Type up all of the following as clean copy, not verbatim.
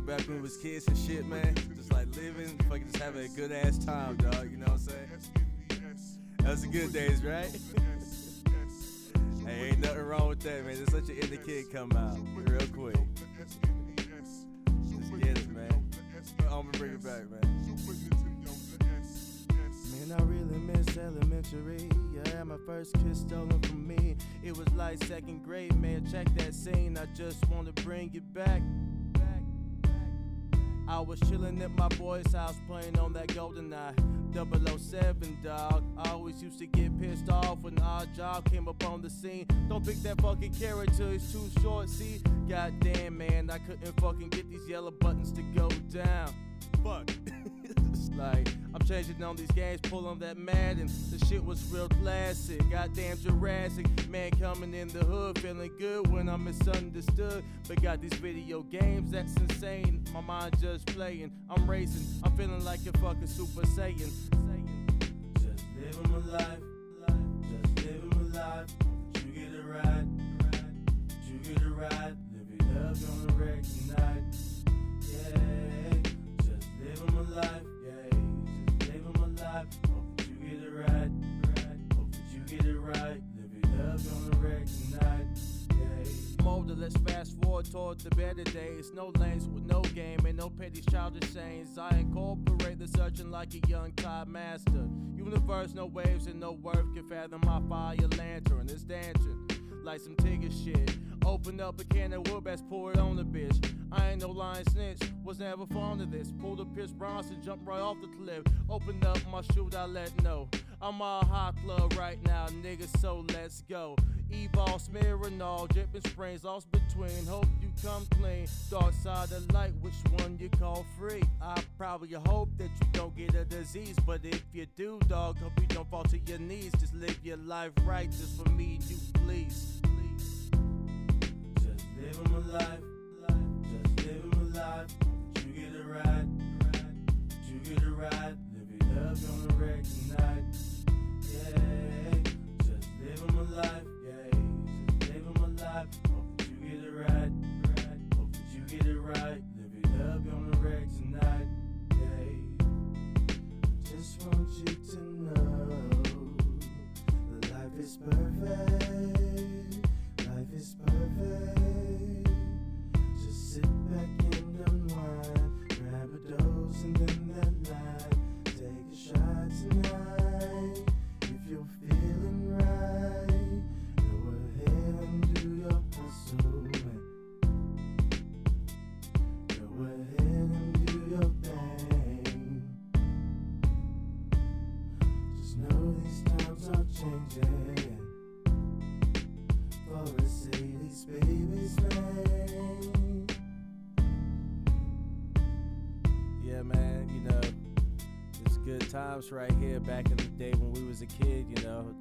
back when we was kids and shit, man. Just like living, fucking just having a good ass time, dog. You know what I'm saying? That was the good days, right? Hey, ain't nothing wrong with that, man. Just let your inner kid come out real quick. Just get it, man. I'm gonna bring it back, man. Man, I really miss elementary. Yeah, my first kiss stolen from me. It was like second grade, man. Check that scene. I just wanna bring it back. I was chillin' at my boy's house playing on that GoldenEye 007, dog. I always used to get pissed off when our job came up on the scene. Don't pick that fucking character, it's too short, see? Goddamn, man, I couldn't fucking get these yellow buttons to go down. Fuck. It's like, I'm changing on these games, pull on that Madden. The shit was real classic, goddamn Jurassic. Man coming in the hood, feeling good when I'm misunderstood. But got these video games, that's insane. My mind just playing, I'm racing. I'm feeling like a fucking Super Saiyan. Just living my life, just living my life. You get a ride, you get a ride. Live it up on the wreck tonight. Yeah, just living my life. Yeah, just living my life. Hope that you get it right. Hope that you get it right. Live it up on the wreck tonight. Yeah. Molder, let's fast forward toward the better days. No lanes with no game and no petty childish sayings. I incorporate the searching like a young Todd Master. Universe, no waves and no worth can fathom my fire lantern. It's dancing like some Tigger shit. Open up a can of wood, best pour it on the bitch. I ain't no lying snitch, was never fond of this. Pulled a Pierce Bronson, jumped right off the cliff. Opened up my chute, I let know. I'm all hot club right now, nigga, so let's go. E-ball, smearing all, dripping springs, lost between. Hope you come clean. Dark side of light, which one you call free? I probably hope that you don't get a disease, but if you do, dog, hope you don't fall to your knees. Just live your life right, just for me and you, please. Just living my life, just living my life. You get a ride, you get a ride. Live it up on the wreck tonight. Yeah, just living my life. Yeah, just living my life. Hope that you get it right. Hope that you get it right. Live it up on the wreck tonight. Yeah, just want you to know that life is perfect. Life is perfect. Just sit back and unwind. Grab a dose and then that line. Take a shot tonight. If you're feeling right, go ahead and do your hustle. Go ahead and do your thing. Just know these times are changing. For a Sadie's baby's name. Yeah, man, you know, it's good times right here back in the day when we was a kid, you know.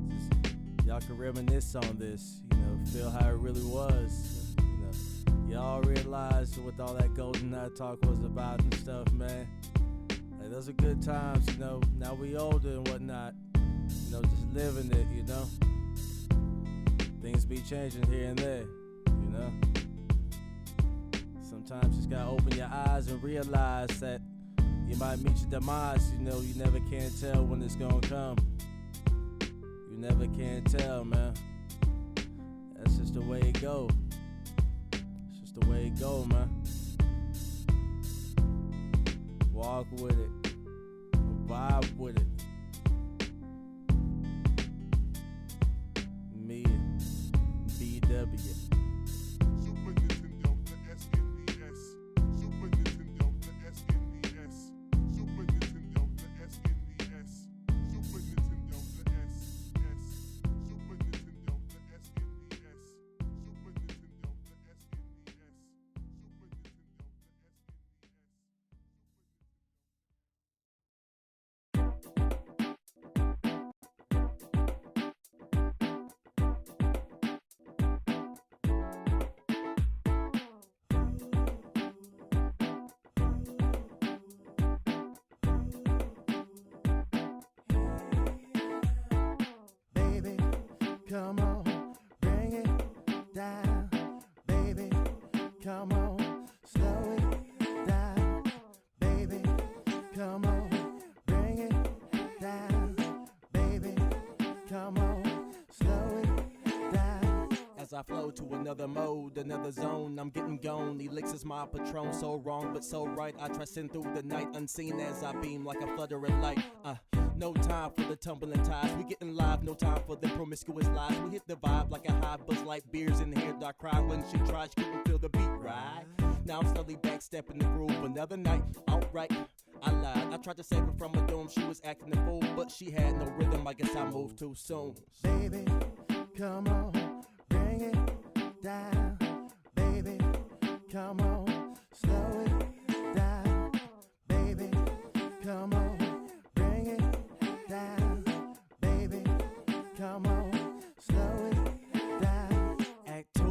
Just, y'all can reminisce on this, you know, feel how it really was. You know, y'all realize what all that GoldenEye talk was about and stuff, man. Like, those are good times, you know. Now we older and whatnot, you know, just living it, you know. Things be changing here and there, you know. Sometimes you just gotta open your eyes and realize that you might meet your demise, you know. You never can tell when it's gonna come. You never can tell, man. That's just the way it go. It's just the way it go, man. Walk with it. Vibe with it. Me and BW. Super Nintendo, the SNES. Super Nintendo, the SNES. Super Nintendo, the SNES. Super Nintendo, the SNES. Super Nintendo, the SNES. Super Nintendo, the SNES. Super Nintendo, Baby, come on, bring it down. Baby, come on, slow it I flow to another mode, another zone. I'm getting gone. Elixir's my patron, so wrong but so right. I transcend through the night, unseen as I beam like a fluttering light. No time for the tumbling tides. We getting live, no time for the promiscuous lies. We hit the vibe like a high buzz light. Beers in here, I cry when she tried. She couldn't feel the beat right. Now I'm slowly backstepping the groove. Another night, outright, I lied. I tried to save her from a doom. She was acting a fool, but she had no rhythm. I guess I moved too soon. Baby, come on, bring it down. Baby, come on, slow it down. Baby, come on, bring it down. Baby, come on, slow it down. Act 2,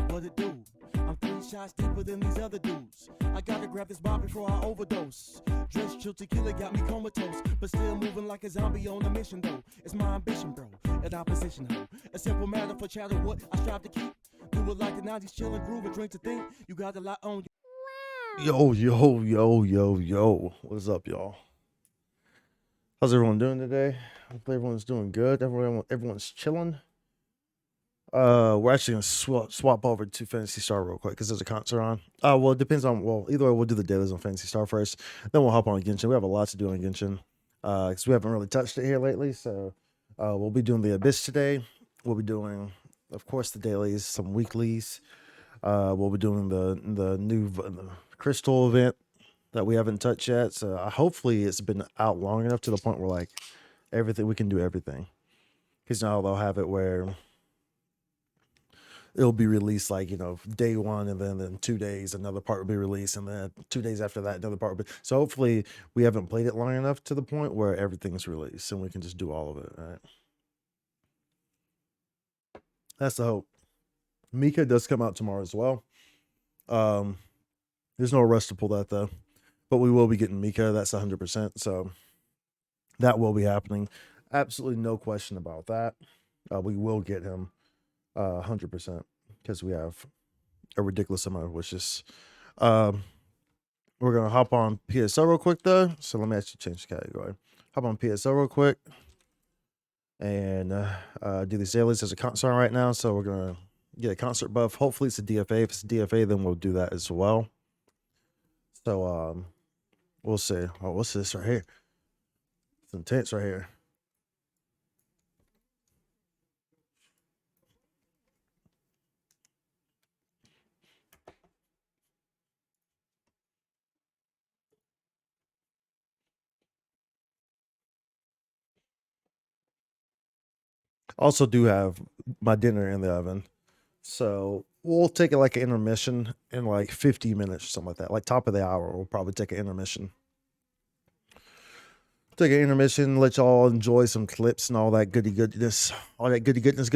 what it do? I'm 3 shots deeper than these other dudes. I gotta grab this bar before I overdose. Dress chill tequila got me comatose, but still moving like a zombie on a mission though. It's my ambition, bro, an opposition ho. A simple matter for chatter, what I strive to keep. Do it like the 90s, chill and groove and drink to think. You got a lot on you. Yo. What's up, y'all? How's everyone doing today? Hopefully everyone's doing good. Everyone's chilling. We're actually gonna swap over to Fantasy Star real quick because there's a concert on. Well, it depends on, either way we'll do the dailies on Fantasy Star first, then we'll hop on Genshin. We have a lot to do on Genshin because we haven't really touched it here lately. So we'll be doing the Abyss today. We'll be doing, of course, the dailies, some weeklies. We'll be doing the new Crystal event that we haven't touched yet. So hopefully it's been out long enough to the point where like everything, we can do everything. Because now they'll have it where it'll be released like, day one, and then in 2 days another part will be released, and then 2 days after that another part will be. So hopefully we haven't played it long enough to the point where everything's released and we can just do all of it. Right? That's the hope. Mika does come out tomorrow as well. There's no rush to pull that though, but we will be getting Mika. That's 100%. So that will be happening. Absolutely no question about that. We will get him 100% because we have a ridiculous amount of wishes. We're gonna hop on PSO real quick though. So let me actually change the category. Hop on PSO real quick and do these dailies. There's a concert on right now, so we're gonna get a concert buff. Hopefully it's a DFA. If it's a DFA, then we'll do that as well. So we'll see. Oh, what's this right here? It's intense right here. Also do have my dinner in the oven. So we'll take it like an intermission in like 50 minutes or something like that. Like top of the hour, we'll probably take an intermission. Take an intermission, let y'all enjoy some clips and all that goodness. All that goodness.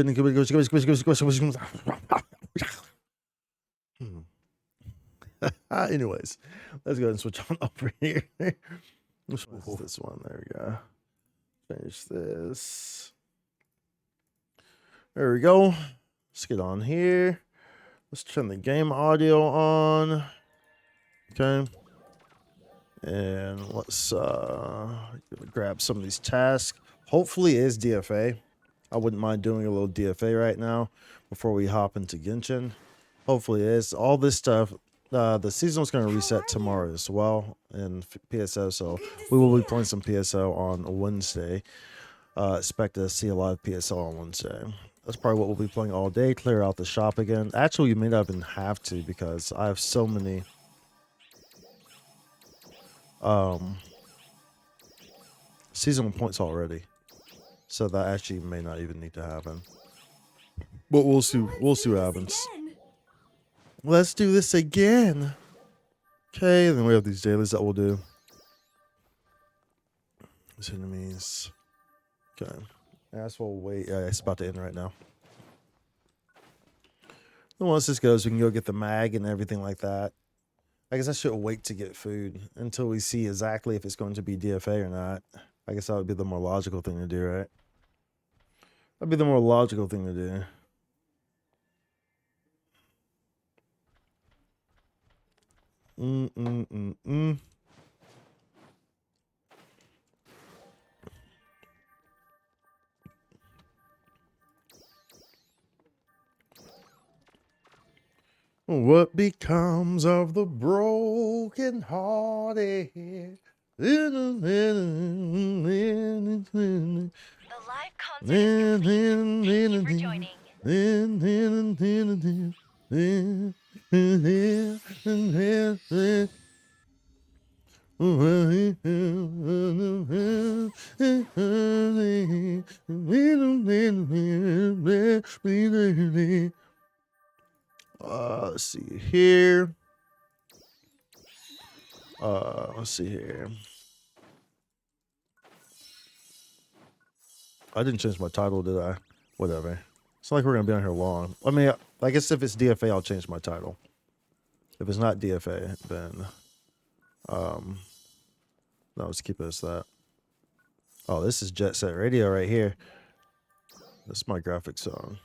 Anyways, let's go ahead and switch on over here. What's this one? There we go. Finish this. There we go. Let's get on here. Let's turn the game audio on. Okay. And let's grab some of these tasks. Hopefully it is DFA. I wouldn't mind doing a little DFA right now before we hop into Genshin. Hopefully it is. All this stuff. The season is going to reset tomorrow as well in PSO. So we will be playing some PSO on Wednesday. Expect to see a lot of PSO on Wednesday. That's probably what we'll be playing all day. Clear out the shop again. Actually, you may not even have to because I have so many seasonal points already. So that actually may not even need to happen. But we'll see. We'll see what happens. Let's do this again. Okay, then we have these dailies that we'll do. These enemies. Okay. That's what we'll wait. Yeah, it's about to end right now. And once this goes, we can go get the mag and everything like that. I guess I should wait to get food until we see exactly if it's going to be DFA or not. I guess that would be the more logical thing to do, right? That'd be the more logical thing to do. What becomes of the broken hearted? The live concert is complete. Thank you for joining. Let's see here. Let's see here. I didn't change my title, did I? Whatever. It's not like we're gonna be on here long. I mean, I guess if it's DFA, I'll change my title. If it's not DFA, then no, let's keep it as that. Oh, this is Jet Set Radio right here. This is my graphics song.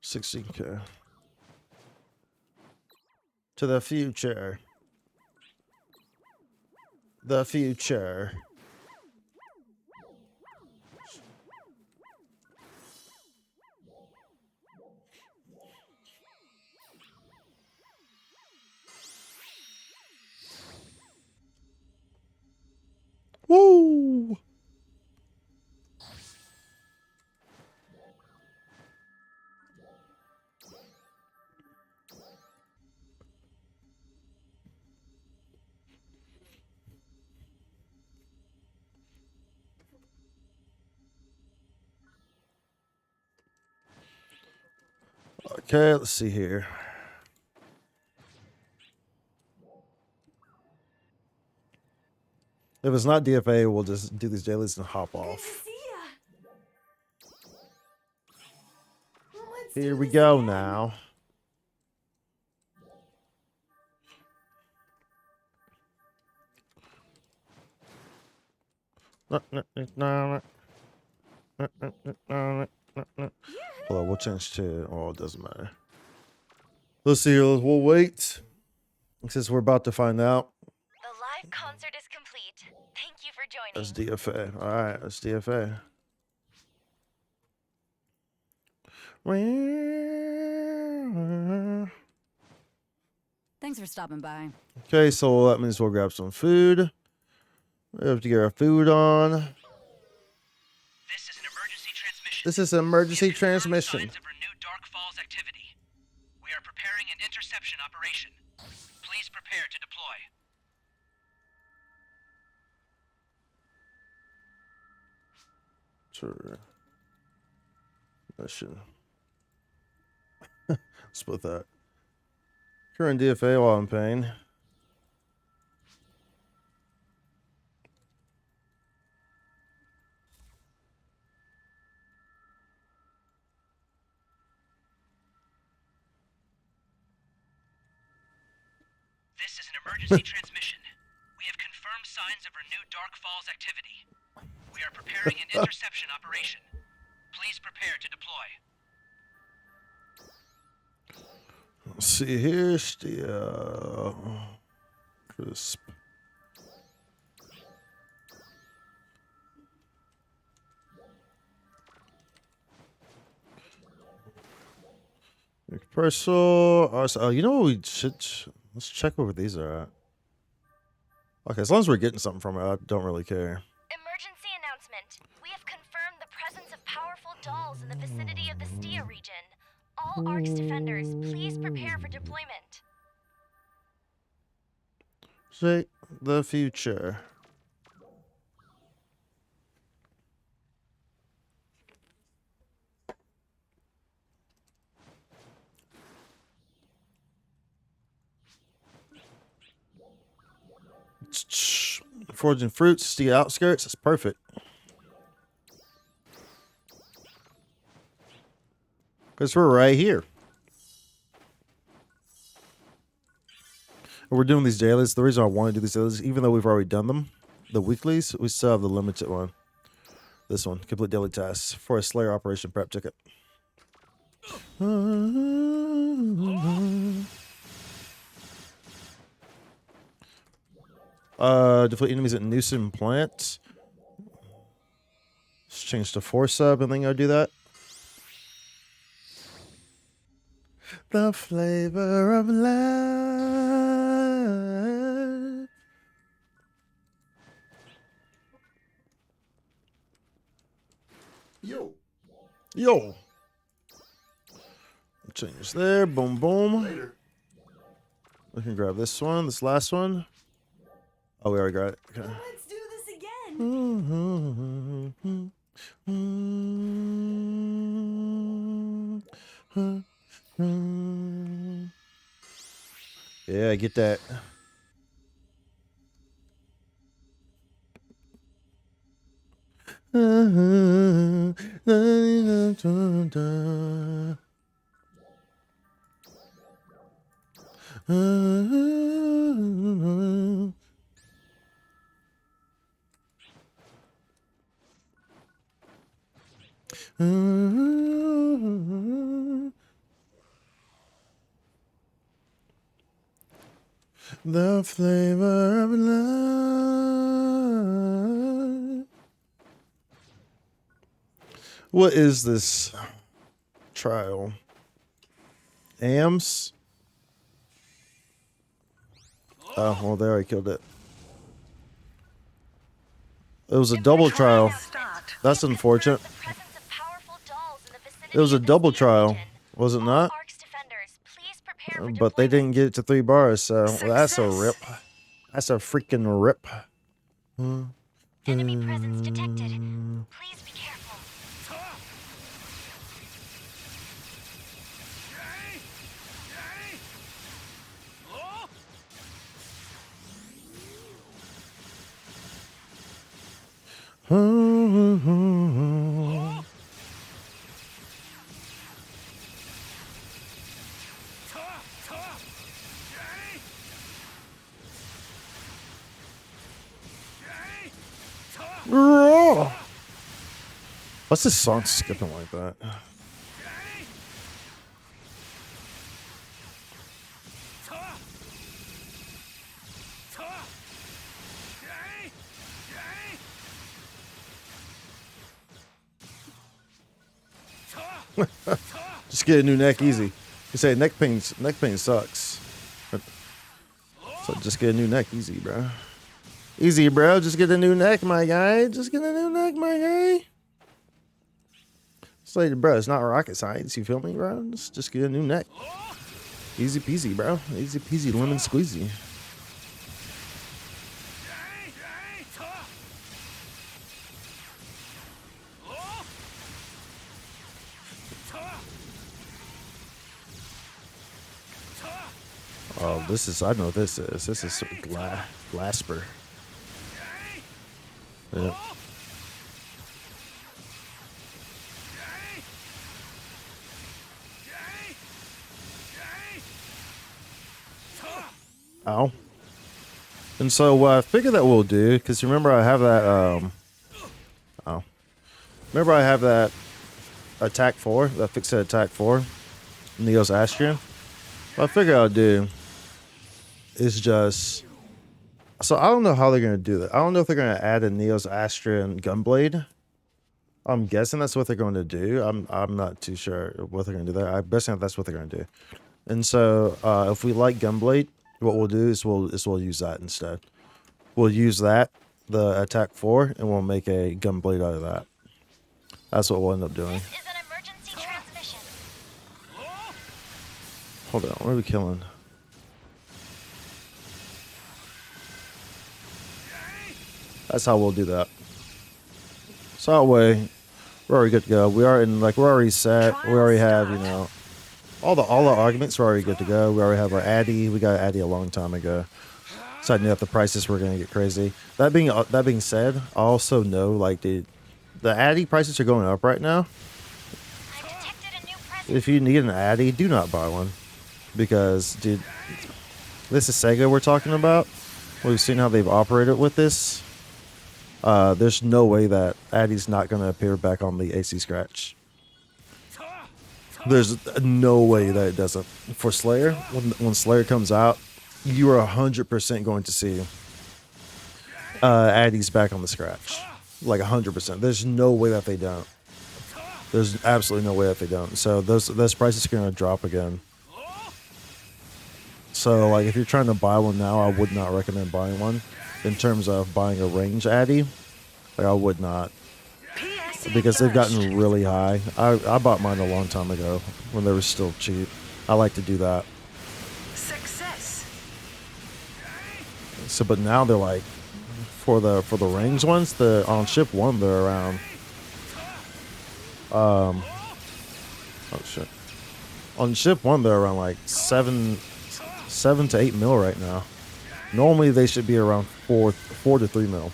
16K. To the future. The future. Woo! Okay, let's see here. If it's not DFA, we'll just do these dailies and hop off. Here we go now. Hold on, we'll change to, oh, it doesn't matter. Let's see here, we'll wait. Since we're about to find out. The live concert is complete. Thank you for joining. That's DFA. Alright, that's DFA. Thanks for stopping by. Okay, so that means we'll grab some food. We have to get our food on. This is an emergency transmission. This is an emergency We have confirmed transmission. signs of renewed Dark Falls activity. We are preparing an interception operation. Please prepare to deploy. Sure. Mission. Split that. Current DFA while I'm paying. This is an emergency transmission. We have confirmed signs of renewed Dark Falls activity. We are preparing an interception operation. Please prepare to deploy. Let's see here. Crisp. Personal. You know what we should. Let's check where these are at. Okay, as long as we're getting something from it, I don't really care. Emergency announcement. We have confirmed the presence of powerful dolls in the vicinity of the Stia region. All Arch defenders, please prepare for deployment. Say the future. Foraging fruits, the outskirts. That's perfect. Because we're right here. And we're doing these dailies. The reason I want to do these dailies, even though we've already done them, the weeklies, we still have the limited one. This one, complete daily tasks for a Slayer operation prep ticket. Defeat enemies at Newsom Plant. Let's change to 4 sub and then go do that. The flavor of life. Yo. Change there. Boom, boom. We can grab this one, this last one. Oh, we already got it. Okay. Let's do this again. Yeah, get that. The flavor of life. What is this trial? AMS? Oh, well, they already killed it. It was a double trial. That's unfortunate. The presence of powerful dolls in the vicinity It was a of the double Steer trial, region. was it All not? Ark's defenders, please prepare for But they didn't deployment. get it to 3 bars, so that's a rip. That's a freaking rip. Enemy presence detected. Please be careful. What's this song skipping like that? Just get a new neck easy. You say neck pain sucks. So just get a new neck easy, bro. Easy, bro. Just get a new neck, my guy. Just get a new neck, my guy. It's like, bro, it's not rocket science. You feel me, bro? Just get a new neck. Easy peasy, bro. Easy peasy, lemon squeezy. Oh, this is, I know what this is. This is Glasper. Yep. Ow. And so what I figure that we'll do, because remember I have that, remember I have that attack 4, that fixed attack 4, Neo's Astrian. What I figure I'll do is just, so I don't know how they're going to do that. I don't know if they're going to add a Neo's Astrian Gunblade. I'm guessing that's what they're going to do. I'm not too sure what they're going to do there. I'm guessing that's what they're going to do. And so if we like Gunblade, what we'll do is we'll use that instead. We'll use that, the attack 4, and we'll make a Gunblade out of that. That's what we'll end up doing. This is an emergency transmission. Hold on, what are we killing? That's how we'll do that. So that way, we're already good to go. We are in, like, we're already set. We already have, you know, all the arguments are already good to go. We already have our Addy. We got Addy a long time ago. So I knew that the prices were gonna get crazy. That being said, I also know, like, the Addy prices are going up right now. I've detected a new presence. If you need an Addy, do not buy one, because, dude, this is Sega we're talking about. We've seen how they've operated with this. There's no way that Addy's not going to appear back on the AC Scratch. There's no way that it doesn't. For Slayer, when Slayer comes out, you are 100% going to see Addy's back on the Scratch. Like 100%. There's no way that they don't. There's absolutely no way that they don't. So those prices are going to drop again. So like if you're trying to buy one now, I would not recommend buying one. In terms of buying a range addy, like I would not, because they've gotten really high. I bought mine a long time ago when they were still cheap. I like to do that. Success. So, but now they're like, for the range ones, the on ship 1 they're around. Oh shit. On ship 1 they're around like 7 to 8 mil right now. Normally they should be around 4 to 3 mil.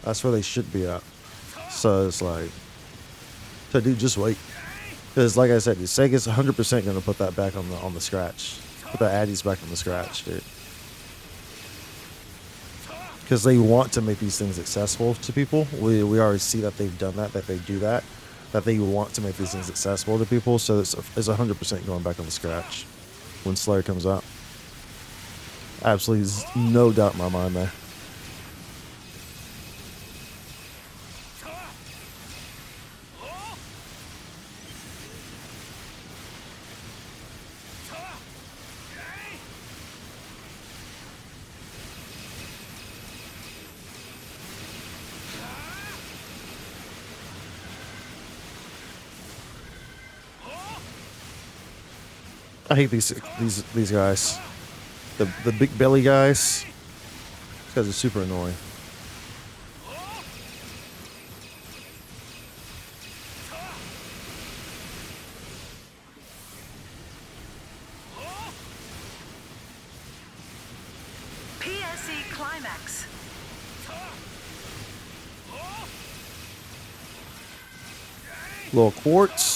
That's where they should be at. So it's like, so dude, just wait. Because like I said, Sega's 100% gonna put that back on the scratch. Put the addies back on the scratch, dude. Because they want to make these things accessible to people. We already see that they've done that they do that. That they want to make these things accessible to people. So it's 100% going back on the scratch when Slayer comes out. Absolutely no doubt in my mind there. I hate these guys. The big belly guys. These guys are super annoying. PSE climax. Little quartz.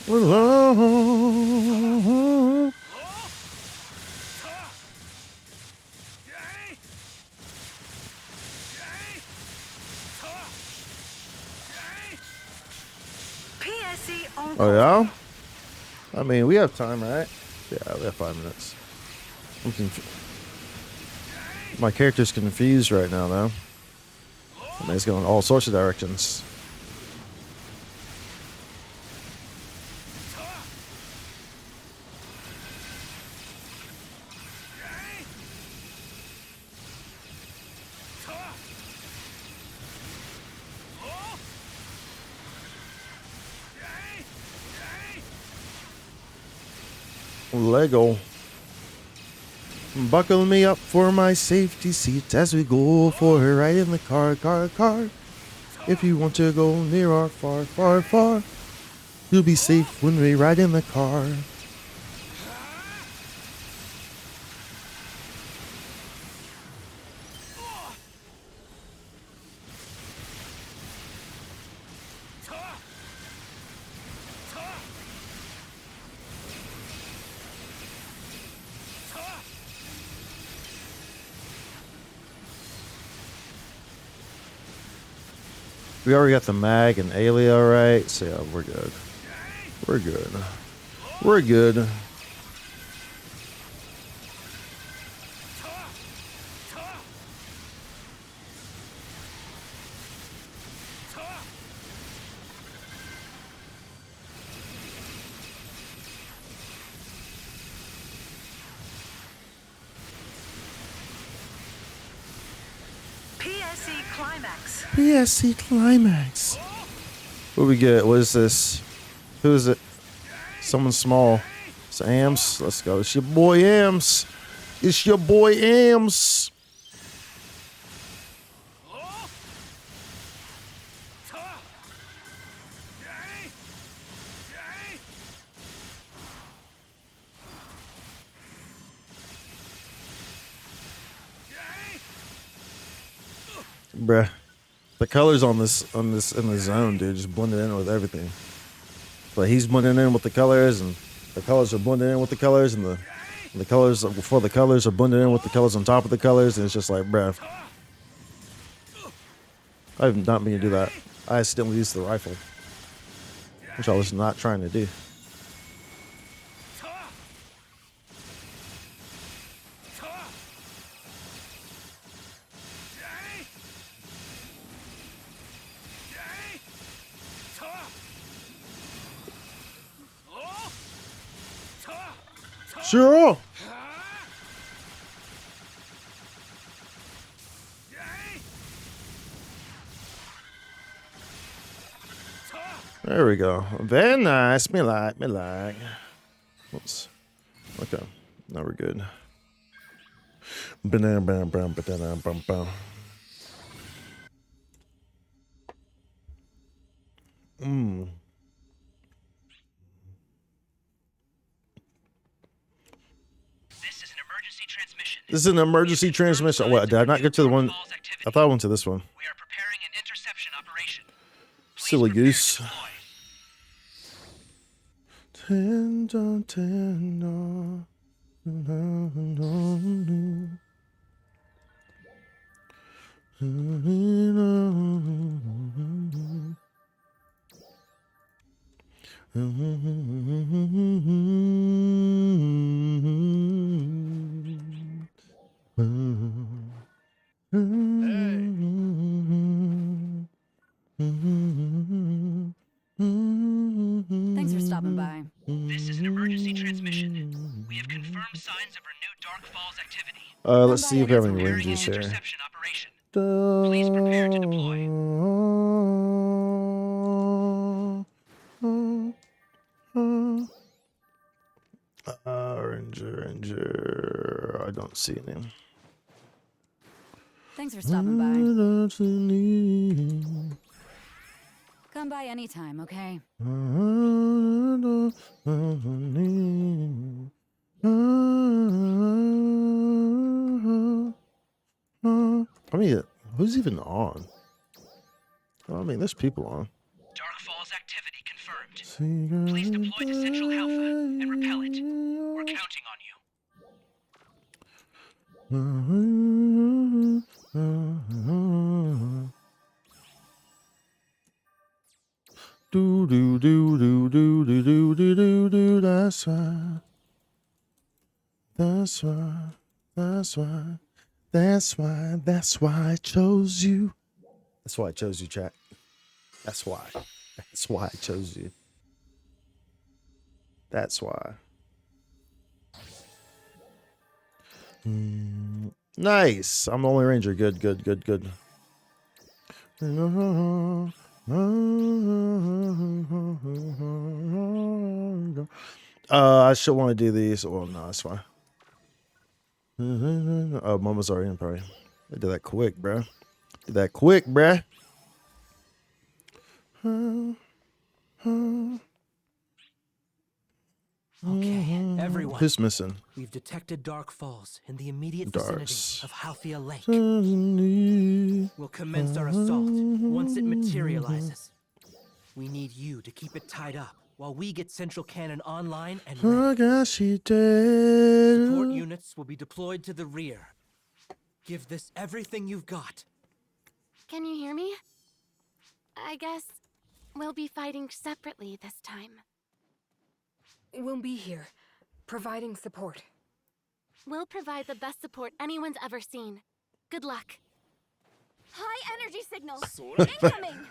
Alone. PSE on. Oh yeah? I mean, we have time, right? Yeah, we have 5 minutes. My character's confused right now, though. I mean, it's going all sorts of directions. Lego. Buckle me up for my safety seat as we go for a ride in the car. If you want to go near or far, you'll be safe when we ride in the car. We already got the mag and Alia right, so yeah, we're good. We're good. We're good. PSE climax. PSC Climax. What we get? What is this? Who is it? Someone small. It's Ams. Let's go. It's your boy Ams. It's your boy Ams. Bruh. The colors on this in the zone, dude, just blended in with everything. But he's blending in with the colors, and the colors are blending in with the colors, and the colors before the colors are blending in with the colors on top of the colors, and it's just like, bruh. I've not been to do that. I accidentally used the rifle, which I was not trying to do. Sure. There we go. Very nice. Me like. Oops. Okay. Now we're good. This is an emergency transmission. What? Did I not get to the one? I thought I went to this one. We are preparing an interception operation. Please Silly prepare to goose. deploy. Thanks for stopping by. This is an emergency transmission. We have confirmed signs of renewed Dark Falls activity. Let's see if we have any Preparing an rangers here. interception operation. Please prepare to deploy. Ranger. I don't see any. Thanks for stopping by. Come by anytime, okay? I mean, who's even on? I mean, there's people on. Dark Falls activity confirmed. Please deploy to Central Alpha and repel it. We're counting on you. Do do do do do do do do do do. That's why. That's why. That's why. That's why. That's why I chose you. That's why I chose you, chat. That's why. That's why I chose you. That's why. Nice. I'm the only ranger. Good, good, good, good. I should want to do these. Well, no, that's fine. Oh, Mama's already in, probably. I did that quick, bruh. Did that quick, bruh. Okay, everyone. Who's missing? We've detected Dark Falls in the immediate Darks. vicinity of Halfia Lake. We'll commence our assault once it materializes. We need you to keep it tied up while we get Central Cannon online and I ready. guess she did. Support units will be deployed to the rear. Give this everything you've got. Can you hear me? I guess we'll be fighting separately this time. We'll be here, providing support. We'll provide the best support anyone's ever seen. Good luck. High energy signals incoming!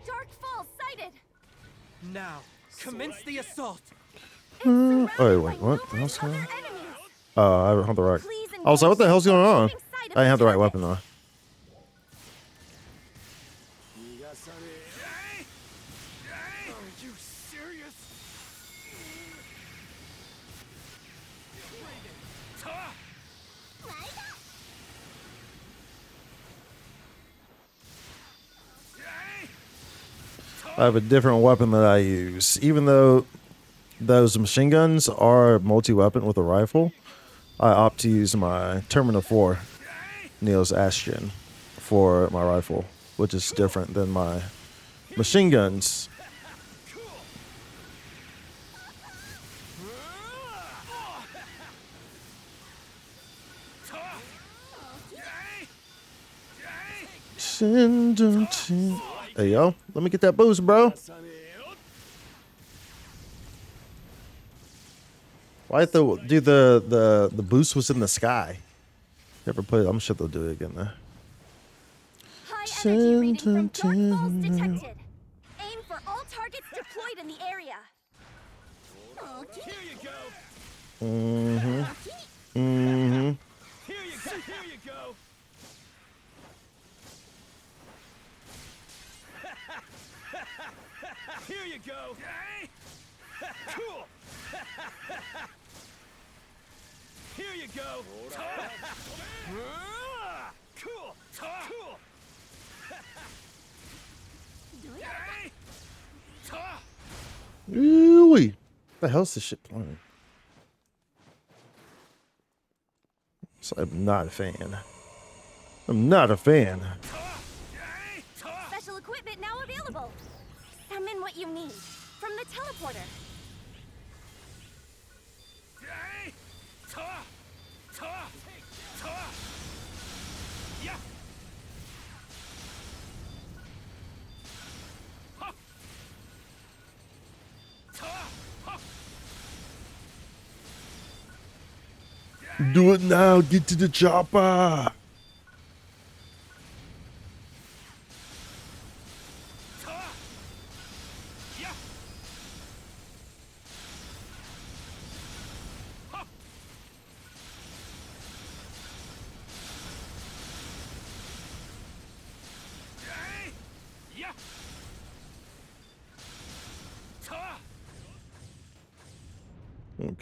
Dark Falls sighted! Now, commence the assault. Oh, wait, what? The hell's going on? Oh, I don't have the right. I was like, what the hell's going on? I didn't have the right weapon, though. Are you serious? I have a different weapon that I use. Even though those machine guns are multi-weapon with a rifle, I opt to use my Terminal 4 Neo's Astion for my rifle which is different than my machine guns. Hey yo, let me get that boost, bro. Why do the boost was in the sky? Never played. I'm sure they'll do it again there. High energy reading from Dark Falls detected. Aim for all targets deployed in the area. Here you go. Mm-hmm. Here you go. Here you go. Here you go. Cool. Here you go. Cool. Cool. Ooh-wee. The hell's this shit playing? So I'm not a fan. I'm not a fan. Special equipment now available. Summon what you need from the teleporter. Yeah. Do it now. Get to the chopper.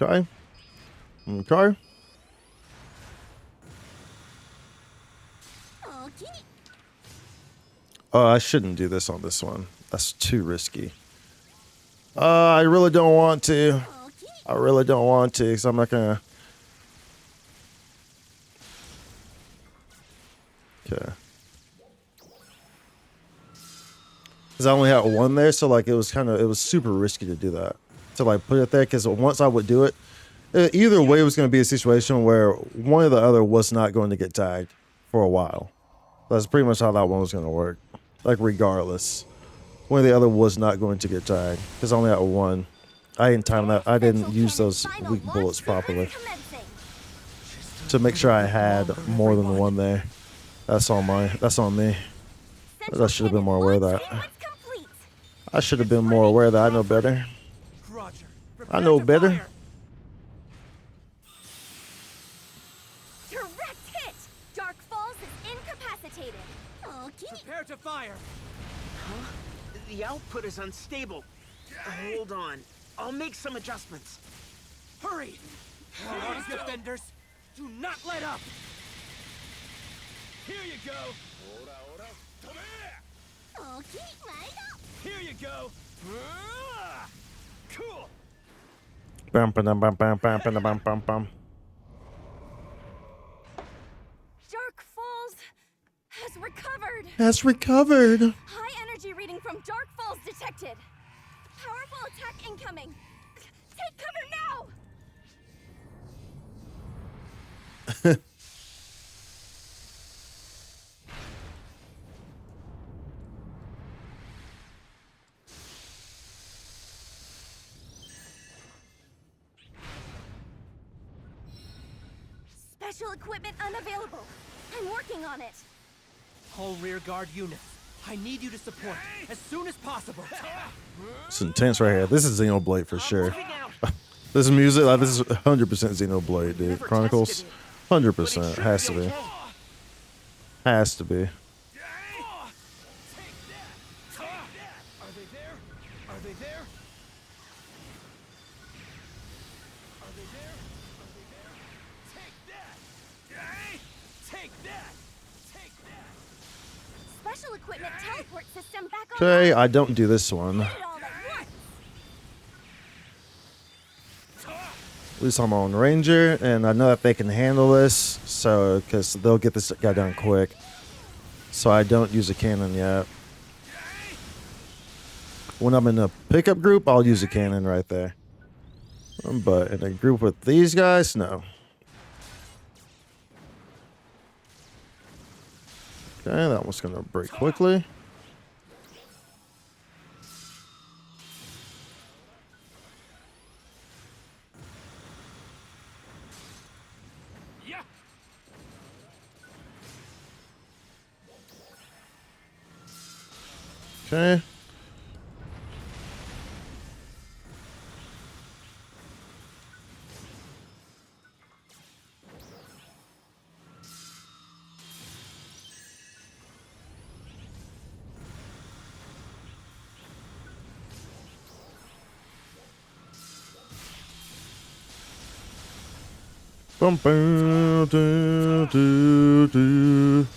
Okay. Okay. Oh, I shouldn't do this on this one. That's too risky. I really don't want to. I really don't want to, because I'm not gonna. Okay. Because I only had one there, so like it was super risky to do that. To like put it there, because once I would do it, either way it was going to be a situation where one or the other was not going to get tagged for a while. That's pretty much how that one was going to work. Like regardless, one or the other was not going to get tagged because I only had one. I didn't time that. I didn't use those weak bullets properly to make sure I had more than one there. That's on me. I should have been more aware of that. I should have been more aware of that. I know better. I know better. Direct hit. Dark Falls is incapacitated. Prepare to fire. Huh? The output is unstable. Hold on. I'll make some adjustments. Hurry! Arcs defenders, do not let up! Here you go. Here you go. Cool. Bum, ba-dum, bum, bum, bum, ba-dum, bum, bum, bum. Dark Falls has recovered. Has recovered. High energy reading from Dark Falls detected. Powerful attack incoming. Take cover now. Special equipment unavailable. I'm working on it. Whole rear guard units, I need you to support as soon as possible. It's intense right here. This is Xenoblade for sure. This is music. Like, this is 100% Xenoblade, dude. Chronicles, 100%. Has to be. Has to be. Special equipment teleport system back Okay, online. I don't do this one. Hit it all at once. At least I'm on Ranger, and I know that they can handle this, so because they'll get this guy done quick. so I don't use a cannon yet. When I'm in a pickup group, I'll use a cannon right there. But in a group with these guys, no. Okay, that one's gonna break quickly. Okay. Bum, bum, do, do, do.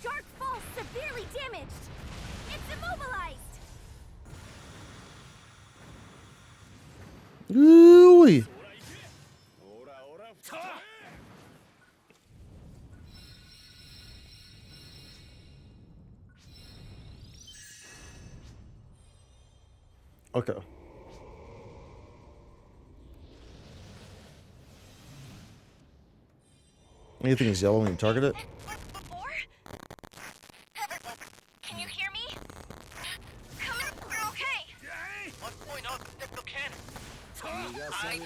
Dark Falls severely damaged. It's immobilized. Ooh-wee. Okay. Anything is yellow when you target it? Can you hear me? Come in, we're okay. One point on the pistol cannon. I need a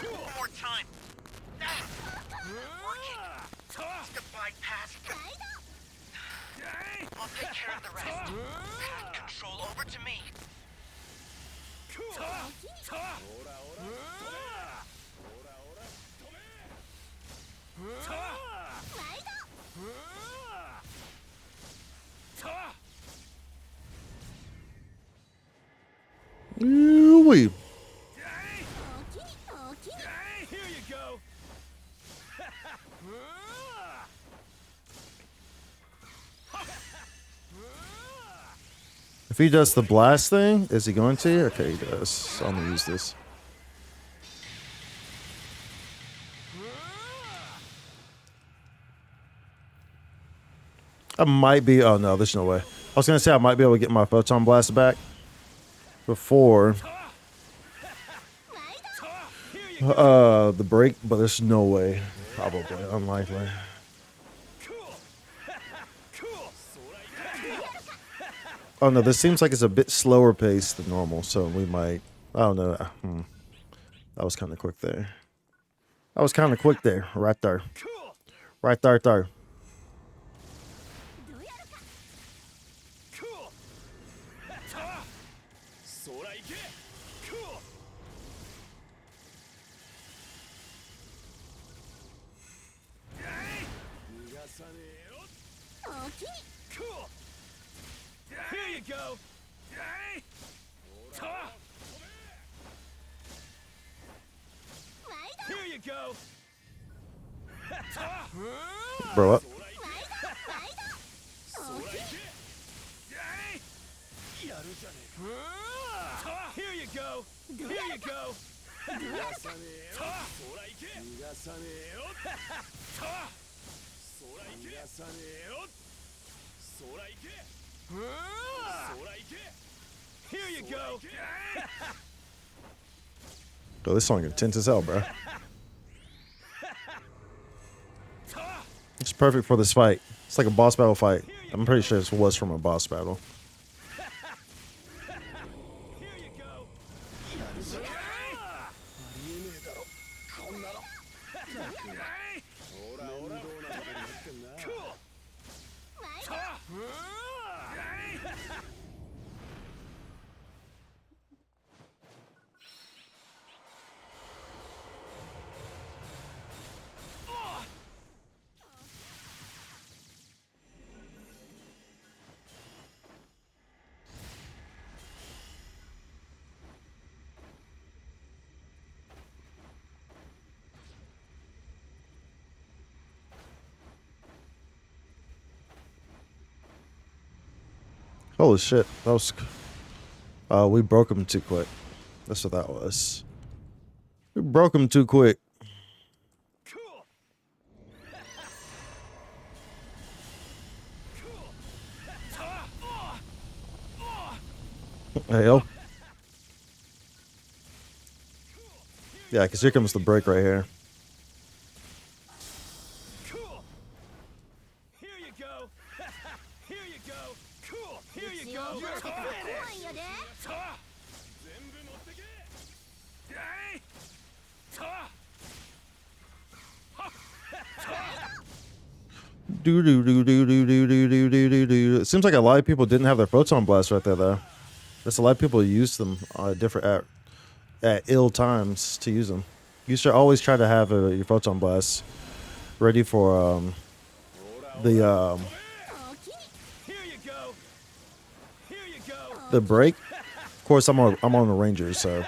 little more time. Working. Just a bypass. I'll take care of the rest. Hand control over to me. Ooh-wee. Here you go. If he does the blast thing, is he going to? Okay, he does. So I'm gonna use this. I might be. Oh no, there's no way. I was gonna say I might be able to get my photon blast back before the break, but there's no way. Probably unlikely. Oh no, this seems like it's a bit slower paced than normal, so we might. I don't know. That was kind of quick there. That was kind of quick there, right there, right there, there. Here you go. Here you go. Bro up. Here you go. Here you go. Here you go. Oh, this song intense as hell, bro. It's perfect for this fight. It's like a boss battle fight. I'm pretty sure this was from a boss battle. Here you go. Holy shit. That was We broke him too quick. That's what that was. We broke him too quick. Hell. Yeah, because here comes the break right here. Cool. Here you go. Here you go. Cool. Here you go. Do do do do do do do do do do do. It seems like a lot of people didn't have their photon blast right there though. There's a lot of people use them different at ill times to use them. You should always try to have your photon blast ready for the break. Of course, I'm on the Ranger, so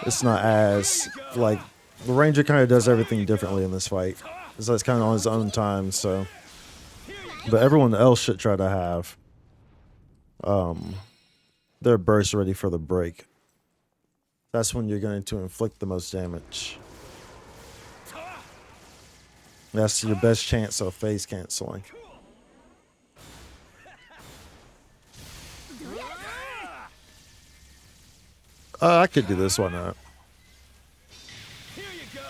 it's not as like the Ranger kind of does everything differently in this fight. So it's kind of on his own time. So, but everyone else should try to have their burst ready for the break. That's when you're going to inflict the most damage. That's your best chance of phase canceling. I could do this, why not? Here you go.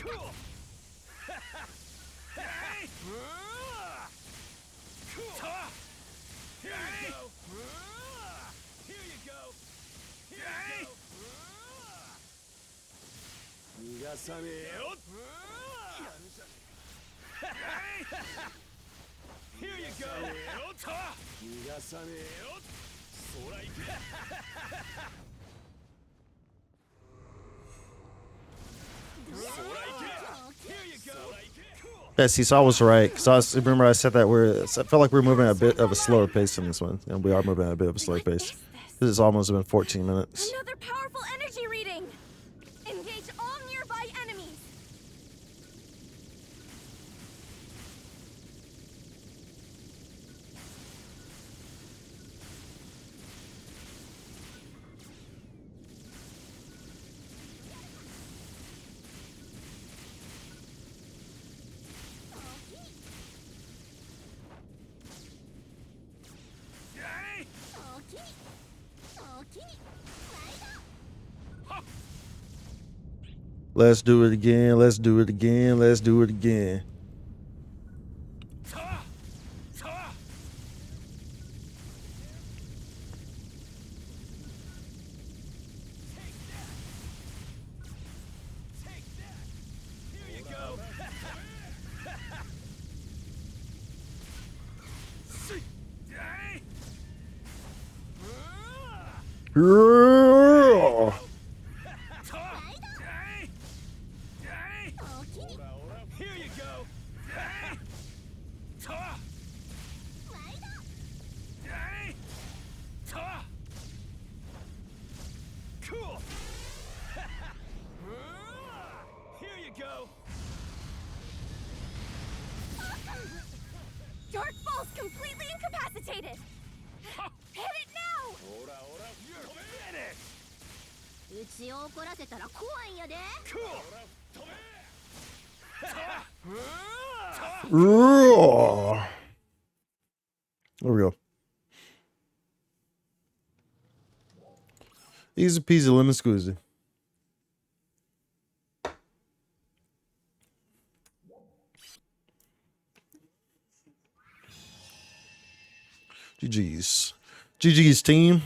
Cool. Here you go. Yeah, see, so I was right. Because remember I said that I felt like we're moving at a bit of a slower pace in this one. And we are moving at a bit of a slower pace. This has almost been 14 minutes. Another powerful energy reading! Engage all nearby enemies! Let's do it again. Let's do it again. Let's do it again. Yeah. Dark Ball's completely incapacitated! Hit it now! There we go. Easy peasy lemon squeezy. GG's. GG's team.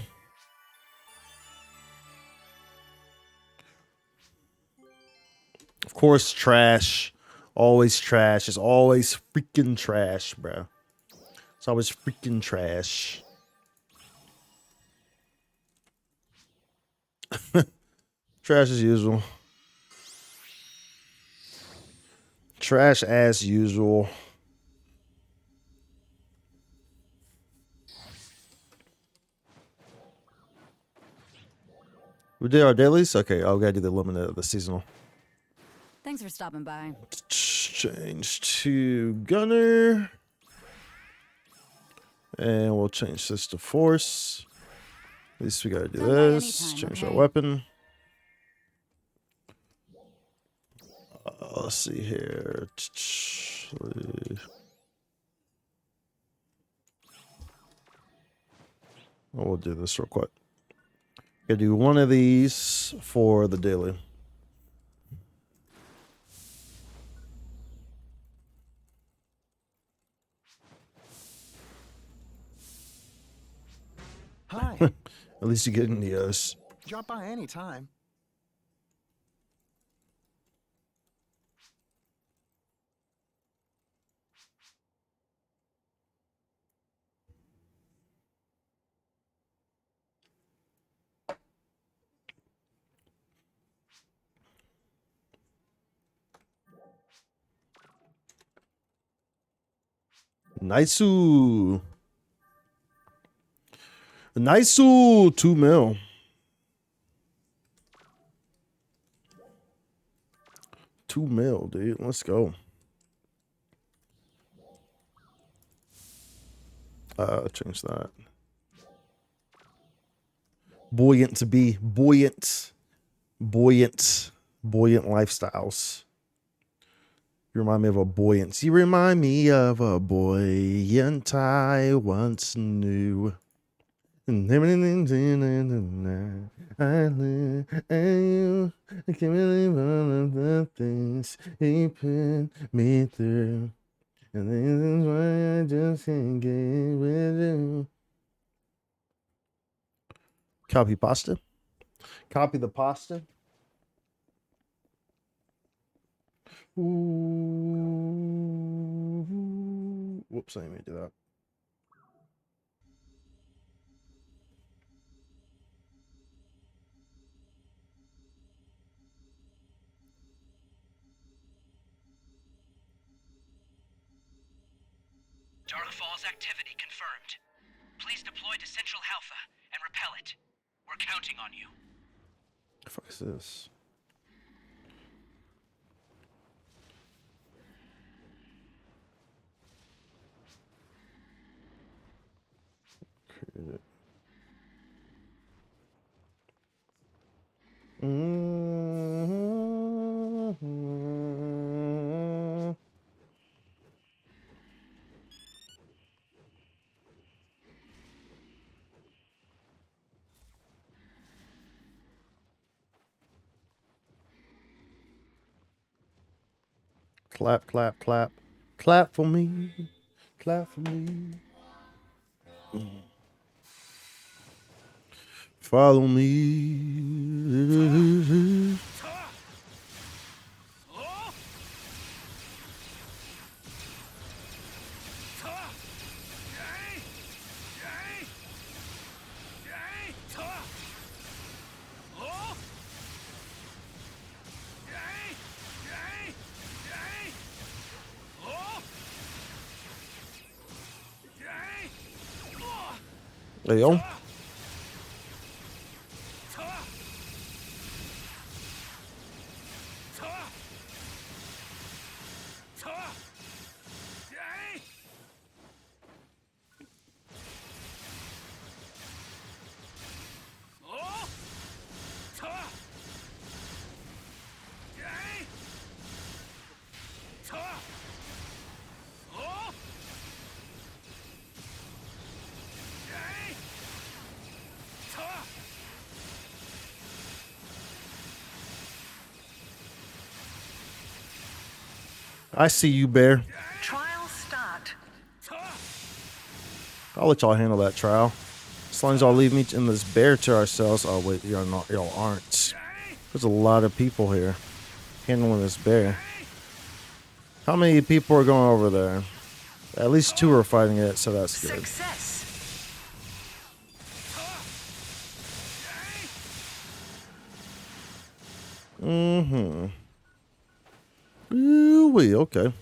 Of course, trash. Always trash. It's always freaking trash, bro. It's always freaking trash. Trash as usual. Trash as usual. We did our dailies? Okay, oh, we gotta do the limited of the seasonal. Thanks for stopping by. Change to gunner. And we'll change this to force. At least we gotta do Come by this. anytime, Change okay? our weapon. Let's see here. We'll do this real quick. Gotta do one of these for the daily. Hi. At least you get Neos. Drop by anytime. Nice-oo. Nice-oo. 2 mil. 2 mil, dude. Let's go. Change that. Buoyant to be buoyant. Buoyant lifestyles. You remind me of a buoyant. You remind me of a buoyant I once knew. I can't believe all of the things he put me through. And this is why I just can't get with you. Copy pasta. Copy the pasta. Ooh. Whoops, I didn't mean to do that. Dark Falls activity confirmed. Please deploy to Central Alpha and repel it. We're counting on you. The fuck is this? Clap, clap, clap. Clap for me. Clap for me. Follow me. There you go. I see you, Bear. Trial start. I'll let y'all handle that trial. As long as y'all leave me and this bear to ourselves. Oh wait, y'all not. Y'all aren't. There's a lot of people here handling this bear. How many people are going over there? At least 2 are fighting it, so that's good. Success. Mm-hmm. Ooh-wee, okay.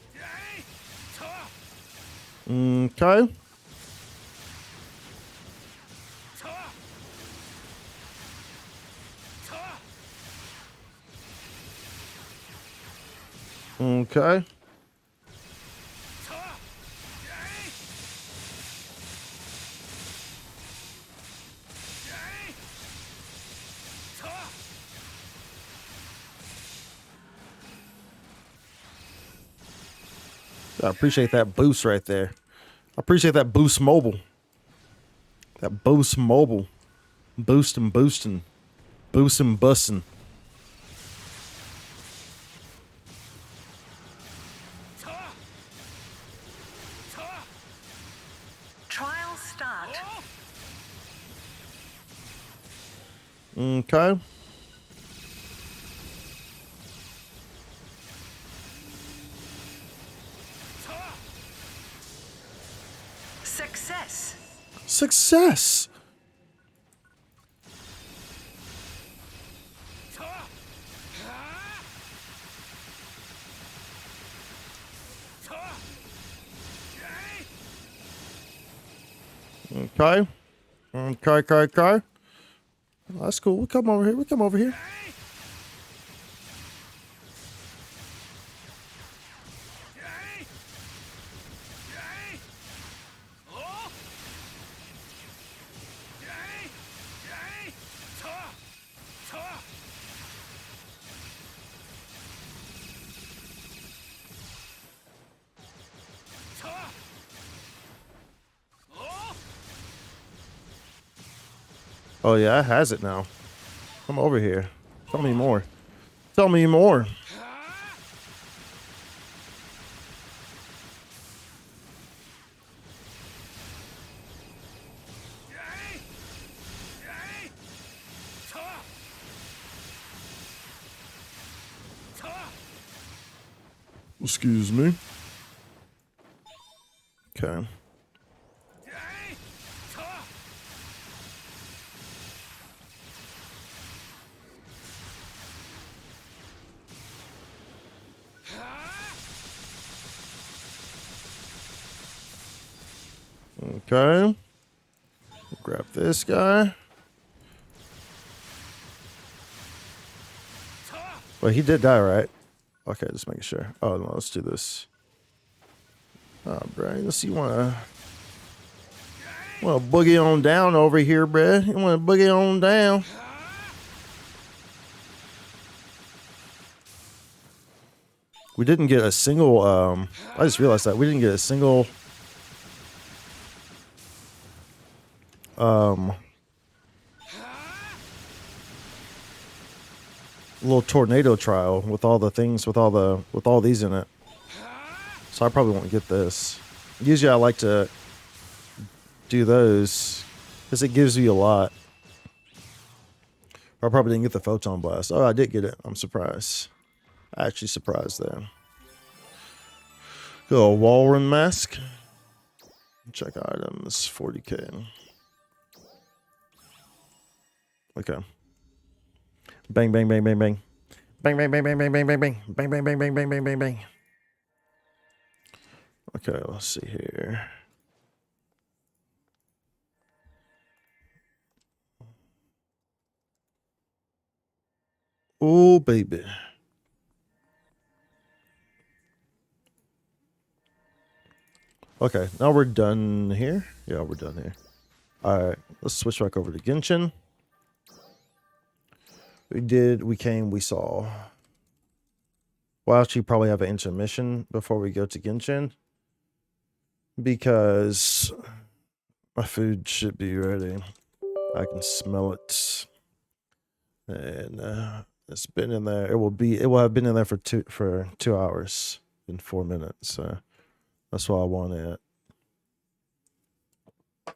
Okay. Okay. I appreciate that boost right there. I appreciate that boost mobile. That boost mobile. Boosting, boosting. Boosting, busting. Trial start. Okay. Success. Success. Okay. Okay. That's cool. We come over here. We come over here. Oh yeah, it has it now. Come over here. Tell me more. Tell me more. Excuse me. Okay. Okay. Grab this guy. Well, he did die, right? Okay, just making sure. Oh, no, let's do this. Oh, Brian, let's see. You wanna boogie on down over here, bruh? You wanna boogie on down? We didn't get a single, I just realized that we didn't get a single, little tornado trial with all the things, with all these in it. So I probably won't get this. Usually I like to do those because it gives you a lot. I probably didn't get the photon blast. Oh, I did get it. I'm surprised. Actually surprised there. Go a Walrun mask. Check items. 40k. Okay. Bang, bang, bang, bang, bang. Bang, bang, bang, bang, bang, bang, bang, bang. Bang, bang, bang, bang, bang, bang, bang, bang. Okay, let's see here. Oh, baby. Okay, now we're done here. Yeah, we're done here. All right, let's switch back over to Genshin. We came, we saw. We'll actually probably have an intermission before we go to Genshin. Because my food should be ready. I can smell it. And it's been in there. It will have been in there for 2 hours and 4 minutes. So that's why I want it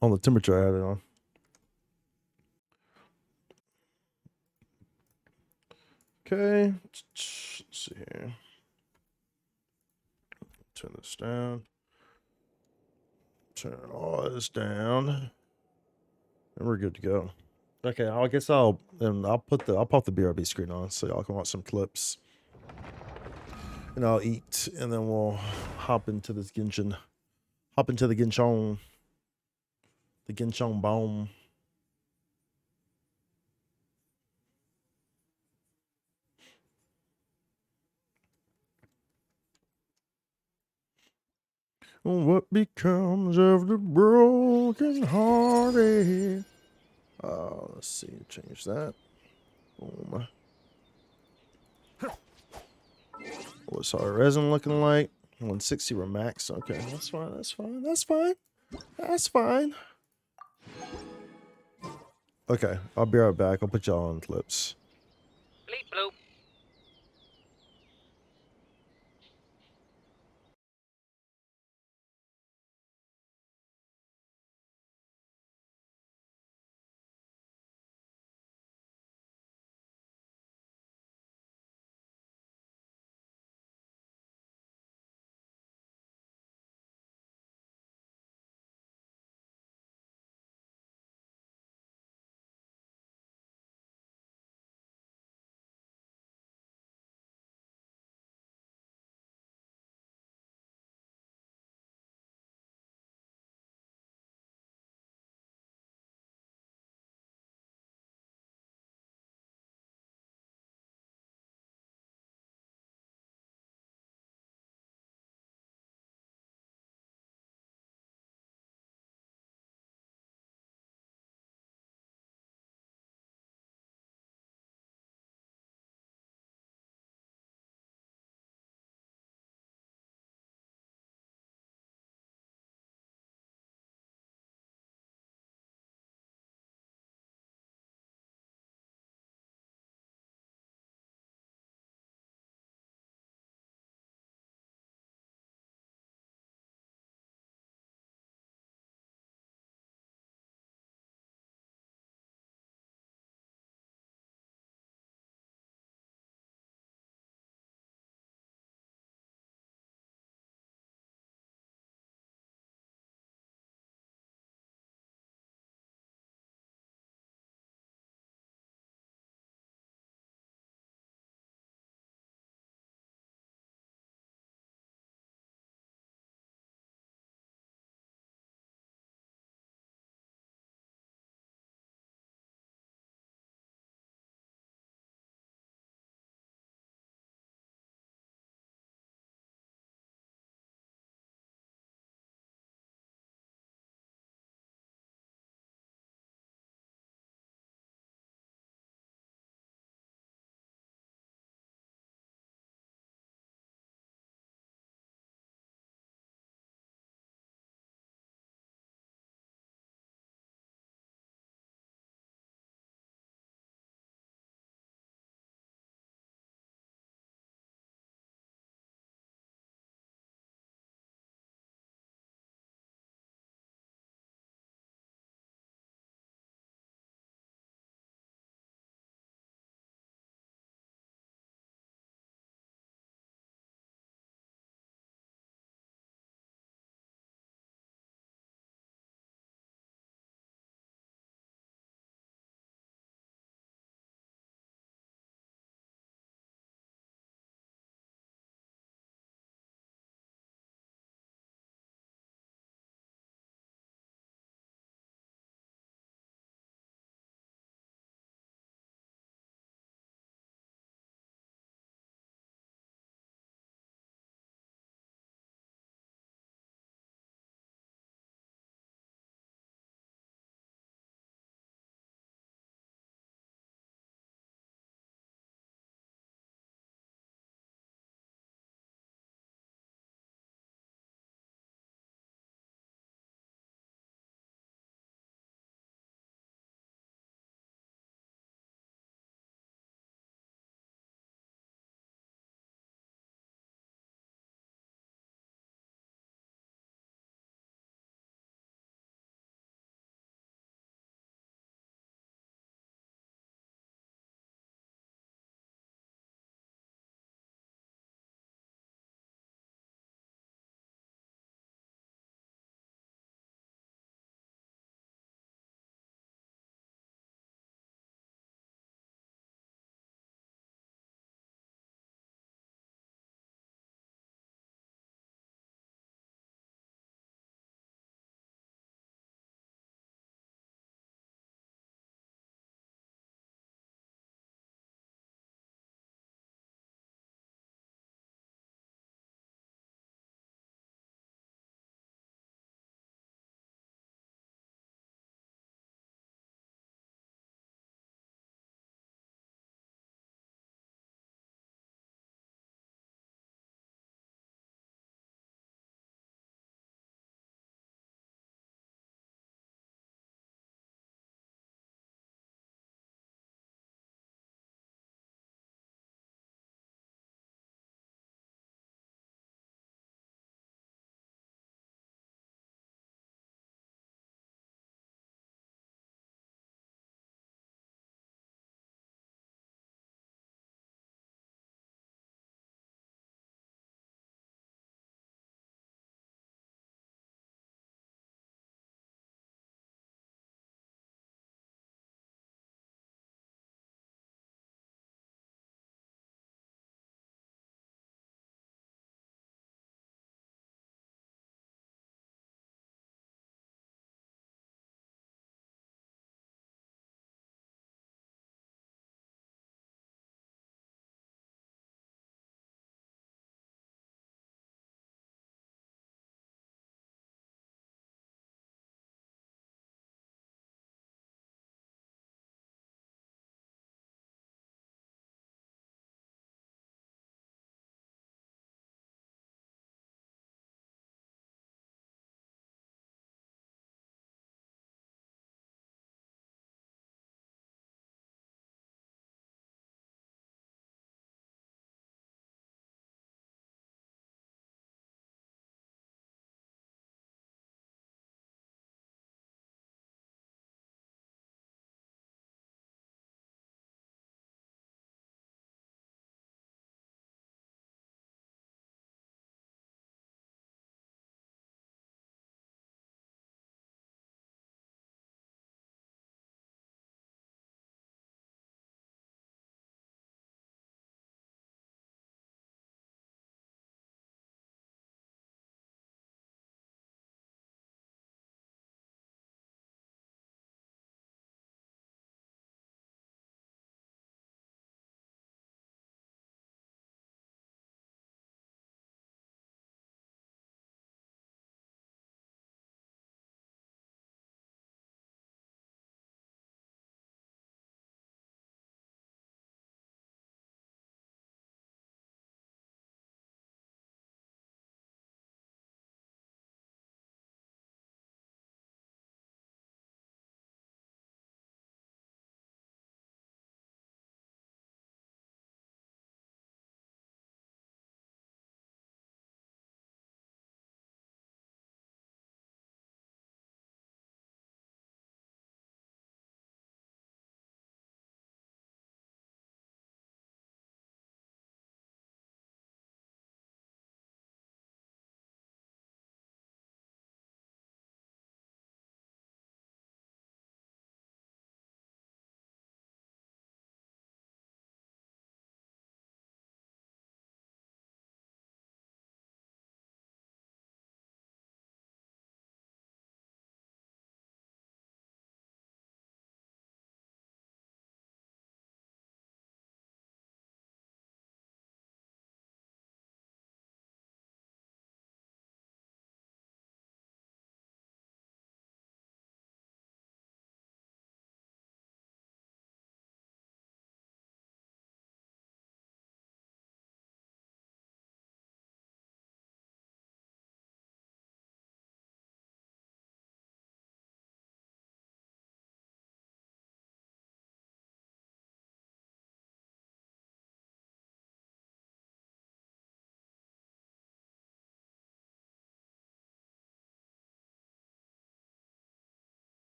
on the temperature I had it on. Okay, let's see here. Turn this down. Turn all this down, and we're good to go. Okay, I guess I'll pop the BRB screen on so y'all can watch some clips, and I'll eat, and then we'll hop into this Genshin. Hop into the Genshin bomb. What becomes of the broken hearted? Let's see. Change that. Boom. What's our resin looking like? 160 were max. Okay, that's fine. That's fine. That's fine. That's fine. Okay, I'll be right back. I'll put y'all on clips. Bleep bloop.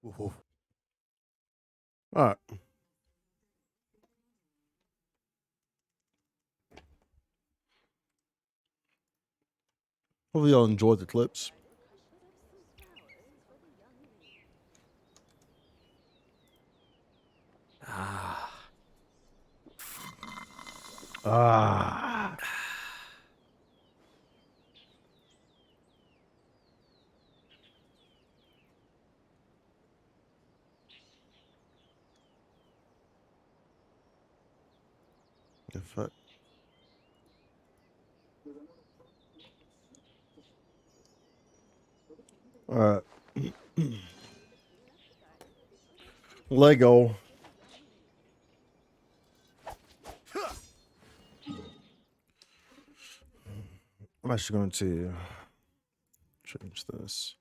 All right. Hopefully y'all enjoyed the clips. Ah. The fuck? All right. Lego. I'm actually going to change this.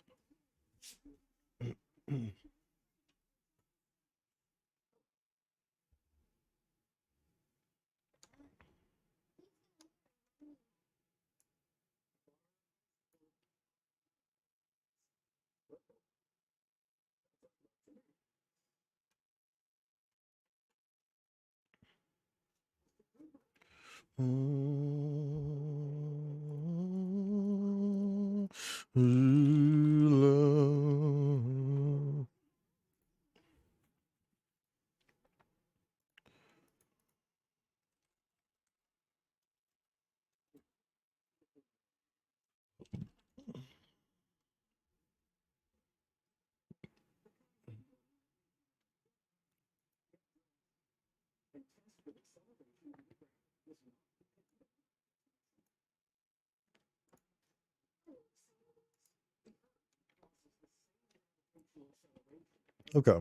Okay.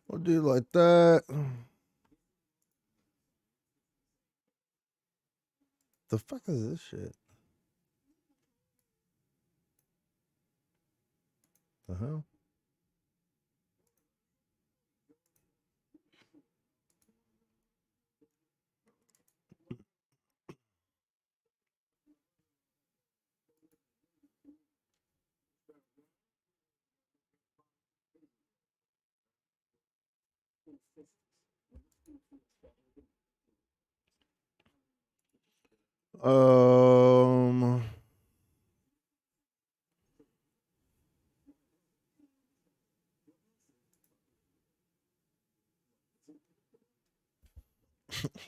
We'll do it like that. The fuck is this shit? The hell? Um.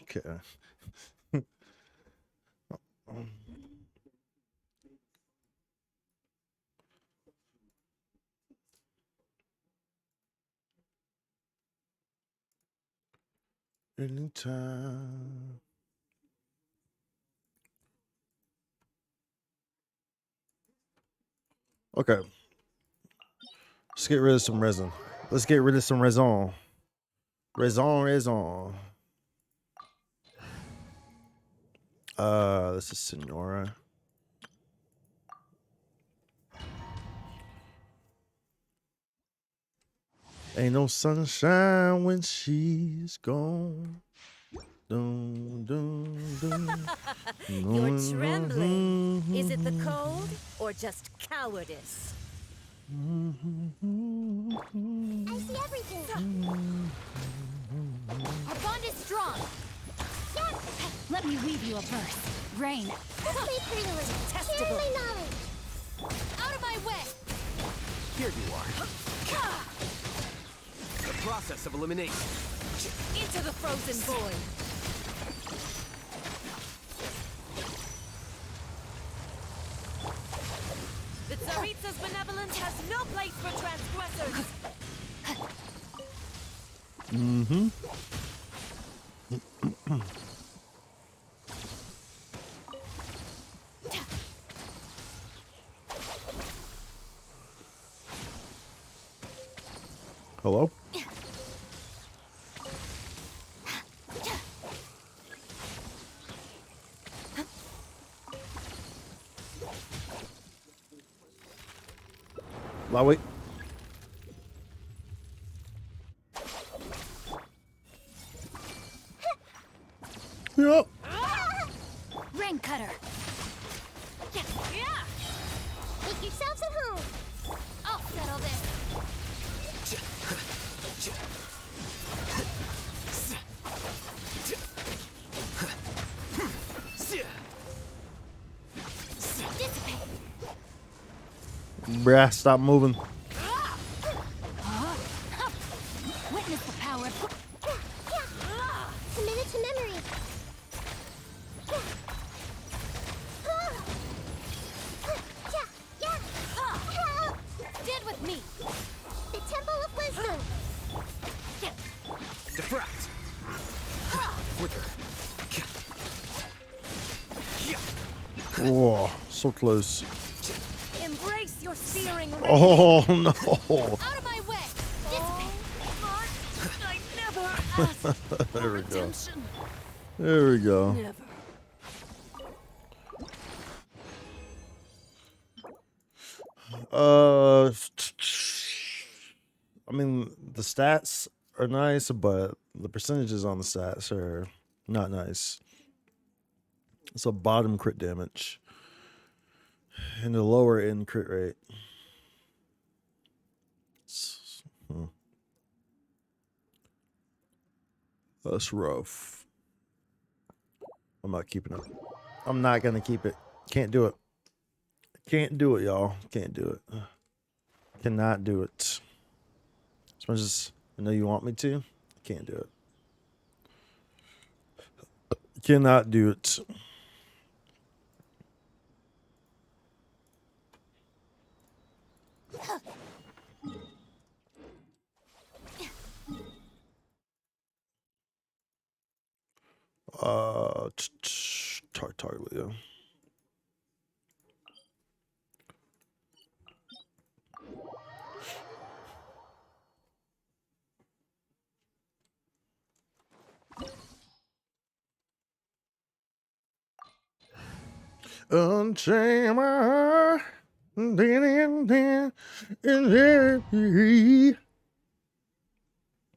Okay. Anytime. Okay. Let's get rid of some resin. Let's get rid of some resin. Resin. This is Senora. Ain't no sunshine when she's gone. Dun, dun, dun. You're trembling. Is it the cold or just cowardice? I see everything. Our bond is strong. Yes. Let me weave you a verse. Rain. Play prettily. Share my knowledge. Out of my way. Here you are. The process of elimination. Into the frozen void. The Tsaritsa's benevolence has no place for transgressors. Mm-hmm. Hello? Lowy. Yep. Rain cutter. Make yourselves at home. I'll settle this. bruh. Stop moving. Witness the power of... Commit it to memory. Stand with me. The Temple of Wisdom. Defract. Flicker. Whoa, so close. Embrace your searing rays. Oh no. Out of my way. I never asked There we go. redemption. There we go. Never. I mean, the stats are nice, but the percentages on the stats are not nice. It's a bottom crit damage and a lower end crit rate. That's rough. I'm not keeping it. I'm not gonna keep it. Can't do it. Can't do it, y'all. Can't do it. Cannot do it. As much as I know you want me to, I can't do it. Cannot do it. Tartaglia. Unchain my heart.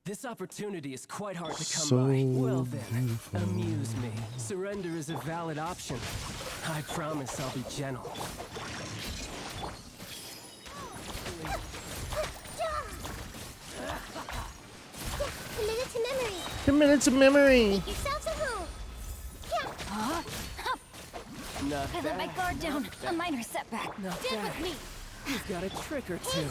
This opportunity is quite hard to come So by. Well then, beautiful. amuse me. Surrender is a valid option. I promise I'll be gentle. Commit it to memory. Commit to memory. Make yourselves at home. Not I let my bad. guard down. A minor setback. Not Stand bad. with me. You've got a trick or two.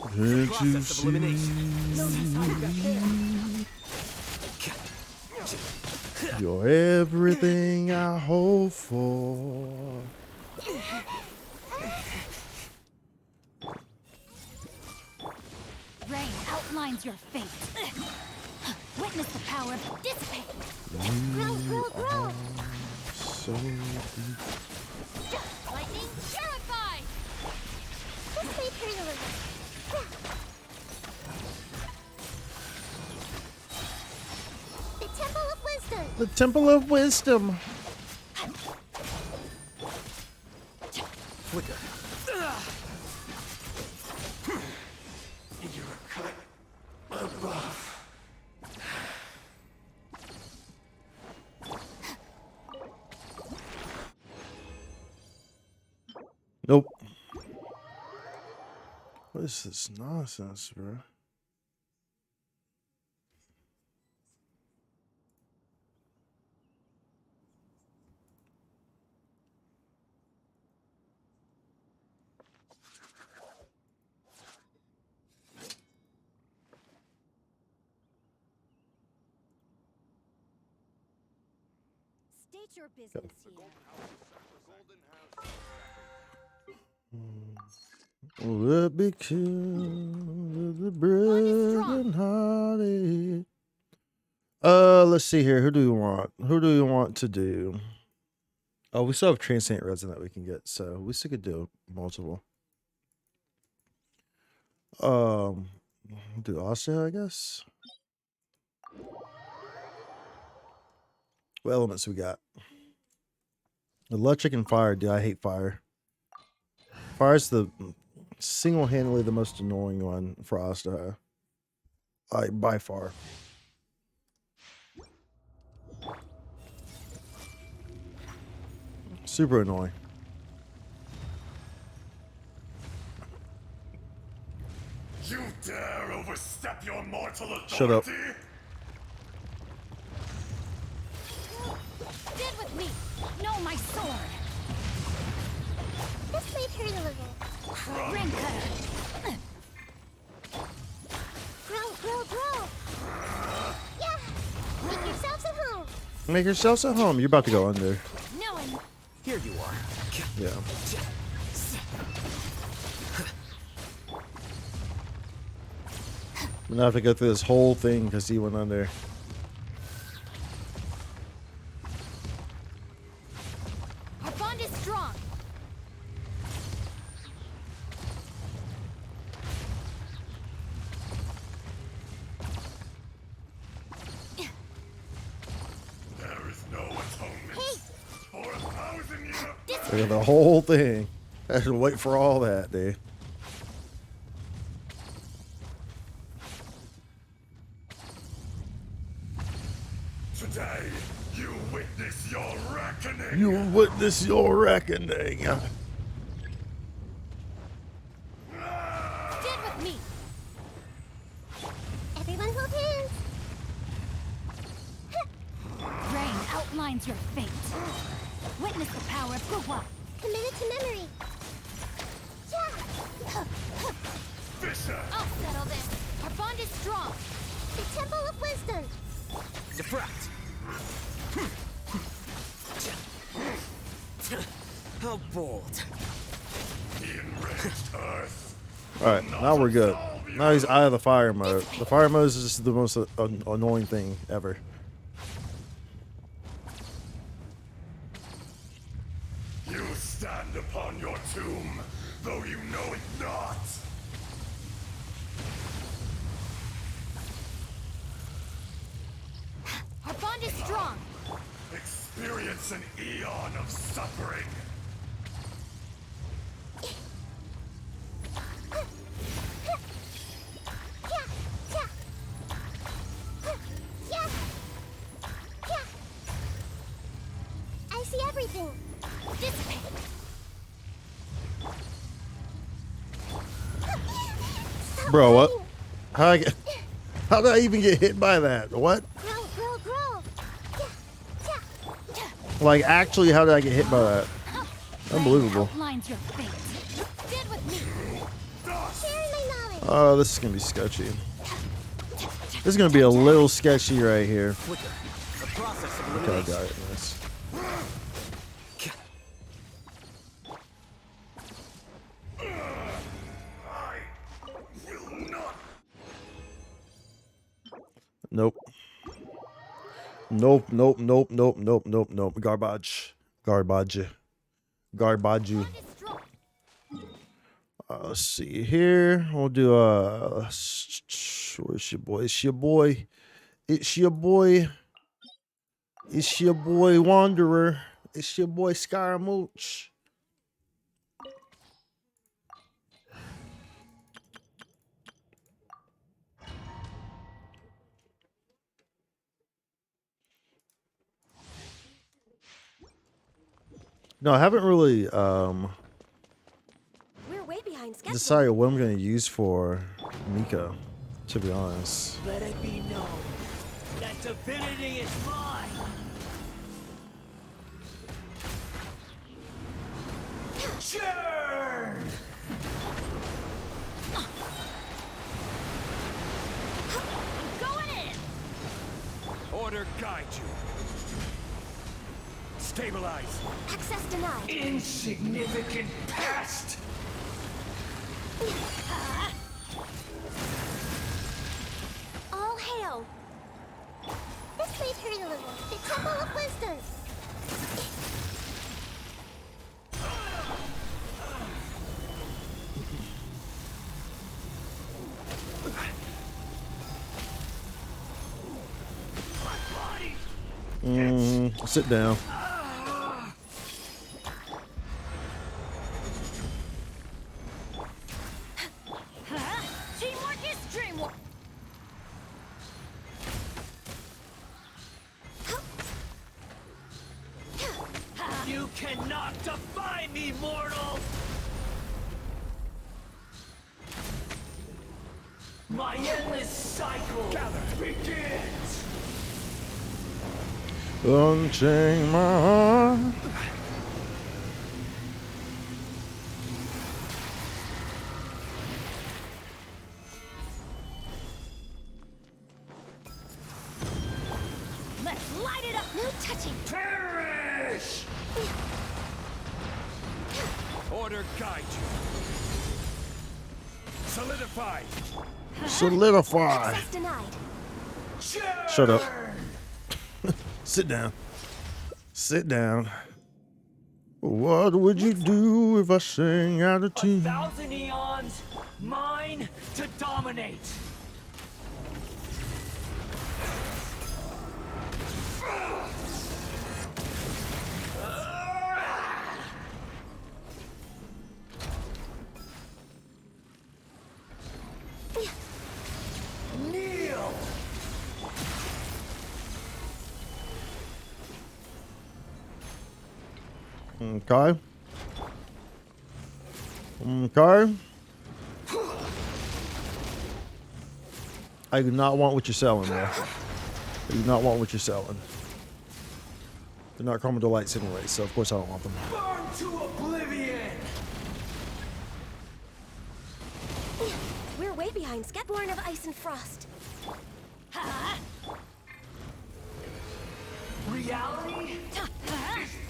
Can't you Process of see? elimination. You're everything I hope for. Rain outlines your fate. Witness the power of dissipate. Grow, grow, grow. So Lightning purify. This way, Periola. The Temple of Wisdom. the Temple of Wisdom. Flicker. Nope. What is this nonsense, bro? State your business here. Let me kill the broken hearted. Let's see here. Who do we want? Who do we want to do? Oh, we still have Transient Resin that we can get, so we still could do multiple. Do Austin, I guess. What elements we got? Electric and fire. Dude, I hate fire. Fire's the single-handedly the most annoying one for us to have. By far. Super annoying. You dare overstep your mortal authority? Shut up. Stand with me. Know my sword. This might hurt a little. Ring cutter. Grow. Yeah. Make yourselves at home. Make yourselves at home. You're about to go under. No one. Here you are. Yeah. I'm gonna have to go through this whole thing because he went under. Our bond is strong. There is no atonement for 1,000 years. Look at the whole thing. I had to wait for all that, dude. Today, you witness your reckoning. You will witness your reckoning. Stand with me. Everyone hold hands. Rain outlines your fate. Witness the power of Gugwa. Committed to memory. Yeah. Fisher. I'll settle this. Our bond is strong. The Temple of Wisdom. Defract. How bold. The enraged earth. Alright, now we're good. Now he's out of the fire mode. The fire mode is just the most annoying thing ever. You stand upon your tomb, though you know it not. Our bond is strong. Experience an eon of suffering. I see everything. Dissipate. Bro, what? How did I even get hit by that? What? Grow. Like, actually, how did I get hit by that? Unbelievable. Outlines your fate. Stand with me. Sharing my knowledge. Oh, this is gonna be sketchy. This is gonna be a little sketchy right here. Flicker. The process of Okay, I elimination. got it. Nice. Nope. Nope. Garbage. Let's see here. We'll do where's your boy? It's your boy Wanderer. It's your boy Scaramouche. No, I haven't really We're way behind schedule. decided what I'm gonna use for Mika, to be honest. Let it be known that divinity is mine. Churn! Going in. Order guide you. Stabilize. Access denied. Insignificant past. All hail. This may hurt a little. The Temple of Wisdom. Sit down. Teamwork is dreamwork. You cannot defy me, mortal! My endless cycle begins! Unchain my heart. light it up. No touching. Perish! Order guide you. Solidify. Solidify. Access denied. Shut up. Sit down. Sit down. What would you do if I sang out of tune? 1,000 eons, mine to dominate. Kneel! Okay. Okay. I do not want what you're selling, man. I do not want what you're selling. They're not Chroma Delights anyway, so of course I don't want them. Burn to oblivion! We're way behind. Born of ice and frost. Reality is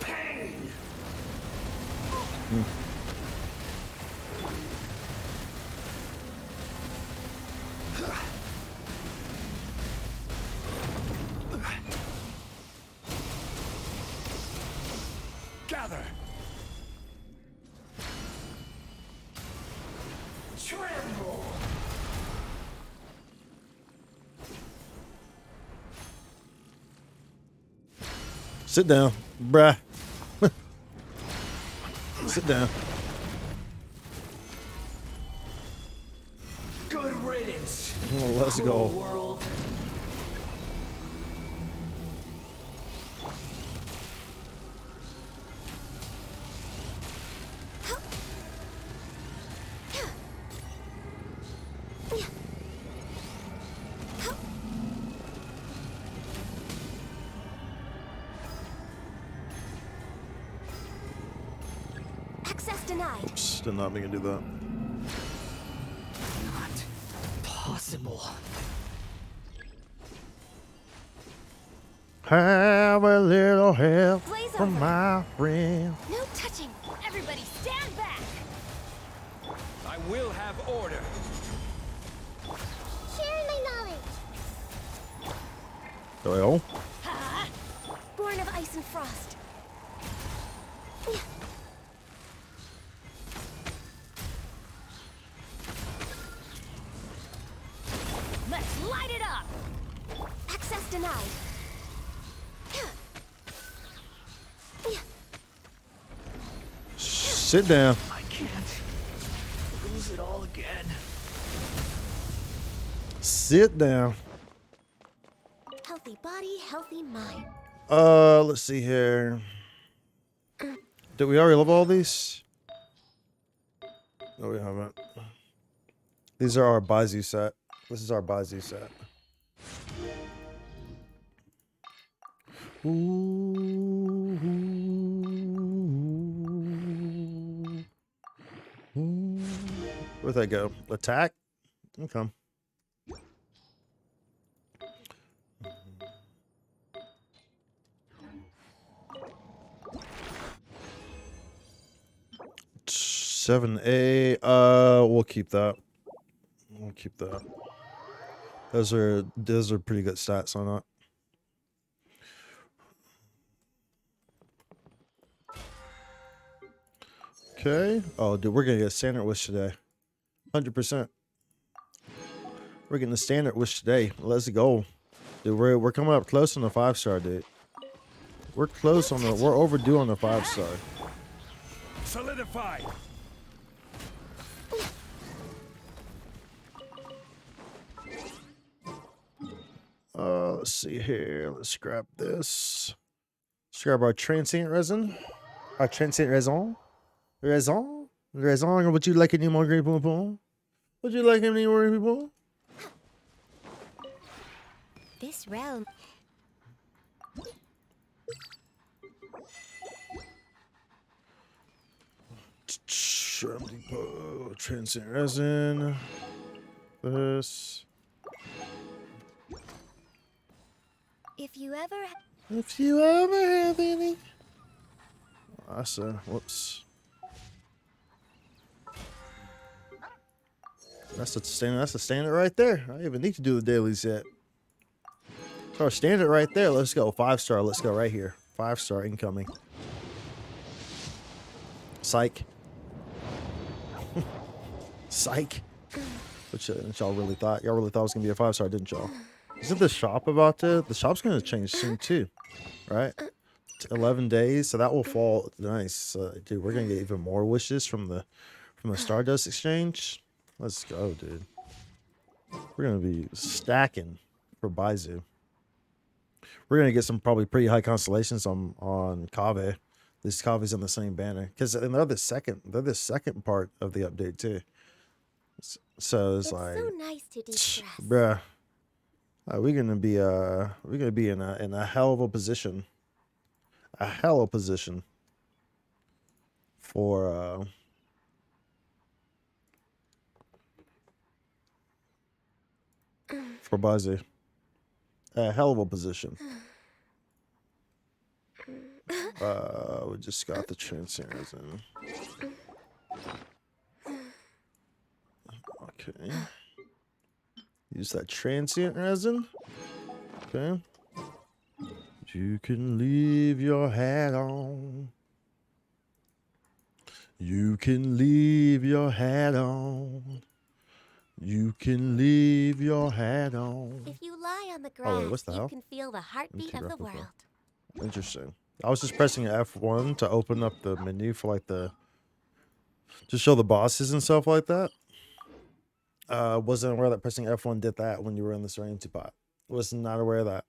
pain! Gather! Tremble! Sit down, bruh. Sit down. Good riddance! Oh, let's go. World. Access denied. Oops, did not mean to do that. Not possible. Have a little help Blaze from over. my friend. No touching. Everybody stand back. I will have order. Sharing my knowledge. Well, Born of ice and frost. Let's light it up. Access denied. sit down. I can't lose it all again. Sit down. Healthy body, healthy mind. Let's see here. Did we already level all these? No, we haven't. These are our Bazu set. This is our Bazu set. Ooh. Where'd that go? Attack? Okay. $7A. We'll keep that. We'll keep that. Those are pretty good stats on it. Okay. Oh, dude, we're gonna get a standard wish today. 100%. We're getting a standard wish today. Let's go, dude. We're coming up close on the 5-star, dude. We're close on the. We're overdue on the 5-star. Solidify. Let's see here. Let's grab this. Let's grab our transient resin. Our transient resin. Resin? Resin? Would you like any more grape people? Would you like any more people? This realm. Shrimp depot. Transient resin. This. If you ever If you ever have any. I said, whoops. That's a standard right there. I don't even need to do the dailies yet. So our standard right there. Let's go. 5-star. Let's go right here. 5-star incoming. Psych. Psych. Which y'all really thought? Y'all really thought it was gonna be a 5-star, didn't y'all? Isn't the shop about to? The shop's gonna change soon too, right? 11 days, so that will fall nice. Dude, we're gonna get even more wishes from the Stardust exchange. Let's go, dude. We're gonna be stacking for Baizu. We're gonna get some probably pretty high constellations on Kave. This Kave's on the same banner because they're the second part of the update too. So it's like so nice to de-stress. Bruh. We're gonna be in a hell of a position. A hell of a position for Buzzy. A hell of a position. We just got the transcenders in. Okay. Use that transient resin. Okay. You can leave your hat on. You can leave your hat on. You can leave your hat on. If you lie on the grass, wait, what the hell? you can feel the heartbeat of the world. Interesting. I was just pressing F1 to open up the menu for like to show the bosses and stuff like that. Wasn't aware that pressing F1 did that when you were in the Serenity pot. Was not aware of that.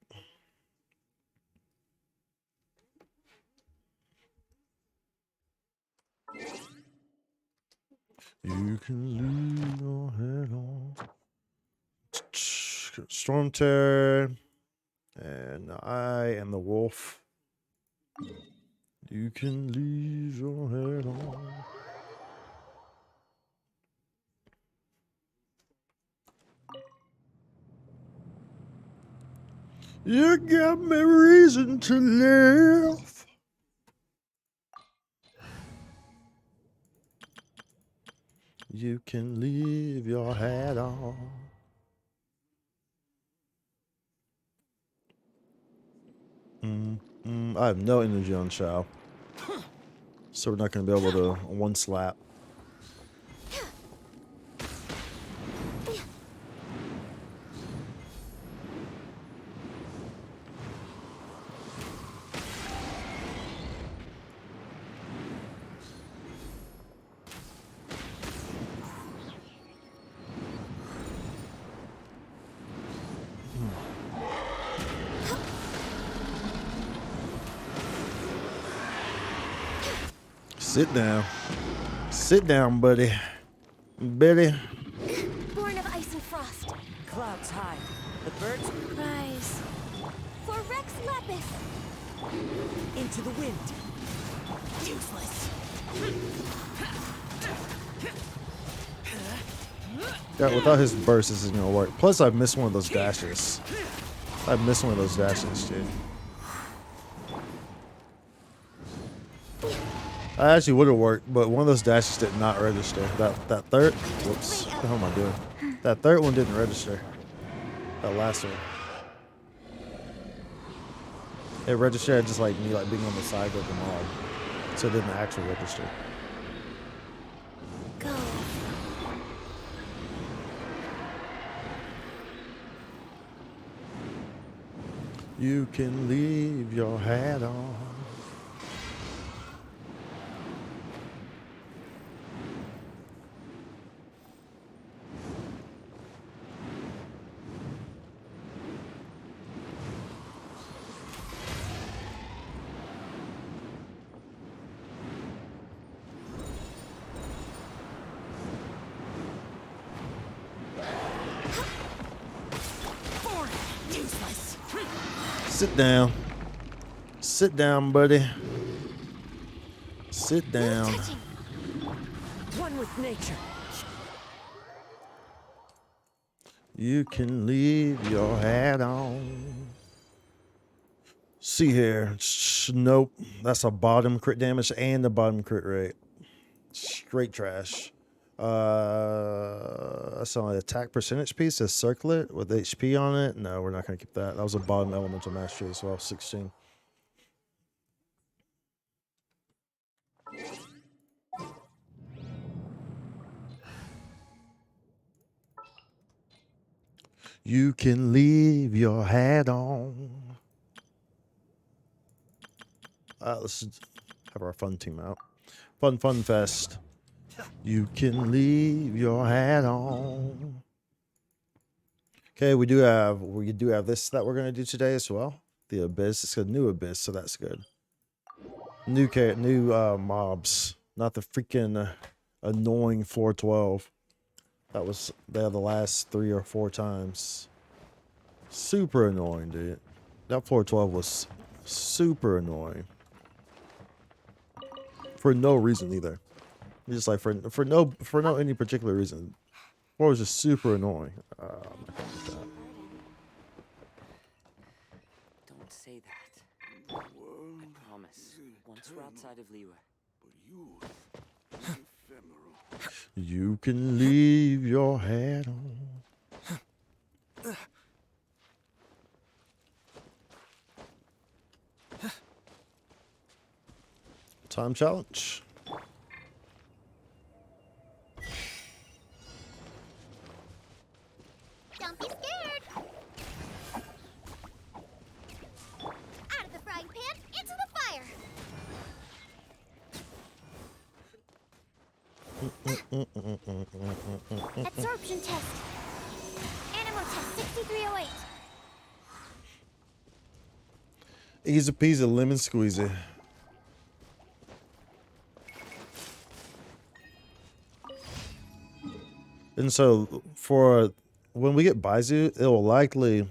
You can leave your head on. Storm Terror. And I am the wolf. You can leave your head on. You got me reason to live. You can leave your hat on. I have no energy on Chow. So we're not going to be able to one slap. Sit down. Sit down, buddy. Betty. Born of ice and frost. Clouds high. The birds Rise. For Rex Lapis. into the wind. Useless. Yeah, without his burst, this isn't gonna work. Plus, I've missed one of those dashes. I've missed one of those dashes, dude. I actually would have worked, but one of those dashes did not register. That third, whoops, what the hell am I doing? That third one didn't register. That last one. It registered just like me, like being on the side of the mob, so it didn't actually register. Go. You can leave your hat on. Useless. Sit down. Sit down, buddy. Sit down. One with nature. You can leave your hat on. See here. Nope. That's a bottom crit damage and the bottom crit rate. Straight trash. That's only attack percentage piece. A circlet with HP on it. No, we're not gonna keep that. That was a bottom elemental mastery as well. 16. You can leave your hat on. Let's have our fun team out. Fun fest. You can leave your hat on. Okay, we do have this that we're gonna do today as well. The abyss. It's a new abyss, so that's good. New mobs, not the freaking annoying floor 12. That was there the last 3 or 4 times. Super annoying, dude. That floor 12 was super annoying. For no reason either. Just like for no any particular reason. Floor was just super annoying. I'm not gonna do that. Don't say that. I promise. Once we're outside of Liyue. You can leave your hat on. Time challenge. Don't be scared. Out of the frying pan, into the fire. Absorption test. Animal test 6308. Easy peasy lemon squeezy. And so for when we get Baizu, it will likely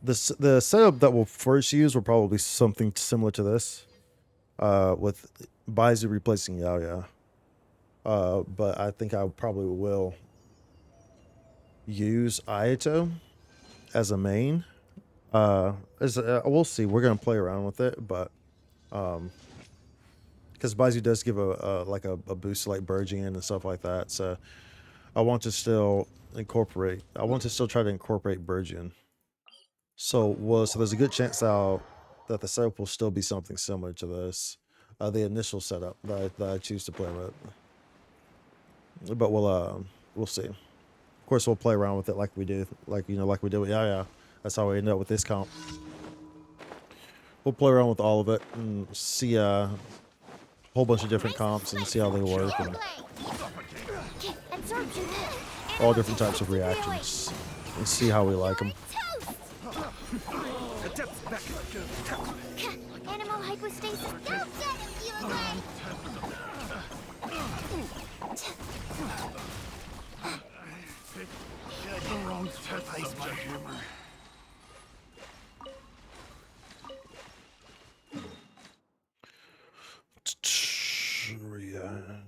the setup that we'll first use will probably be something similar to this, with Baizu replacing Yao. But I think I probably will use Ayato as a main. We'll see. We're gonna play around with it, but because Baizu does give a boost to like Burgeon and stuff like that, so I want to still try to incorporate Burgeon. So there's a good chance that the setup will still be something similar to this, the initial setup that I choose to play with. But we'll see. Of course, we'll play around with it like we did with Yaya. That's how we end up with this comp. We'll play around with all of it and see a whole bunch of different comps and see how they work and all different types of reactions and see how we like them. Animal hypostasis. Don't get him, you away. The wrong test subject.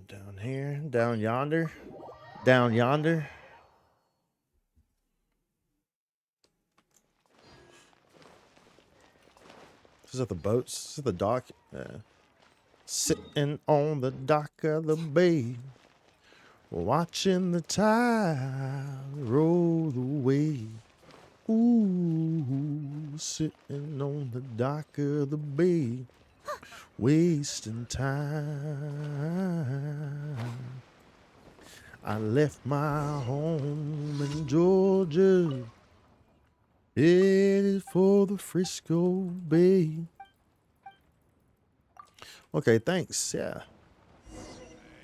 Down here, down yonder. Is that the boats? Is that the dock? Yeah. Sitting on the dock of the bay, watching the tide roll away. Ooh, sitting on the dock of the bay, wasting time. I left my home in Georgia, headed for the Frisco Bay. Okay, thanks. Yeah.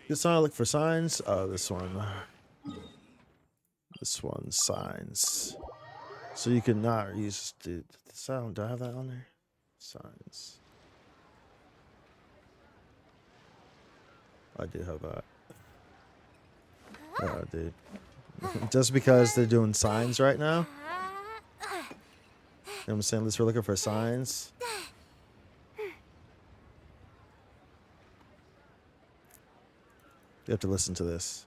Good sign. Look for signs. This one. This one, signs. So you can not use the sound. Do I have that on there? Signs. I do have that. Dude. Just because they're doing signs right now. You know what I'm saying? Let's we're looking for signs. You have to listen to this.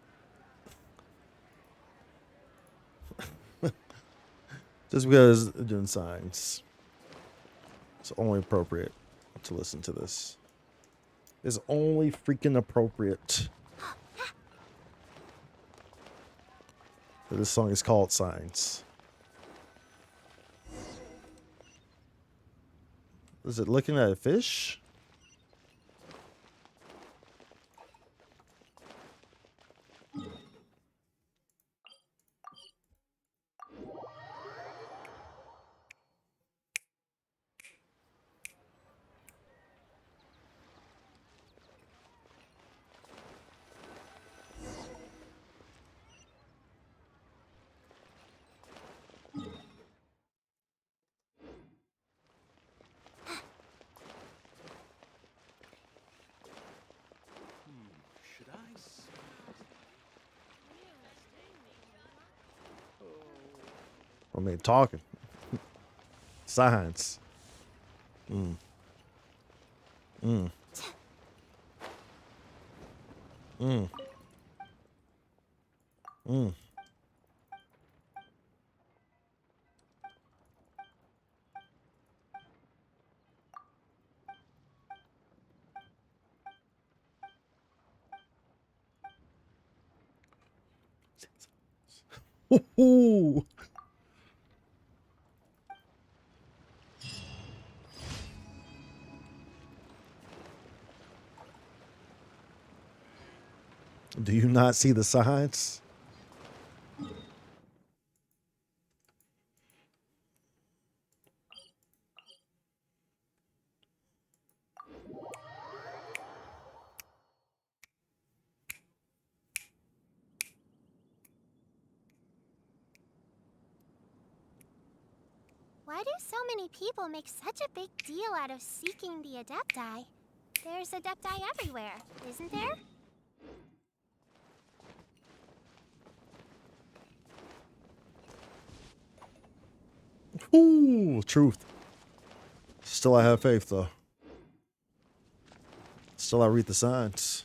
Just because they're doing signs. It's only appropriate to listen to this. It's only freaking appropriate. This song is called Signs. Is it looking at a fish? Should I? I mean, talking. Signs. Mm. Mm. Mm. Mm. Ooh. Do you not see the signs? Why do so many people make such a big deal out of seeking the Adepti? There's Adepti everywhere, isn't there? Ooh, truth. Still, I have faith, though. Still, I read the signs.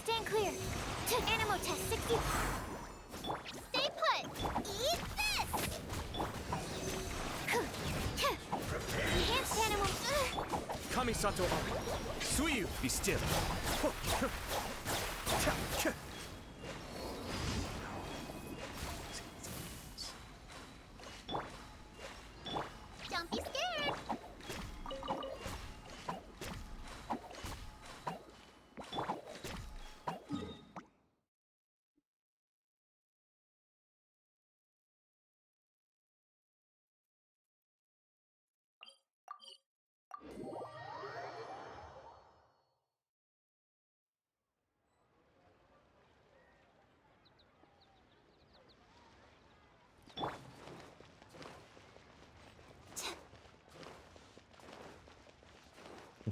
Stand clear. Animal test 60. Stay put. Eat this. Enhanced animal. Kamisato Ari. Suyu, be still. Don't be scared.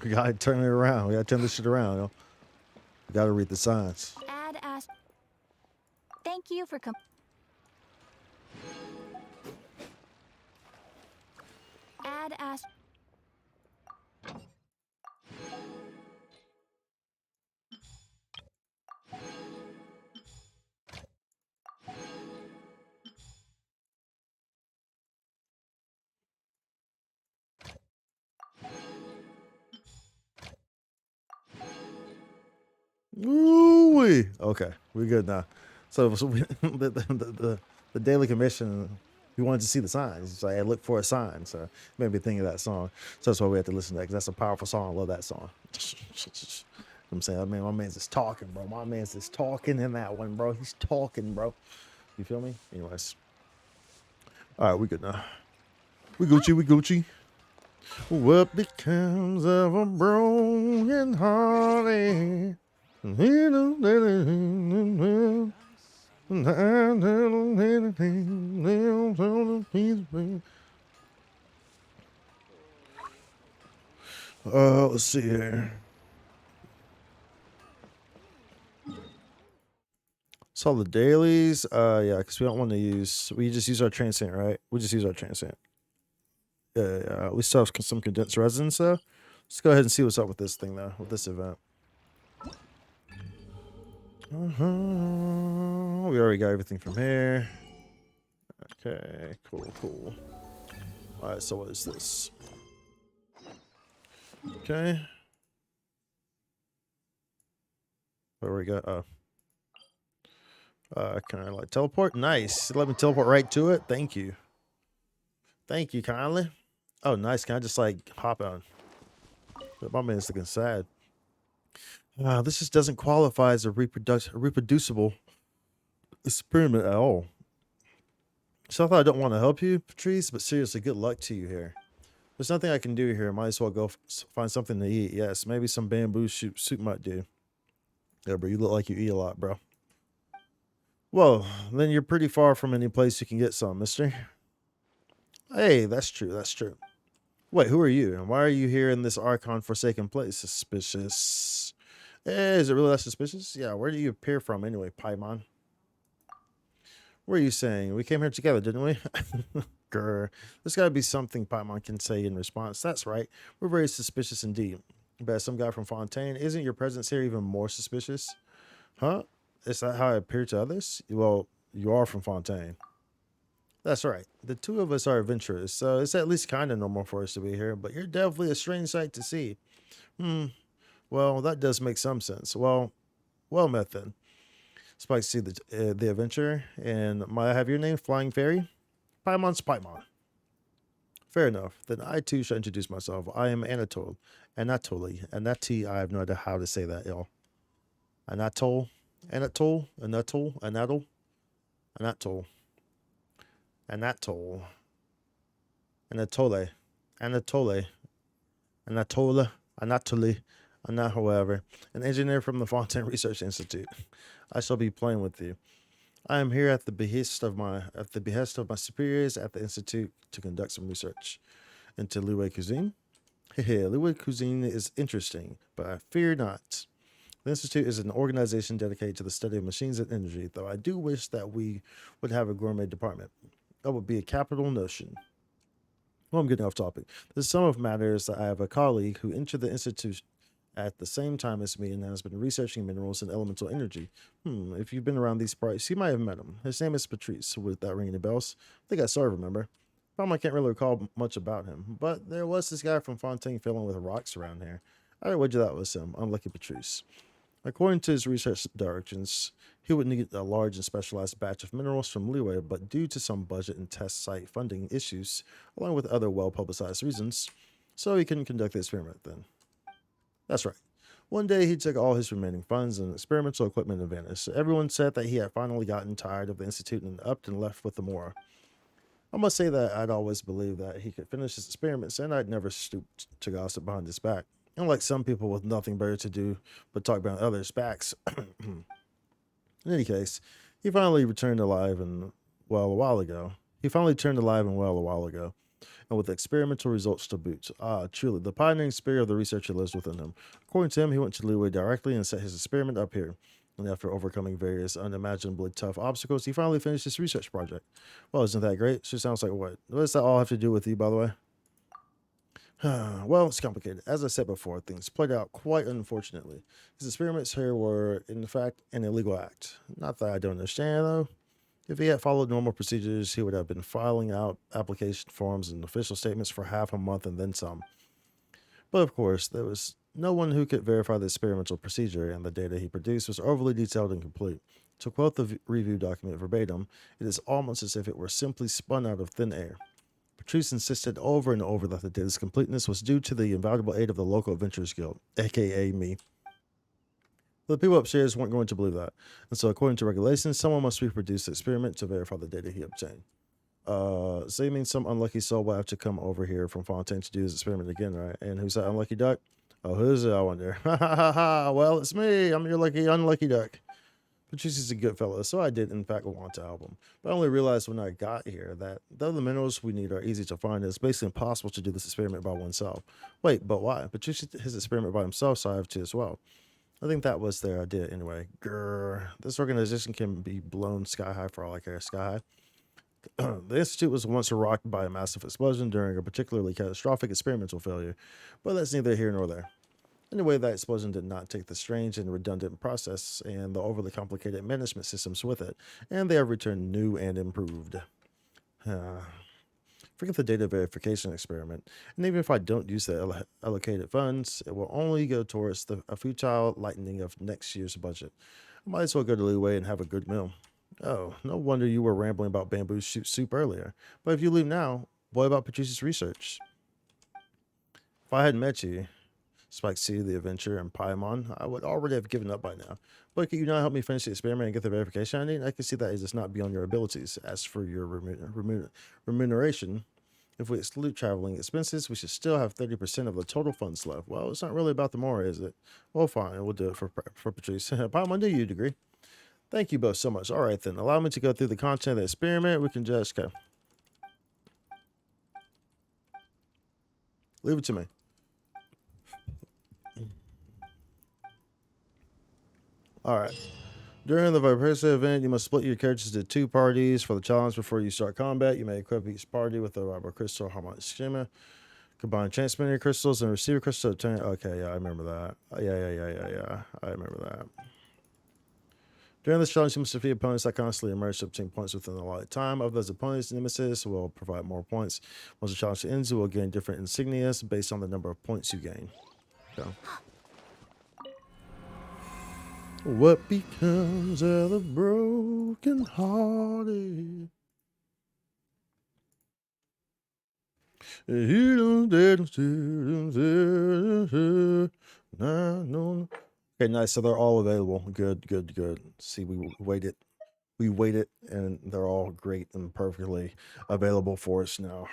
We gotta turn it around. We gotta turn this shit around, yo. We gotta read the signs. Add as. Thank you for Add as. Ooh-wee. Okay, we're good now. So the Daily Commission, we wanted to see the signs. So I look for a sign. So made me think of that song. So that's why we had to listen to that, because that's a powerful song. I love that song. I'm saying, I mean, my man's just talking, bro. My man's just talking in that one, bro. He's talking, bro. You feel me? Anyways. All right, we good now. We Gucci, we Gucci. What becomes of a broken hearted? Let's see here. Saw the dailies. Yeah, because we don't want to use. We just use our transient, right? We just use our transient. Yeah. We still have some condensed resin, so let's go ahead and see what's up with this thing, though, with this event. We already got everything from here. Okay, cool. All right, so what is this? Okay. Where we go? Can I like teleport? Nice. Let me teleport right to it. Thank you. Thank you kindly. Oh, nice. Can I just like hop on? My man's looking sad. This just doesn't qualify as a reproducible experiment at all. So I thought I don't want to help you, Patrice, but seriously, good luck to you here. There's nothing I can do here. Might as well go find something to eat. Yes, maybe some bamboo soup might do. Yeah, bro, you look like you eat a lot, bro. Well, then you're pretty far from any place you can get some, mister. Hey, that's true. Wait, who are you? And why are you here in this Archon-forsaken place? Suspicious. Hey, is it really that suspicious? Yeah, where do you appear from anyway, Paimon? What are you saying? We came here together, didn't we? Grr. There's got to be something Paimon can say in response. That's right. We're very suspicious indeed. Bet some guy from Fontaine. Isn't your presence here even more suspicious? Huh? Is that how I appear to others? Well, you are from Fontaine. That's right. The two of us are adventurers, so it's at least kind of normal for us to be here, but you're definitely a strange sight to see. Well, that does make some sense. Well, met then. Spike, see the adventurer, and might I have your name, Flying Fairy? Paimon's Paimon. Fair enough. Then I too shall introduce myself. I am Anatole. Anatole. I have no idea how to say that, y'all. Anatole. Anatole. Anatole. Anatole. Anatole. Anatole. Anatole. Anatole. Anatole. Anatole. However, an engineer from the Fontaine Research Institute. I shall be playing with you. I am here at the behest of my superiors at the institute to conduct some research into Liwei cuisine. Liwei cuisine is interesting, but I fear not. The institute is an organization dedicated to the study of machines and energy, though I do wish that we would have a gourmet department. That would be a capital notion. Well, I'm getting off topic. The sum of matters that I have a colleague who entered the institute at the same time as me and has been researching minerals and elemental energy. If you've been around these parts, you might have met him. His name is Patrice. Would that ring any bells? I think I sort of remember. Probably can't really recall much about him, but there was this guy from Fontaine filling with rocks around here. I wager that was him, unlucky Patrice. According to his research directions, he would need a large and specialized batch of minerals from Liwei, but due to some budget and test site funding issues, along with other well-publicized reasons, so he couldn't conduct the experiment then. That's right. One day he took all his remaining funds and experimental equipment and vanished. Everyone said that he had finally gotten tired of the institute and upped and left with the more. I must say that I'd always believed that he could finish his experiments, and I'd never stooped to gossip behind his back. Unlike some people with nothing better to do but talk about others' backs. In any case, he finally returned alive and well a while ago. And with experimental results to boot. Truly, the pioneering spirit of the researcher lives within him. According to him, he went to Liwei directly and set his experiment up here. And after overcoming various unimaginably tough obstacles, he finally finished his research project. Well, isn't that great? She sounds like what? What does that all have to do with you, by the way? Well, it's complicated. As I said before, things played out quite unfortunately. His experiments here were, in fact, an illegal act. Not that I don't understand, though. If he had followed normal procedures, he would have been filing out application forms and official statements for half a month and then some. But of course, there was no one who could verify the experimental procedure, and the data he produced was overly detailed and complete. To quote the review document verbatim, it is almost as if it were simply spun out of thin air. Patrice insisted over and over that the data's completeness was due to the invaluable aid of the local Adventurers Guild, aka me. The people upstairs weren't going to believe that, and so according to regulations, someone must reproduce the experiment to verify the data he obtained. So you mean some unlucky soul will have to come over here from Fontaine to do his experiment again, right? And who's that unlucky duck? Oh, who's it, I wonder? Ha ha ha ha, well, it's me, I'm your unlucky duck. Patricia's a good fellow, so I did in fact want to help him. But I only realized when I got here that though the minerals we need are easy to find, it's basically impossible to do this experiment by oneself. Wait, but why? Patricia did his experiment by himself, so I have to as well. I think that was their idea anyway. Grrr. This organization can be blown sky high for all I care. Sky high. The Institute was once rocked by a massive explosion during a particularly catastrophic experimental failure, but that's neither here nor there. Anyway, that explosion did not take the strange and redundant process and the overly complicated management systems with it, and they have returned new and improved. Forget the data verification experiment, and even if I don't use the allocated funds, it will only go towards a futile lightening of next year's budget. I might as well go to Leeway and have a good meal. Oh, no wonder you were rambling about bamboo shoot soup earlier. But if you leave now, what about Patricia's research? If I hadn't met you, Spike C, the Adventure, and Paimon, I would already have given up by now. But could you not help me finish the experiment and get the verification I need? I can see that it is not beyond your abilities. As for your remuneration, if we exclude traveling expenses, we should still have 30% of the total funds left. Well, it's not really about the more, is it? Well, fine. We'll do it for Patrice. Paimon, do you agree? Thank you both so much. All right, then. Allow me to go through the content of the experiment. We can just go. Leave it to me. All right. During the Vibro-Crystal event, you must split your characters into 2 parties for the challenge before you start combat. You may equip each party with a Vibro-Crystal harmonic schema. Combine transmitter crystals and receiver crystals. Okay, yeah, I remember that. Yeah. I remember that. During this challenge, you must defeat opponents that constantly emerge to obtain points within the allotted time. Of those opponents, Nemesis will provide more points. Once the challenge ends, you will gain different insignias based on the number of points you gain. So. What becomes of the broken hearted? Okay, nice. So they're all available. Good. See, we waited, and they're all great and perfectly available for us now.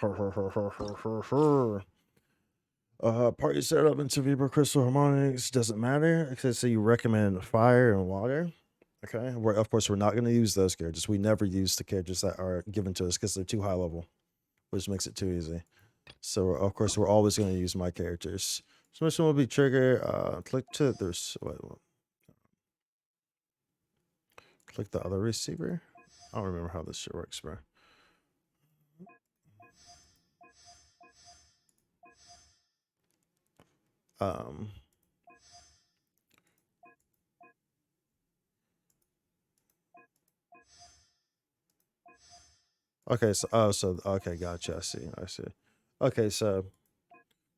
Party setup into Vibro-Crystal harmonics doesn't matter. Okay, so you recommend fire and water. Okay, of course we're not going to use those characters. We never use the characters that are given to us because they're too high level, which makes it too easy. So of course we're always going to use my characters. So mission will be trigger. Click to there's click the other receiver. I don't remember how this shit works, bro. Okay, so okay, gotcha. I see. Okay, so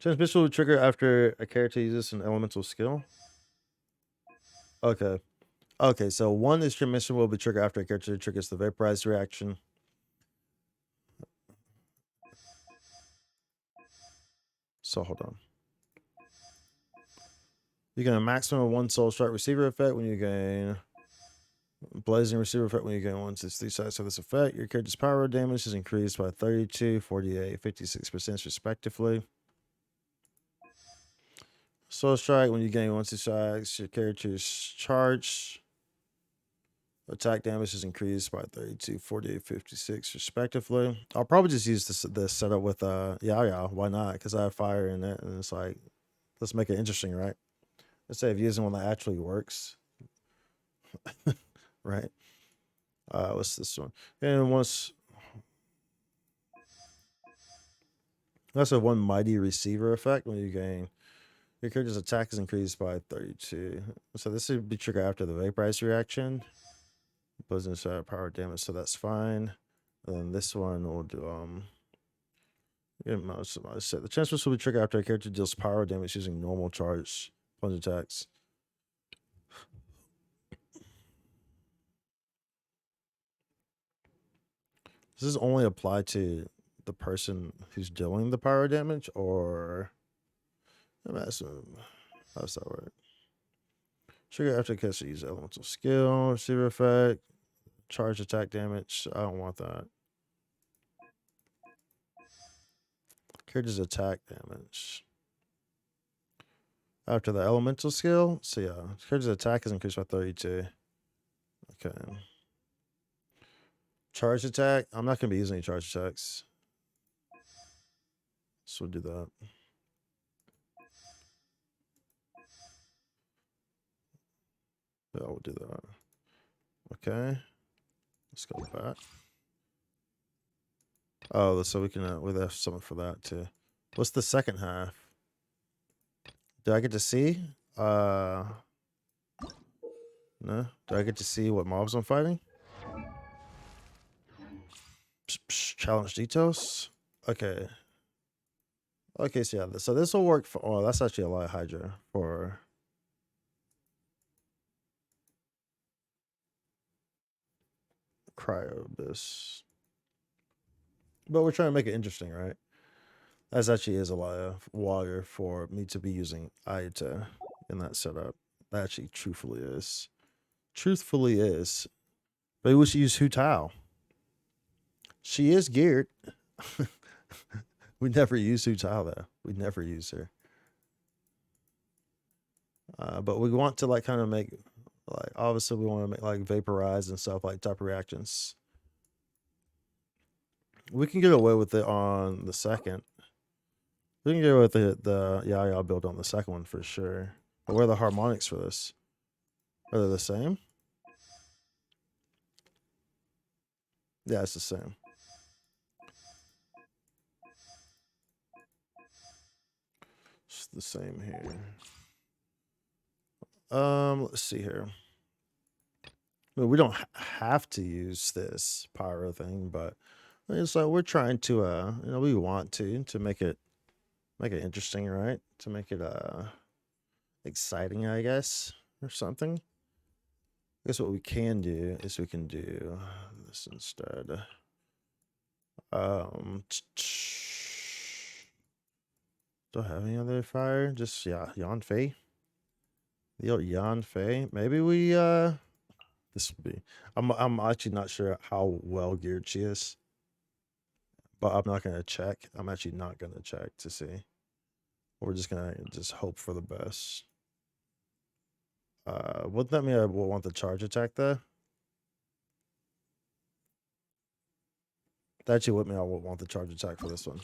transmission will trigger after a character uses an elemental skill. Okay, so one is transmission will be triggered after a character triggers the vaporize reaction. So hold on. You get a maximum of 1 soul strike receiver effect when you gain blazing receiver effect when you gain 1 to 3 sides of this effect. Your character's power damage is increased by 32, 48, 56% respectively. Soul strike when you gain 1 to 2 sides, your character's charge attack damage is increased by 32, 48, 56 respectively. I'll probably just use this setup with yeah, why not? Because I have fire in it, and it's like, let's make it interesting, right? Let's say if using one that actually works. Right? What's this one? And once that's a 1 mighty receiver effect when you gain your character's attack is increased by 32. So this would be triggered after the vaporize reaction. Business power damage, so that's fine. And then this one will do the transfer will be triggered after a character deals power damage using normal charge plunge attacks. Does this only apply to the person who's dealing the power damage, or how does that work? Trigger after a character uses elemental skill, receiver effect, charge attack damage. I don't want that. Character's attack damage. After the elemental skill, so yeah, character's attack is increased by 32. Okay. Charge attack. I'm not gonna be using any charge attacks. So we'll do that. Yeah, we'll do that. Okay. Let's go back. Oh, so we can we have something for that too. What's the second half? Do I get to see? No. Do I get to see what mobs I'm fighting? Challenge details. Okay. Okay, so yeah, so this will work for. Oh, that's actually a lot of Hydra for. Cryo Abyss. But we're trying to make it interesting, right? That actually is a lot of water for me to be using Aita in that setup. That actually truthfully is. Truthfully is. Maybe we should use Hu Tao. She is geared. We never use Hu Tao though. We never use her. But we want to like kind of make like obviously we want to make like vaporize and stuff like type of reactions. We can get away with it on the second. We can get away with the Yaya build on the second one for sure. But where are the harmonics for this? Are they the same? Yeah, it's the same. It's the same here. Let's see here. Well, we don't have to use this pyro thing, but it's like we're trying to you know, we want to make it interesting, right? To make it exciting, I guess, or something. I guess what we can do is we can do this instead. Do I have any other fire? Just Yan Fei. The old Yan Fei. Maybe we this would be. I'm actually not sure how well geared she is. But I'm not gonna check. I'm actually not gonna check to see. We're just gonna hope for the best. Wouldn't that mean I will want the charge attack though? That actually would mean I would want the charge attack for this one.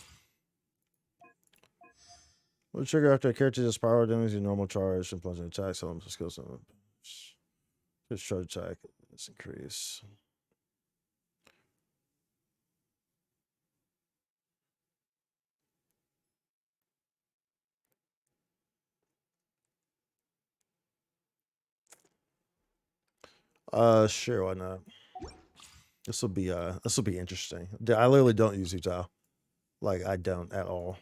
Will trigger after a character just power damage your normal charge and plunge an attack, so I'm just skills on this charge attack. Let's increase. Sure, why not? This will be interesting. I literally don't use Utah. Like I don't at all.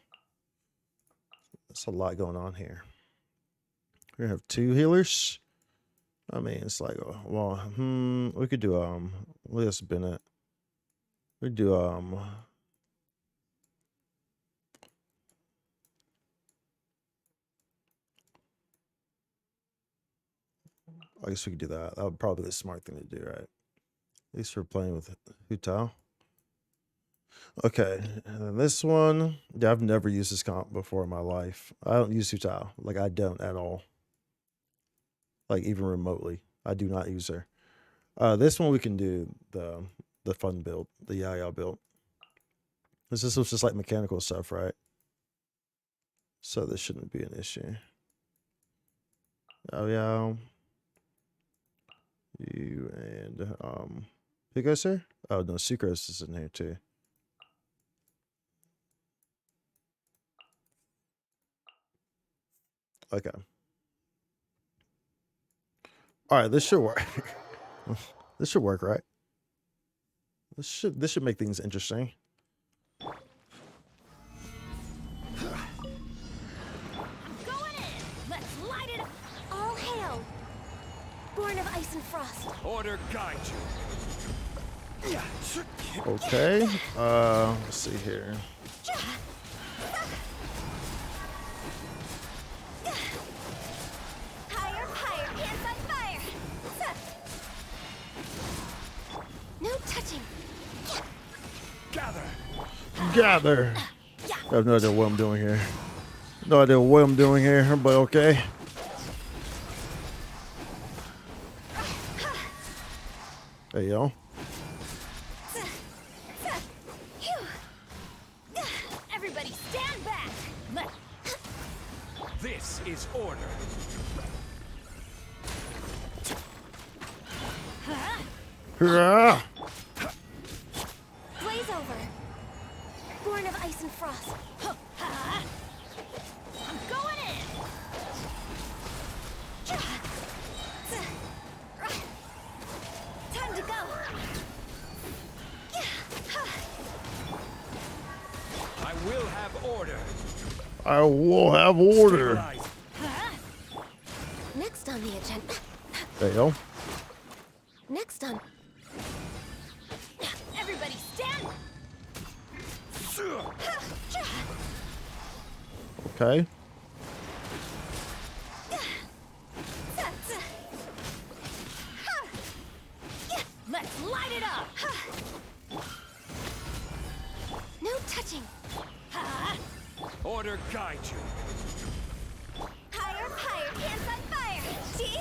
There's a lot going on here. We're gonna have 2 healers. I mean, it's like, well, we could do Lias Bennett. We do I guess we could do that. That would probably be the smart thing to do, right? At least we're playing with Hu Tao. Okay, and then this one, yeah, I've never used this comp before in my life. I don't use Hu Tao. Like I don't at all. Like even remotely. I do not use her. This one we can do the fun build, the Yaya build. This was just like mechanical stuff, right? So this shouldn't be an issue. Oh yeah. You and who goes here? Oh no, Sucrose is in here too. Okay. All right, this should work. This should work, right? This should make things interesting. Going in! Let's light it up! All hail! Born of ice and frost. Order guide you. Okay. Let's see here. Higher, higher, hands on fire! No touching! Gather. I have no idea what I'm doing here. No idea what I'm doing here, but okay. There you go. Everybody stand back. This is order. Hurrah! Blaze over. Born of ice and frost. I'm going in. Time to go. I will have order. I will have order. Next on the agenda. There you go. Next on. Everybody stand. Okay. Let's light it up. No touching. Order guide you. Higher, higher, hands on fire. See?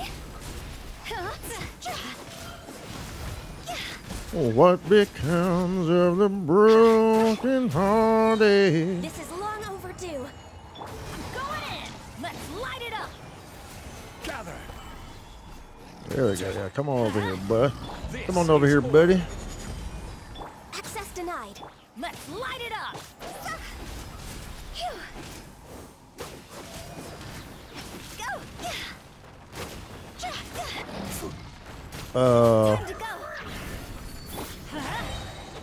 What becomes of the broken hearted? This is long overdue. I'm going in. Let's light it up. Gather. There we go. Yeah, come on over here, bud. Come on over here, buddy. Access denied. Let's light it up. Time to go.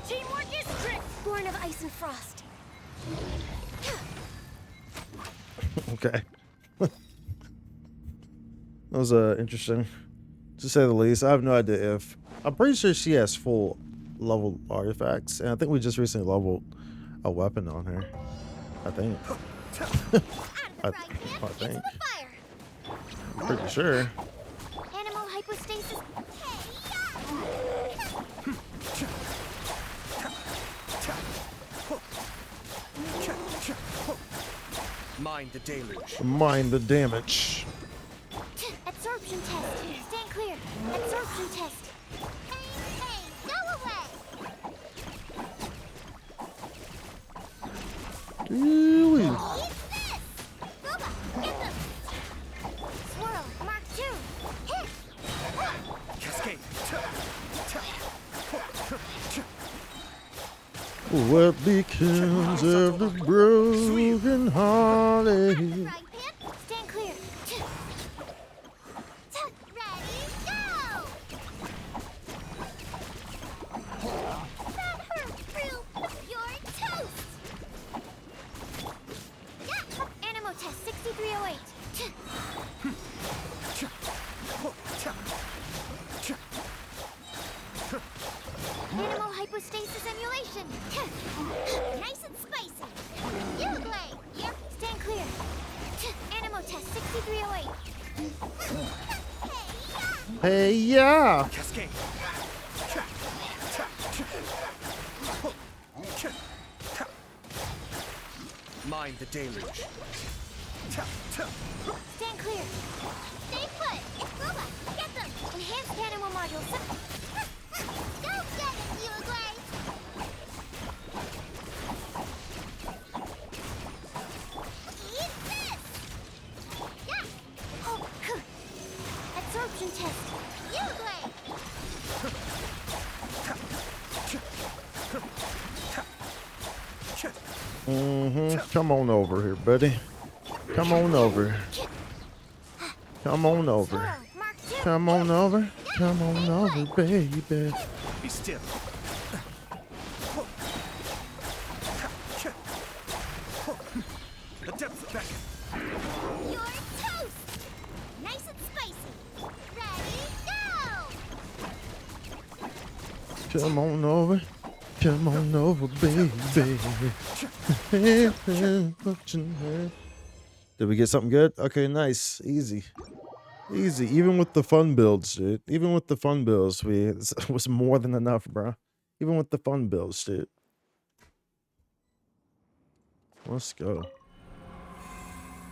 Teamwork is strict. Born of ice and frost. Okay. That was interesting, to say the least. I have no idea if... I'm pretty sure she has full level artifacts, and I think we just recently leveled a weapon on her. I think. I think. I'm pretty sure. Animal hypostasis. Mind the deluge. Mind the damage. Absorption test. Stand clear. Absorption test. Hey, go away. Really? Eat this. Boba, get them. Swirl, Mark 2. Hit. Cascade. What becomes of the broken hearted? Right, Pip. Stand clear. Ready, go. That hurt real. You're toast. Yeah. Animal test 6308. Animal hypostasis emulation. Nice and spicy. You blade. Yep. Stand clear. Animal test 6308. Hey, yeah. Cascade. Mind the deluge. Stand clear. Stay put. It's Boba. Get them. Enhanced animal module. Go get it, you Glade. Eat this. Yeah. Oh, absorption test. You Glade. Come on over here, buddy. Come on over. Come on over. Come on over. Come on over, baby. Be still. The depth of beckon. You're toast. Nice and spicy. Ready, go. Come on over. Come on over, baby. Did we get something good? Okay, nice. Easy. Easy. Even with the fun builds, dude. Even with the fun builds, it was more than enough, bro. Even with the fun builds, dude. Let's go.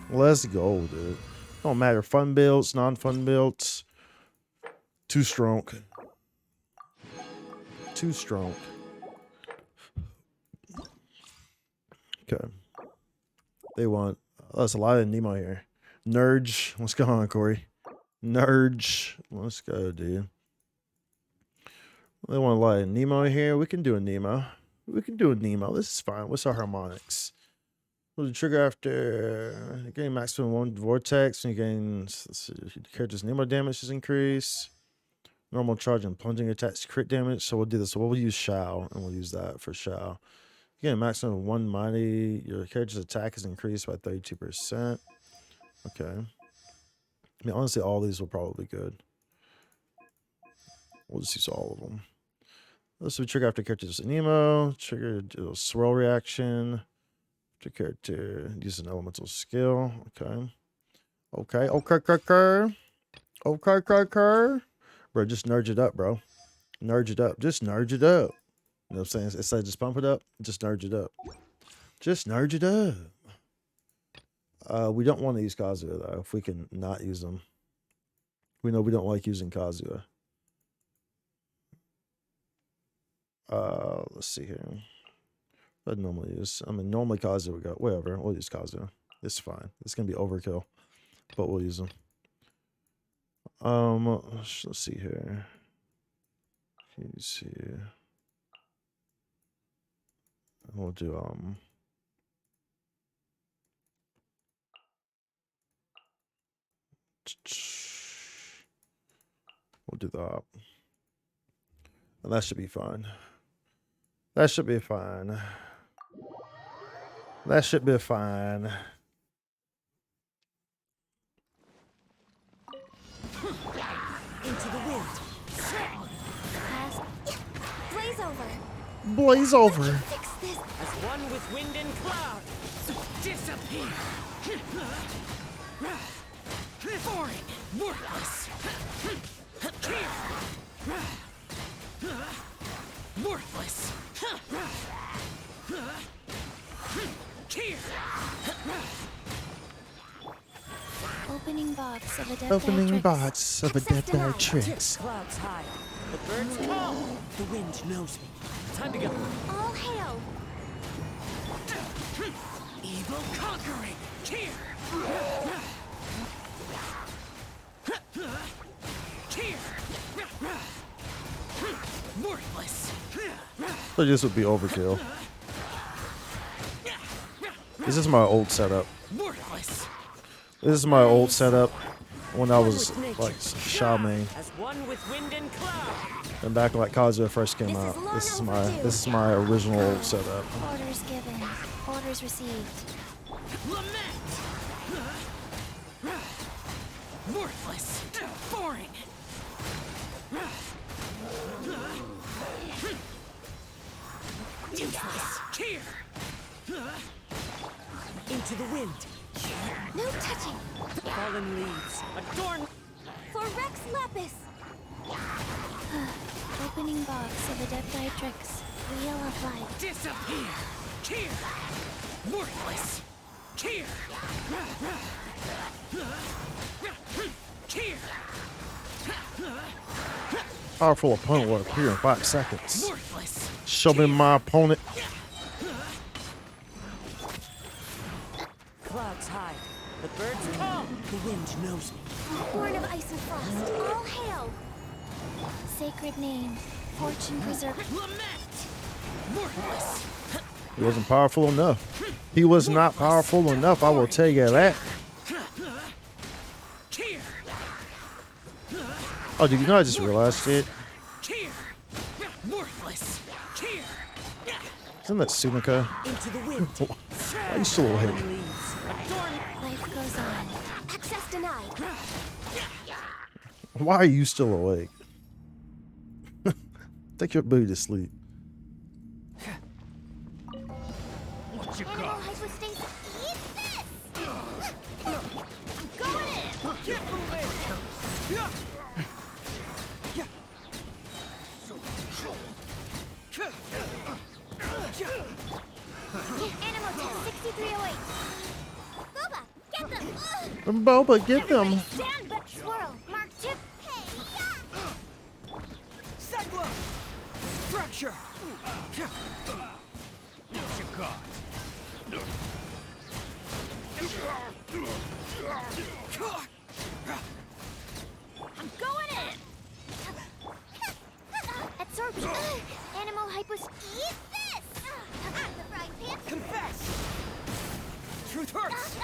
Let's go, dude. Don't matter. Fun builds, non-fun builds. Too strong. too strong. Okay. They want... Oh, there's a lot of Nemo here. Nurge. What's going on, Corey? Nurge. Let's go, dude. They want a lot of Nemo here. We can do a Nemo. We can do a Nemo. This is fine. What's our harmonics? Well, the trigger after getting maximum 1 vortex. And you gain... Let's see. The character's Nemo damage is increased. Normal charge and plunging attacks crit damage. So we'll do this. So we'll use Shao. And we'll use that for Shao. You get a maximum of 1 mighty. Your character's attack is increased by 32%. Okay. I mean, honestly, all these will probably be good. We'll just use all of them. This will trigger after character's Nemo. Trigger a swirl reaction. After character use an elemental skill. Okay. Okay. Okay. Bro, just nudge it up, bro. Nudge it up. Just nudge it up. You know what I'm saying? Instead of just pump it up, just nudge it up. Just nudge it up. We don't want to use Kazuya, though, if we can not use them. We know we don't like using Kazuya. Let's see here. What I'd normally use. I mean, normally Kazuya we got. Whatever. We'll use Kazuya. It's fine. It's going to be overkill. But we'll use them. Let's see here. Let's see. We'll do, we'll do that. And that should be fine. That should be fine. That should be fine. Into the wind. Blaze over. Blaze over. Fix this. As one with wind and cloud, disappear. Foreign, worthless. Worthless. Opening box of a death Opening box of a Death Knight Tricks. Clouds high. The birds call. The wind knows me. Time to go. All hail. Evil conquering. Here. Here. Worthless. So this would be overkill. This is my old setup. Worthless. This is my old setup when I was like Shao main. As one with wind and cloud. And back when like Kazuya first came out. This is my original old setup. Orders given. Orders received. Lament. Worthless. Boring. Useless. Here. Into the wind. No touching. Fallen leaves. Adorn. For Rex Lapis. Opening box of a Death Knight Tricks. Wheel of Life. Disappear. Here. Worthless. Here. Here. Powerful opponent will appear in 5 seconds. Worthless. Show me my opponent. Clouds high. The birds call. The wind knows me. Born of ice and frost. All hail. Sacred name. Fortune preserver. Lament. Worthless. He wasn't powerful enough. He was not powerful enough, I will tell you that. Here. Oh, did you know I just realized it? Here. Worthless. Here. Isn't that Sumika? Into the wind. Why are you still awake? Life goes on. Access denied. Why are you still awake? Take your booty to sleep. What you Animal got? hypostasis. Eat this. I'm going in. Get moving. Animal test 6308. Boba, get them. Boba, get them. Stand back. Swirl. Mark 2. Hey, Segwa. Fresh. I'm going in! Absorption. Animal hypos. Eat this! I'm the frying pan. Confess! Truth hurts!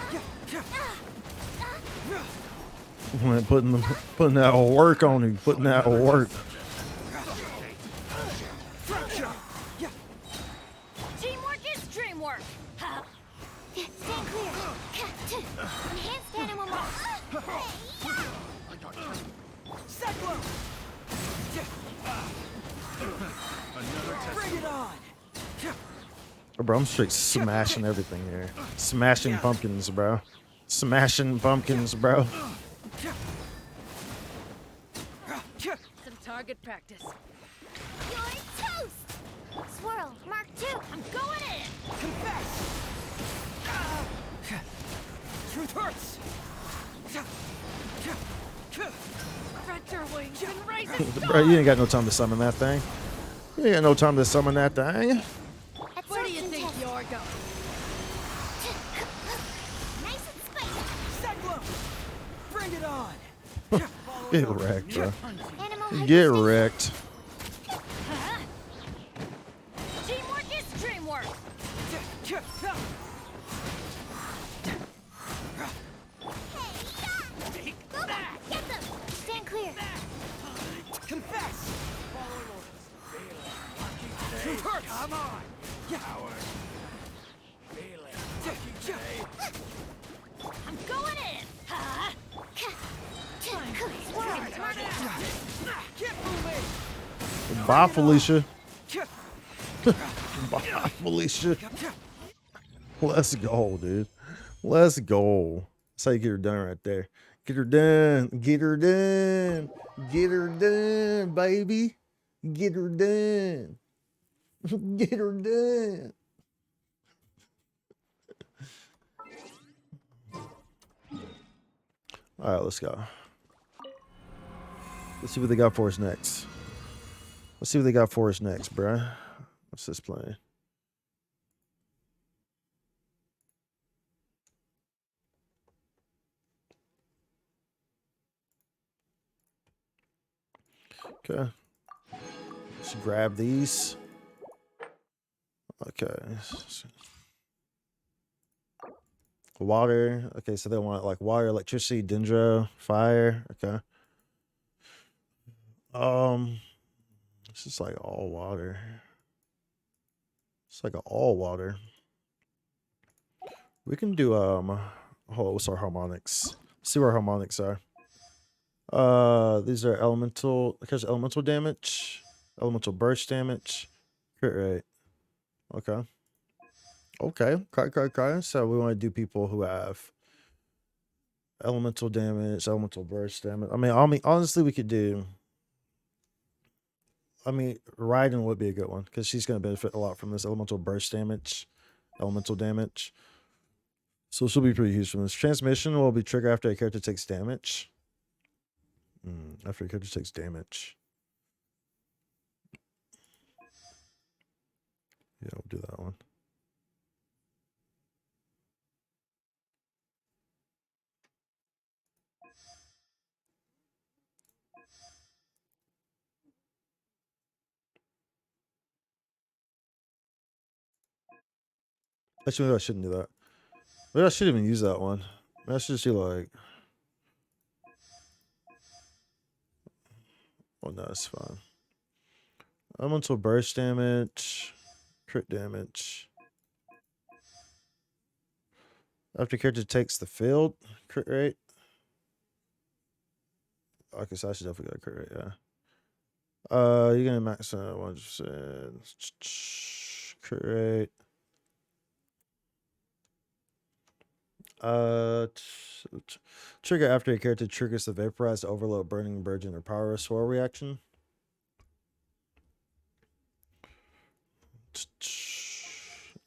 Putting that work on you. Putting that work. Teamwork is dreamwork! Stand clear. Enhanced animal model. Cyclone! Bring it on! Bro, I'm straight smashing everything here. Smashing pumpkins, bro. Smashing pumpkins, bro. Some target practice. You're toast! Swirl, Mark 2. I'm going in! Confess! Truth hurts! Stretch your wings and raise it. Bro, you ain't got no time to summon that thing. You ain't got no time to summon that thing. Where do you think you're going? Nice and spicy. Cyclone! Bring it on! Get wrecked, bro. Animal Get hypos. wrecked. Teamwork is dreamwork! Go back. Get them. Stand clear. Confess! Truth hurts! Come on! I'm going in! Swirl, Mark 2. Get moving! Bye, Felicia. Bye, Felicia. Let's go, dude. Let's go. That's how you get her done right there. Get her done. Get her done. Get her done, baby. Get her done. Get her done. All right, let's go. Let's see what they got for us next. Let's see what they got for us next, bruh. What's this playing? Okay. Let's grab these. Okay. Water. Okay, so they want like water, electricity, dendro, fire. Okay. This is like all water. It's like all water. We can do hold on, what's our harmonics? Let's see where our harmonics are. These are elemental, because elemental damage, elemental burst damage, crit rate. Okay. Okay. So we want to do people who have elemental damage, elemental burst damage. I mean, honestly, we could do. I mean, Raiden would be a good one because she's going to benefit a lot from this elemental burst damage, elemental damage. So she'll be pretty huge from this. Transmission will be triggered after a character takes damage. After a character takes damage. Yeah, we'll do that one. Actually, maybe I shouldn't do that. Maybe I shouldn't even use that one. Maybe I should just do like. Oh no, it's fine. Elemental burst damage, crit damage. After character takes the field, crit rate. Okay, so I should definitely get a crit rate, yeah. You're gonna max out 100%. Crit rate. Trigger after a character triggers the vaporized overload, burning, burgeon, or power swirl reaction.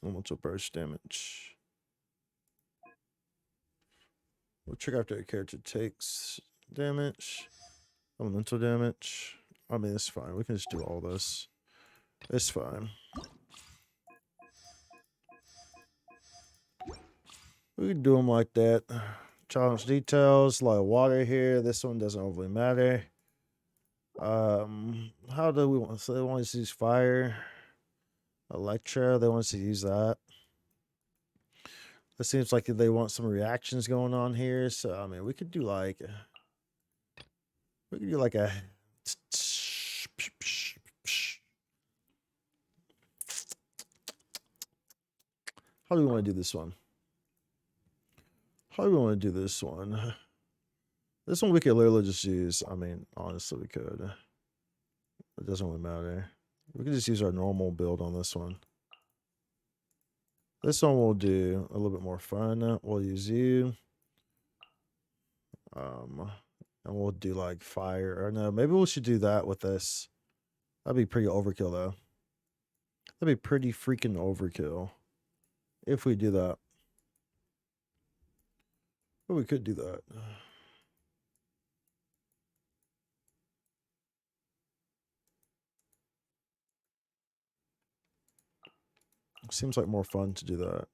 Elemental burst damage. Will trigger after a character takes damage. Elemental damage. I mean, it's fine. We can just do all this. It's fine. We can do them like that. Challenge details, a lot of water here. This one doesn't overly matter. How do we want? So they want us to use fire, Electra. They want us to use that. It seems like they want some reactions going on here. So I mean, we could do like a. How do we want to do this one? How do we want to do this one? This one we could literally just use. I mean, honestly, we could. It doesn't really matter. We could just use our normal build on this one. This one we'll do a little bit more fun. We'll use you. And we'll do like fire. Or no, maybe we should do that with this. That'd be pretty overkill though. That'd be pretty freaking overkill. If we do that. But we could do that. Seems like more fun to do that.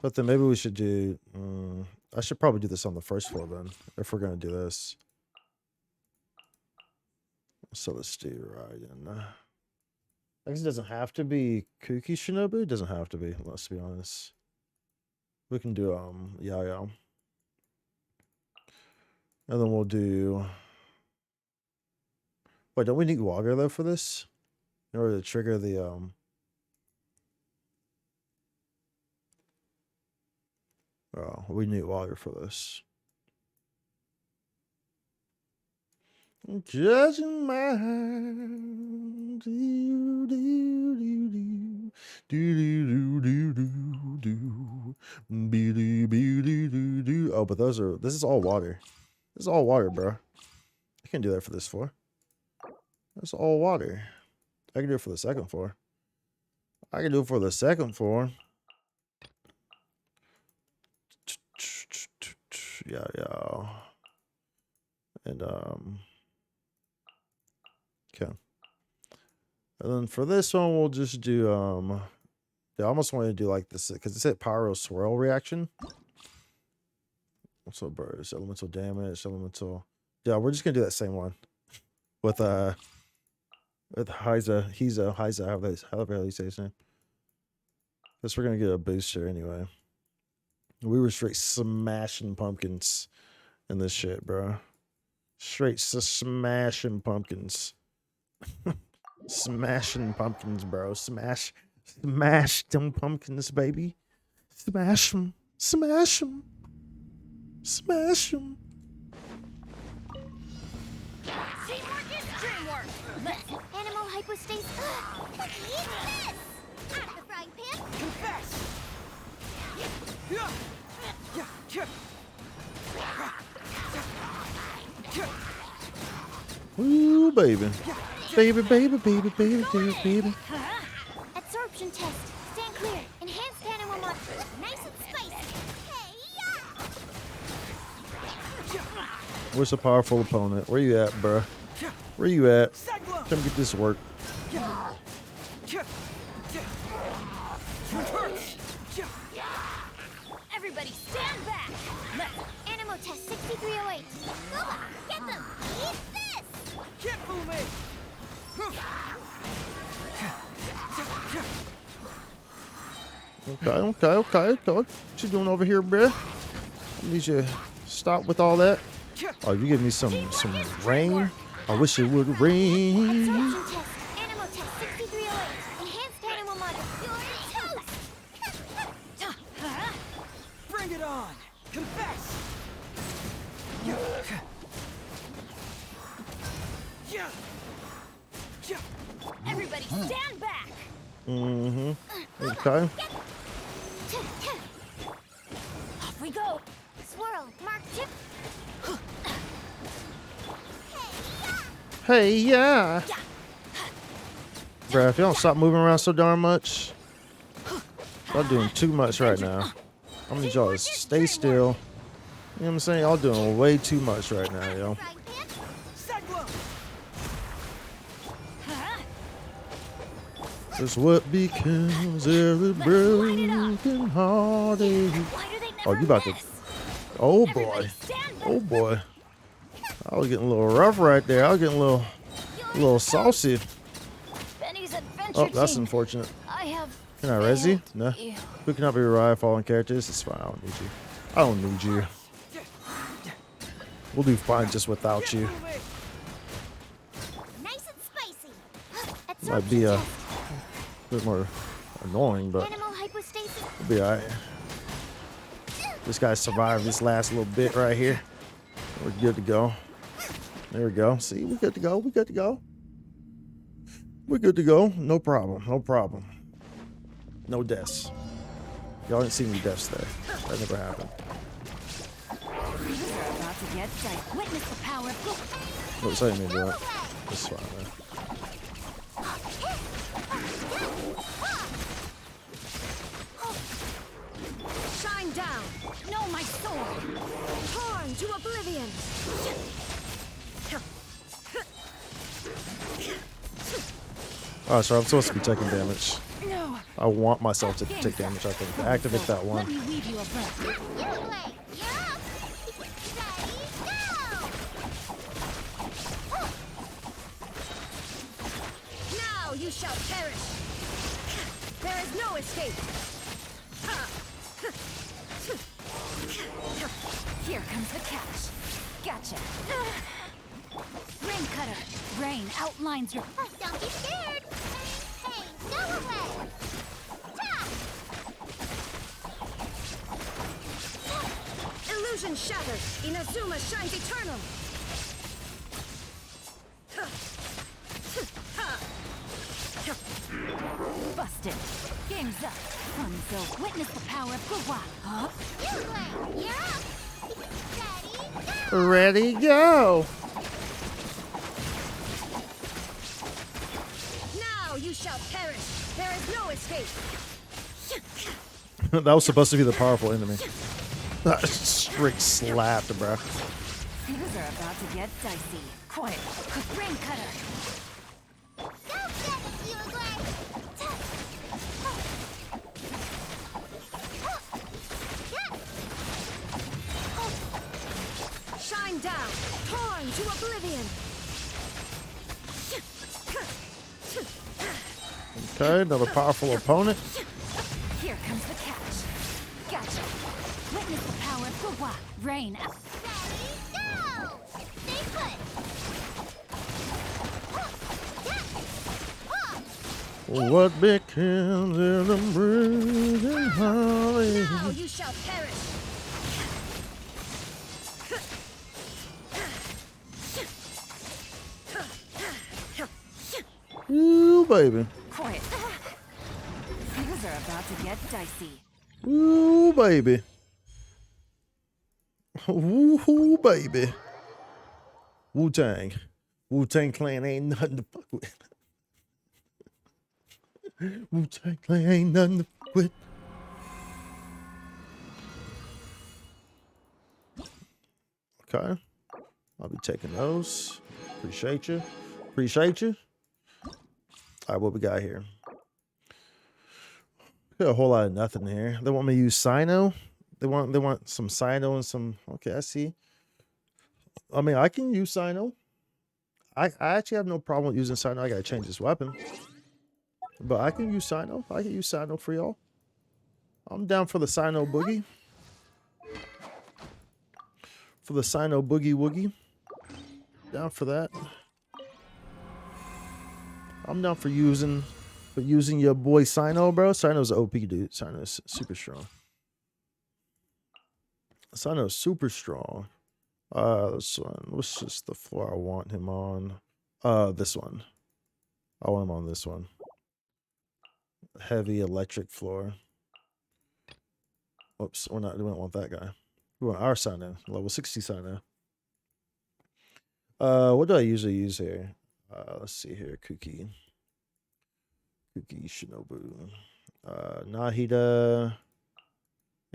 But then maybe we should do... I should probably do this on the first floor then. If we're going to do this. So let's do Raiden. I guess it doesn't have to be Kuki Shinobu. It doesn't have to be, let's be honest. We can do yeah. And then we'll do... Wait, don't we need water though for this? In order to trigger the Oh, we need water for this. Judging my Oh, but this is all water. This is all water, bro. I can't do that for this floor. That's all water. I can do it for the second floor. I can do it for the second floor. Yeah. And okay. And then for this one, we'll just do I almost want to do like this because it said pyro swirl reaction. So burst, elemental damage, elemental. Yeah, we're just gonna do that same one with Heiza, however you say his name. Because we're gonna get a booster anyway. We were straight smashing pumpkins in this shit, bro. Straight smashing pumpkins. Smashing pumpkins, bro. Smash them pumpkins, baby. Smash them. Smash them. Smash them. Teamwork is dreamwork. Animal hypostasis. What is this? Out of the frying pan. Confess. Ooh, baby. Baby. Absorption test. Stand clear. Enhanced animal mod. Nice and spicy. Where's a powerful opponent? Where you at, bruh? Where you at? Come get this work. Everybody stand back. Animal test 6308. Gooba, get them. Eat this. Can't fool me. Okay. What you doing over here, bruh? I need you to stop with all that. Oh, you give me some rain? I wish it would rain. Absorption test. Animal test 6308. Enhanced animal model. You're toast. Bring it on. Confess. Everybody stand back. Okay. Off we go. Swirl. Mark tip. Hey, yeah. Bruh, if you don't stop moving around so darn much, y'all doing too much right now. I'm gonna need y'all to stay still. You know what I'm saying? Y'all doing way too much right now, yo. That's what becomes every broken hearted. Oh, you about to. Oh boy. Oh boy. I was getting a little rough right there. I was getting a little saucy. Oh, that's unfortunate. Can I res you? No. Who cannot be revived fallen characters? It's fine. I don't need you. I don't need you. We'll do fine just without you. Nice and spicy. Might be a bit more annoying, but Animal hypostasis. we'll be alright. This guy survived this last little bit right here. We're good to go. There we go. See, we're good to go. We're good to go. We're good to go. No problem. No problem. No deaths. Y'all didn't see any deaths there. That never happened. Witness the power of What's that mean, bro? That's fine, man. Shine down. Know my sword. Torn to oblivion. Oh, so I'm supposed to be taking damage. No. I want myself to take damage. I can activate that one. Let me weave you a breath. Now you shall perish. There is no escape. Here comes the catch. Gotcha. Rain cutter. Rain outlines your. Don't be scared. Hey, go away. Illusion shattered. Inazuma shines eternal. Busted. Game's up. Funzo, witness the power of Gua. Huh? You're up. Ready, go. Now you shall perish. There is no escape. That was supposed to be the powerful enemy. Straight slapped, bro. Things are about to get dicey. Quiet. Rain cutter. Go get it, you Gray. Shine down. Torn to oblivion. Okay, another powerful opponent. Here comes the catch. Gotcha. Witness the power of Gua. Rain. Ready, go. Stay put. What becomes of the broken hearted? Now you shall perish. Ooh, baby. Quiet. Things are about to get dicey. Ooh, baby. Ooh, baby. Wu-Tang. Wu-Tang Clan ain't nothing to fuck with. Wu-Tang Clan ain't nothing to fuck with. Okay. I'll be taking those. Appreciate you. Appreciate you. All right, what we got here? Got a whole lot of nothing here. They want me to use Sino. They want some Sino and some. Okay, I see. I mean, I can use Sino. I actually have no problem using Sino. I gotta change this weapon, but I can use Sino. I can use Sino for y'all. I'm down for the Sino boogie. For the Sino boogie woogie. Down for that. I'm down for using your boy Sino, bro. Sino's OP, dude. Sino's super strong. Sino's super strong. This one. What's just the floor I want him on? This one. I want him on this one. Heavy electric floor. Whoops, we don't want that guy. We want our Sino, level 60 Sino. What do I usually use here? Let's see here. Kuki Shinobu. Nahida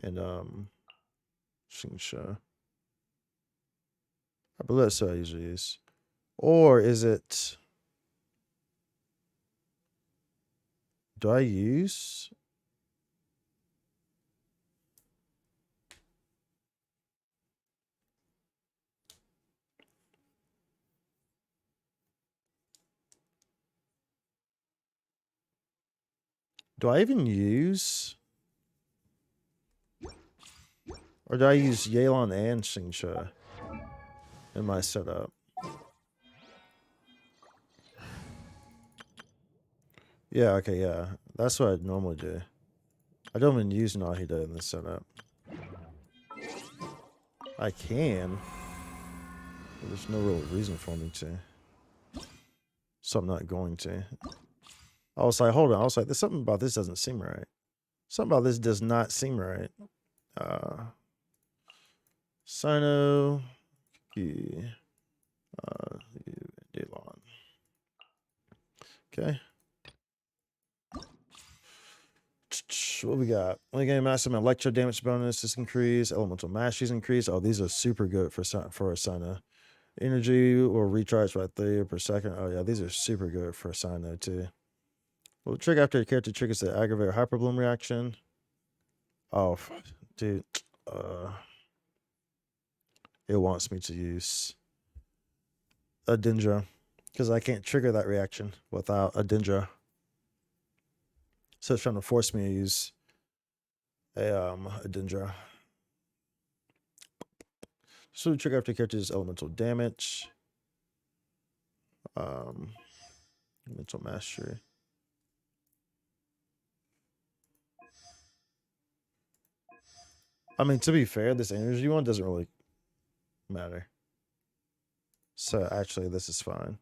and Shinsha. I believe that's what I usually use. Or is it Do I use? Do I even use? Or do I use Yelan and Xingxue in my setup? Yeah, okay, yeah. That's what I'd normally do. I don't even use Nahida in this setup. I can. But there's no real reason for me to. So I'm not going to. I was like, hold on. I was like, there's something about this doesn't seem right. Something about this does not seem right. Sino. Yelan. Okay. What we got? Only game maximum electro damage bonus is increased. Elemental mastery is increased. Oh, these are super good for a Sino. Energy will recharge by 3 per second. Oh yeah, these are super good for a Sino too. Well, trigger after a character triggers the aggravate or hyper bloom reaction. Oh, dude. It wants me to use a Dendra because I can't trigger that reaction without a Dendra. So it's trying to force me to use a Dendra. So trigger after character's elemental damage. Mental mastery. I mean, to be fair, this energy one doesn't really matter. So actually, this is fine.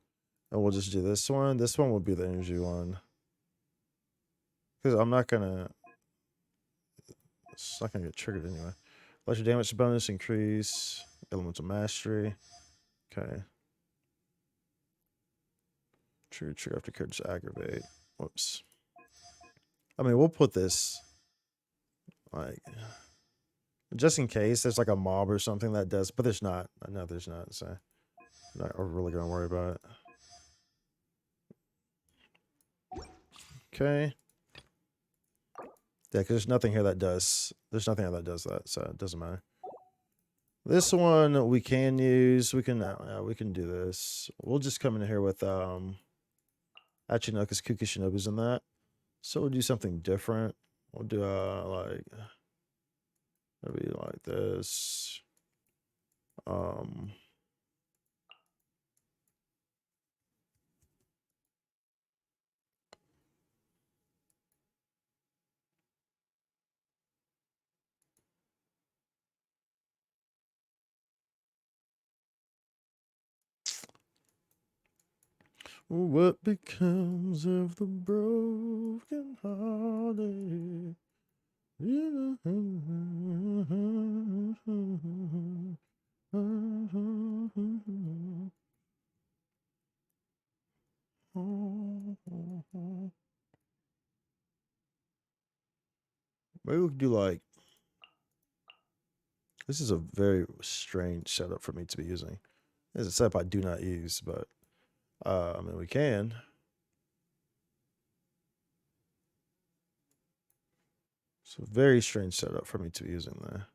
And we'll just do this one. This one will be the energy one. Because I'm not gonna. It's not gonna get triggered anyway. Electric damage bonus increase. Elemental mastery. Okay. Trigger after character's aggravate. Whoops. I mean, we'll put this like just in case there's like a mob or something that does, but there's not. No, there's not. So I'm not really gonna worry about it. Okay. Yeah, because there's nothing here that does. There's nothing here that does that, so it doesn't matter. This one we can use. We can do this. We'll just come in here with actually no, because Kuki Shinobu's in that. So we'll do something different. We'll do like maybe like this. What becomes of the broken hearted? Maybe we could do like. This is a very strange setup for me to be using. This is a setup I do not use, but I mean we can. It's a very strange setup for me to be using there.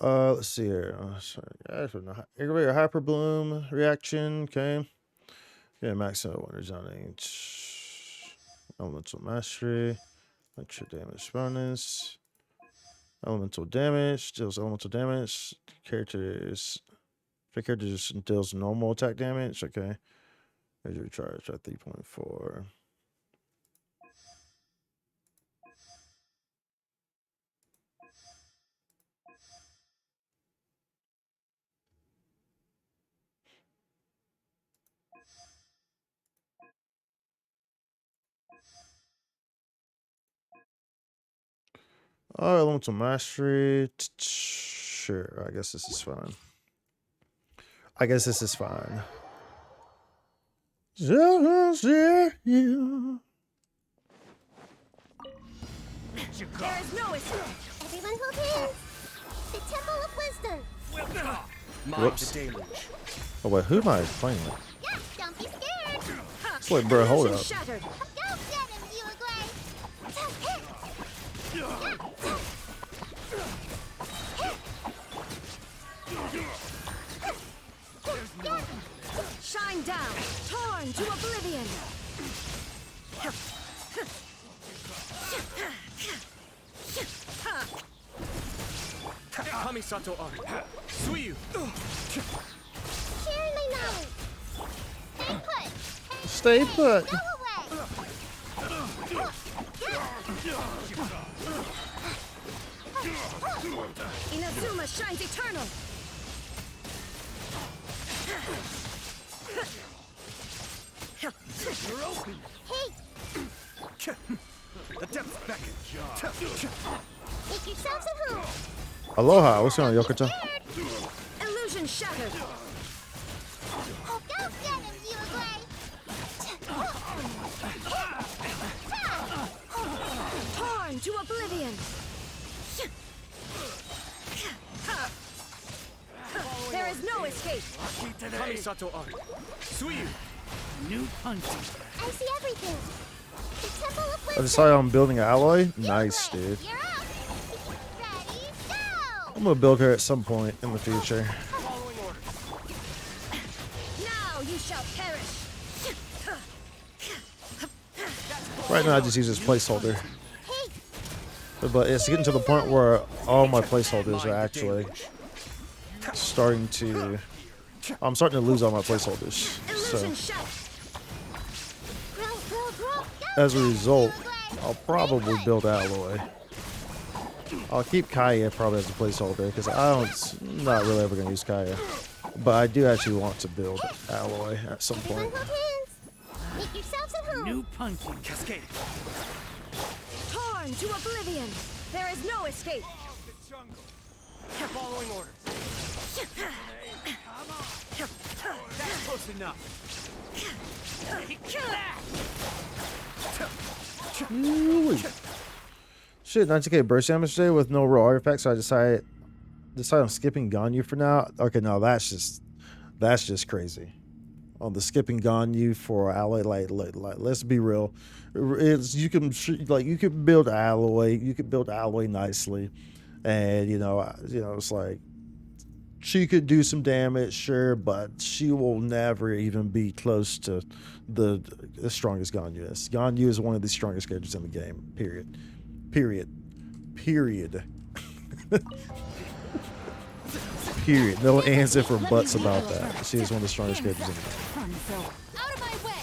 Let's see here. Sorry, hyper bloom reaction. Okay. Yeah, maximum wonder zoning. Elemental mastery. Electric damage bonus. Elemental damage. Deals elemental damage. Character just deals normal attack damage. Okay. Major recharge at 3.4. Oh, elemental mastery. Sure, I guess this is fine. Just you. There is no escape. Everyone hold hands. The Temple of Wisdom. Mind the deluge. Oh wait, who am I playing with? Yeah, don't be scared. It's like, bro, hold up. Shattered. Go get him, Shine down, torn to oblivion. Kamisato art. Suiyu. Sharing my knowledge. Stay Stay put. put. Go away. Inazuma shines eternal. You're open. Hey, The depths beckon. make yourselves at home. Aloha. What's going on, Yokocha? Illusion shattered. Go get him, Torn to oblivion. There is no escape. Kamisato art. Suiyu. New punch. I see everything. The Temple of I Wisdom. decided I'm building an alloy. Nice, dude. You're up. Ready, go. I'm gonna build her at some point in the future. Following orders. Now you shall perish. Right now, I just use this placeholder. But it's getting to the point where all my placeholders are actually starting to... I'm starting to lose all my placeholders. So, as a result, I'll probably build alloy. I'll keep Kaya probably as a placeholder because I'm not really ever going to use Kaya. But I do actually want to build alloy at some point. Make yourselves at home. New punching. Cascade. Torn to oblivion. There is no escape. Following orders. That's close enough. Ooh. Shit, 90k burst damage today with no raw artifacts, so I decided on skipping Ganyu for now. Okay, no, that's just crazy. On the skipping Ganyu for alloy, like let's be real, you can build alloy nicely, and you know it's like she could do some damage, sure, but she will never even be close to the strongest Ganyu is. Ganyu is one of the strongest characters in the game. Period. Period. No ands if or buts about that. She is one of the strongest characters in the game. Out of my way.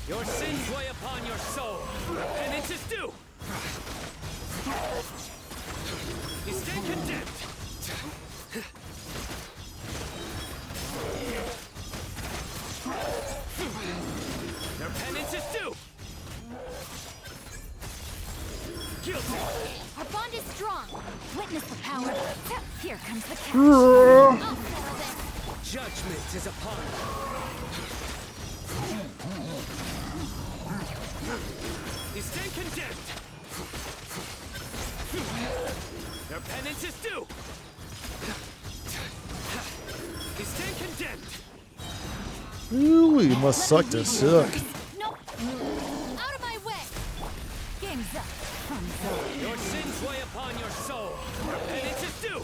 Your sins weigh upon your soul. Penance is due. You stand condemned. Your penance is due. Guilty. Our bond is strong. Witness the power. Here comes the catch. Judgment is upon you. You stand condemned. Your penance is due. You stand condemned. Ooh, you must suck to suck. Nope. Out of my way. Game's up. Your sins weigh upon your soul. Your penance is due.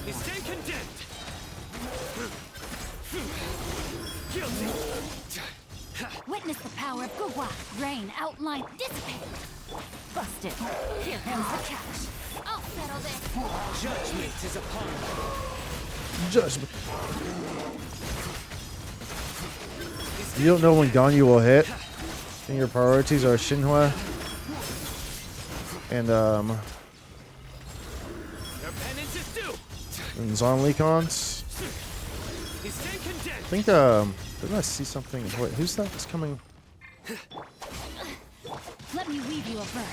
You stand condemned. Guilty. Witness the power of Gua. Rain, outline, dissipate. Busted. Here comes the catch. I'll settle this. Judgment is upon you. Judgment. You don't know when Ganyu will hit, and your priorities are Shinhwa and Your penance is due. Zonlikons. You stand condemned. I think didn't I see something? Wait, who's that that's coming? Let me weave you a verse.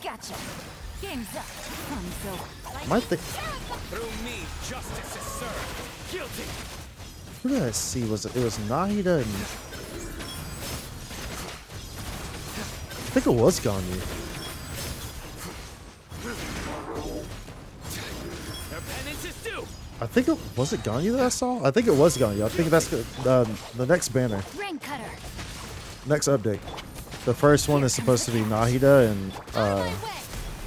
Gotcha. Game's up. My thing. Through me, justice is served. Guilty. Who did I see? Was it? It was Nahida and I think it was Ganyu. Your I think it was it Ganyu that I saw. I think it was Ganyu. I think that's the next banner. Rain cutter. Next update. The first one is supposed to be Nahida and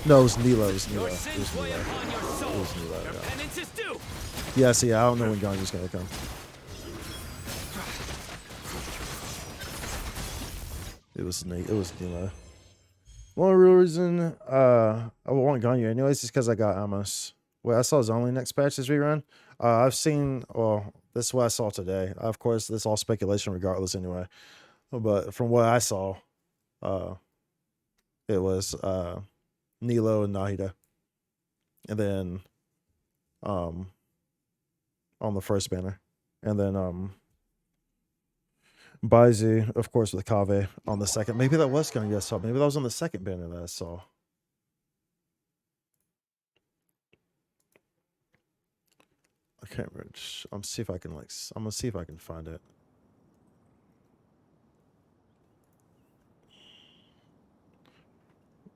no, it was Nilo. It was Nilo. It was Nilo. It was Nilo. Yeah. See, I don't know when Ganyu's gonna come. It was Nilo. One real reason I would want Ganyu anyways is because I got Amos. Well, I saw his only next patch this rerun. I've seen, well, this is what I saw today. Of course, this is all speculation regardless anyway. But from what I saw, it was Nilo and Nahida. And then on the first banner. And then Baizu, of course, with Kave on the second. Maybe that was Ganyu I saw. Maybe that was on the second banner that I saw. I can't remember. I'm gonna see if I can I'm gonna see if I can find it.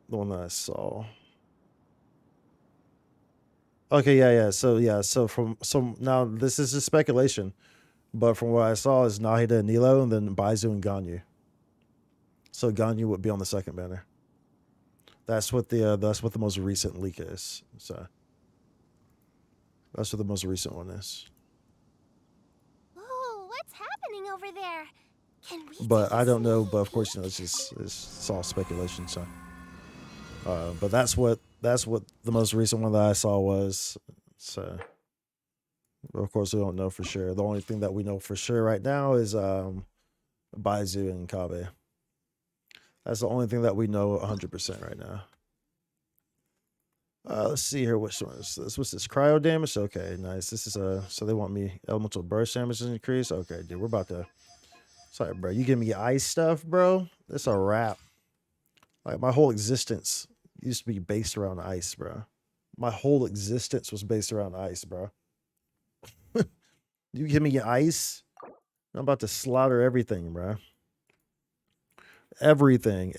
The one that I saw. Okay, yeah. So now this is just speculation, but from what I saw is Nahida and Nilo, and then Baizu and Ganyu. So Ganyu would be on the second banner. That's what the most recent leak is. So that's what the most recent one is. Whoa, what's happening over there? Can we? But I don't know. But of course, you know, it's all speculation. So, but that's what the most recent one that I saw was. So, but of course, we don't know for sure. The only thing that we know for sure right now is Baizu and Kabe. That's the only thing that we know 100% right now. Let's see here. Which one is this? What's this? Cryo damage? Okay, nice. This is so they want me elemental burst damage to increase. Okay, dude, we're about to. Sorry, bro. You give me ice stuff, bro? It's a wrap. Like my whole existence used to be based around ice, bro. My whole existence was based around ice, bro. You give me ice, I'm about to slaughter everything, bro. Everything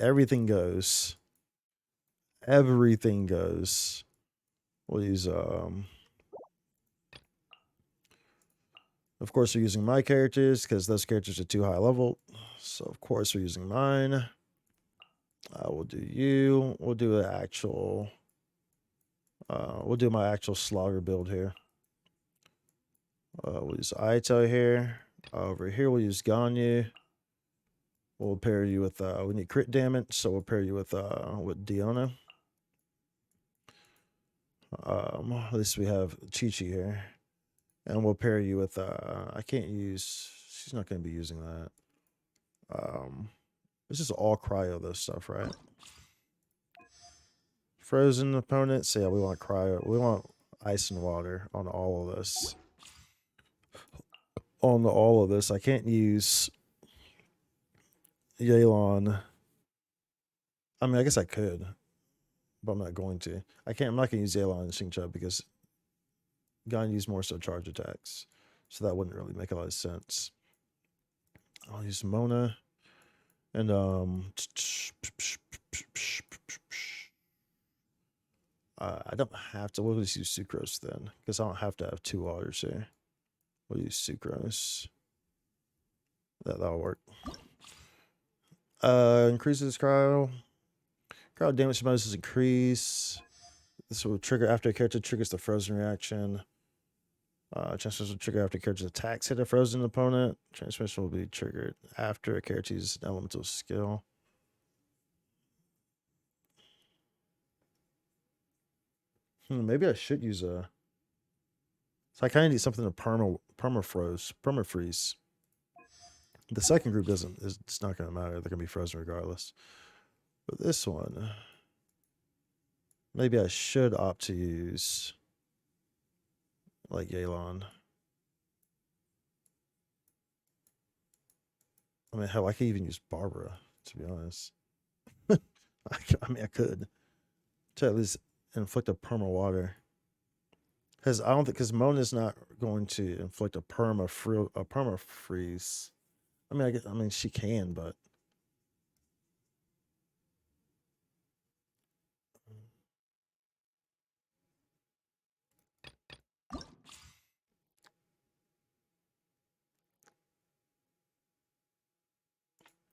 goes. Everything goes. We'll use of course we're using my characters because those characters are too high level. So of course we're using mine. We'll do you. We'll do an actual we'll do my actual slaughter build here. We'll use Aito here. Over here we'll use Ganyu. We'll pair you with we need crit damage, so we'll pair you with Diona. At least we have Chi-Chi here. And we'll pair you with I can't use, she's not gonna be using that. This is all cryo this stuff, right? Frozen opponents, yeah, we want cryo, we want ice and water on all of this. On all of this. I can't use Yelan. I mean, I guess I could, but I'm not going to. I'm not gonna use Yelan and Xingqiu because Gonna use more so charge attacks. So that wouldn't really make a lot of sense. I'll use Mona. And I don't have to. We'll just use Sucrose then, because I don't have to have two waters here. We'll use Sucrose. That'll work. Increases cryo. Cryo damage bonuses increase. This will trigger after a character triggers the frozen reaction. Transmission will trigger after a character's attacks hit a frozen opponent. Transmission will be triggered after a character uses an elemental skill. Maybe I should use a. So I kind of need something to permafreeze. The second group doesn't. It's not going to matter. They're going to be frozen regardless. But this one, maybe I should opt to use like Yelan. I mean, hell, I could even use Barbara, to be honest. I mean, I could. To at least inflict a perma water. Because I don't think, because Mona's not going to inflict a perma freeze. I mean, she can, but.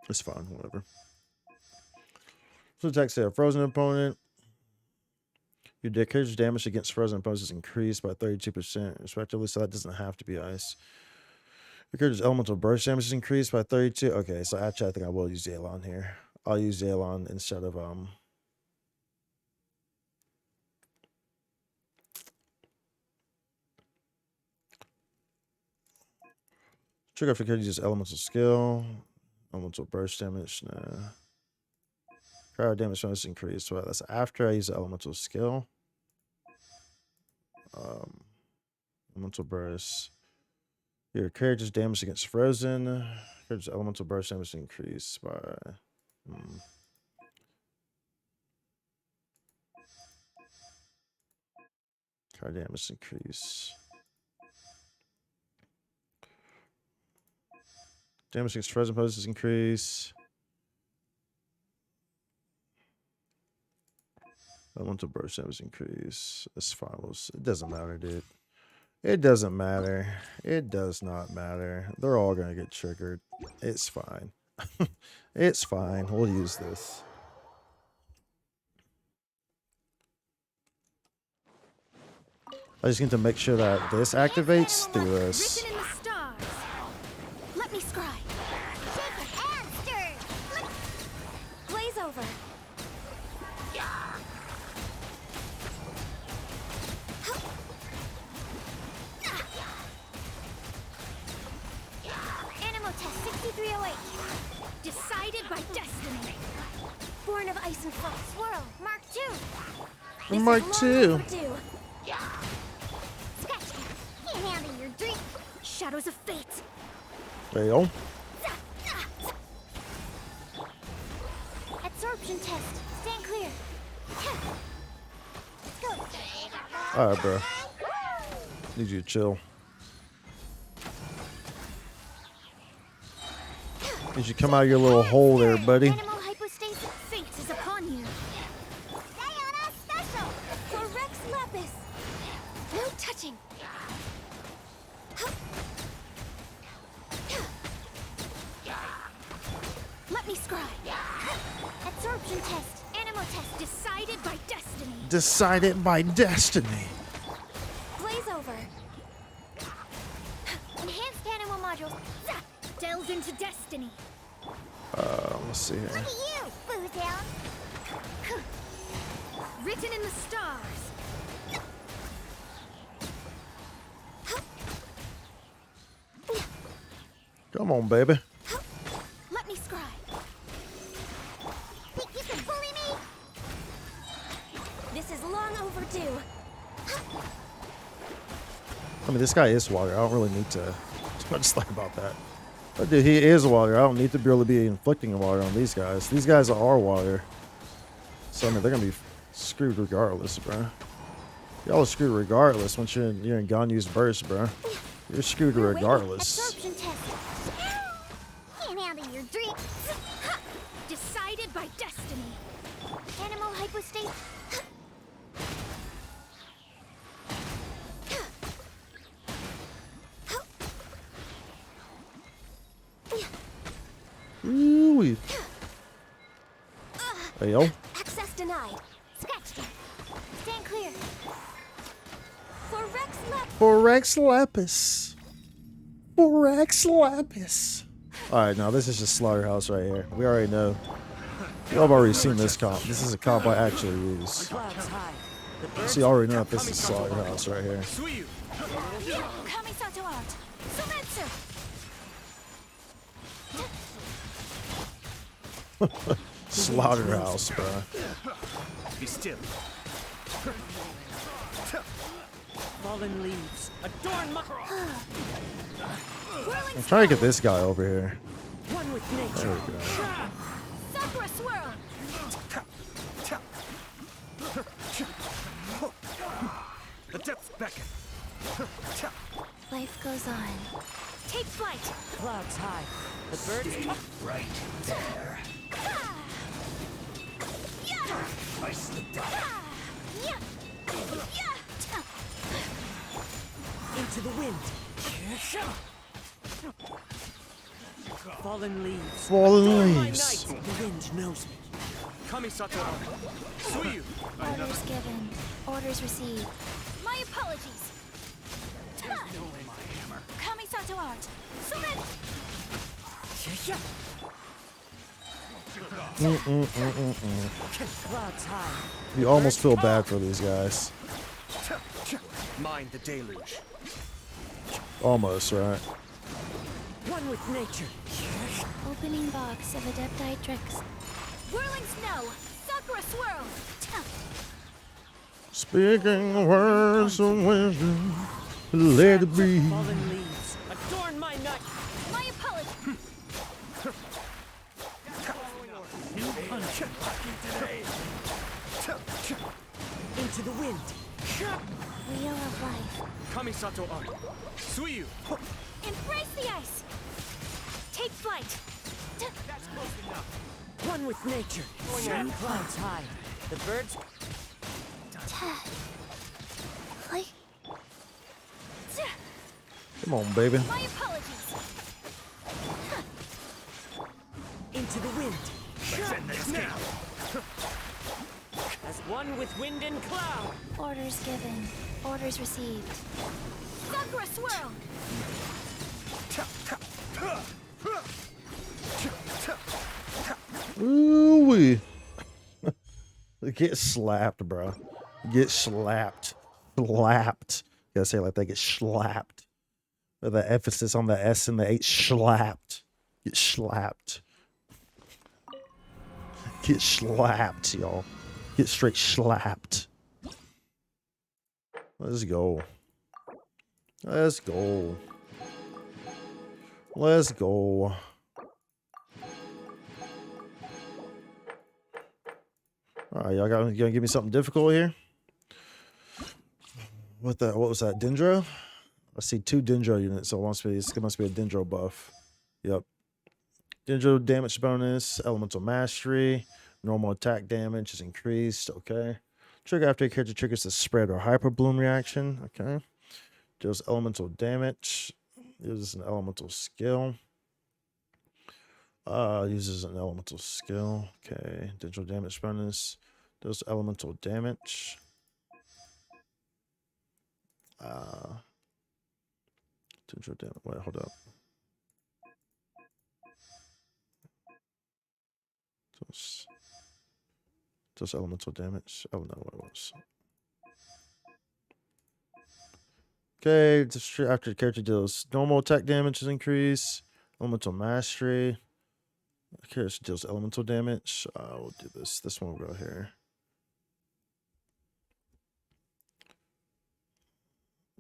It's fine, whatever. So attack say a frozen opponent. Your character's damage against frozen opponents is increased by 32%, respectively, so that doesn't have to be ice. Your character's elemental burst damage is increased by 32. Okay, so actually I think I will use Zaelon here. I'll use Zaelon instead of trigger if your character uses elemental skill. Elemental burst damage, nah. Cryo damage bonus increased. Well, that's after I use the elemental skill. Elemental burst. Your character's damage against frozen. Character's elemental burst damage increased by. Cryo damage increase. Damage against frozen opponents increase. Elemental burst damage increase. That's fine. It doesn't matter, dude. It doesn't matter. It does not matter. They're all gonna get triggered. It's fine. It's fine. We'll use this. I just need to make sure that this activates through this. Written in the stars. Let me scry. Blaze over. Animal test 6308. Decided by destiny. Born of ice and frost. Swirl. Mark 2. Mark 2. Scratch. Can't handle your drink. Shadows of fate. There you go. Absorption test. Stand clear. Go. Alright, bro. Need you to chill. Need you to come out of your little hole there, buddy. Animal hypostasis. Fate is upon you. Diana special. For Rex Lapis. No touching. Let me scry. Absorption test. Animal test decided by destiny. Decided by destiny. Blaze over. Enhanced animal modules. Delves into destiny. Let's see here. Look at you, Boozound. Written in the stars. Come on, baby. Let me scry. Think you can bully me? This is long overdue. I mean, this guy is water. I don't really need to do much slack about that. But dude, he is water. I don't need to really be inflicting water on these guys. These guys are water. So, I mean, they're going to be screwed regardless, bro. Y'all are screwed regardless once you're in Ganyu's burst, bro. You're screwed regardless. Absorption test. Can't handle your drink. Decided by destiny. Animal hypostasis. Ooh-wee. Hey, yo. Access denied. Scratch. Stand clear. For Rex Lapis. For Rex Lapis. For Rex Lapis. Alright, now this is just Slaughterhouse right here. We already know. Y'all have already seen this comp. This is a comp I actually use. So you already know if this is Slaughterhouse right here. Kamisato art. Sumetsu. Slaughterhouse, bro. Be still. Fallen leaves adorn my. I'm trying to get this guy over here. One with There nature. we go. Sakura swirl. The depths beckon. Life goes on. Take flight. Clouds high. The birds Right there. I slipped out. into the wind. Fallen leaves. Fallen leaves. The wind knows me. Kamisato. Suyu. Orders given. Orders received. My apologies. Kamisato art. Surrender. Clouds high. You almost feel bad for these guys. Mind the deluge. Almost, right? One with nature. Opening box of Adepti tricks. Whirling snow. Sakura swirl. Speaking words of wisdom, let it be. Fallen leaves. Adorn my night. My apologies. Into the wind. Wheel of life. Kamisato art. Suyu. Embrace the ice. Take flight. That's close enough. One with nature. Clouds high. The birds. Fly. Come on, baby. My apologies. Into the wind. Let's end this now. As one with wind and cloud. Orders given. Orders received. Sakura swirl. Ooh-wee. Get slapped, bro. Get slapped. Slapped. You gotta say it like that. Get slapped. With the emphasis on the S and the H. Slapped. Get slapped. Get slapped, y'all. Get straight slapped. Let's go. Let's go. Let's go. Alright, y'all gonna give me something difficult here? What was that? Dendro? I see 2 Dendro units, so it must be a Dendro buff. Yep. Dendro damage bonus, elemental mastery, normal attack damage is increased. Okay. Trigger after a character triggers the spread or hyper bloom reaction. Okay. Deals elemental damage. Uses an elemental skill. Uses an elemental skill. Okay. Digital damage bonus. Does elemental damage. Digital damage. Wait, hold up. Does elemental damage. Oh, no, what it was. Okay, just after the character deals normal attack damage is increased. Elemental mastery. The character deals elemental damage. We'll do this. This one will go here.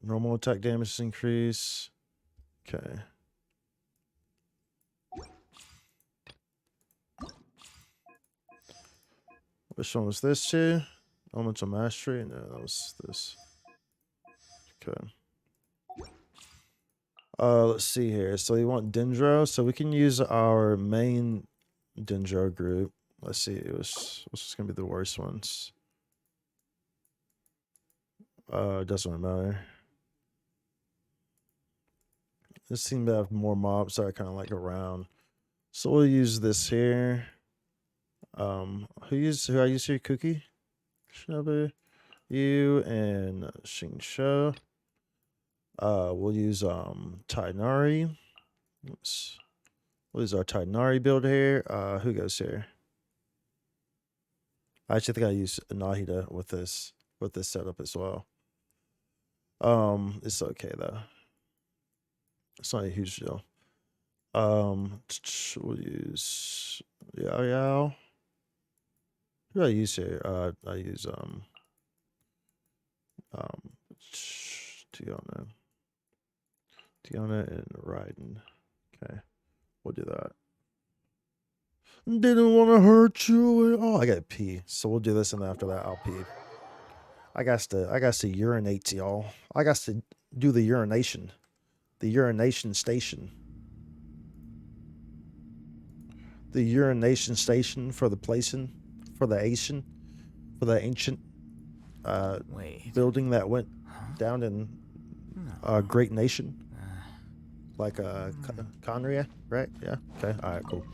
Normal attack damage is increased. Okay. Which one was this too? Elemental mastery? No, that was this. Okay. Let's see here. So you want Dendro, so we can use our main Dendro group. Let's see, what's gonna be the worst ones? It doesn't really matter. This seems to have more mobs that are kind of like around. So we'll use this here. Who I use here? Cookie? Shinobu? You and Shinsho. We'll use Tainari. Oops. We'll use our Tainari build here. Who goes here? I actually think I use Nahida with this setup as well. It's okay though. It's not a huge deal. We'll use Yao Yao. Who do I use here? I use Tiana and Raiden. Okay, we'll do that. Didn't want to hurt you at all. I got pee, so we'll do this, and after that, I'll pee. I got to urinate, y'all. I got to do the urination station. The urination station for the placing, for the ancient building that went down in Great Nation. like Conria, right? Yeah. Okay. All right. Cool.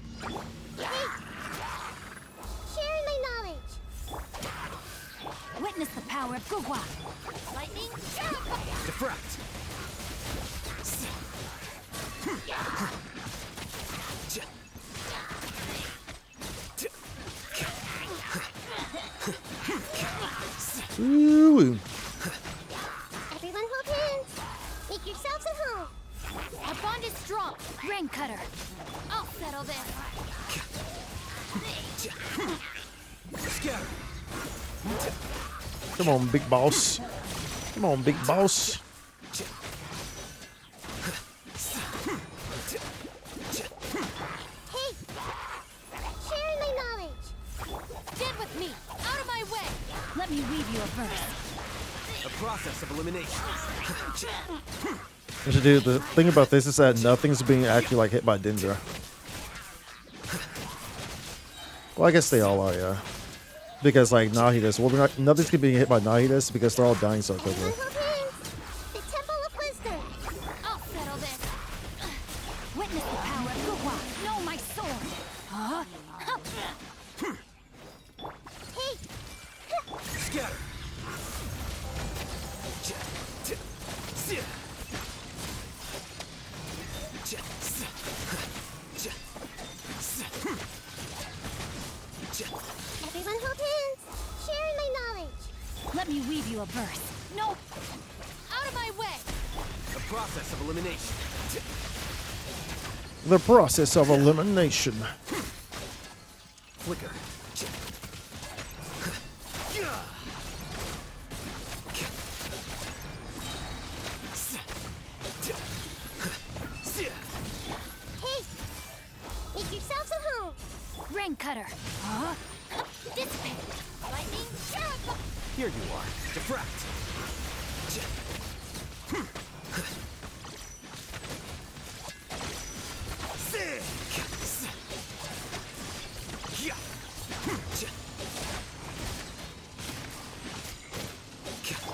Sharing my knowledge. Witness the power of Gugwa. Lightning. Diffract. Ooh. Everyone hold hands. Make yourselves at home. Our bond is strong. Rain cutter. I'll settle this. Scatter. Come on, big boss. Come on, big boss. Hey, sharing my knowledge. Get with me. Out of my way. Let me weave you a verse. A process of elimination. Dude, the thing about this is that nothing's being actually like hit by Dendra. Well, I guess they all are, yeah. Because like Nahidas, well, nothing's being hit by Nahidas because they're all dying so quickly. Hold hands. The Temple of Wisdom. I'll settle this. Witness the power of Gugwa. Know my sword. Huh? Hey. Scatter. Everyone hold hands. Sharing my knowledge. Let me weave you a verse. No. Out of my way. A process of elimination. The process of elimination. Flicker. Hey, make yourselves at home. Rain cutter. Huh? Dissipate. Lightning. Here you are. Diffract.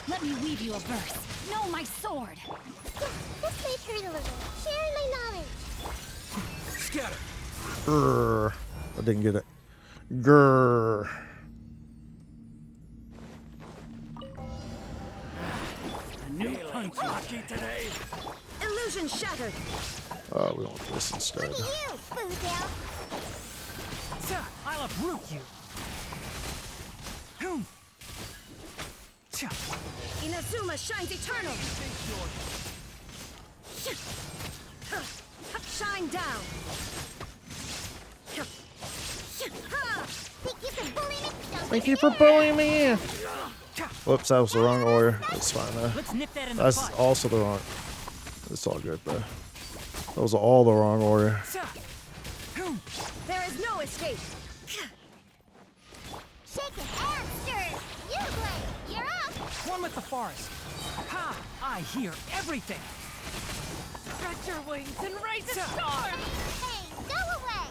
Let me weave you a verse. Know my sword. This may hurt a little. Sharing my knowledge. Scatter. Grrr. I didn't get it. Grrr. New punch. Lucky today. Illusion shattered. Oh, we want this instead. Look at you, Boozle. I'll uproot you. Inazuma shines eternal. Shine down. Thank you for bullying me. Thank you for bullying me. Whoops, that was the wrong order. That's fine though. Let's nip that in the That's bud. also the wrong. It's all good though. Those are all the wrong order. There is no escape. Shake it and stir. You play. You're up. One with the forest. Ha! I hear everything. Stretch your wings and raise a storm. Hey, go away.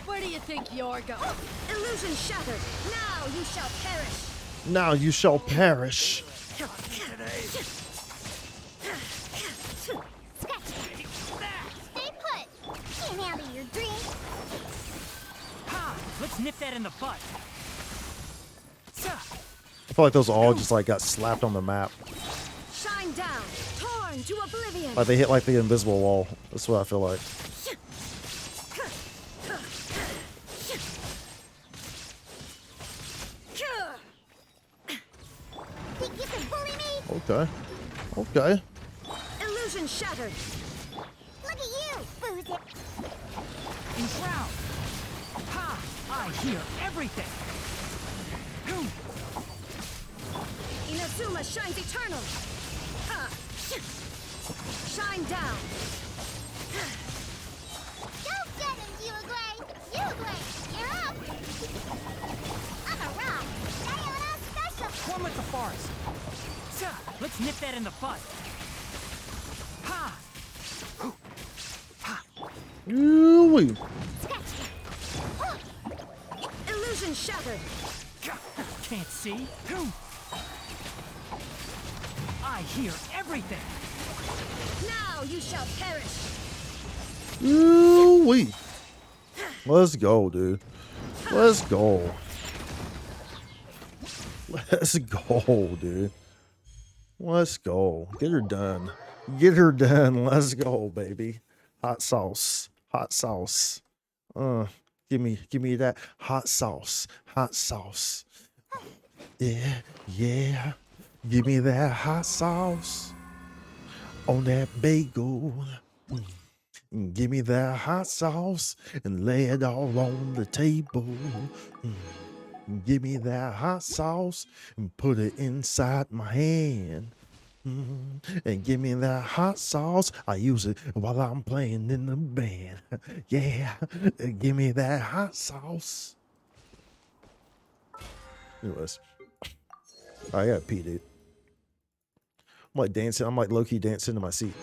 Where do you think you're going? Illusion shattered. Now you shall perish. Now you shall perish. Stay put. Can't handle your dream. Ha! Let's nip that in the bud. I feel like those all just like got slapped on the map. Shine down. Torn to oblivion. Like they hit like the invisible wall. That's what I feel like. Think you can bully me? Okay. Okay. Illusion shattered. Look at you, Boozle. Enshroud. Ha! I hear everything. Inazuma shines eternal. Ha! Shine down. Go get him, Uruguay. Uruguay, you're up. I'm a rock. Diana special. One with the forest. Let's nip that in the bud. Ha! Ooh-wee. Illusion shattered. Can't see. I hear everything. Now you shall perish. Ooh-wee. Let's go, dude. Let's go. Let's go, dude. Let's go. Get her done. Get her done. Let's go, baby. Hot sauce. Hot sauce. Give me that hot sauce. Hot sauce. Yeah, yeah. Give me that hot sauce on that bagel. Give me that hot sauce and lay it all on the table. Give me that hot sauce and put it inside my hand. And give me that hot sauce. I use it while I'm playing in the band. Yeah, give me that hot sauce. Anyways, I got pee, dude. I'm like dancing. I'm like low-key dancing in my seat.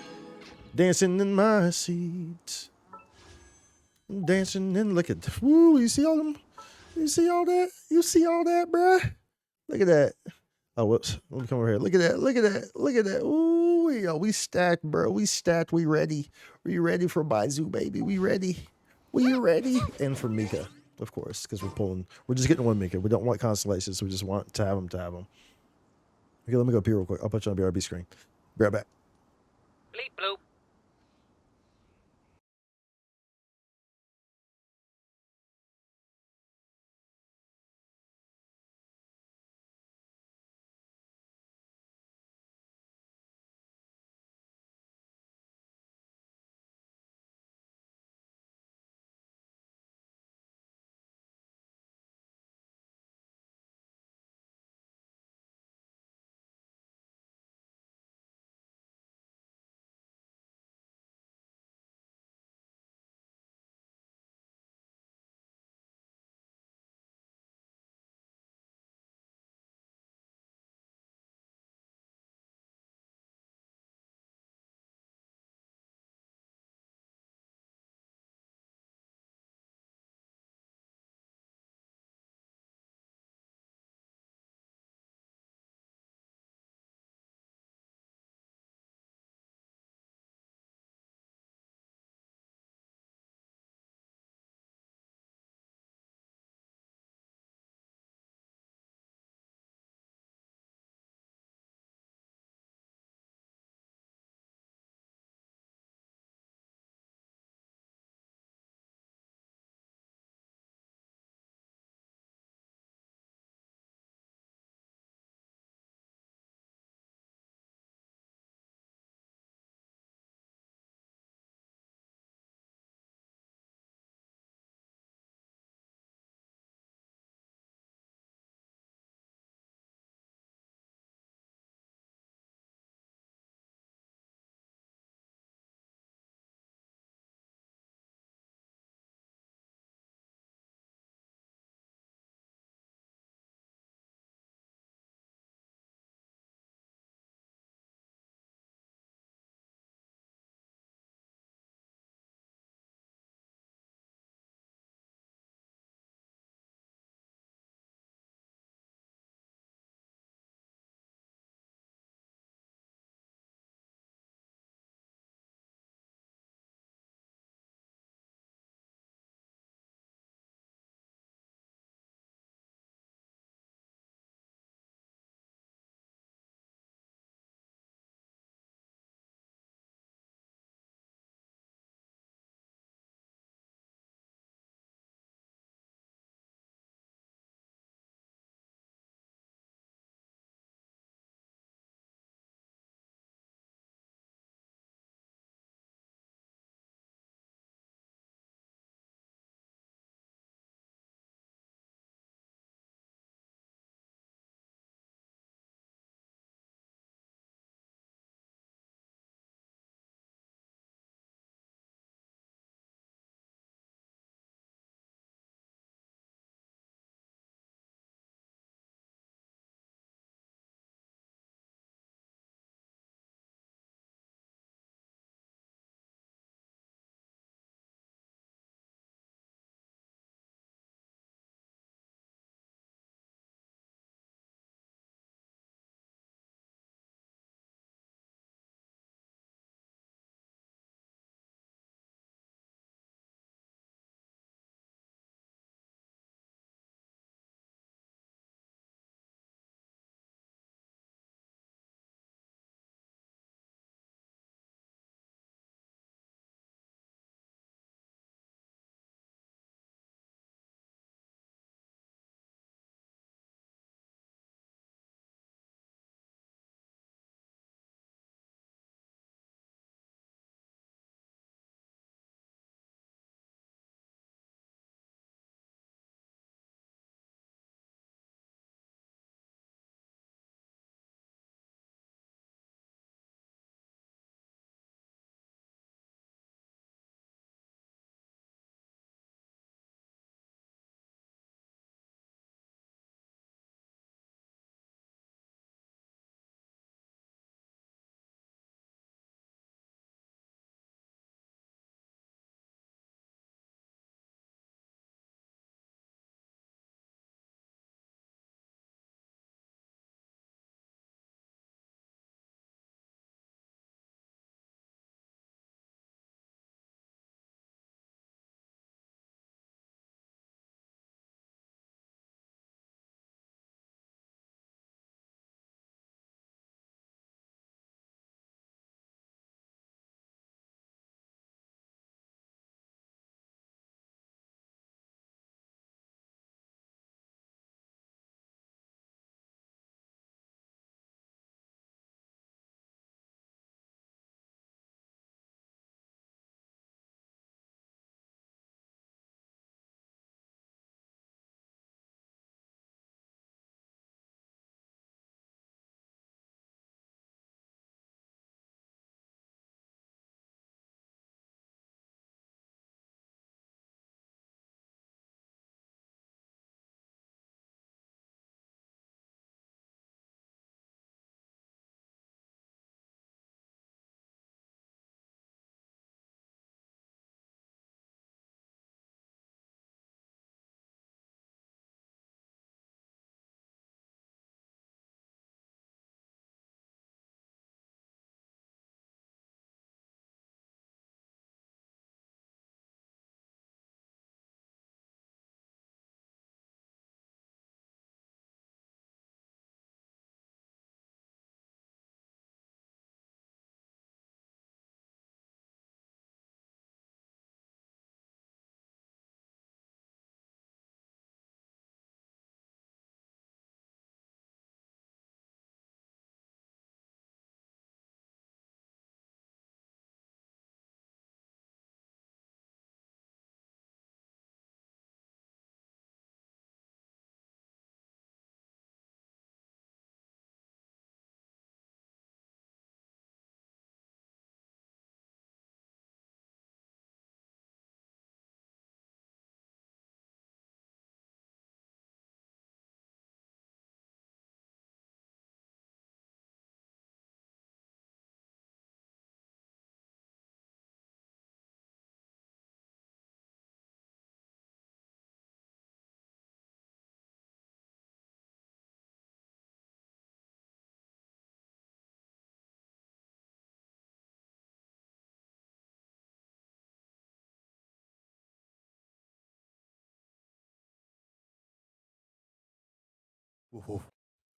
Dancing in my seat. Dancing in. Look at. Woo! You see all them? You see all that? You see all that, bruh? Look at that. Oh, whoops. Let me come over here. Look at that. Look at that. Look at that. Ooh, yo, we stacked, bro. We stacked. We ready. We ready for Baizu, baby. We ready. We ready. And for Mika, of course, because we're just getting one Mika. We don't want constellations. So we just want to have them. Okay, let me go up here real quick. I'll put you on the BRB screen. Be right back. Bleep bloop.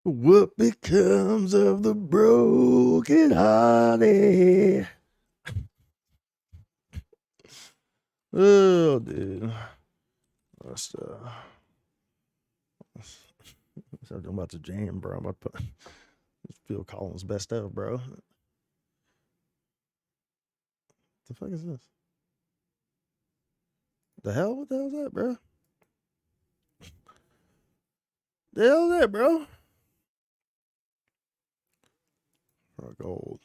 What becomes of the broken hearted? Oh, dude. Let's I'm about to jam, bro. I'm about to put Phil Collins' best of, bro. The fuck is this? The hell? What the hell is that, bro? The hell is that, bro? Oh, gold.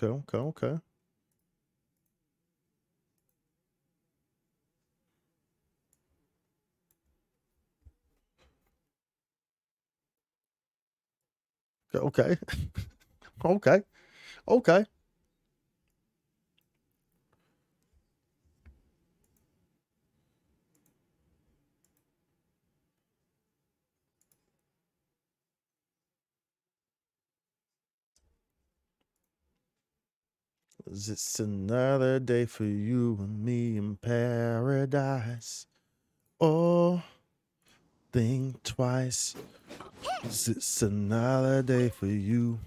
Okay. Okay. Okay. It's another day for you and me in paradise. Oh, think twice. It's another day for you.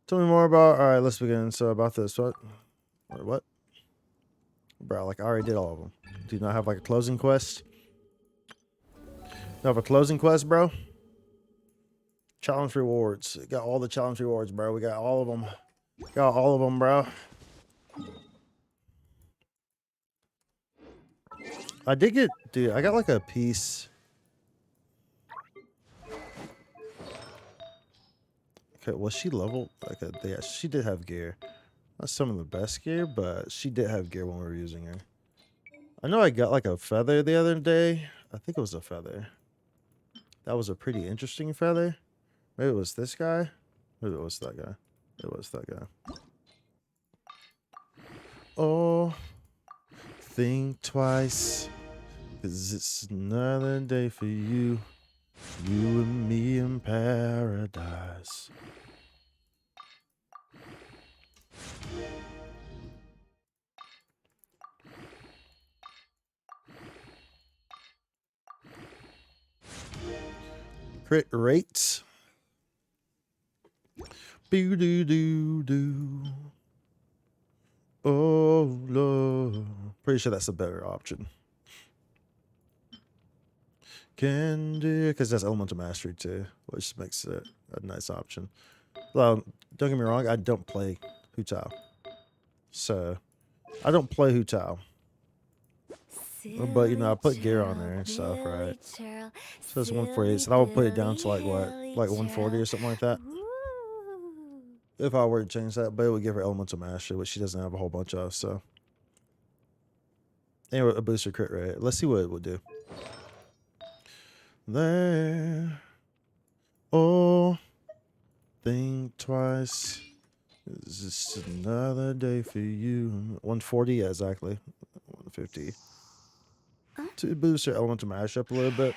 Tell me more about. All right, let's begin. So about this, what? What? Bro, like I already did all of them. Do you not have like a closing quest? You have a closing quest, bro? Challenge rewards. Got all the challenge rewards, bro. We got all of them. Got all of them, bro. I did get, dude, I got like a piece. Okay, was she leveled? Okay, yeah, she did have gear. Not some of the best gear, but she did have gear when we were using her. I know I got like a feather the other day. I think it was a feather. That was a pretty interesting feather. Maybe it was this guy. Maybe it was that guy. It was that guy. Oh, think twice. 'Cause it's another day for you. You and me in paradise. Crit rates. Boo doo doo doo. Oh Lord. Pretty sure that's a better option. Can do, because that's elemental mastery too, which makes it a nice option. Well, don't get me wrong, I don't play Hu Tao. So I don't play Hu Tao. But you know, I put gear on there and stuff, right? So it's 148. So I would put it down to like what? Like 140 or something like that. If I were to change that, but it would give her elemental mastery, which she doesn't have a whole bunch of, so. Anyway, a booster crit rate. Let's see what it would do. There. Oh. Think twice. Is this another day for you? 140, yeah, exactly. 150. To boost her elemental mash up a little bit.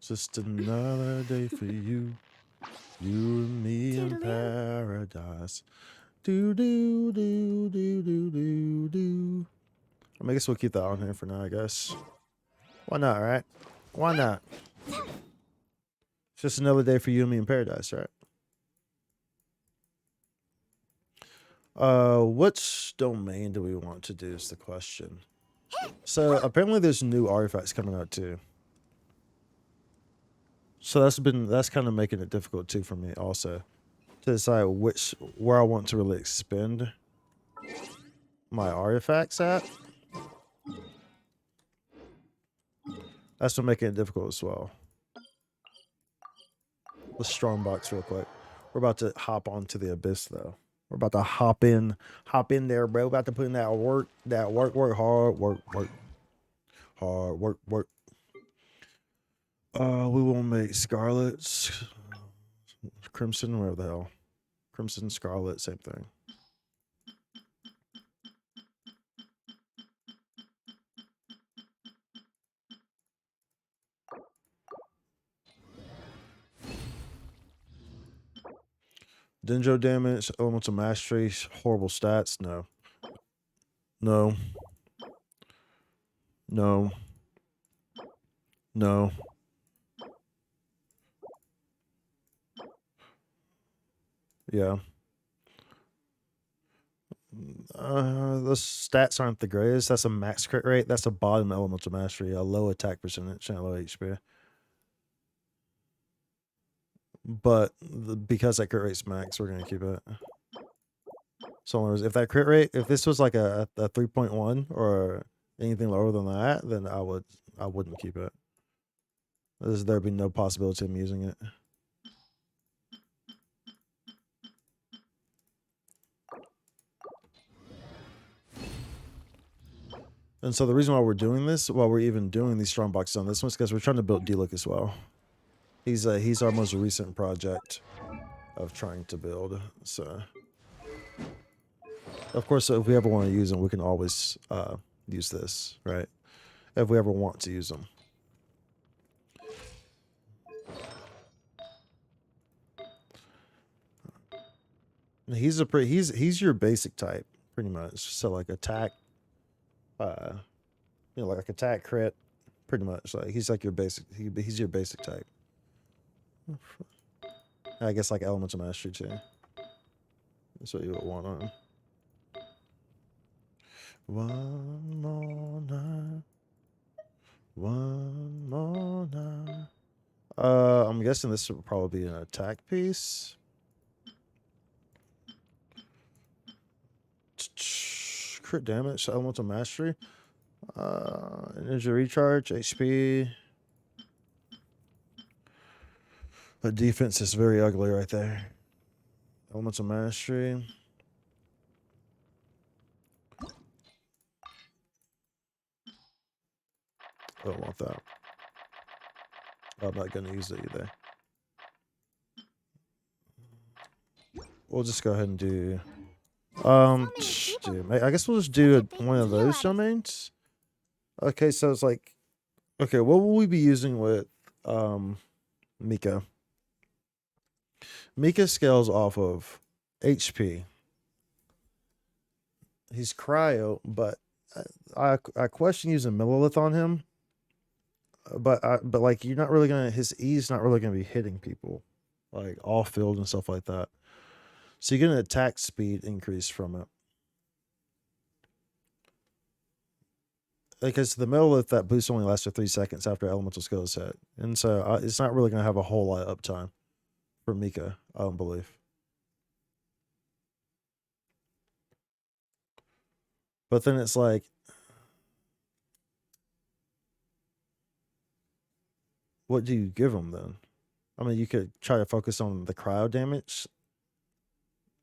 Just another day for you. You and me in paradise. Do do do do do do do. I guess we'll keep that on here for now, I guess. Why not, right? Why not? It's just another day for you and me in paradise, right? Which domain do we want to do is the question. So apparently there's new artifacts coming out too. So that's kind of making it difficult too for me also to decide where I want to really expend my artifacts at. That's what making it difficult as well. Let's strongbox real quick. We're about to hop onto the abyss though. We're about to hop in there, bro. We're about to put in that work, hard work. We will make Scarlet's Crimson, where the hell? Crimson, Scarlet, same thing. Dendro damage, elemental mastery, horrible stats. No. No. No. No. Yeah. The stats aren't the greatest. That's a max crit rate. That's a bottom elemental mastery. A low attack percentage and low HP. But because that crit rate's max, we're gonna keep it. So in other words, if that crit rate, if this was like a 3.1 or anything lower than that, then I wouldn't keep it. There'd be no possibility of me using it. And so the reason why we're doing this, while we're even doing these strong boxes on this one, is because we're trying to build D-Look as well. He's our most recent project of trying to build. So, of course, if we ever want to use him, we can always use this, right? If we ever want to use them. He's your basic type, pretty much. So like attack, like attack crit, pretty much. Like he's like your basic. He's your basic type. I guess like elemental mastery too. That's what you would want on him. One more night. One more night. I'm guessing this would probably be an attack piece. Crit damage, elemental mastery. Energy recharge, HP. The defense is very ugly right there. Elemental mastery. I don't want that. I'm not going to use it either. We'll just go ahead and do... dude, I guess we'll just do one of those domains. Okay, so it's like... Okay, what will we be using with Mika? Mika scales off of HP. He's cryo, but I question using Millilith on him. But like you're not really gonna, his E's not really gonna be hitting people like off field and stuff like that. So you're gonna attack speed increase from it. Because the Millilith, that boost only lasts for 3 seconds after elemental skill is hit, and so it's not really gonna have a whole lot of uptime for Mika, I don't believe. But then it's like, what do you give him then? I mean, you could try to focus on the cryo damage,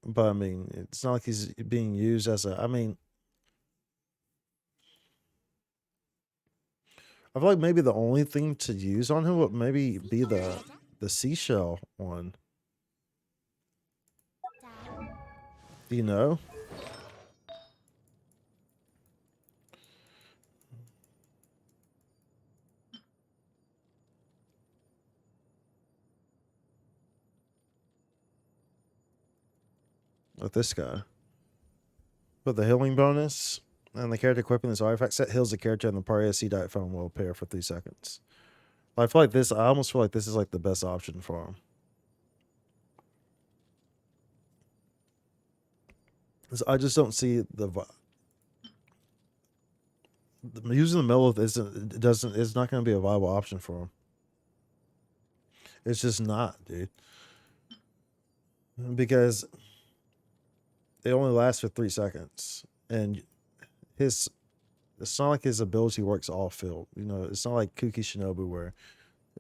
but I mean, it's not like he's being used as a. I mean, I feel like maybe the only thing to use on him would maybe be the seashell one. You know? With this guy. With the healing bonus and the character equipping this artifact set heals the character and the party C diet phone will appear for 3 seconds. I feel like this, I almost feel like this is like the best option for him. I just don't see using the Millilith it's not going to be a viable option for him. It's just not, dude. Because it only lasts for 3 seconds, and it's not like his ability works off field. You know, it's not like Kuki Shinobu where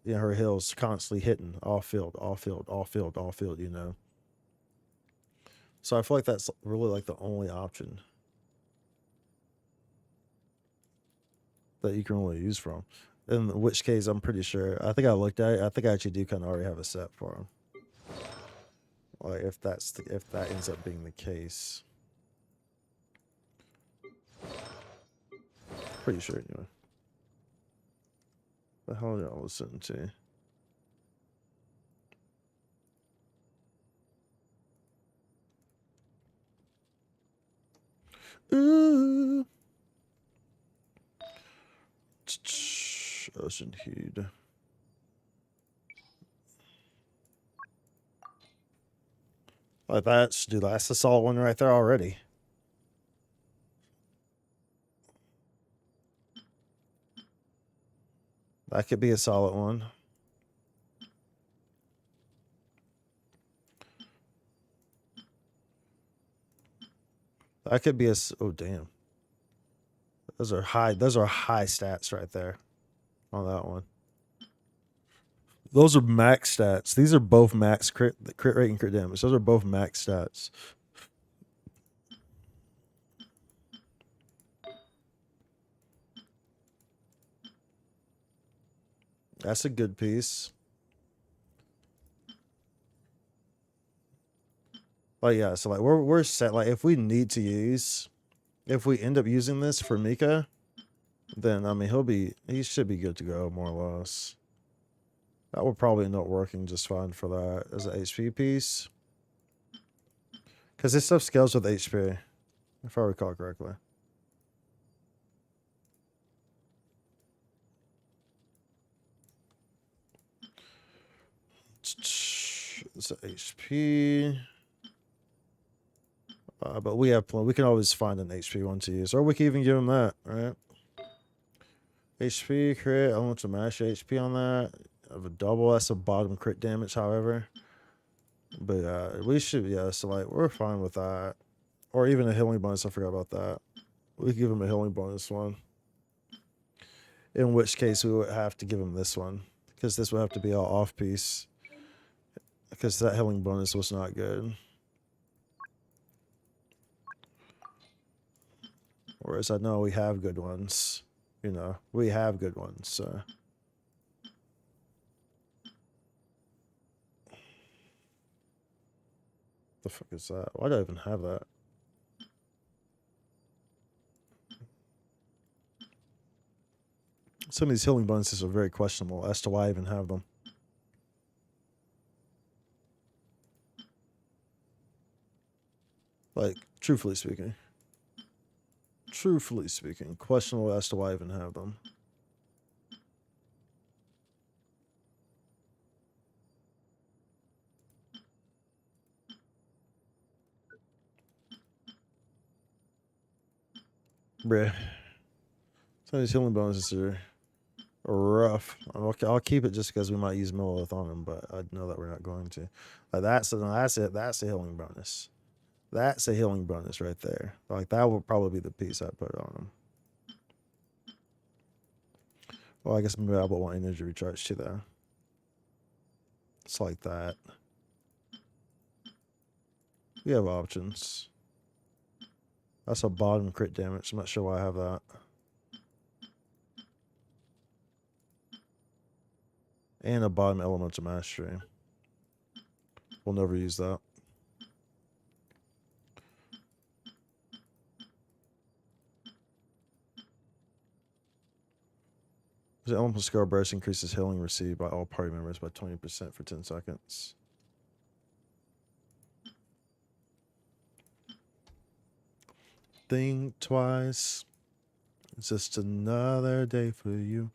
her heal's constantly hitting off field, off field, off field, off field. You know. So I feel like that's really like the only option that you can really use from. In which case, I'm pretty sure. I think I looked at it. I think I actually do kind of already have a set for him. Like if that ends up being the case, pretty sure anyway. The hell did I listen to? Ooh. Ocean Heed. Like that's, dude, that's a solid one right there already. That could be a solid one. That could be a, oh damn. Those are high stats right there on that one. Those are max stats. These are both max crit rate and crit damage. Those are both max stats. That's a good piece. Like yeah, so like we're set. Like if we need to use, if we end up using this for Mika, then I mean he should be good to go more or less. That would probably end up working just fine for that as an HP piece. Because this stuff scales with HP, if I recall correctly. It's an HP. But we can always find an HP one to use. Or we can even give him that, right? HP, crit, elemental mash HP on that. Of a double, that's a bottom crit damage, however. But we should, yeah, so like we're fine with that. Or even a healing bonus, I forgot about that. We could give him a healing bonus one. In which case we would have to give him this one. Because this would have to be all off piece. Because that healing bonus was not good. Whereas I know we have good ones. You know, we have good ones, so. The fuck is that? Why do I even have that? Some of these healing bonuses are very questionable as to why I even have them. Like, truthfully speaking. Questionable as to why I even have them. Bruh. Some of these healing bonuses are rough. I'll keep it just because we might use Millilith on them, but I know that we're not going to. Like that's it. That's a healing bonus. That's a healing bonus right there. Like that will probably be the piece I put on them. Well, I guess maybe I will want energy recharge too, though. It's like that. We have options. That's a bottom crit damage. I'm not sure why I have that. And a bottom elemental mastery. We'll never use that. The elemental scale burst increases healing received by all party members by 20% for 10 seconds. Think twice. It's just another day for you.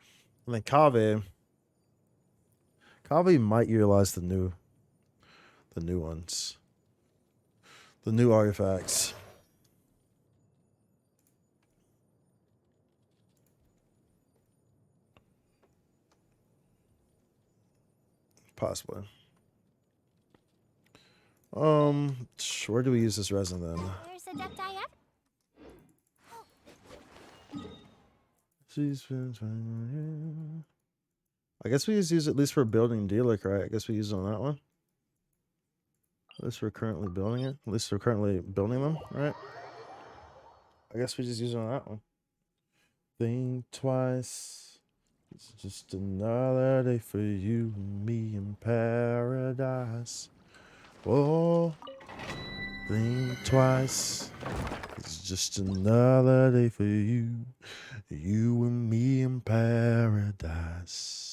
And then Kave might utilize the new ones. The new artifacts. Possibly. Where do we use this resin then? There's a duck die up. I guess we just use it at least for building Dealic, right? I guess we use it on that one. At least we're currently building it. At least we're currently building them, right? I guess we just use it on that one. Think twice. It's just another day for you and me in paradise. Oh, think twice. It's just another day for you. You and me in paradise.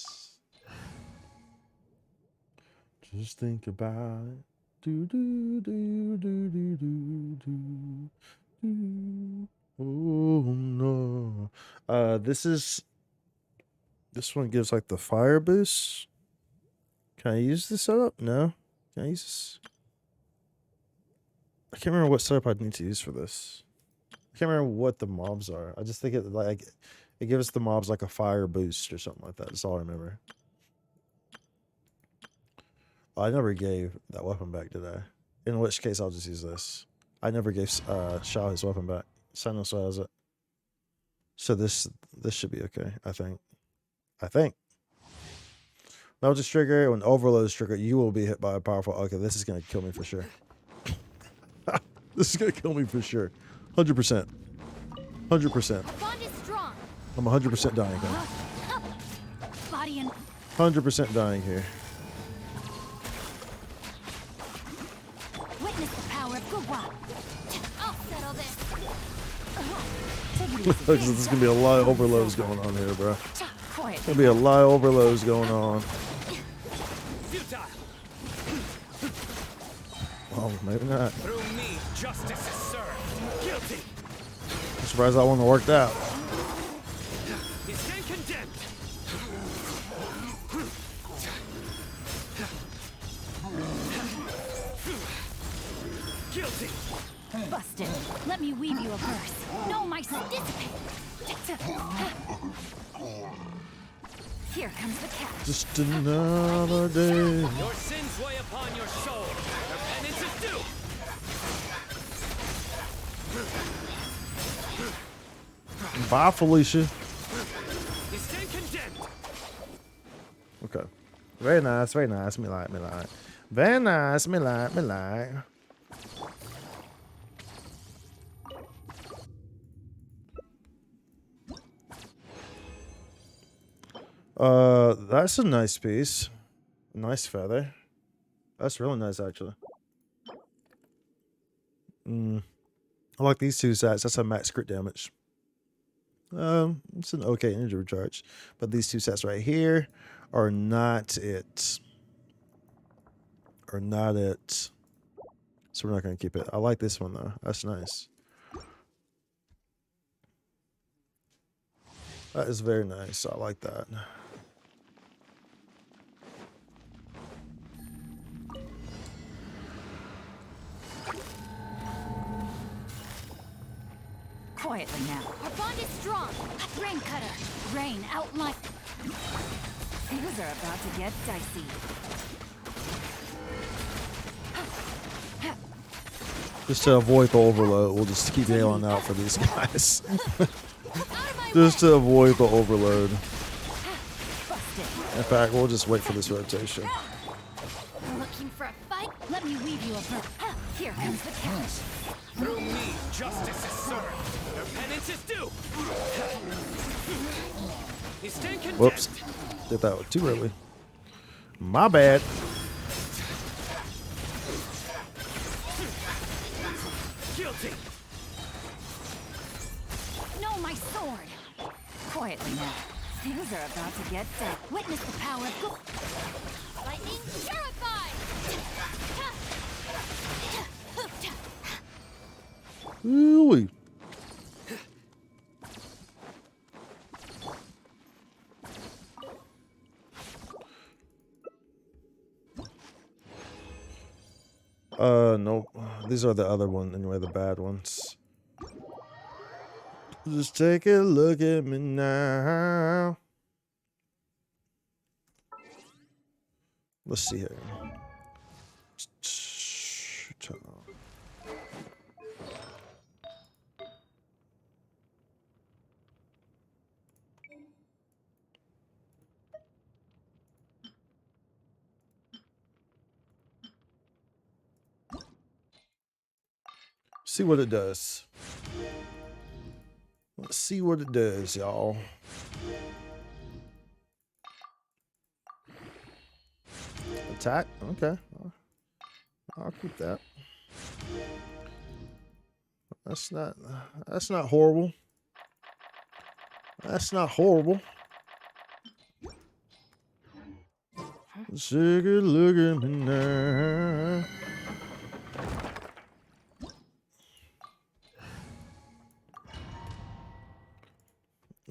Just think about it. Do do do do do do do Oh no. This one gives like the fire boost. Can I use this setup? No. Can I use this? I can't remember what setup I'd need to use for this. I can't remember what the mobs are. I just think it gives the mobs like a fire boost or something like that. That's all I remember. I never gave that weapon back, did I? In which case, I'll just use this. I never gave Shao his weapon back. Sino still has it. So this should be okay, I think. Now just trigger, when overloads trigger, you will be hit by a powerful... Okay, this is going to kill me for sure. This is going to kill me for sure. 100%. 100%. Bond is strong. I'm 100% dying here. Body and 100% dying here. witness the power of Gugwa. I'll settle this. There's going to be a lot of overloads going on here, bro. Quiet. There's going to be a lot of overloads going on. Oh, maybe not. Through me, justice is served. Guilty. I'm surprised that one worked out. You stand condemned. Guilty. Busted. Let me weave you a verse. No, my dissipate. Here comes the catch. Just another day. Your sins weigh upon your soul. Your penance is due. Bye, Felicia. You stand condemned. Okay. Very nice, very nice. Me like. Very nice, me like. That's a nice piece. Nice feather. That's really nice, actually. I like these two sets. That's a max crit damage. It's an okay energy recharge. But these two sets right here are not it. So we're not going to keep it. I like this one, though. That's nice. That is very nice. I like that. Quietly now. Our bond is strong. Rain cutter. Rain outline. Things are about to get dicey. Just to avoid the overload, we'll just keep nailing out for these guys. Just to avoid the overload. In fact, we'll just wait for this rotation. Looking for a fight? Let me weave you a verse. Here comes the catch. Through me, justice is served. Your penance is due. You stand condemned. Whoops. Did that one too early. My bad. Guilty. No, my sword. Quietly now. Things are about to get dark. Witness the power of lightning purified. Ooh. Nope. These are the other ones, anyway, the bad ones. Just take a look at me now. Let's see here. See what it does. Let's see what it does, y'all. Attack? Okay. I'll keep that. That's not horrible. That's not horrible. Take a look at me now.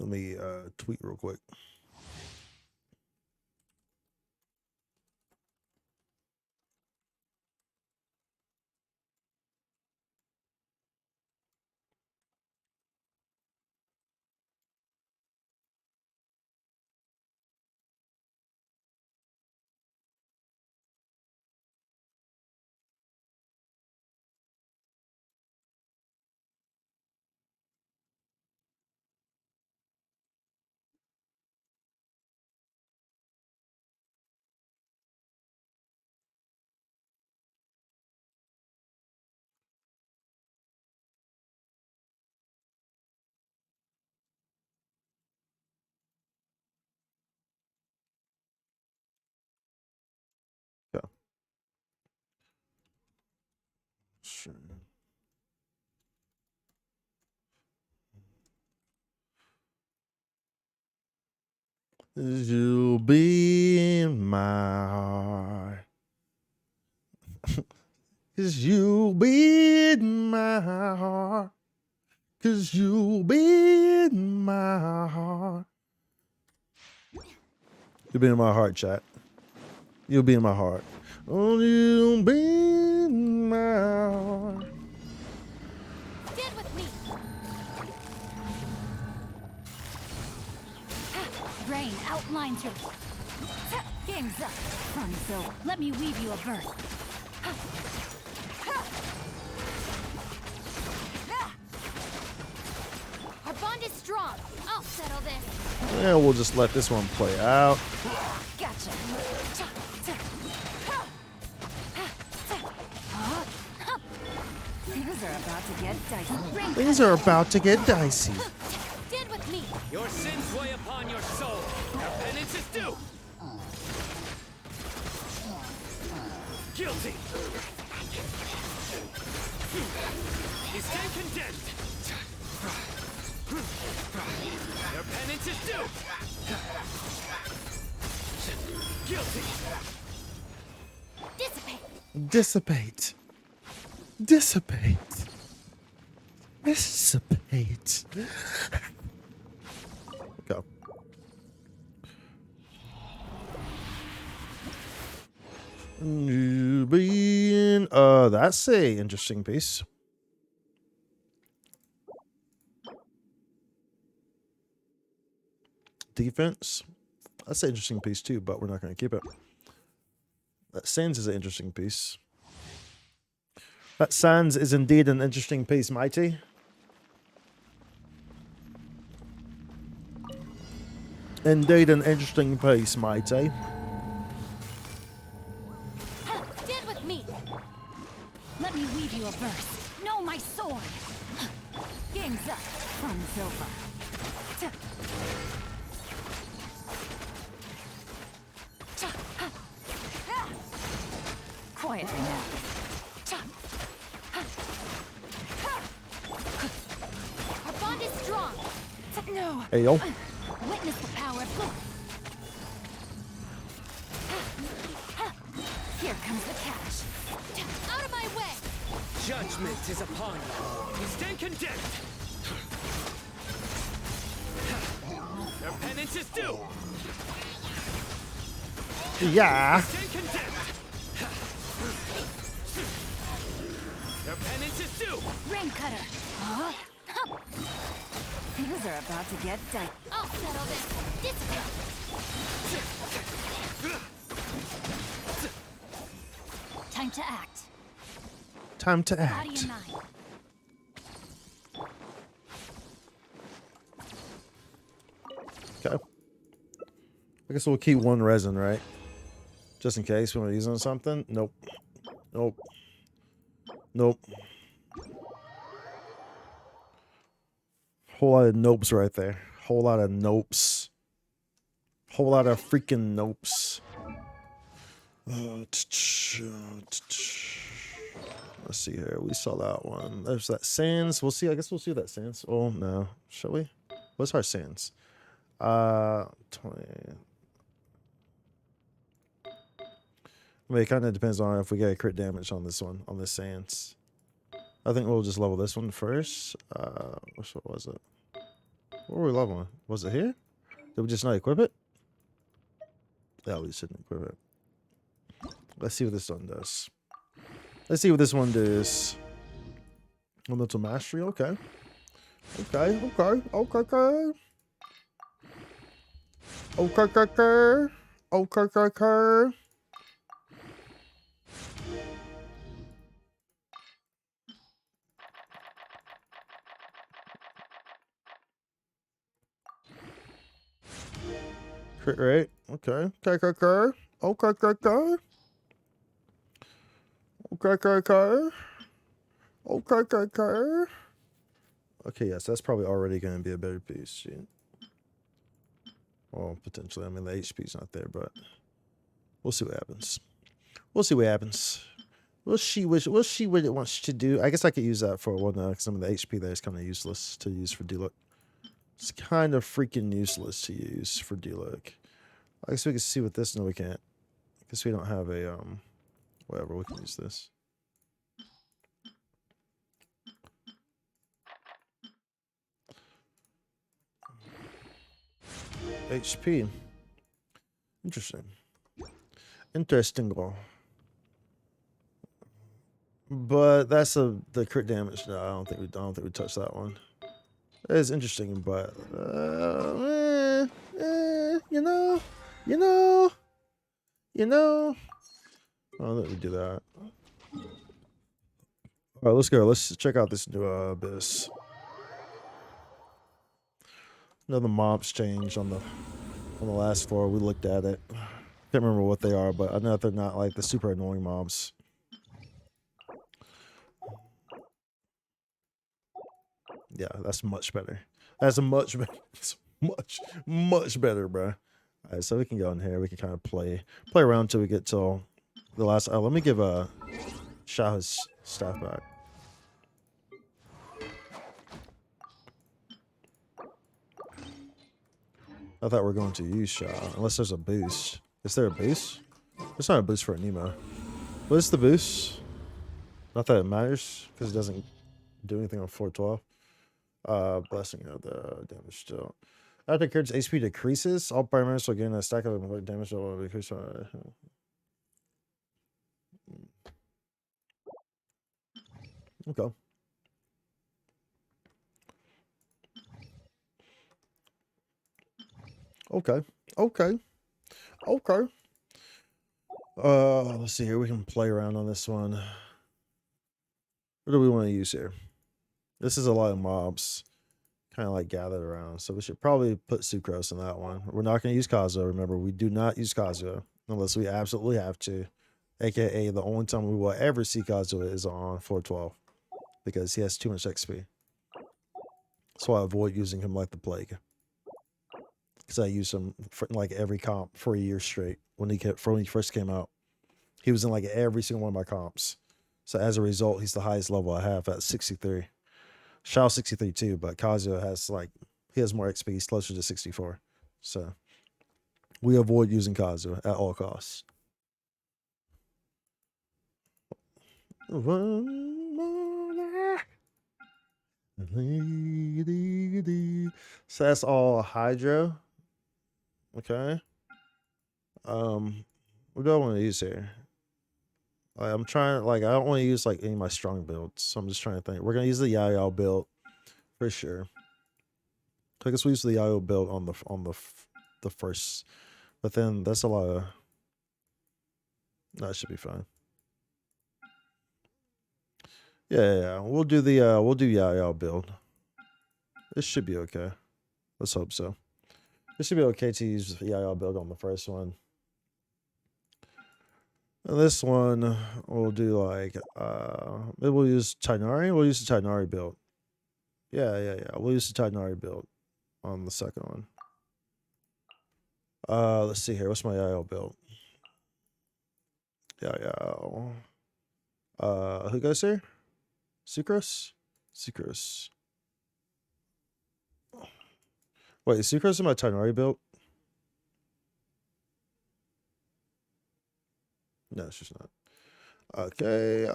Let me tweet real quick. Yeah. Sure. You'll be in my heart. 'Cause you'll be in my heart. 'Cause you'll be in my heart. You'll be in my heart, chat. You'll be in my heart. Oh, you'll be in my heart. Stand with me. Rain outlines your game's up. Fun's over. Let me weave you a verse. Our bond is strong. I'll settle this. Yeah, we'll just let this one play out. Gotcha. Things are about to get dicey. Things are about to get dicey. Stand with me. Your sins weigh upon your soul. Your penance is due. Guilty. You stand condemned. Your penance is due. Guilty. Dissipate. Dissipate. Dissipate. Dissipate. Go. You being that's a interesting piece. Defense. That's an interesting piece too, but we're not going to keep it. That Sands is an interesting piece. That Sands is indeed an interesting piece, Mighty. Indeed an interesting piece, Mighty. Stand with me. Let me weave you a verse. Know my sword. Game's up. Fun's over. Quietly now. Our bond is strong. No. Hey, yo. Witness the power of God. Here comes the catch. Out of my way. Judgment is upon you. You stand condemned. Your penance is due. Yeah. Stand condemned. Your penance is due. Rain cutter. Huh? Things are about to get dicey. I'll settle this. Time to act. Time to Body act. and mind. Okay. I guess we'll keep one resin, right? Just in case we want to use it on something. Nope. Nope. Nope. Whole lot of nopes right there. Whole lot of nopes. Whole lot of freaking nopes. Let's see here. We saw that one. There's that Sands. We'll see. I guess we'll see that Sands. Oh no. Shall we? What's our Sands? 20. I mean, it kind of depends on if we get a crit damage on this one, on this Sands. I think we'll just level this one first. What was it? What were we leveling? Was it here? Did we just not equip it? Yeah, we just didn't equip it. Let's see what this one does. Let's see what this one does. Mental mastery, okay. Okay. Crit rate, okay. Okay, yes, that's probably already going to be a better piece. Shit. Well, potentially. I mean, the HP's not there, but we'll see what happens. We'll see what it wants to do. I guess I could use that for one because some of the HP there is kind of useless to use for D-Look. It's kind of freaking useless to use for D-Look. I guess we can see what this. No, we can't. Because we don't have a whatever. We can use this. HP. Interesting. But that's the crit damage. No, I don't think we touched that one. It is interesting, but you know. I don't think we do that. All right, let's go. Let's check out this new abyss. Another mobs change on the last floor. We looked at it. Can't remember what they are, but I know they're not like the super annoying mobs. Yeah, that's much better. That's a much better. It's much better, bro. All right, so we can go in here. We can kind of play around till we get till the last. Let me give Shao his staff back. I thought we were going to use Shao, unless there's a boost. Is there a boost? There's not a boost for a Nemo. What is the boost? Not that it matters, because it doesn't do anything on 412. Blessing of the damage still. After character's HP decreases, all primaries will gain a stack of damage that will decrease. Okay. Okay. Let's see here. We can play around on this one. What do we want to use here? This is a lot of mobs kind of like gathered around. So we should probably put Sucrose in that one. We're not going to use Kazuo. Remember, we do not use Kazuo unless we absolutely have to. AKA the only time we will ever see Kazuo is on 412 because he has too much XP. So I avoid using him like the plague. Because I used him for like every comp for a year straight when he first came out. He was in like every single one of my comps. So as a result, he's the highest level I have at 63. Shao 63 too, but Kazuo has he has more XP. He's closer to 64. So we avoid using Kazuo at all costs. So that's all Hydro. Okay. What do I want to use here? I'm trying I don't want to use any of my strong builds, so I'm just trying to think. We're gonna use the Yayo build for sure. I guess we use the Yayo build on the first, but then that's a lot of. That should be fine. Yeah. We'll do Yayo build. This should be okay. Let's hope so. This should be okay to use the Yayo build on the first one. And this one we'll do maybe we'll use Tighnari. We'll use the Tighnari build. Yeah. We'll use the Tighnari build on the second one. Let's see here. What's my Yayo build? Yayo. Who goes here? Sucrose? Sucrose. Wait, is Sucrose in my Tighnari build? No, it's just not. Okay,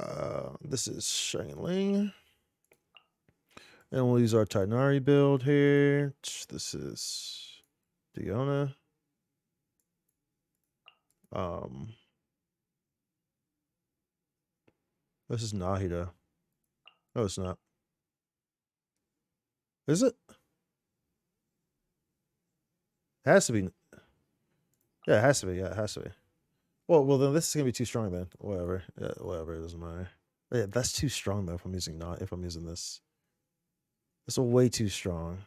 this is Shangling. And we'll use our Tighnari build here. This is Diona. This is Nahida. No, it's not. Is it? It has to be. Yeah, it has to be. Yeah, it has to be. Well, then this is gonna be too strong then. Whatever. Yeah, whatever. It doesn't matter. Yeah, that's too strong though. If I'm using this, it's way too strong.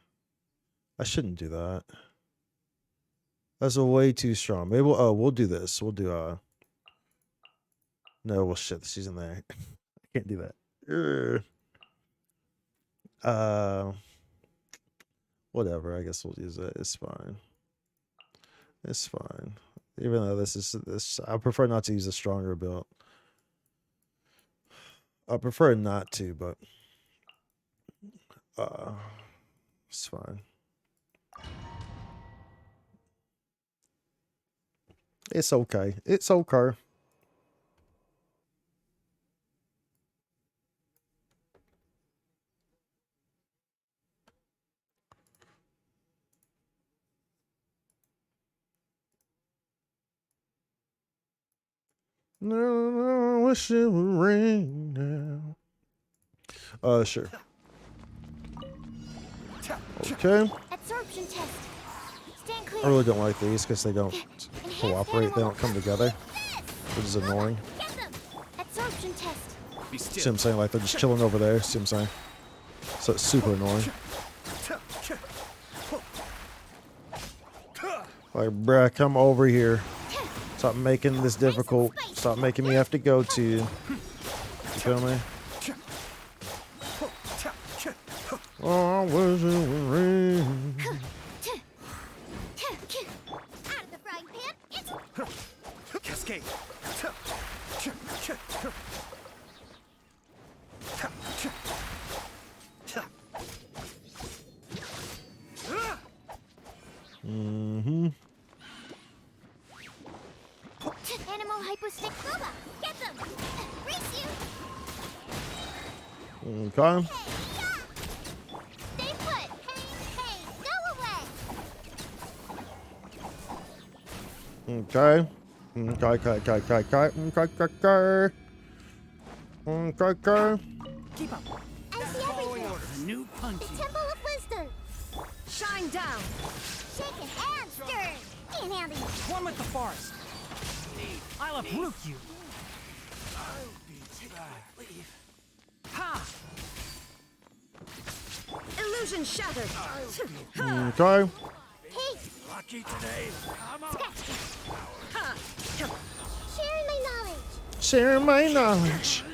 I shouldn't do that. That's way too strong. Maybe we'll do this. We'll do No, well shit. She's in there. I can't do that. Whatever. I guess we'll use it. It's fine. It's fine. Even though this, I prefer not to use a stronger build. I prefer not to, but it's fine. It's okay. It's okay. No, I wish it would rain now. Sure. Okay. Absorption test. Stand clear. I really don't like these because they don't cooperate. They don't come together, which is annoying. Get them. Absorption test. See what I'm saying? Like they're just chilling over there. See what I'm saying? So it's super annoying. Like, bruh, come over here. Stop making this difficult. Stop making me have to go to you. You feel me? Oh, I wish it would rain. Out of the frying pan. It's Cascade. Mm-hmm. Animal hypostick Boba. Get them. Race you. Okay. Stay put. Hey, go away. Okay. Okay. Keep up. I see everything. New punchy. The Temple of Wisdom. Shine down. Shake it and stir. Can't handle you. One with the forest. I'll uproot you. I'll be back. Leave. Ha! Illusion shattered. Okay. Hey, Lucky today. Come on. sharing my knowledge. Share my knowledge.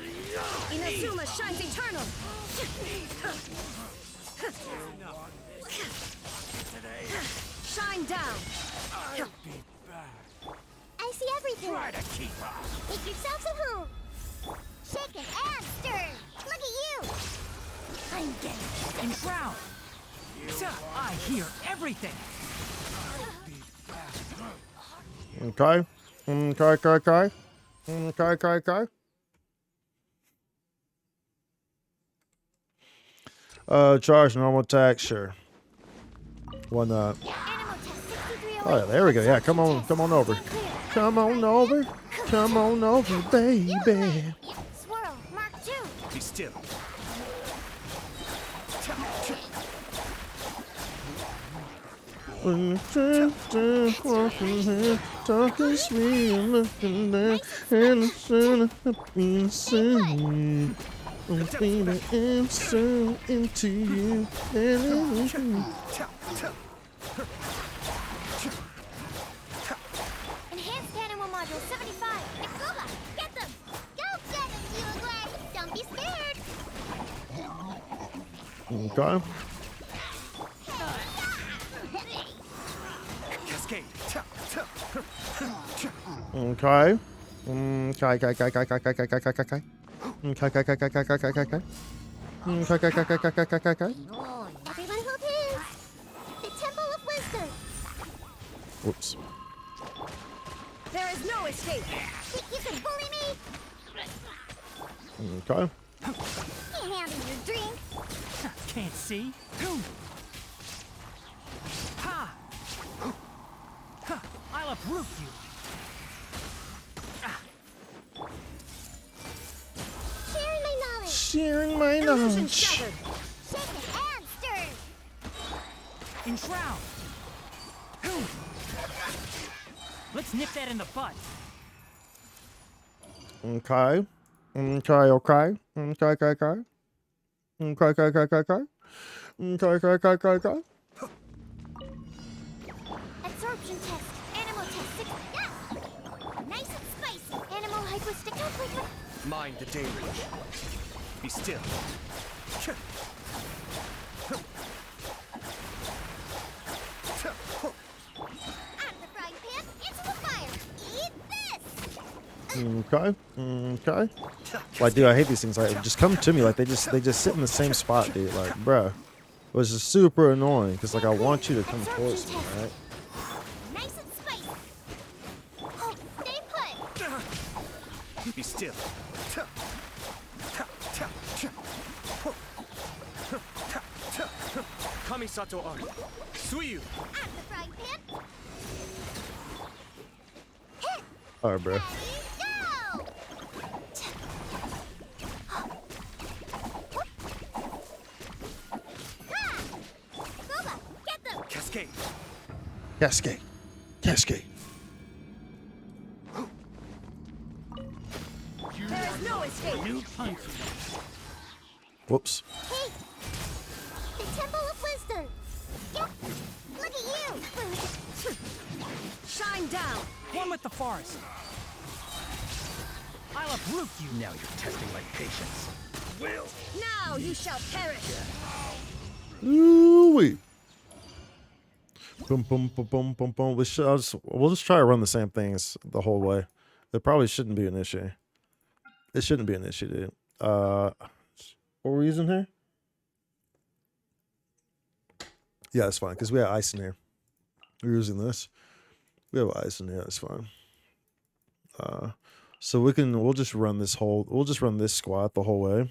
Inazuma shines eternal. Shine down. I'll be back. I see everything. Try to keep up. Make yourselves at home. Shake it and stir. Look at you. I'm getting and drown. I hear everything. Okay. Okay. Charge normal attack, sure. Why not? Oh yeah, there we go. Yeah, come on over. Come on over, baby. Swirl, Mark 2. Be still. When the train walking here, talking sweet and looking down, and the sun up inside. Oh, baby, I'm so into you. Enhanced animal module 75. Ikuba, get them. Go get them, you Gwen. Don't be scared. Okay. Cascade. Okay. Okay. Oh, everyone hold hands. The Temple of Wisdom. Whoops. There is no escape. Think you can bully me? Okay. Can't handle your drink. can't see. Ha! Ha! I'll uproot you. Sharing my knowledge. Sharing my Illusion knowledge. shattered. Shaken and stirred. Enshroud. Let's nip that in the butt. Okay. Okay, okay. Okay, okay, okay. Okay, okay, okay, okay, okay. Okay, okay, okay, okay, okay. Absorption test. Animal test 6. Yeah. Nice and spicy. Animal hypostick. Mind the deluge. Be still. Out of the frying pan, into the fire. Eat this. Okay. Okay. Like, dude, I hate these things. Like, just come to me. Like, they just sit in the same spot, dude. Like, bruh. It was just super annoying because, like, I want you to come towards me, right? Nice and spicy. Oh, stay put. Be still. Kamisato Ari. Suyu. Out of the frying pan. Alright, bro. Go. Boba, get them. Cascade. Cascade. Cascade. There is no escape. New punch. Whoops. Hey, the Temple of Wisdom. Yeah. Look at you. Shine down. One with the forest. I'll uproot you. Now you're testing my patience. Will. Now you shall perish. Ooh-wee. Boom, boom, boom, boom, boom, boom. We'll just try to run the same things the whole way. It probably shouldn't be an issue. It shouldn't be an issue, dude. What were we using here? Yeah, it's fine because we have ice in here. We're using this. We have ice in here. That's fine. So we'll just run this squad the whole way.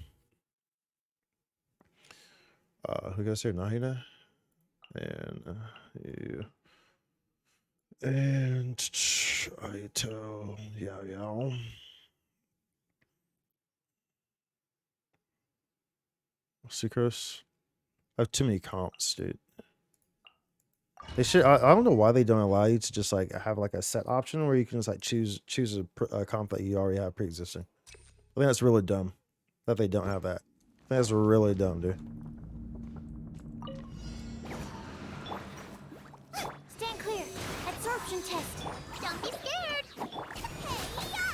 Who goes here? Nahida? And you. And Aito. Yeah. Sucrose. I have too many comps, dude. They should. I don't know why they don't allow you to just like have like a set option where you can just like choose a comp that you already have pre-existing. I think that's really dumb that they don't have that. I think that's really dumb, dude. Stand clear. Absorption test. Don't be scared. Hey-ya!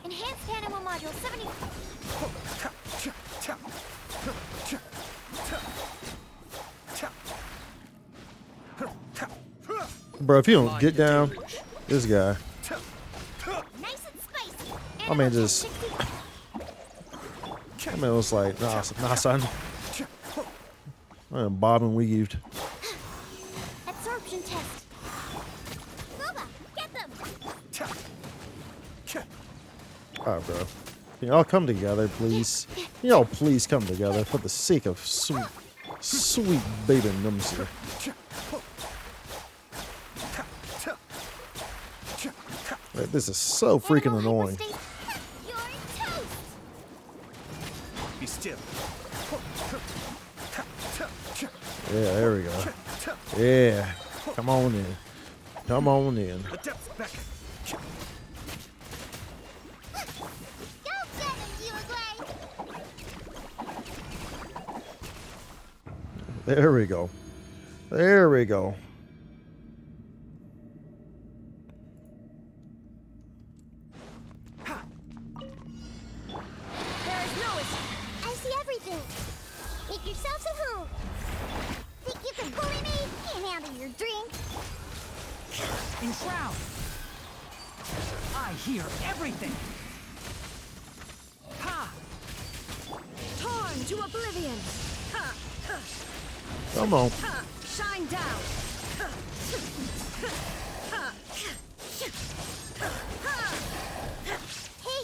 Enhanced animal module 70. Bro, if you don't get down, this guy. Nice and spicy. I mean, just. I mean, it was like, nah, son. I'm bob and weaved. Absorption test. Boba, get them. Alright, bro. Can y'all come together, please? Y'all please come together for the sake of sweet baby Numsy. Like, this is so freaking annoying. Be still. Yeah, there we go. Yeah. Come on in. Come on in. The depths beckon. Go get him, Uruguay. There we go. There we go. I see everything. Make yourselves at home. Think you can bully me? Can't handle your drink. Enshroud. I hear everything. Ha! Torn to oblivion. Ha! Come on. Ha! Shine down. Ha! Ha! Ha! Hey,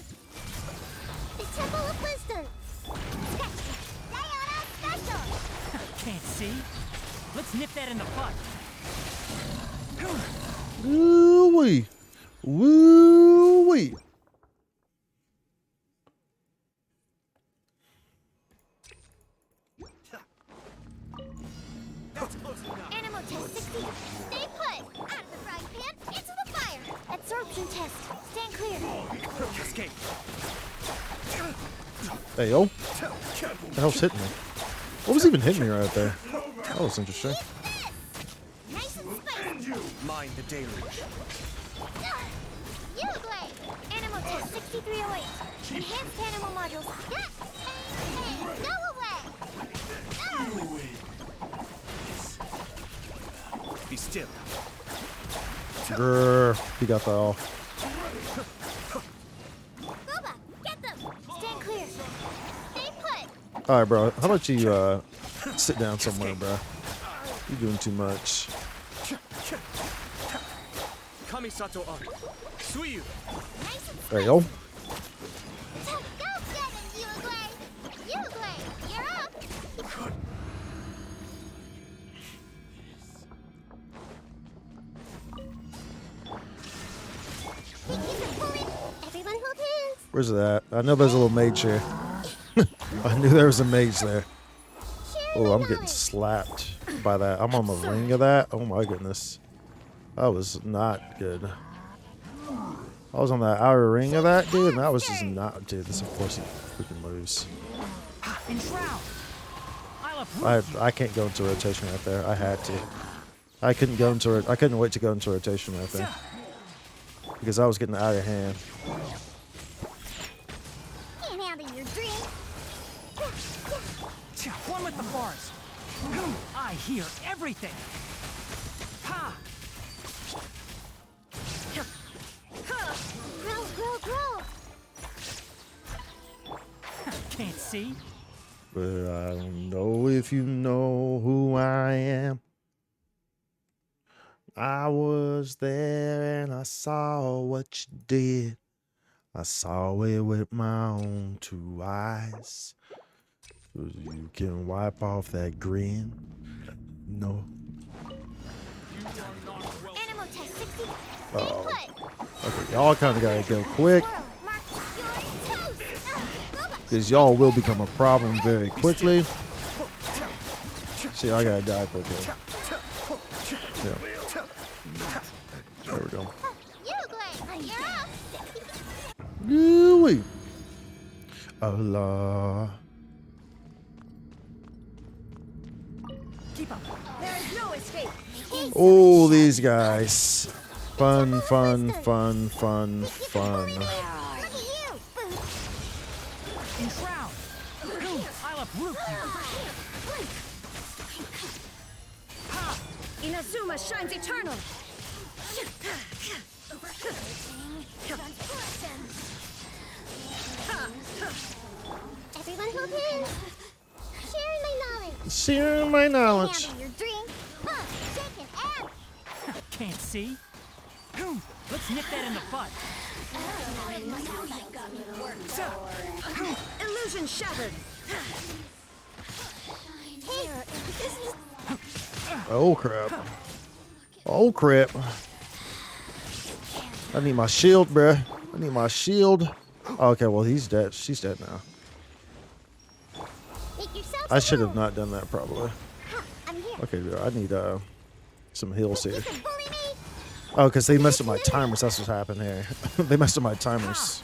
the Temple of Wisdom. Scratch that. that in the butt. Woo-wee. Woo-wee. Animal test 60. Stay put. Out of the frying pan, into the fire. Absorption test. Stand clear. Escape. Hey, yo. What the hell's hitting me? What was even hitting me right there? That was interesting. Nice and spicy. Mind the deluge. You glade. Animal test 6308. Enhanced animal modules. And go away. Be still. Grrr. He got that off. Booba, get them. Stand clear. Stay put. All right, bro. How about you sit down somewhere, bro? You're doing too much. Kamisato Ari. Suiyu. There you go. Go get him, you glade. You glade. You're up. Everyone hold hands. Where's that? I know there's a little mage here. I knew there was a mage there. Oh, I'm getting slapped by that. I'm on the ring of that. Oh my goodness. That was not good. I was on that outer ring of that, dude, and that was just not, dude. This, of course, he freaking moves. I can't go into rotation right there. I had to. I couldn't go into it. I couldn't wait to go into rotation right there because I was getting out of hand. Can't handle your dream. One with the forest. I hear everything. Ha! Grow, grow, grow. Can't see. But I don't know if you know who I am. I was there and I saw what you did. I saw it with my own two eyes. You can wipe off that grin. No. Animal test 60. Oh. Okay, y'all kind of gotta go quick. Because y'all will become a problem very quickly. See, I gotta die quickly. Yeah. There we go. Ooh-wee. Allah. Keep up. There is no escape. Oh, these guys. Fun, fun, fun, fun, fun. Enshroud. I'll uproot you. Inazuma shines eternal. Everyone hold hands. Sharing my knowledge. Sharing my knowledge. Handle your dream. Shake it out. Can't see. Let's nip that in the butt. Illusion shattered. Oh crap. Oh crap. I need my shield, bruh. I need my shield. Oh, okay, well he's dead. She's dead now. I should have not done that probably. Okay, dude, I need some heals here. Oh, because they messed up my timers. That's what happened here. They messed up my timers.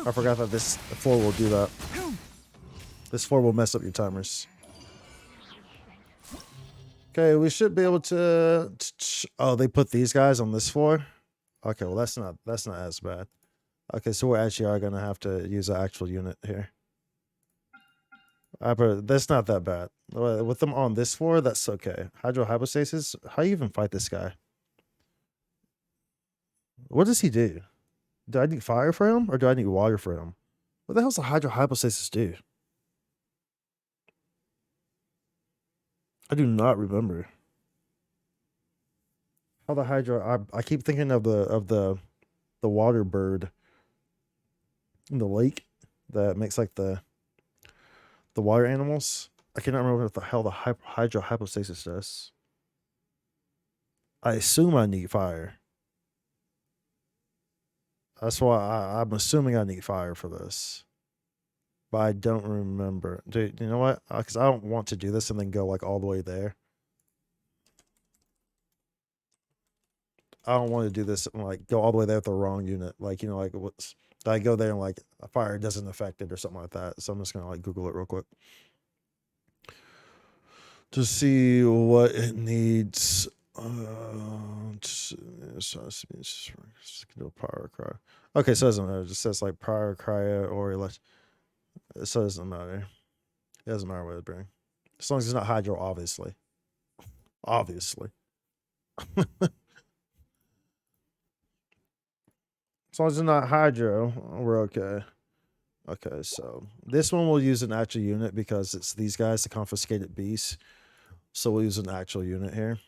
I forgot that this 4 will do that. This 4 will mess up your timers. Okay, we should be able to. Oh, they put these guys on this floor. Okay, well that's not as bad. Okay, so we actually are gonna have to use an actual unit here. But that's not that bad. With them on this floor, that's okay. Hydrohypostasis. How do you even fight this guy? What does he do? Do I need fire for him or do I need water for him? What the hell's the hydrohypostasis do? I do not remember. How the hydro? I keep thinking of the water bird in the lake that makes like the water animals. I cannot remember what the hell the hydrohypostasis does. I assume I need fire. That's why I'm assuming I need fire for this. But I don't remember. Dude, you know what? Because I don't want to do this and then go like all the way there. I don't want to do this and like go all the way there with the wrong unit. Like, you know, like what's I go there and like fire doesn't affect it or something like that. So I'm just gonna like Google it real quick to see what it needs. Power cry. Okay, so it doesn't matter. It just says like power cryo or elect. So it doesn't matter. It doesn't matter what it brings. As long as it's not hydro, obviously. Obviously. As long as it's not hydro, we're okay. Okay, so this one we'll use an actual unit because it's these guys, the confiscated beasts. So we'll use an actual unit here.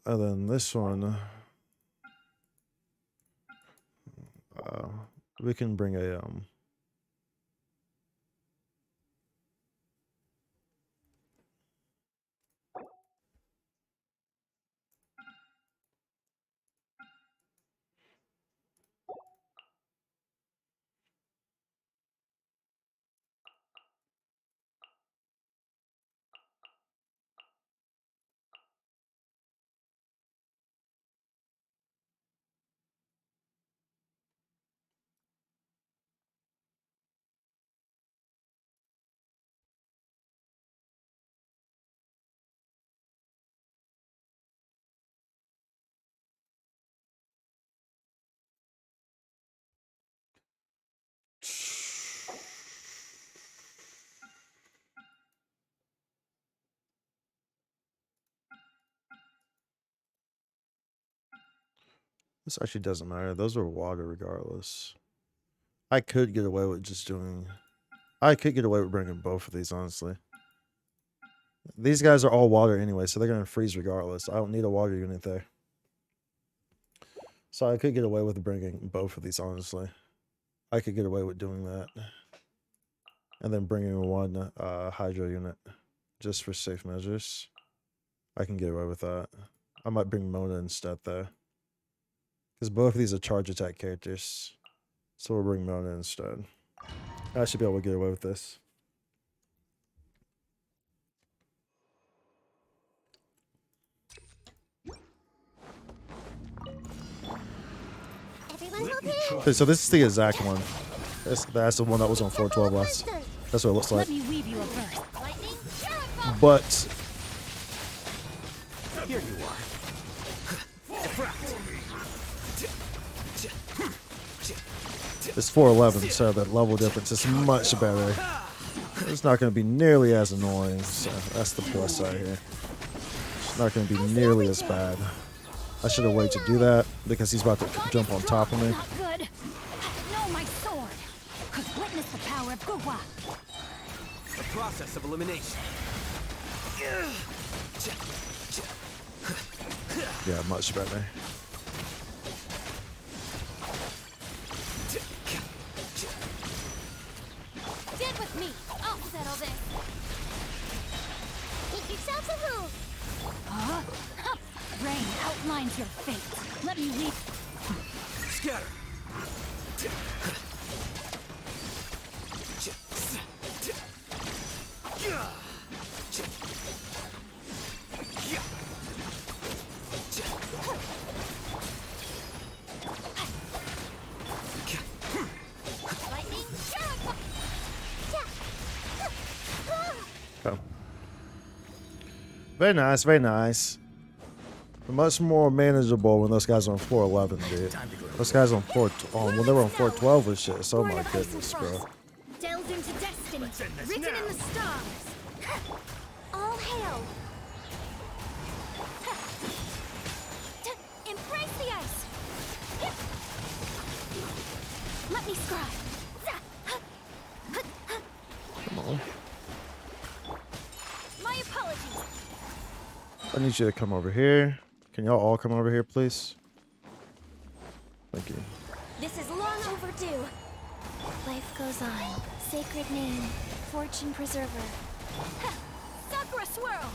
And then this one, we can bring a this actually doesn't matter. Those are water regardless. I could get away with just doing... I could get away with bringing both of these, honestly. These guys are all water anyway, so they're going to freeze regardless. I don't need a water unit there. So I could get away with bringing both of these, honestly. I could get away with doing that. And then bringing one hydro unit just for safe measures. I can get away with that. I might bring Mona instead, though. Because both of these are charge attack characters. So we'll bring Mona instead. I should be able to get away with this. Okay, so this is the exact one. That's the one that was on 412 last. That's what it looks like. But Here you are. it's 411, so the level difference is much better. It's not going to be nearly as annoying, so that's the plus side here. It's not going to be nearly as bad. I should have waited to do that because he's about to jump on top of me. Not good. No, my sword. Witness the power of Gugwa. The process of elimination. Yeah, much better. Get with me. I'll settle this. Get yourself a move. Huh? Rain outlines your fate. Let me lead. Scatter. Oh. Very nice, very nice. Much more manageable when those guys are on 411, dude. Those guys on when they were on 412 and shit. So my goodness, bro. Delved into destiny, written in the stars. All hail. Embrace the ice. Let me scribe. Come on. My apologies. I need you to come over here. Can y'all all come over here, please? Thank you. This is long overdue. Life goes on. Sacred name. Fortune preserver. Sakura swirl.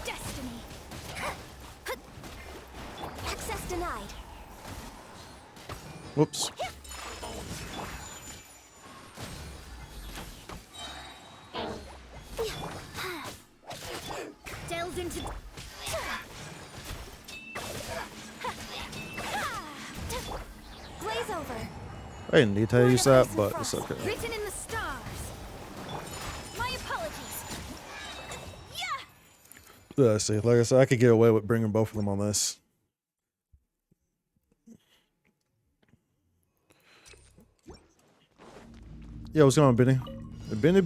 destiny. Access denied. Whoops. Delves into. Glaze over. I didn't need to use that, but it's okay. Written in the stars. My apologies. Yeah, see, like I said, I could get away with bringing both of them on this. Yeah, what's going on, Benny? Benny.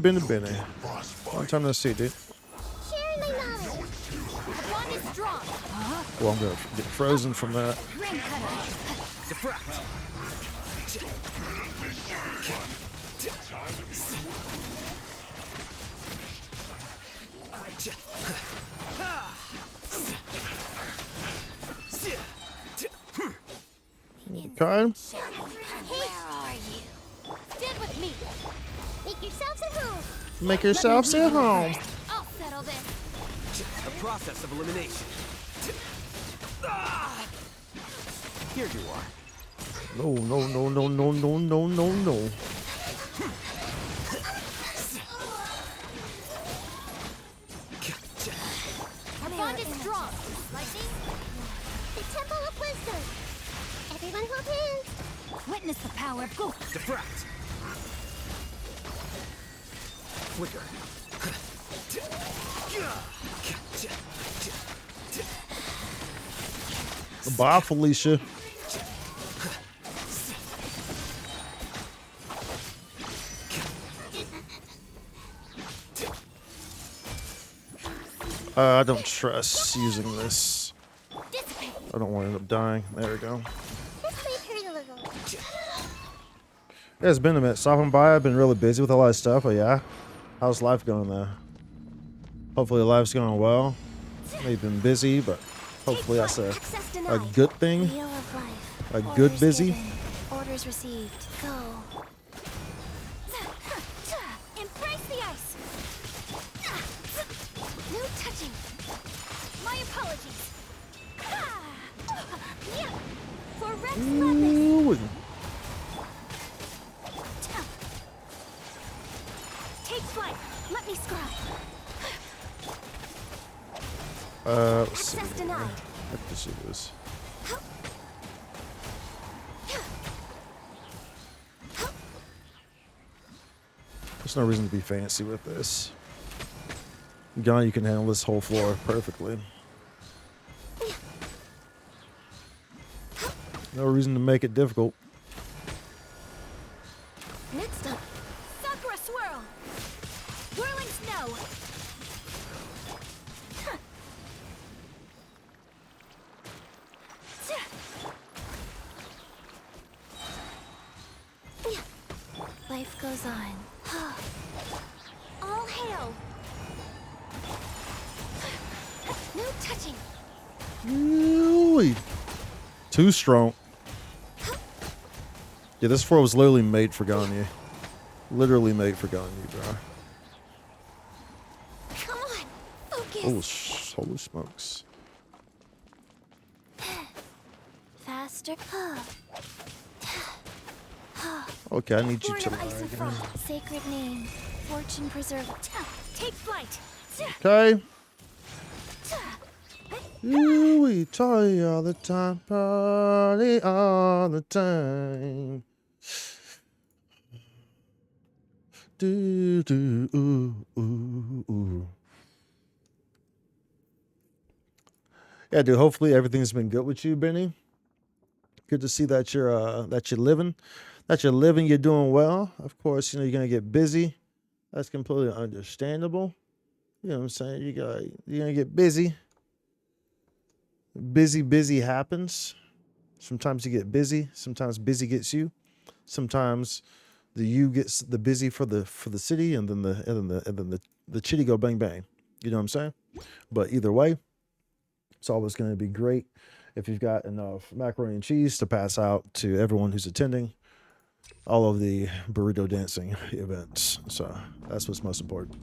Long time no see, dude. Sharing my knowledge. The bond is strong. Well, I'm gonna get frozen from that. Ring cutter. Defract. Okay. Where are you? Stand with me. Make yourselves at home. Make yourselves at home. I'll settle this. The process of elimination. Here you are. No. Our bond is strong. Lightning. The Temple of Wisdom. Everyone hold hands. Witness the power of Go. Defract. Flicker. Bye, Felicia. I don't trust using this. I don't want to end up dying. There we go. This may hurt a little. Yeah, it's been a minute. Stopping by. I've been really busy with a lot of stuff, but yeah. How's life going there? Hopefully life's going well. Maybe been busy, but hopefully that's a good thing. Wheel of life. A good Orders busy. given. Orders received. Go. Embrace the ice. No touching. My apologies. Yeah. For Rex Madness. Ooh. Take flight. Let me scribe. Let's see. Access denied. I can see this. There's no reason to be fancy with this. Gun, you can handle this whole floor perfectly. No reason to make it difficult. Next up, Sakura Swirl. Whirling snow. Life goes on. All hail. No touching. Really? Too strong. Yeah, this floor was literally made for Ganyu. Literally made for Ganyu, bro. Come on, focus. Oh, holy smokes. Faster. Okay, I need you Born to of ice lag and again. frost. Sacred name. Fortune preserver. Take flight. Okay. We party all the time, party all the time. Do do ooh. Yeah, dude. Hopefully everything's been good with you, Benny. Good to see that you're living. You're doing well. Of course, you know you're gonna get busy. That's completely understandable. You know what I'm saying? You're gonna get busy. Busy happens. Sometimes you get busy. Sometimes busy gets you. Sometimes the you gets the busy for the city, and then the chitty go bang bang. You know what I'm saying? But either way, it's always going to be great if you've got enough macaroni and cheese to pass out to everyone who's attending all of the burrito dancing events. So that's what's most important.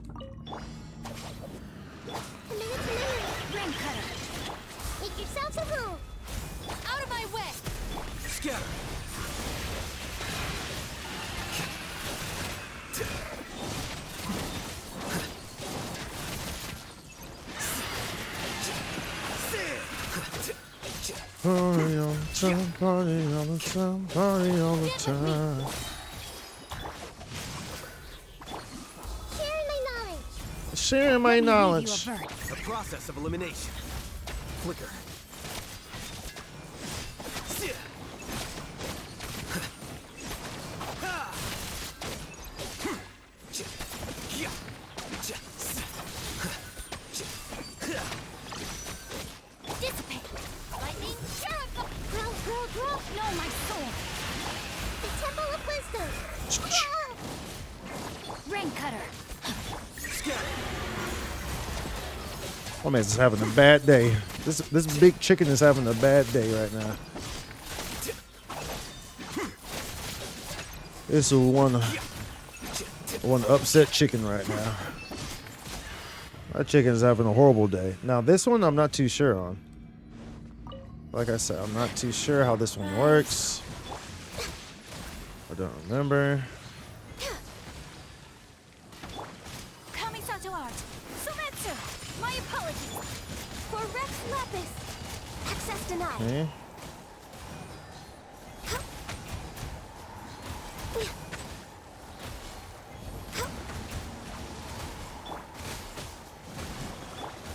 Party all the time, party all the time, party all the time. Sharing my knowledge. A process of elimination. Flicker. Dissipate. Lightning, purify. Grow. No, my soul. The Temple of Wisdom. Rain cutter. Oh man, is having a bad day. This big chicken is having a bad day right now. This is one upset chicken right now. That chicken is having a horrible day. Now this one I'm not too sure on. Like I said, I'm not too sure how this one works. I don't remember. Kamisato art. Sumetsu. My apologies. For Rex Lapis. Access denied. Okay.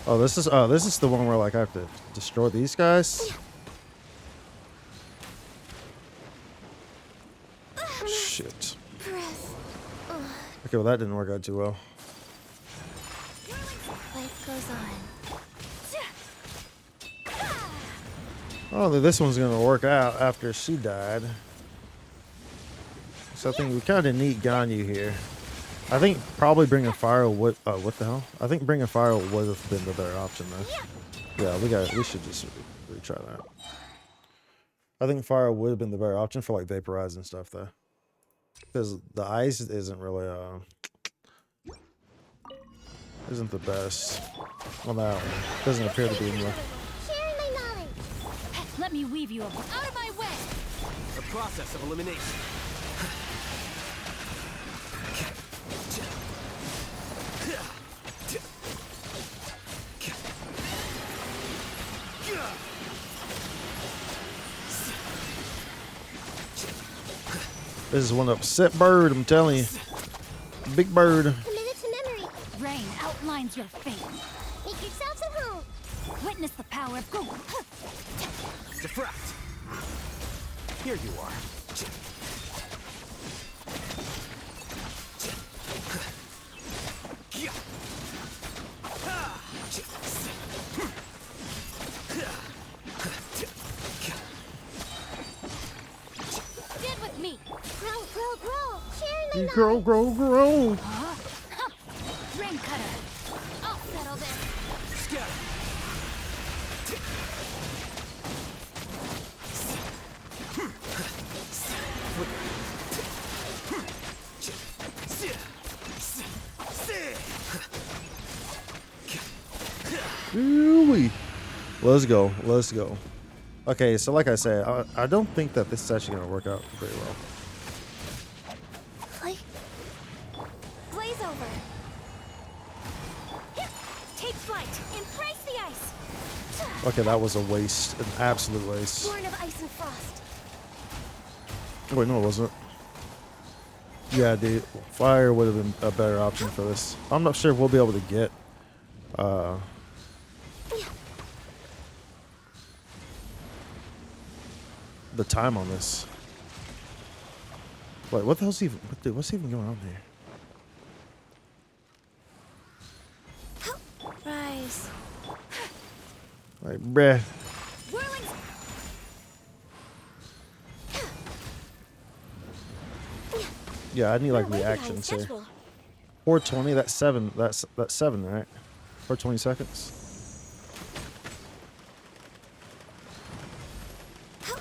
Oh, this is the one where like I have to destroy these guys. Shit. Okay, well that didn't work out too well. Life goes on. Oh, this one's gonna work out after she died. So I think we kind of need Ganyu here. I think probably bringing fire would. What the hell? I think bringing fire would have been the better option though. Yeah, we should just retry that. I think fire would have been the better option for like vaporize and stuff though, because the ice isn't really isn't the best. Well, that one doesn't appear to be anyway. Sharing my knowledge. Let me weave you out of my way. A process of elimination. This is one upset bird, I'm telling you. Big bird. Committed to memory. Rain outlines your fate. Make yourselves at home. Witness the power of Google. Diffract. Here you are. Stand with me. Grow. Sharing my Grow. Rain cutter. I'll settle this. Scatter. Ooh-wee. Let's go. Okay, so like I said, I don't think that this is actually gonna work out very well. Blaze over. Take flight. Embrace the ice. Okay, that was a waste, an absolute waste. Born of ice and frost. Wait, no, it wasn't. Yeah, dude, fire would have been a better option for this. I'm not sure if we'll be able to get the time on this. Wait, what the hell's even? What's even going on here? Rise. Like, bruh. Whirling. Yeah, I need like reactions here. 420. That's 7. That's 7, right? 420 seconds.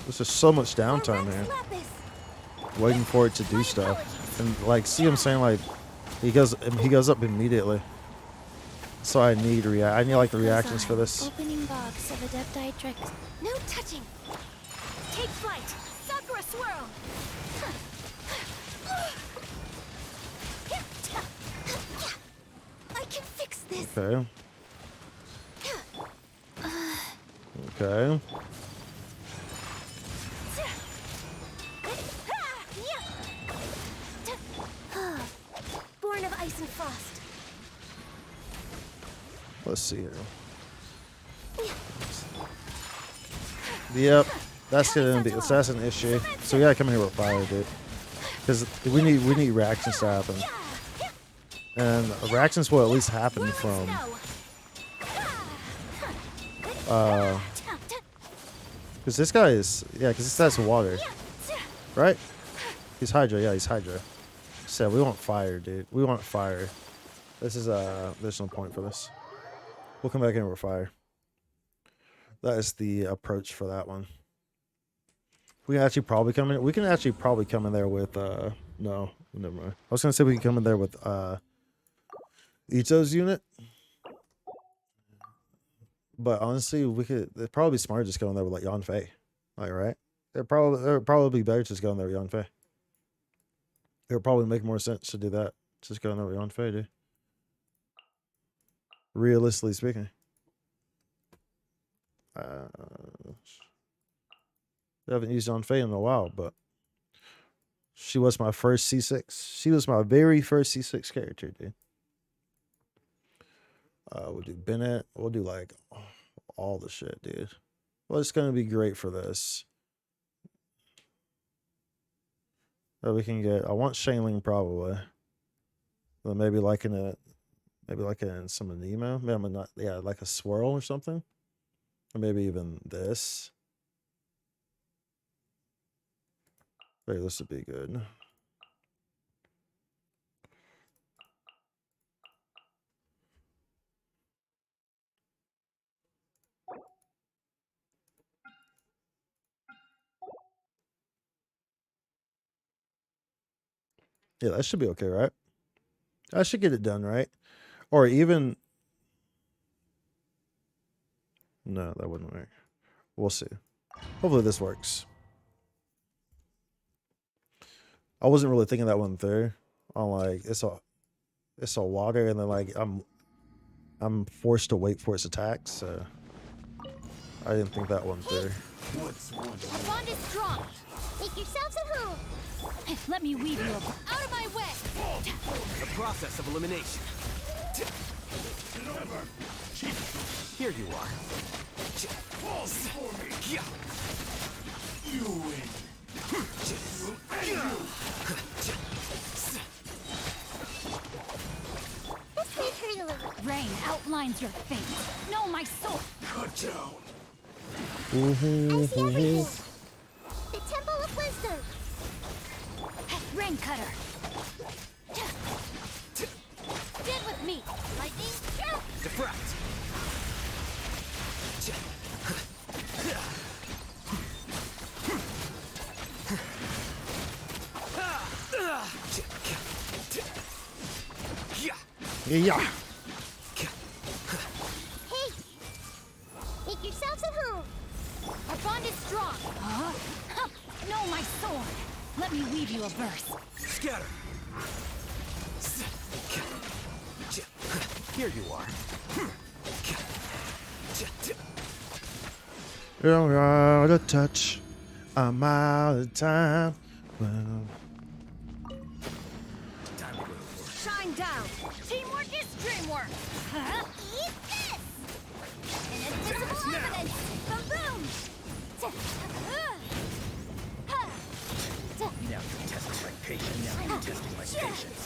There's just so much downtime here, waiting for it to do stuff, and like, see what I'm saying? Like, he goes up immediately. So I need like the reactions for this. Opening box of Adepti tricks. No touching. Take flight. Sakura swirl. I can fix this. Okay. Okay. ice and frost. Let's see here. Yep, that's an issue. So we gotta come in here with fire, dude, because we need reactions to happen, and reactions will at least happen from because this guy is because this guy's water, right? He's Hydra, yeah, he's Hydra. So we want fire, dude. We want fire. This is there's no point for this. We'll come back in with fire. That is the approach for that one. We can actually probably come in. We can actually probably come in there with no, never mind. I was gonna say we can come in there with Ito's unit, but honestly, we could. It'd probably be smarter just going there with like Yanfei, like right? It'd probably be better just going there with Yanfei. It would probably make more sense to do that. Just going there with Yanfei, dude. Realistically speaking. I haven't used Yanfei in a while, but she was my first C6. She was my very first C6 character, dude. We'll do Bennett. We'll do like all the shit, dude. Well, it's gonna be great for this. We can get. I want Shailene probably. But maybe like in some Anemo. Maybe not. Yeah, like a swirl or something. Or maybe even this. Hey, this would be good. Yeah, that should be okay, right? I should get it done, right? Or even... No, that wouldn't work. We'll see. Hopefully this works. I wasn't really thinking that one through. I'm like, it's a water, and then like I'm forced to wait for its attack, so I didn't think that one through. Our bond is strong. Make yourselves at home. Let me weave you out of my way. The process of elimination. Here you are. You win. This may hurt a little. Rain outlines your fate. Know my soul. Cut down. I see everything. The Temple of Wisdom. Rain cutter. Get with me. Lightning. Defract. Yeah. Hey, make yourselves at home. Our bond is strong. Know my sword. Let me weave you a verse. Scatter. Here you are. You're out of touch. I'm out of time. Shine down. Teamwork is dreamwork. Eat this. Invisible evidence. Boom, boom. Now you're testing my patience. Now you're testing my patience.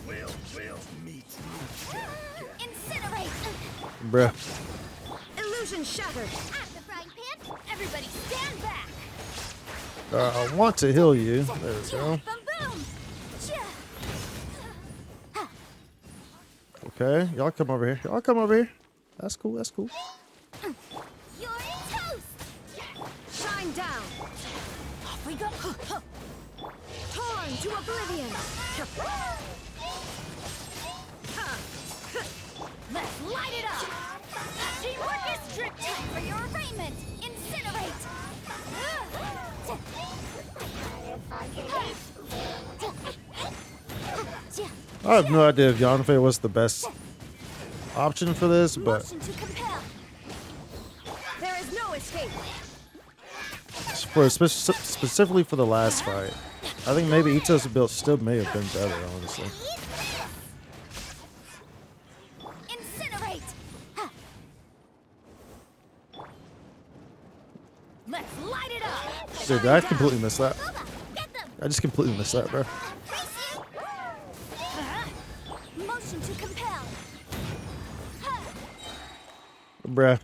We'll meet. Incinerate. Bruh. Illusion shattered. At the frying pan. Everybody stand back. I want to heal you. There we go. Boom, boom. Okay, y'all come over here. Y'all come over here. That's cool. That's cool. You're toast. Shine down. Off we go. Torn to oblivion. Let's light it up. Teamwork is strict. Time for your arraignment. Incinerate. I have no idea if Yanfei was the best option for this, but Motion to compel. There is no escape. specifically for the last fight. I think maybe Ito's build still may have been better, honestly. Incinerate. Huh. Let's light it up. Dude, I completely missed that. I just completely missed that, bro. Motion to compel. Bruh.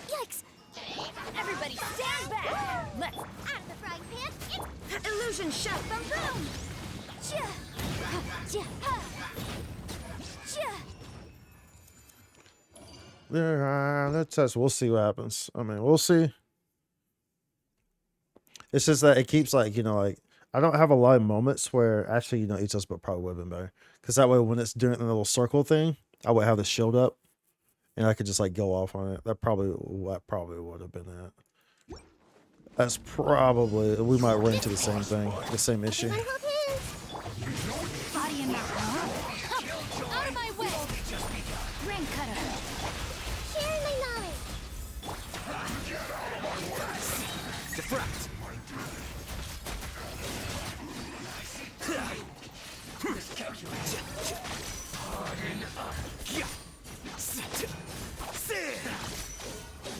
Yikes! Everybody stand back. Let's Out of the frying pan. illusion shot. Boom boom. Let's test. We'll see what happens. I mean, we'll see. It's just that it keeps like, you know, like I don't have a lot of moments where actually, you know, Ito's build probably would have been better. Because that way when it's doing the little circle thing, I would have the shield up and I could just like go off on it. That probably would have been it. That's probably, we might run into the same thing, the same issue. Body in the out of my way. Rain cutter. Sharing my knowledge. Deflect.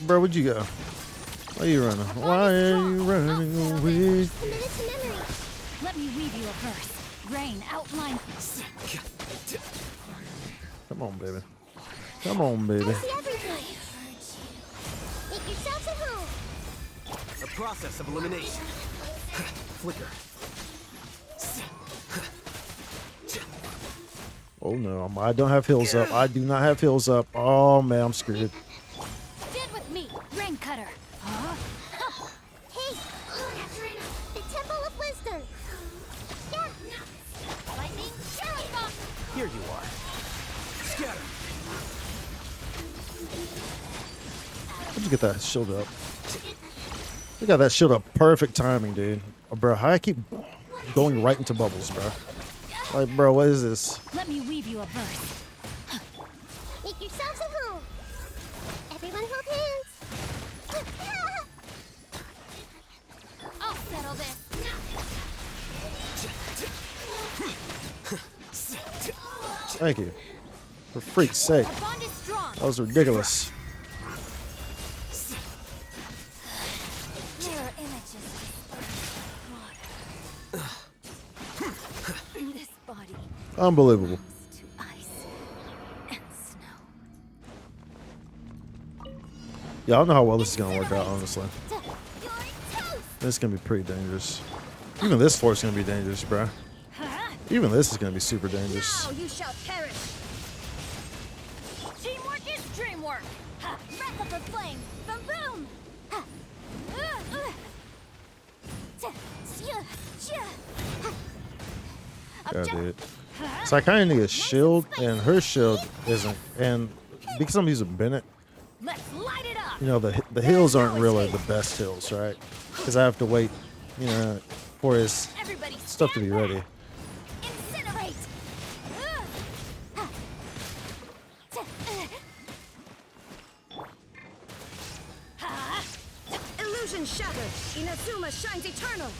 Bro, where'd you go? Why are you running? Why are you running away? Let me weave you a verse. Rain outline. Come on, baby. Come on, baby. I see everything. Make yourselves at home. A process of elimination. Flicker. Oh no, I don't have heals up. I do not have heals up. Oh man, I'm screwed. Stand with me. Rain cutter. Hey, the Temple of Wisdom. Yeah. Lightning, Shadow Bomb. Here you are. Scatter. How'd you get that shield up? You got that shield up. Perfect timing, dude. Oh, bro, how I keep going right into bubbles, bro. Like, bro, what is this? Let me weave you a verse. Make yourselves at home. Everyone hold hands. I'll settle this. Thank you. For freak's sake. Our bond is strong. That was ridiculous. Mirror images. This body Unbelievable. to ice and snow. Yeah, I don't know how well this is gonna work out, honestly. This is gonna be pretty dangerous. Even this force is gonna be dangerous, bro. Even this is gonna be super dangerous. Now you shall perish. Teamwork is dreamwork. Breath of the flame. Boom boom. Yeah, dude. So I kind of need a shield, and her shield isn't. And because I'm using Bennett, Let's light it up. you know, the heals aren't really the best heals, right? Because I have to wait, you know, for his Everybody stuff to be ready. Incinerate. Illusion shattered. Inazuma shines eternal.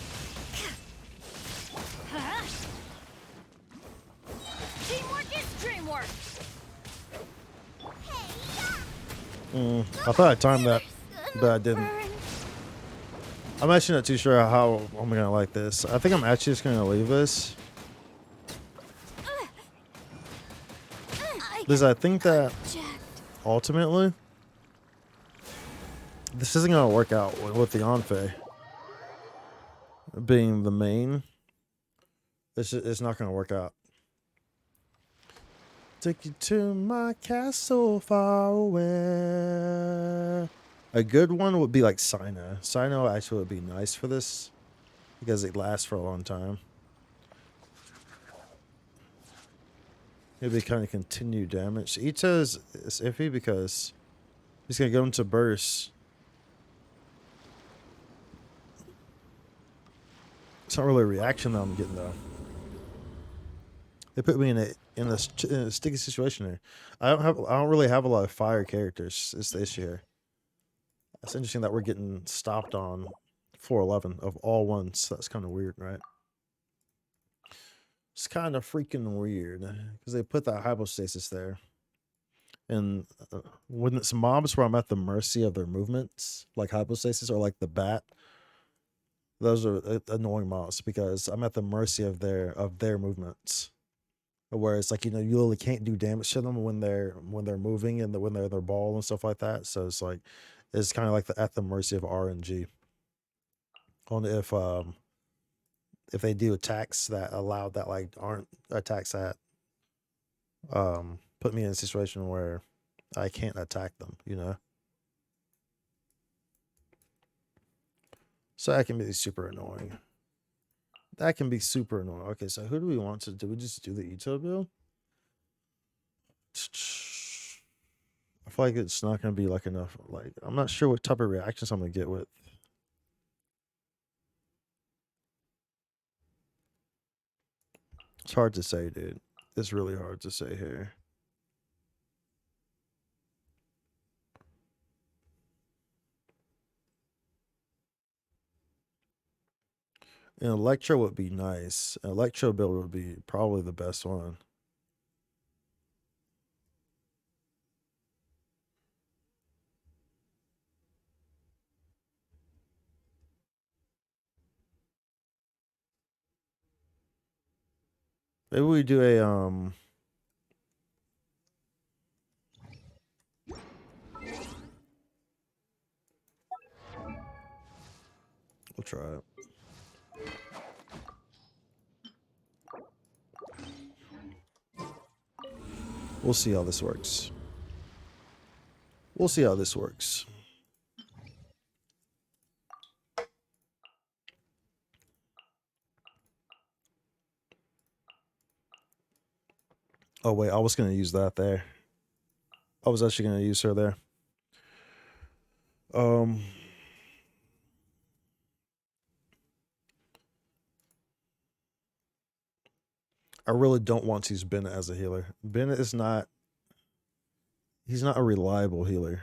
Teamwork is dreamwork. I thought I timed that, but I didn't. I'm actually not too sure how I'm gonna like this. I think I'm actually just gonna leave this. Because I think that ultimately this isn't gonna work out with the Anfei being the main. It's not gonna work out. Take you to my castle far away. A good one would be like Sino. Sino actually would be nice for this because it lasts for a long time. It'd be kind of continued damage. Ito is iffy because he's gonna go into burst. It's not really a reaction that I'm getting though. They put me in a sticky situation here. I don't really have a lot of fire characters. Is the issue here. It's interesting that we're getting stopped on 411 of all ones. That's kind of weird, right? It's kind of freaking weird because they put that hypostasis there. And when it's mobs where I'm at the mercy of their movements, like hypostasis or like the bat, those are annoying mobs because I'm at the mercy of their movements. Whereas like, you know, you literally can't do damage to them when they're moving and when they're their ball and stuff like that. So it's like it's kind of like at the mercy of RNG. Only if they do attacks that allow that like aren't attacks that put me in a situation where I can't attack them, you know. So that can be super annoying. That can be super annoying. Okay, so who do we want to do? We just do the Ito build? I feel like it's not going to be like enough. Like, I'm not sure what type of reactions I'm going to get with. It's hard to say, dude. It's really hard to say here. An Electro would be nice. An Electro build would be probably the best one. Maybe we do a we'll try it. We'll see how this works. We'll see how this works. Oh wait, I was gonna use that there. I was actually gonna use her there. I really don't want to use Bennett as a healer. Bennett is not. He's not a reliable healer.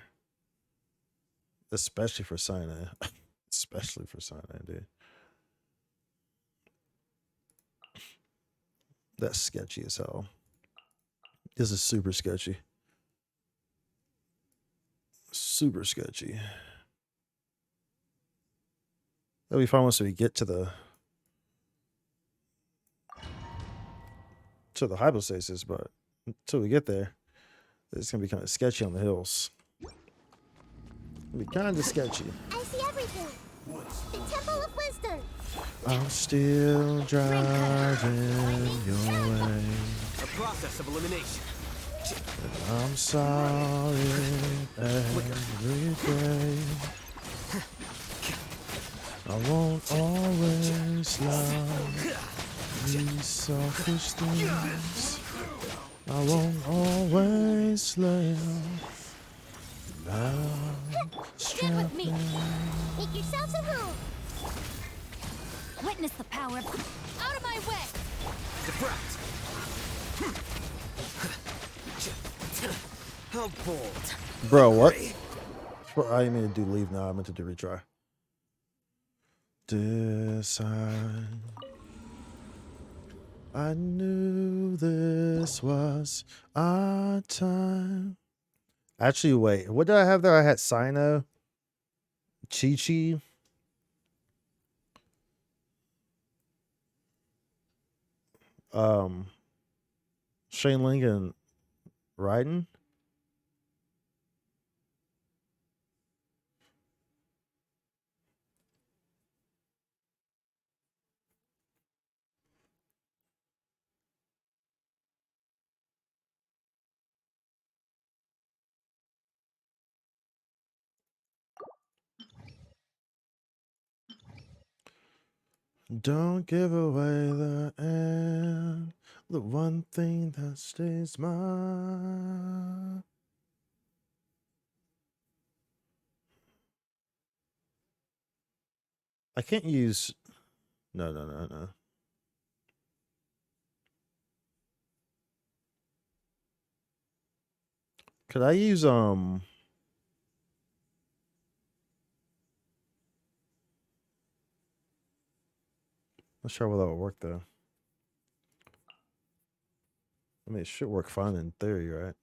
Especially for Sinai. Especially for Sinai, dude. That's sketchy as hell. This is super sketchy. Super sketchy. That'll be fine once we get to the hypostasis, but until we get there, it's gonna be kind of sketchy on the hills. It'll be kind of sketchy. I see everything. The Temple of Wisdom. I'm still driving your way. A process of elimination. And I'm sorry every day. I won't always love these selfish things. I won't always live. Stand with me. Make yourselves at home. Witness the power of... Out of my way! Deflect! How bold. Bro, what? I didn't mean to do leave now. I meant to do retry. Decide. I knew this was our time. Actually, wait. What did I have there? I had Sino, Chi-Chi. Shane Ling and Raiden. Don't give away the end, the one thing that stays mine. I can't use... No. Could I use, Not sure how that would work though. I mean, it should work fine in theory, right?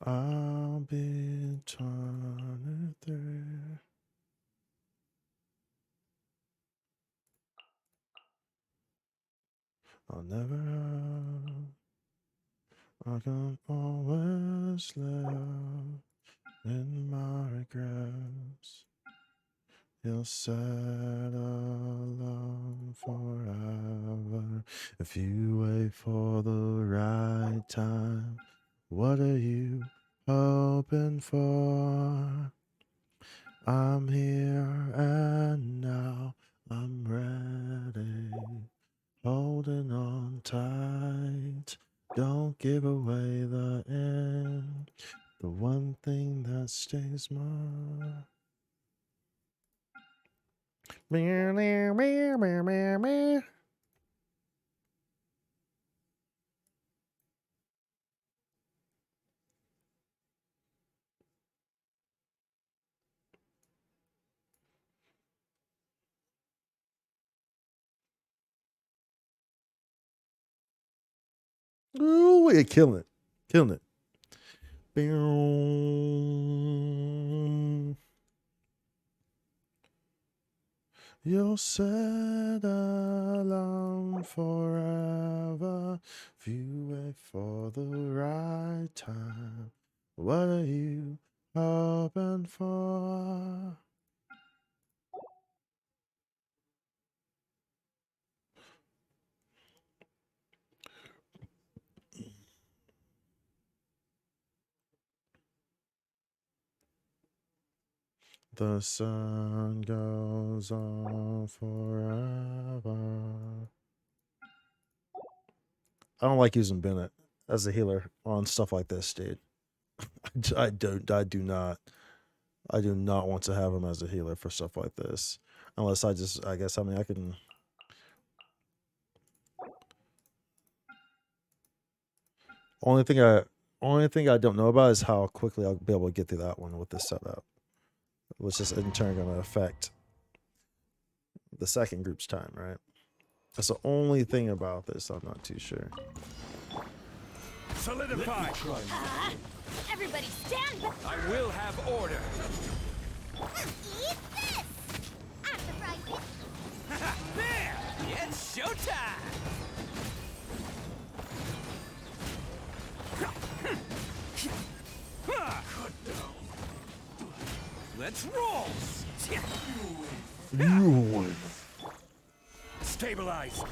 I'll be turning through. I'll never. I can always live in my regrets. You'll settle alone forever if you wait for the right time. What are you hoping for? I'm here and now I'm ready, holding on tight. Don't give away the end, the one thing that stays mine. Ooh, we're killing it. Killing it. You'll settle alone forever if you wait for the right time. What are you hoping for? The sun goes on forever. I don't like using Bennett as a healer on stuff like this, dude. I do not want to have him as a healer for stuff like this. Unless I guess, I mean, I can. Only thing I don't know about is how quickly I'll be able to get through that one with this setup, which is in turn going to affect the second group's time, right? That's the only thing about this I'm not too sure. Solidify. Everybody stand back. I will have order. Eat this! I'm the fried fish. There! It's showtime! Let's roll! You win. Stabilize.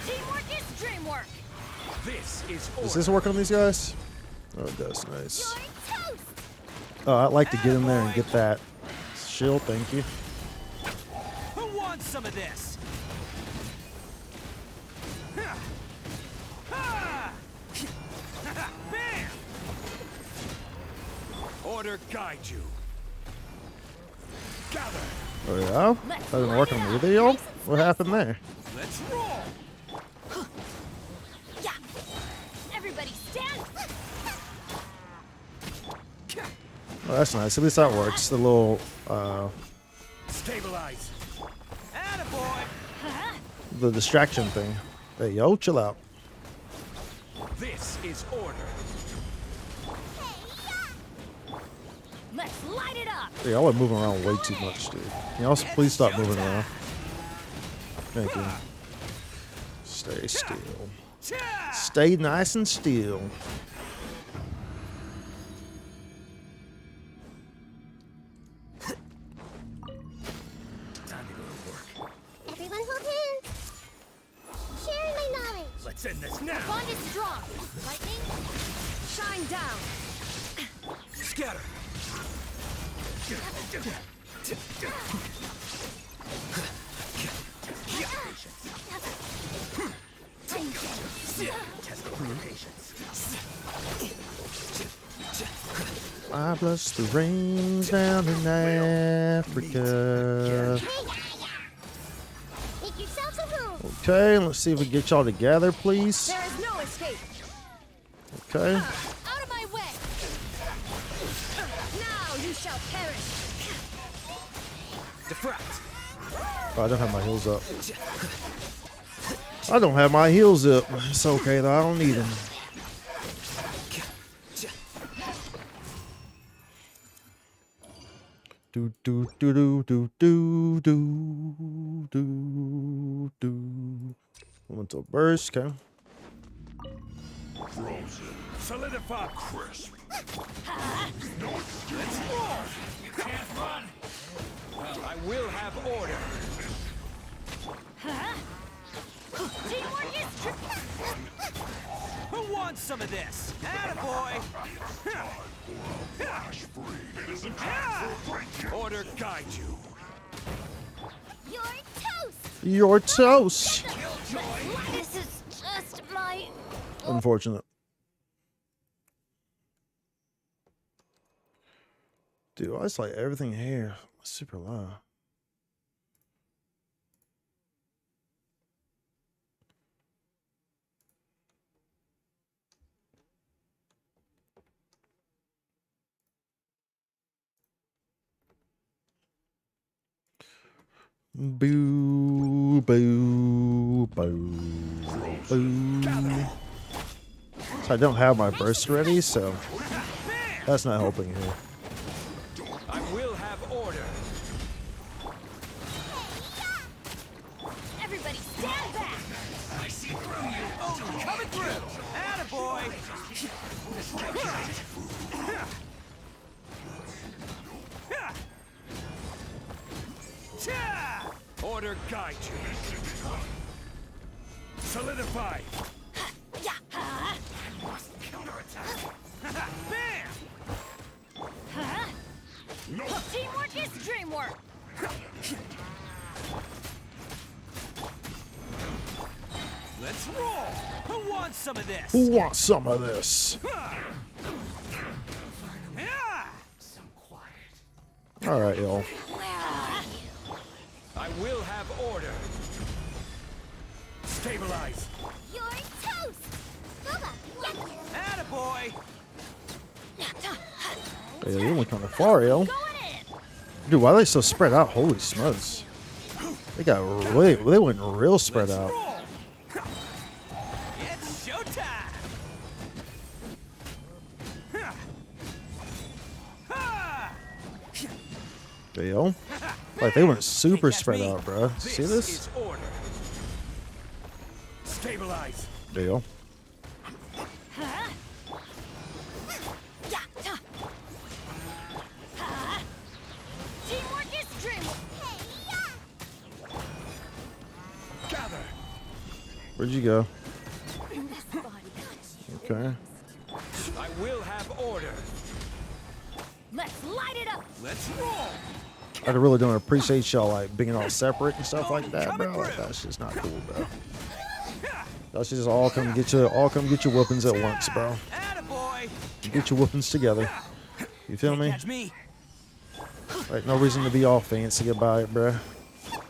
Teamwork is dreamwork. This is order. Does this work on these guys? Oh, it does. Nice. You're toast! Oh, I'd like to get in there and get that shield. Thank you. Who wants some of this? Bam! Order guide you. Gather. Oh yeah? That didn't work on me either, yo? What happened there? Let's roll. Yeah. Everybody stand. Oh, that's nice. At least that works. The little Stabilize. Attaboy. the distraction thing. Hey yo, chill out. This is order. Let's light it up. Hey, y'all are moving around way too much, dude. Can y'all please stop moving around? Thank you. Stay still. Stay nice and still. Everyone hold hands. Sharing my knowledge. Let's end this now. Bond is strong. Lightning, shine down. Scatter. I bless the rains down in Africa. Make yourselves at home. Okay, let's see if we can get y'all together, please. There is no escape. Okay. Out of my way. Now you shall perish. Defract. Oh, I don't have my heels up. I don't have my heels up. It's okay though. I don't need them. Do do do do do do do do do. Elemental burst, okay. Frozen. Solidify. Crisp. Let's roll. You can't run. Well, I will have order. Teamwork is Who wants some of this? Attaboy! Order guide you. You're toast! You're toast. This is just my... Unfortunate. Dude, I just like everything here. Super low. Boo, boo, boo, boo. So I don't have my burst ready, so that's not helping here. I will have order. Everybody stand back! I see through you. Oh, coming through. Attaboy! Order guide you. Solidify. Bam! Teamwork is dreamwork! Let's roll. Who wants some of this? Who wants some of this? All right, y'all. I will have order. Stabilize. You're toast! Attaboy! Hey, they went kind of far, yo. Dude, why are they so spread out? Holy smokes. They went real spread out. It's showtime. There you go. Like, they went super spread out, bro. See this? Is order. Stabilize. There you go. Teamwork is dreamwork! Gather. Where'd you go? Okay. I will have order. Let's light it up! Let's roll. I really don't appreciate y'all like being all separate and stuff like that, bro. Like, that's just not cool, bro. Y'all should just all come get your weapons at once, bro. Attaboy. Get your weapons together. You feel me? Catch me. Like, no reason to be all fancy about it, bro.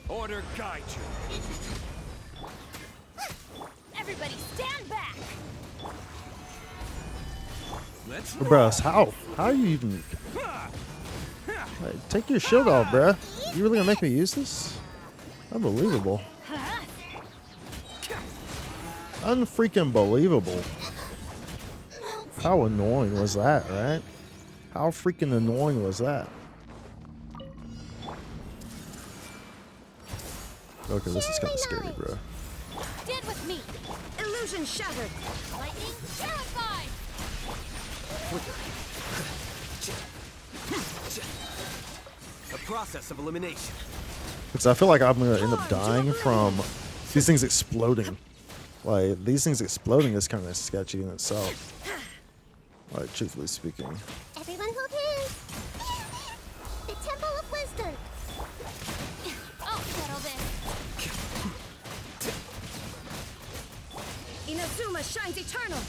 Order guide you. Everybody stand back! Let's But bro, how are you even? Like, take your shield off, bro. You really gonna make me use this? Unbelievable. Unfreaking believable. How annoying was that, right? How freaking annoying was that? Okay, this is kind of scary, bro. Stand with me! Illusion shattered. Lightning terrified! A process of elimination. Because I feel like I'm gonna end up dying from these things exploding. Like, these things exploding is kind of sketchy in itself. Like, truthfully speaking. Everyone hold hands! The Temple of Wisdom! I'll settle this! Inazuma shines eternal.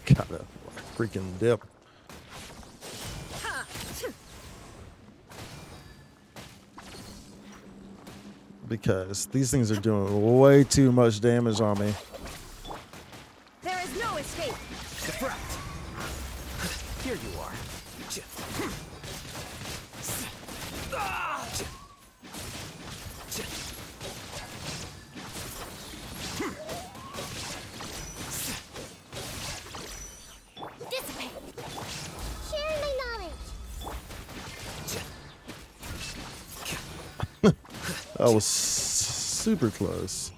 Gotta freaking dip. Because these things are doing way too much damage on me. There is no escape. Defract. Here you are. That was super close.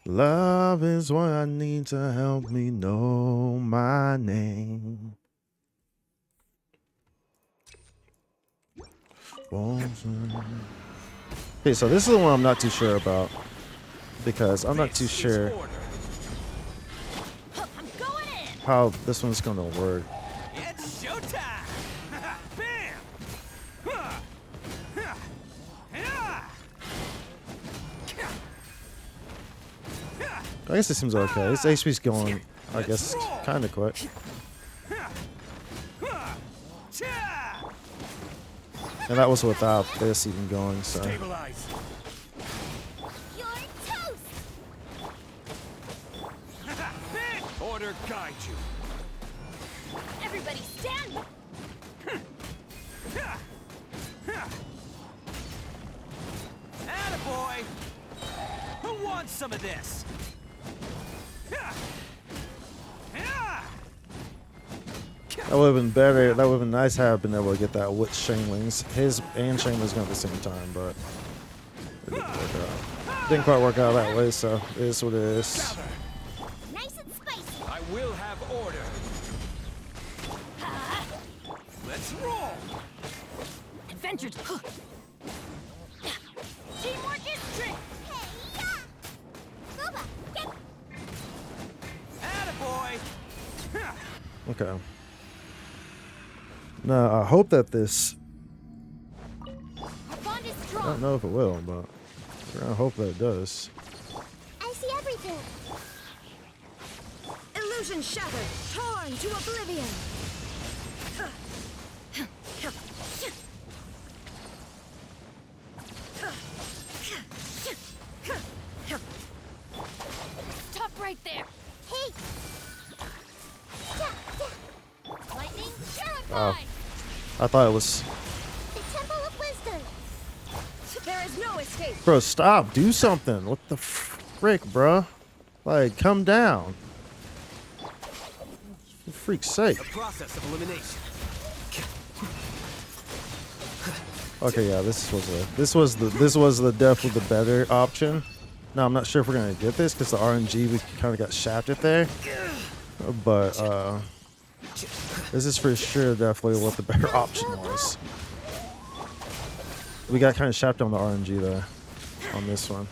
Love is what I need to help me know my name. Okay, so this is the one I'm not too sure about because I'm not too sure how this one's gonna work. It's showtime! Bam! I guess it seems okay. This HP's going, I guess, kind of quick. And that was without this even going, so. Stabilize. You're toast! Order guide you. Everybody stand back. Attaboy! Who wants some of this? That would have been better. That would have been nice to have been able to get that with Shamelings. His and Shamelings going at the same time, but it didn't work out. Didn't quite work out that way, so it is what it is. Nice and spicy. I will have order. Let's roll! Adventure. Teamwork is trick. Hey, yeah! Booba, get... Attaboy! Okay. Now, I hope that this... Our bond is I strong. don't know if it will, but I hope that it does. I see everything. Illusion shattered, torn to oblivion. Stop right there. Hey! Lightning Wow. purified. I thought it was... The Temple of Wisdom. There is no escape. Bro, stop. Do something. What the frick, bro? Like, come down. For freak's sake. The process of elimination. Okay, yeah, this was the definitely the better option. Now I'm not sure if we're gonna get this because the RNG we kind of got shafted there, but this is for sure definitely what the better option was. We got kind of shafted on the RNG there on this one.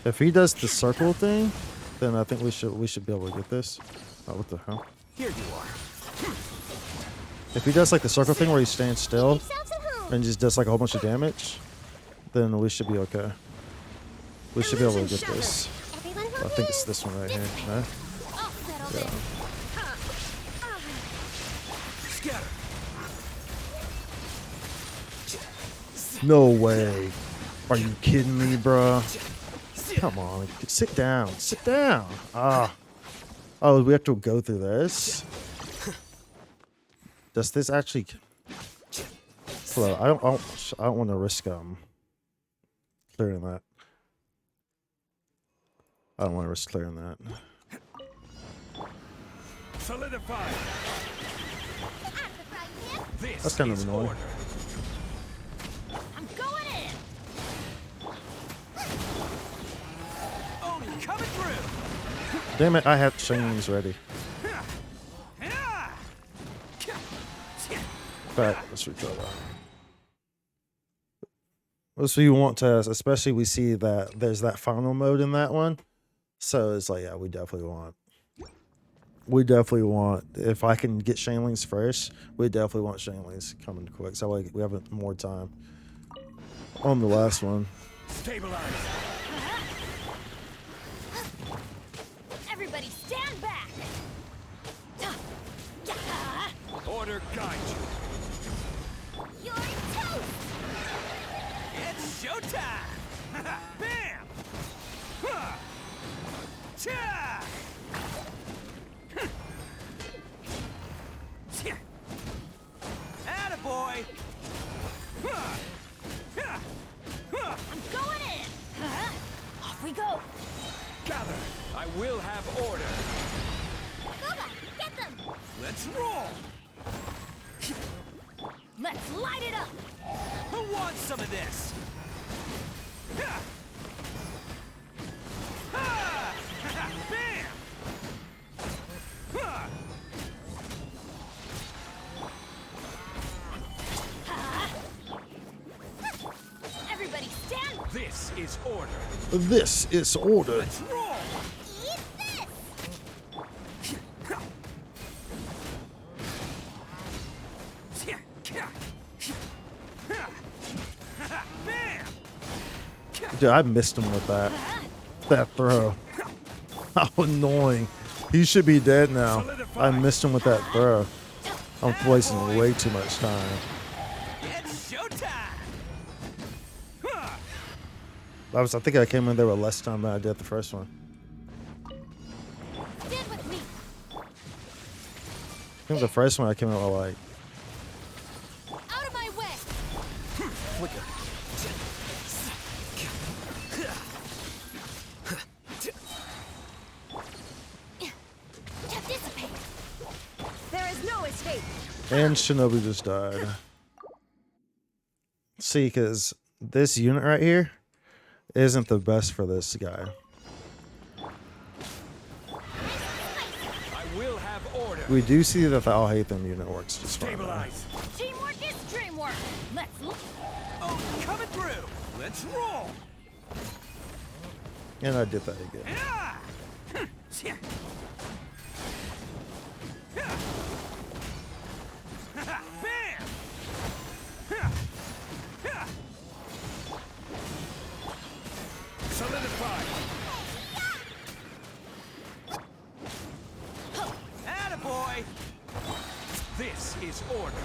If he does the circle thing, then I think we should be able to get this. Oh, what the hell? Here you are. If he does like the circle thing where he stands still and just does like a whole bunch of damage, then we should be okay. We should be able to get this. I think it's this one right here. No? Yeah. Scatter. No way. Are you kidding me, bro? Come on. Sit down. Sit down. Ah. Oh, we have to go through this? Does this actually... Hello, I don't want to risk clearing that. I don't want to risk clearing that. Solidify. That's kind of annoying. I'm going in. Oh, you're coming through. Damn it, I had chains ready. But let's retry that. So you want to, especially we see that there's that final mode in that one. So it's like, yeah, we definitely want, if I can get Shamelings first, we definitely want Shamelings coming quick. So like we have more time on the last one. Stabilize. Everybody stand back. Order guide you. You're toast! It's showtime! Bam! Cha! Attaboy! I'm going in. Off we go. Gather! I will have order. Booba, get them! Let's roll! Let's light it up. Who wants some of this? is order. This is order. Let's roll. Dude, I missed him with that throw. How annoying. He should be dead now. I missed him with that throw. I'm wasting way too much time. It's showtime. I think I came in there with less time than I did the first one. Stand with me. I think the first one I came in with like. Out of my way. Quicker. Dissipate. There is no escape. And Shinobi just died. See, because this unit right here isn't the best for this guy. I will have order. We do see that the Al-Haytham unit works just fine. Stabilize. Teamwork is dreamwork. Let's. Oh, coming through. Let's roll. And I did that again. Bam! Solidify. Attaboy. This is order.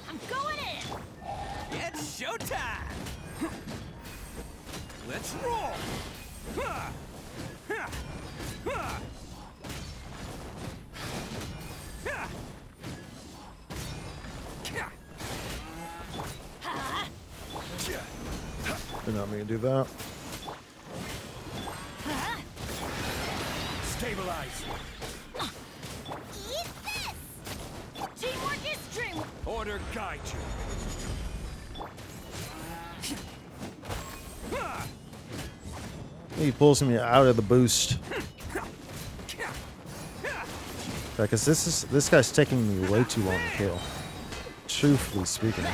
I'm going in. It's showtime. Let's roll. Did not mean to do that. Stabilize. Eat this. Teamwork is dreamwork. Order guide you. He pulls me out of the boost. Because this guy's taking me way too long to kill. Truthfully speaking.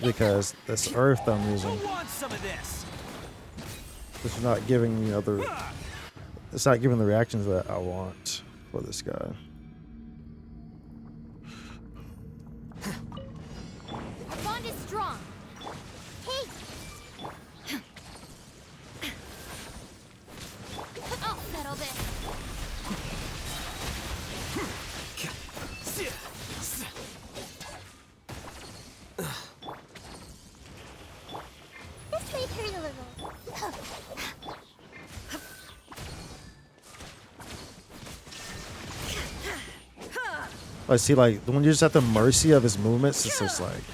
Because this earth I'm using Who wants some of this? is not giving me it's not giving the reactions that I want for this guy. Our bond is strong. Hey. I'll settle this. This may hurt a little. I see, like, when you're just at the mercy of his movements, it's just like,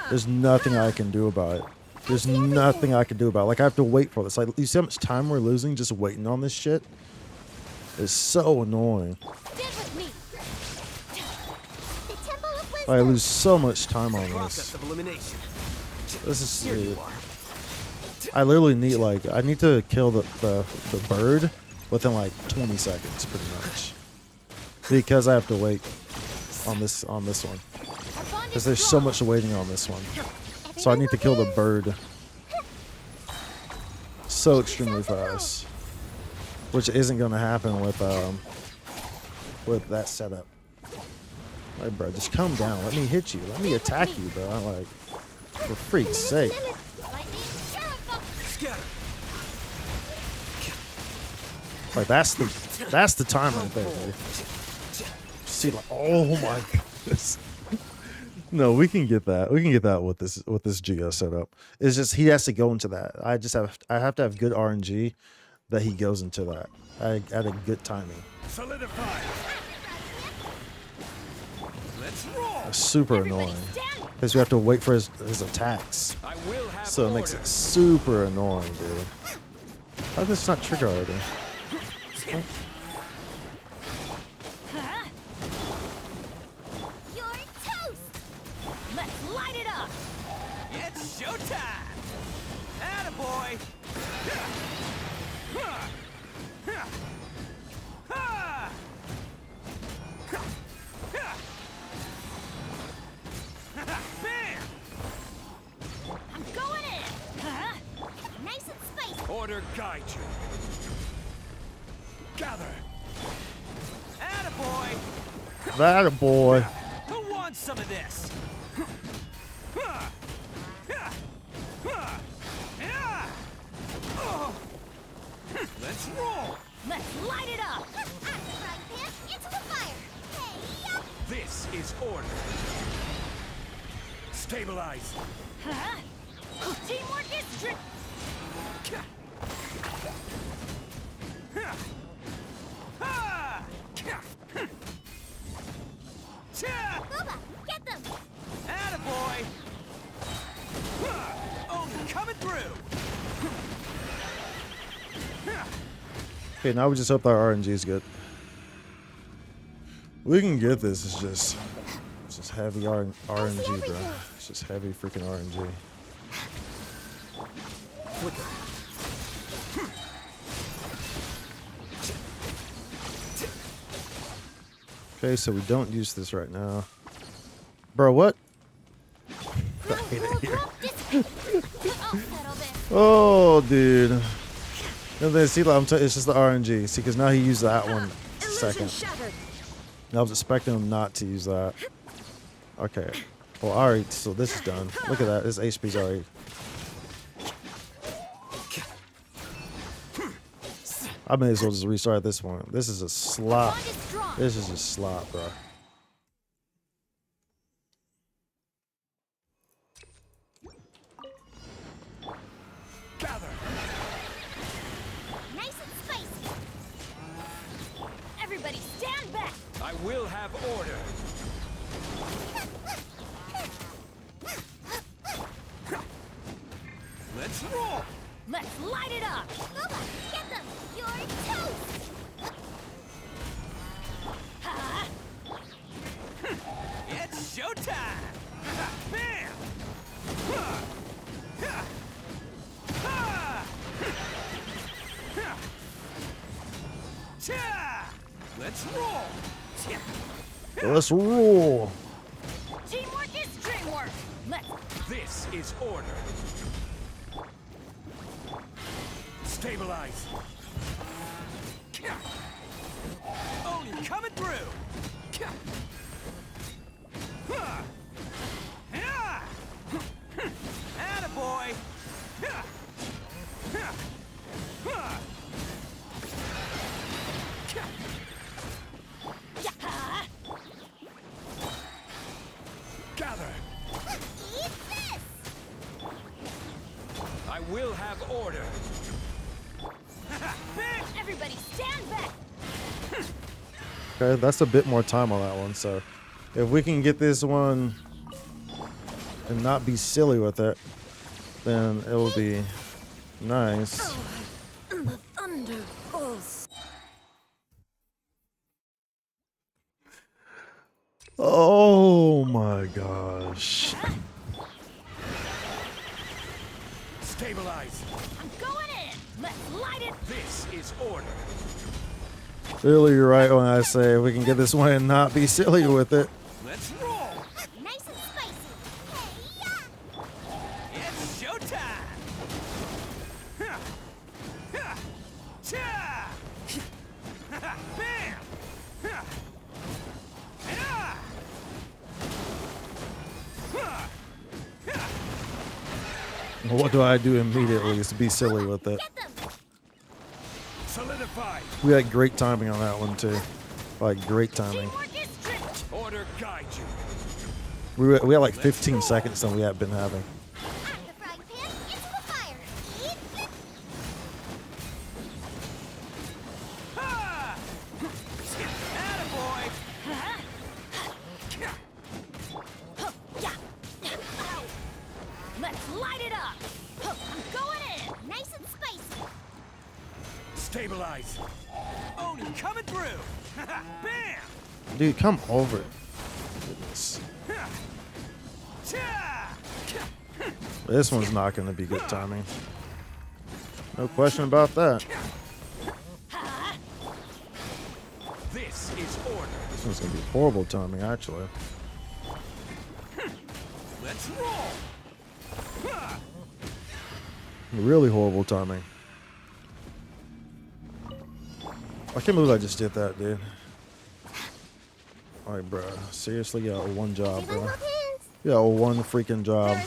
there's nothing I can do about it. There's nothing I can do about it. Like, I have to wait for this. Like, you see how much time we're losing just waiting on this shit? It's so annoying. Stand with me. The Temple of Wisdom. I lose so much time on Process this. of elimination. This is Here you are. I literally need, like, I need to kill the bird within like 20 seconds, pretty much, because I have to wait on this one, because there's so much waiting on this one. So I need to kill the bird so extremely fast, which isn't going to happen with that setup. Like, bro, just calm down. Let me hit you. Let me attack you, bro. Like, for freak's sake. Like, that's the time right there, dude. See, like, oh my goodness. No, we can get that. We can get that with this Geo setup. It's just he has to go into that. I have to have good RNG that he goes into that at a good timing. Solidify. Let's roll. It's super annoying because you have to wait for his attacks. I will have So it makes it super annoying, dude. How did this not trigger already? You're toast. Let's light it up. It's showtime. Attaboy. Bam. I'm guide you. Gather. Attaboy! That a boy. Who wants some of this? Let's roll! Let's light it up! Frying pan into the fire. Hey, This is order. Stabilize. Huh? Teamwork is Booba, get them. Attaboy! Oh, coming through! Okay, now we just hope that our RNG is good. We can get this. It's just heavy RNG, bro. It's just heavy freaking RNG. Okay, so we don't use this right now. Bro, what? I hate it here. Oh, dude. No, they see, it's just the RNG. See, because now he used that one second. I was expecting him not to use that. Okay. Well, alright, so this is done. Look at that. This HP's already. I may as well just restart this one. This is a slop. This is a slop, bro. Gather. Nice and spicy. Everybody stand back! I will have order. Let's roll! Let's light it up! Booba, get them. You're toast. Ha! It's showtime! Bam! Let's roll! Let's roll. Teamwork is dreamwork! Let's... This is order. Stabilize. Only coming through! Attaboy! Gather. Eat this. I will have order. Everybody stand back! Okay, that's a bit more time on that one. So if we can get this one and not be silly with it, then it will be nice. The thunder pulse. Oh my gosh. Stabilize. I'm going in! Let's light it! This is order. Really, you're right when I say if we can get this one and not be silly with it. Let's roll! Nice and spicy. Hey, It's showtime! Bam! What do I do immediately is to be silly with it. Solidify. We had great timing on that one too. Like great timing. Order guide you. We had like 15 seconds than we had been having. the frying pan into the fire. Eat this. Attaboy! Let's light it up! I'm going in! Nice and spicy. Stabilize. Only coming through! Bam! Dude, come over. Goodness. This one's not going to be good timing. No question about that. This is order. This one's going to be horrible timing, actually. Let's roll! Really horrible timing. I can't believe I just did that, dude. Alright, bro. Seriously, you got one job, bro. You got one freaking job.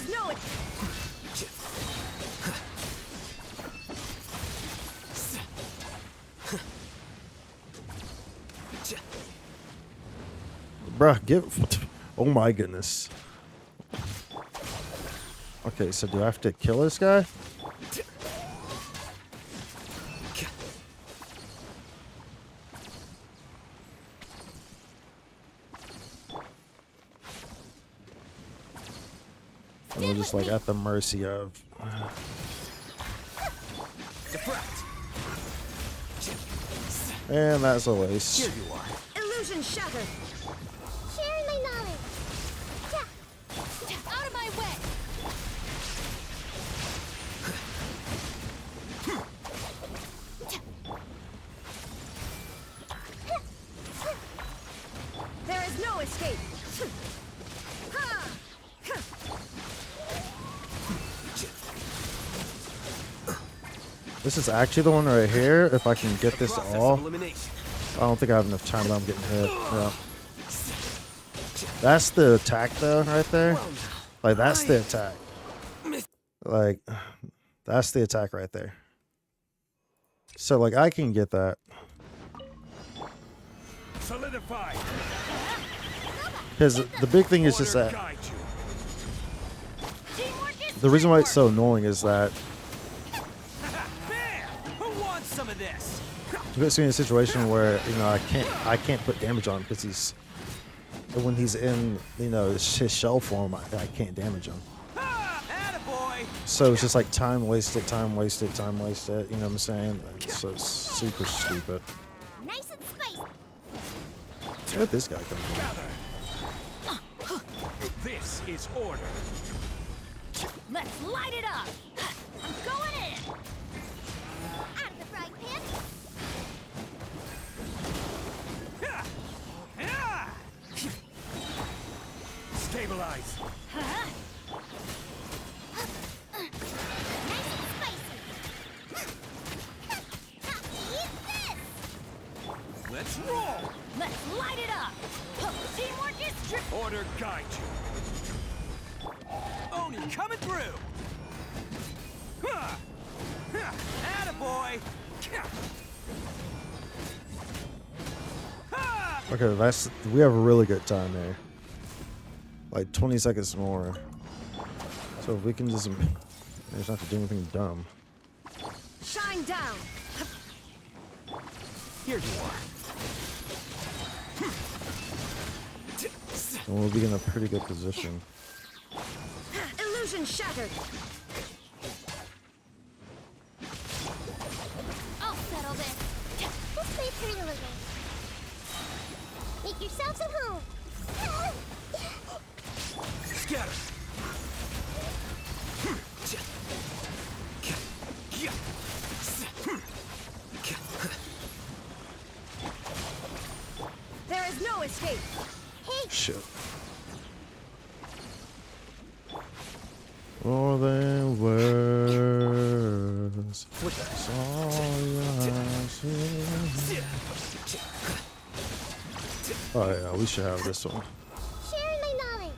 Bruh, give. Oh my goodness. Okay, so do I have to kill this guy? And we're just like at the mercy of. And that's a waste. Here you are. Illusion shattered. Sharing my knowledge. Out of my way! There is no escape. This is actually the one right here. If I can get this all. I don't think I have enough time, but I'm getting hit. Yeah. That's the attack, though, right there. Like, that's the attack. Like, that's the attack right there. So, like, I can get that. Solidify. Because the big thing is just that. The reason why it's so annoying is that. Who wants some of this? You puts me in a situation where, you know, I can't put damage on him because he's. When he's in, you know, his shell form, I can't damage him. So it's just like time wasted, time wasted, time wasted. You know what I'm saying? It's so super stupid. Nice and spicy. Where'd this guy come from? This is order. Let's light it up! I'm going in! Out of the frying pan. Stabilize. Nice and spicy. Eat this. Let's roll! Let's light it up! Teamwork is Order guide you. Oni coming through! Attaboy! Okay, we have a really good time there. Like 20 seconds more. So if we can just not have to do anything dumb. Shine down. Here you are. And we'll be in a pretty good position. Illusion shattered. I'll settle this. Let's play pretty little game. Make yourselves at home. Scatter! There is no escape. Shit. More than words. That's all I see. Oh yeah, we should have this one. Sharing my knowledge.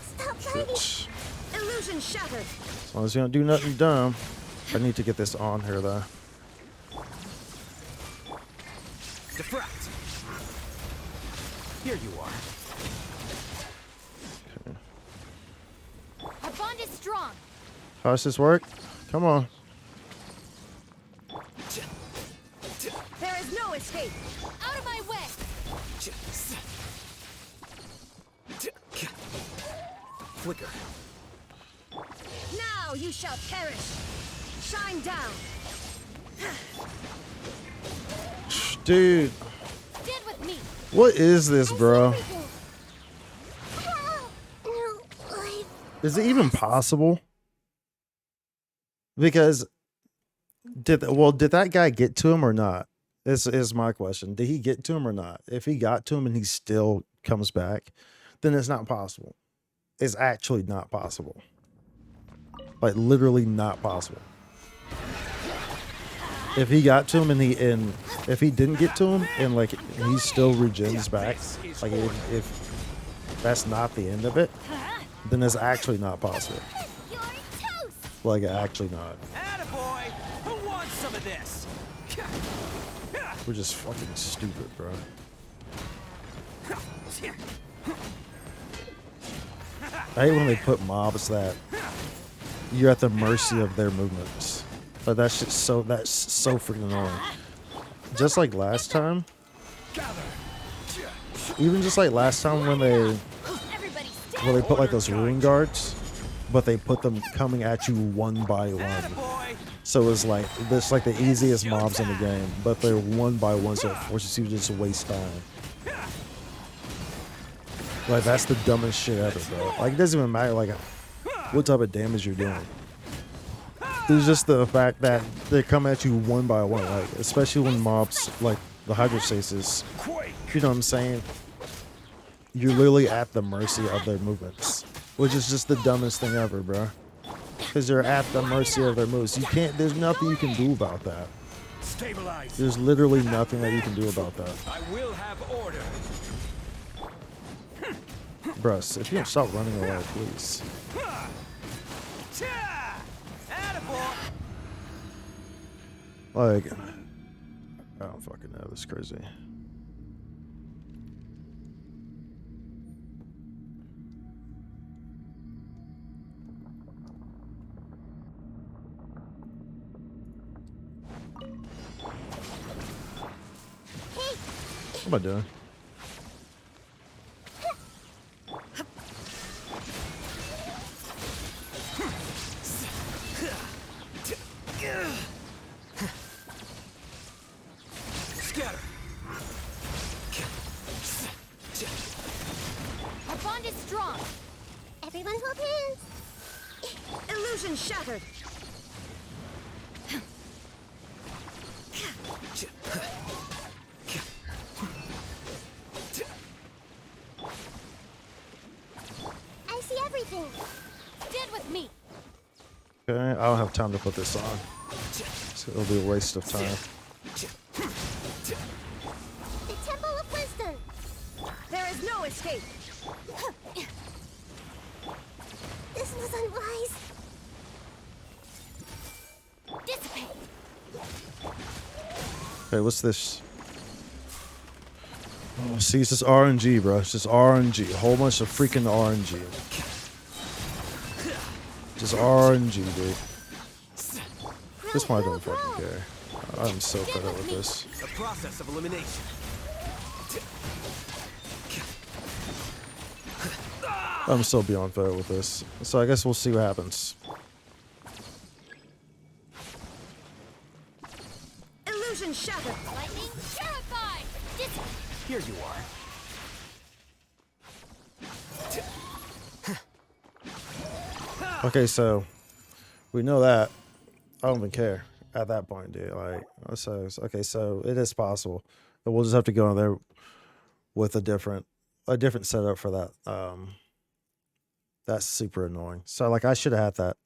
Stop fighting. Shit. Illusion shattered. As long as you don't do nothing dumb. I need to get this on here though. Defract. Here you are. Our bond is strong. How does this work? Come on. There is no escape. Out of my way! Flicker. Now you shall perish. Shine down. Dude. Stand with me. What is this, bro? Is it even possible? Because did that guy get to him or not? This is my question. Did he get to him or not? If he got to him and he still comes back, then it's not possible. It's actually not possible. Like literally not possible. if he got to him and if he didn't get to him and like he still regens back, like if that's not the end of it, then it's actually not possible. Like actually not. Attaboy! Who wants some of this? We're just fucking stupid, bro. I hate when they put mobs that you're at the mercy of their movements. But that's so freaking annoying. Just like last time. Even just like last time when they put like those ruin guards, but they put them coming at you one by one. So it's like this like the easiest mobs in the game, but they're one by one, so it forces you to just waste time. Like that's the dumbest shit ever, bro. Like it doesn't even matter like what type of damage you're doing. It's just the fact that they come at you one by one, like especially when mobs like the hydrostasis. You know what I'm saying? You're literally at the mercy of their movements, which is just the dumbest thing ever, bro. Because you're at the mercy of their moves. You can't. There's nothing you can do about that. There's literally nothing that you can do about that. I will have order. Bruh, if you don't stop running away, please. Like, I don't fucking know. This is crazy. What am I doing? Scatter. Our bond is strong. Everyone hold hands. Illusion shattered. I see everything. Stand with me. Okay, I don't have time to put this on. So it'll be a waste of time. The Temple of Wisdom. There is no escape. This was unwise. Dissipate. Okay, what's this? Oh, see, it's just RNG, bro. It's just RNG. A whole bunch of freaking RNG. Just RNG, dude. This one I don't fucking care. I'm so fed up with this. The process of elimination. I'm still beyond fed up with this. So I guess we'll see what happens. Illusion shattered. Lightning terrified. Here you are. Okay, so we know that. I don't even care at that point, dude. Like, so okay, so it is possible, but we'll just have to go in there with a different setup for that. That's super annoying. So like, I should have had that.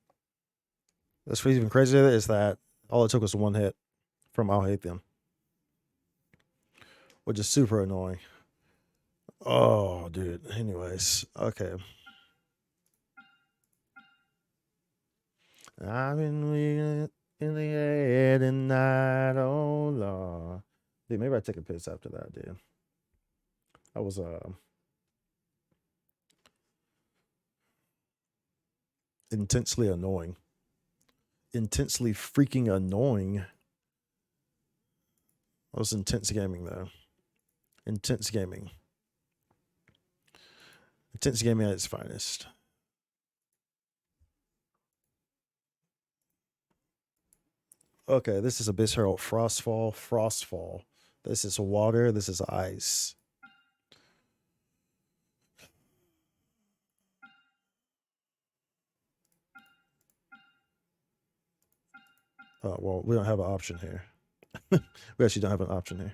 That's what's even crazier is that all it took was one hit from I'll Hate Them, which is super annoying. Oh, dude. Anyways, okay. I've been waiting in the air tonight, oh Lord. Dude, maybe I take a piss after that, dude. That was intensely annoying. Intensely freaking annoying. That was intense gaming though. Intense gaming. Intense gaming at its finest. Okay, this is Abyss Herald. Frostfall, Frostfall. This is water, this is ice. Oh, well, we don't have an option here. We actually don't have an option here.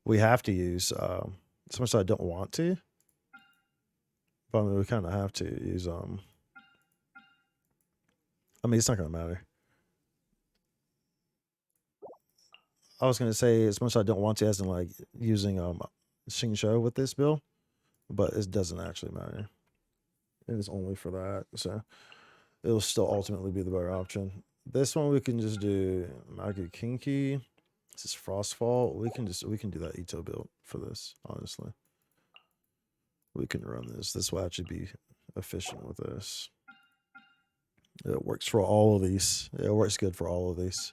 We have to use, so much I don't want to. But I mean, we kind of have to use, I mean, it's not going to matter. I was gonna say as much as I don't want to, as in like using Xingqiu with this build, but it doesn't actually matter. It is only for that, so it'll still ultimately be the better option. This one we can just do Magu Kinky. This is Frostfall. We can do that Ito build for this, honestly. We can run this. This will actually be efficient with this. It works for all of these. It works good for all of these.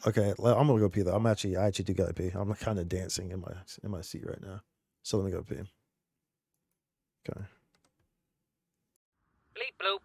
Okay, I'm gonna go pee though. I actually do gotta pee. I'm kind of dancing in my seat right now. So let me go pee. Okay. Bleep bloop.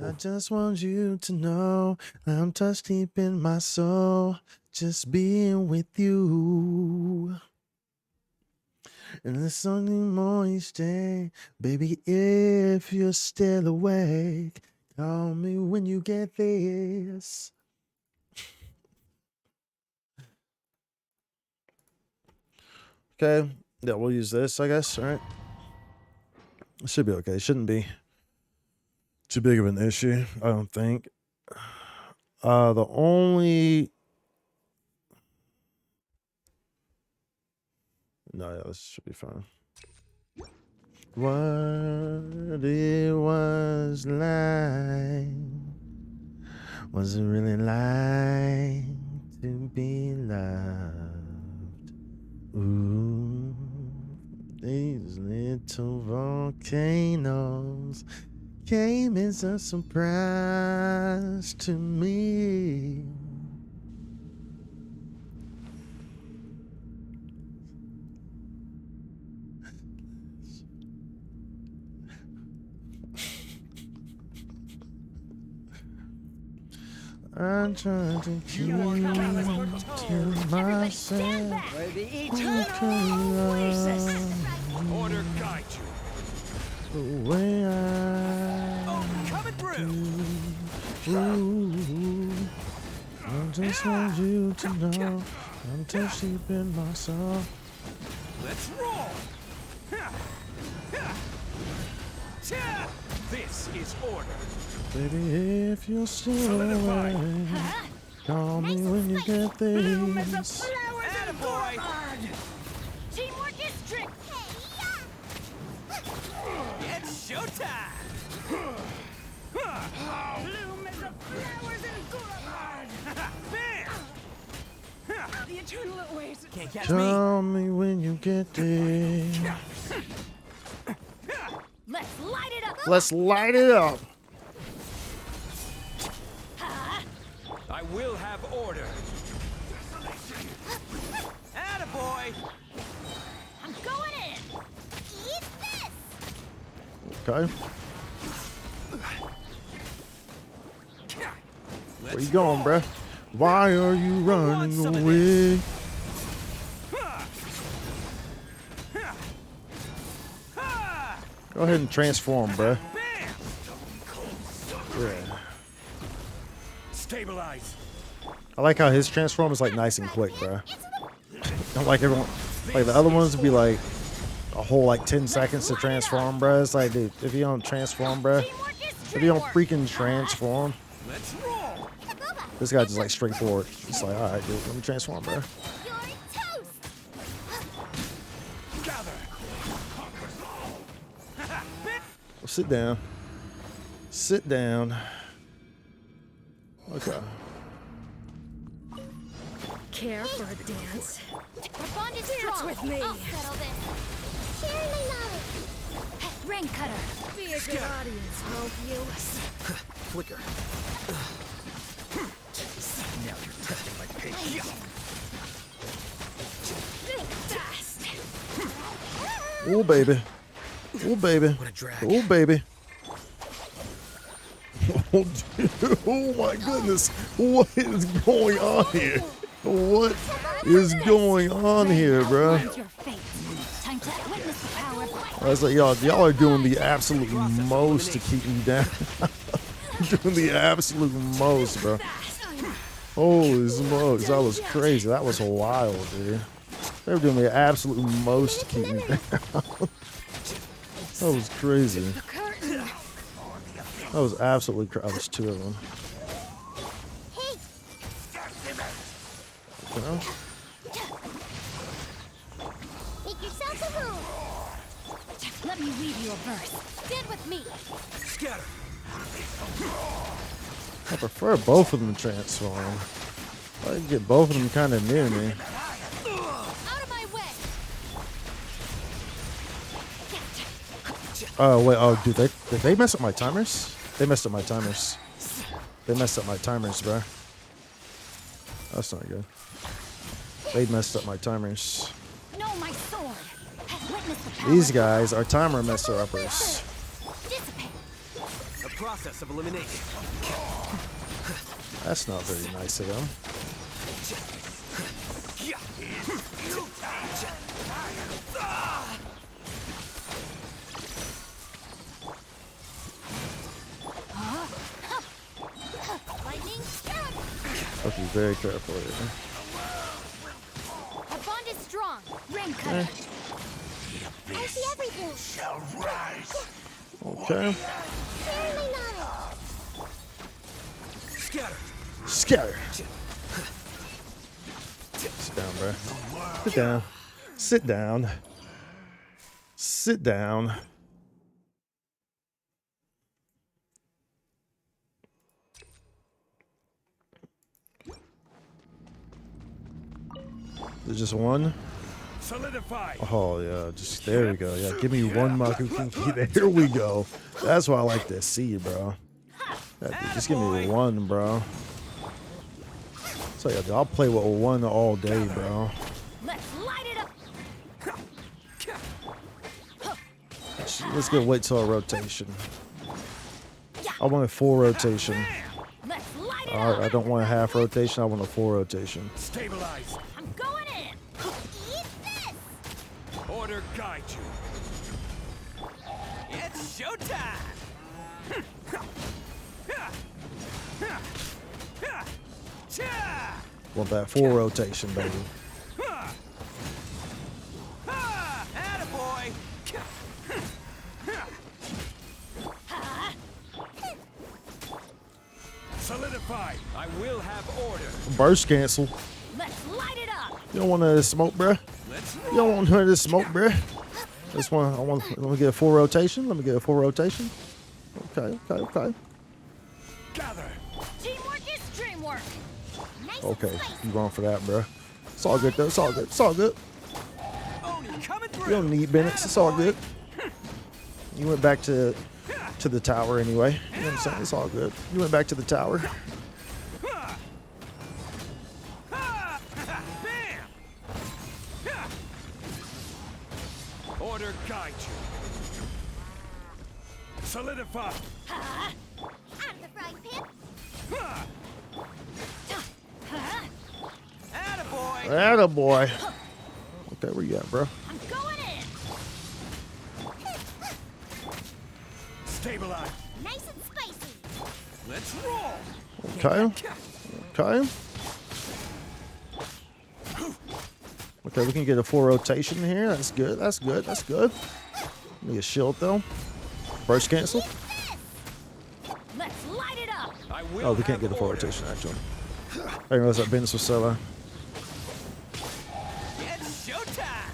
I just want you to know I'm touched deep in my soul, just being with you. And there's something more each day, baby, if you're still awake, call me when you get this. Okay, yeah, we'll use this, I guess, all right? It should be okay. It shouldn't be too big of an issue, I don't think. The only... No, yeah, this should be fine. What it was like, was it really like to be loved? Ooh, these little volcanoes came as a surprise to me. I'm trying to keep to myself. The eternal oasis. Order guide you. The way I Coming through. do. I just want you to know I'm touched deep in myself. Let's roll. This is order. Baby, if you're still away, call me when you get this. Attaboy. Teamwork is trick. It's showtime. Bloom as the flowers in Gulabard. Bam! The eternal awaits. Can't catch Tell me when you get there. Let's light it up. Let's light it up. I will have order. Attaboy! I'm going in. Eat this! Okay. Where you going, bruh? Why are you running away? Go ahead and transform, bruh. Yeah. Stabilize. I like how his transform is like nice and quick, bruh. Don't like everyone. Like the other ones would be like a whole like 10 seconds to transform, bruh. It's like, dude, if you don't transform, bruh, if you don't freaking transform, Let's roll. this guy just like straightforward. It's like, all right, dude, let me transform, bruh. Sit down. Sit down. Okay. Care for a dance? Our bond is strong. with me. I'll settle this. Share my knowledge. Rain cutter. Be a good audience, won't you? Flicker. Now you're testing my patience. Fast. Oh, baby. Oh, baby. What a drag. Oh, baby. Oh, dude. Oh, my goodness. What is going on here? What is going on here, bro? Your fate. Time to witness the power of I was like, y'all are doing the absolute most to keep me down. Doing the absolute most, bro. Holy smokes, that was crazy. That was wild, dude. They were doing the absolute most to keep me down. That was crazy. That was absolutely crazy. That was two of them. You know? Make yourself a room. Let me read you a verse. Stand with me. Scatter. I prefer both of them to transform. I can get both of them kind of near me. Out of my way. Oh, wait. Oh, dude, did they mess up my timers? They messed up my timers. They messed up my timers, bro. That's not good. They messed up my timers. No, my sword. Witness the power. These guys are timer messer uppers. Dissipate. A process of elimination. That's not very nice of them. Lightning. Have to be very careful here. Our bond is strong. Rain cutter. I see everything. Shall rise. Okay. Share my knowledge. Scatter. Scatter. Sit down, bro. Sit down. Sit down. Sit down. There's just one. Solidify. Oh yeah, just there we go. Yeah, give me one Makukinki. There we go. That's what I like to see, bro. Yeah, dude, just give me one, bro. So yeah, dude, I'll play with one all day, bro. Let's light it up. Let's go wait till a rotation. I want a full rotation. Let's light it Alright, up. I don't want a half rotation. I want a full rotation. Stabilize. I'm going in. Eat this. Order guide you. It's showtime. Want that full rotation, baby. Attaboy. Solidify. I will have order. Burst cancel. Let's light it up. You don't want none of this smoke, bruh. Let's You don't want none of this smoke, bruh. Let me get a full rotation. Let me get a full rotation. Okay. Gather. Teamwork is dreamwork. Nice Okay, and spicy. you going for that, bro? It's all good though. It's all good. It's all good. Oni coming You through. don't need Bennett's. It's all good. You went back to the tower anyway. You know what I'm saying? It's all good. You went back to the tower. Bam! Order guide you. Solidify. Out of the frying pan. Attaboy! Attaboy. Okay, where you at, bro? I'm going in. Stabilize. Nice and spicy. Let's roll! Okay. Okay. Okay, we can get a full rotation here. That's good. That's good. That's good. Need a shield though. Burst cancel. Let's light it up. I will Oh, we can't have get a full order. rotation actually. I didn't realize that Ben's was solo. It's showtime!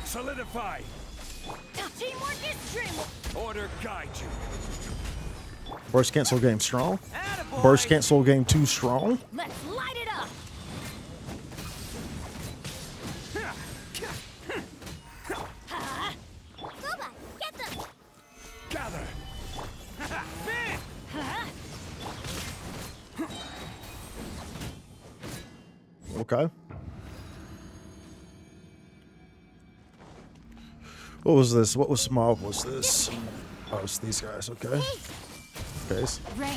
Solidify. Teamwork is dreamwork. Order guide you. Burst cancel game strong. Attaboy! Burst cancel game too strong. Let's light it up. Goba, get them. Gather. Okay. What was this? What was mob was this? Oh, it's these guys. Okay. Okay.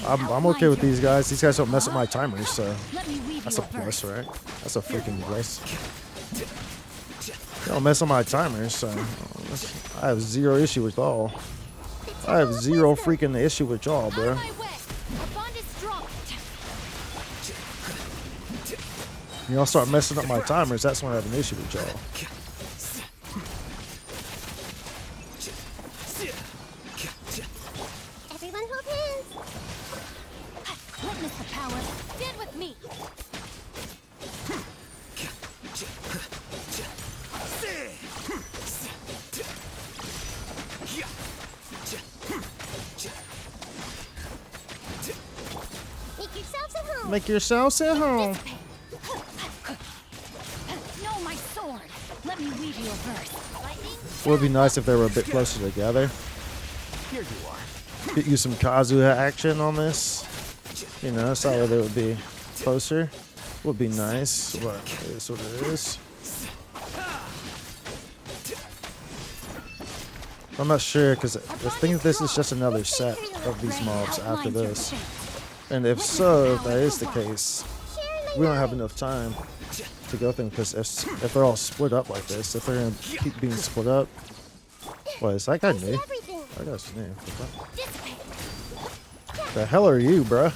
I'm okay with these guys. These guys don't mess up my timers, so Let me weave that's you a a plus, verse. right? That's a freaking plus. They don't mess up my timers, so I have zero issue with y'all. I have zero freaking issue with y'all, Out bro. of my way. Our bond is strong. Y'all start messing up my timers, that's when I have an issue with y'all. Everyone hold hands. Witness the power. Stand with me. Make yourselves at home. Make yourselves at home. No, my sword. Let me weave you a verse. Lightning. It would be nice if they were a bit closer together. Here you are. Get you some Kazuha action on this. You know, that's how they would be closer. Would be nice, but it is what it is. I'm not sure because I think this is just another set of these mobs after this. And if so, if that is the case, we don't have enough time to go through because if they're all split up like this, if they're gonna keep being split up, what is that guy new? That guy's new. The hell are you, bruh?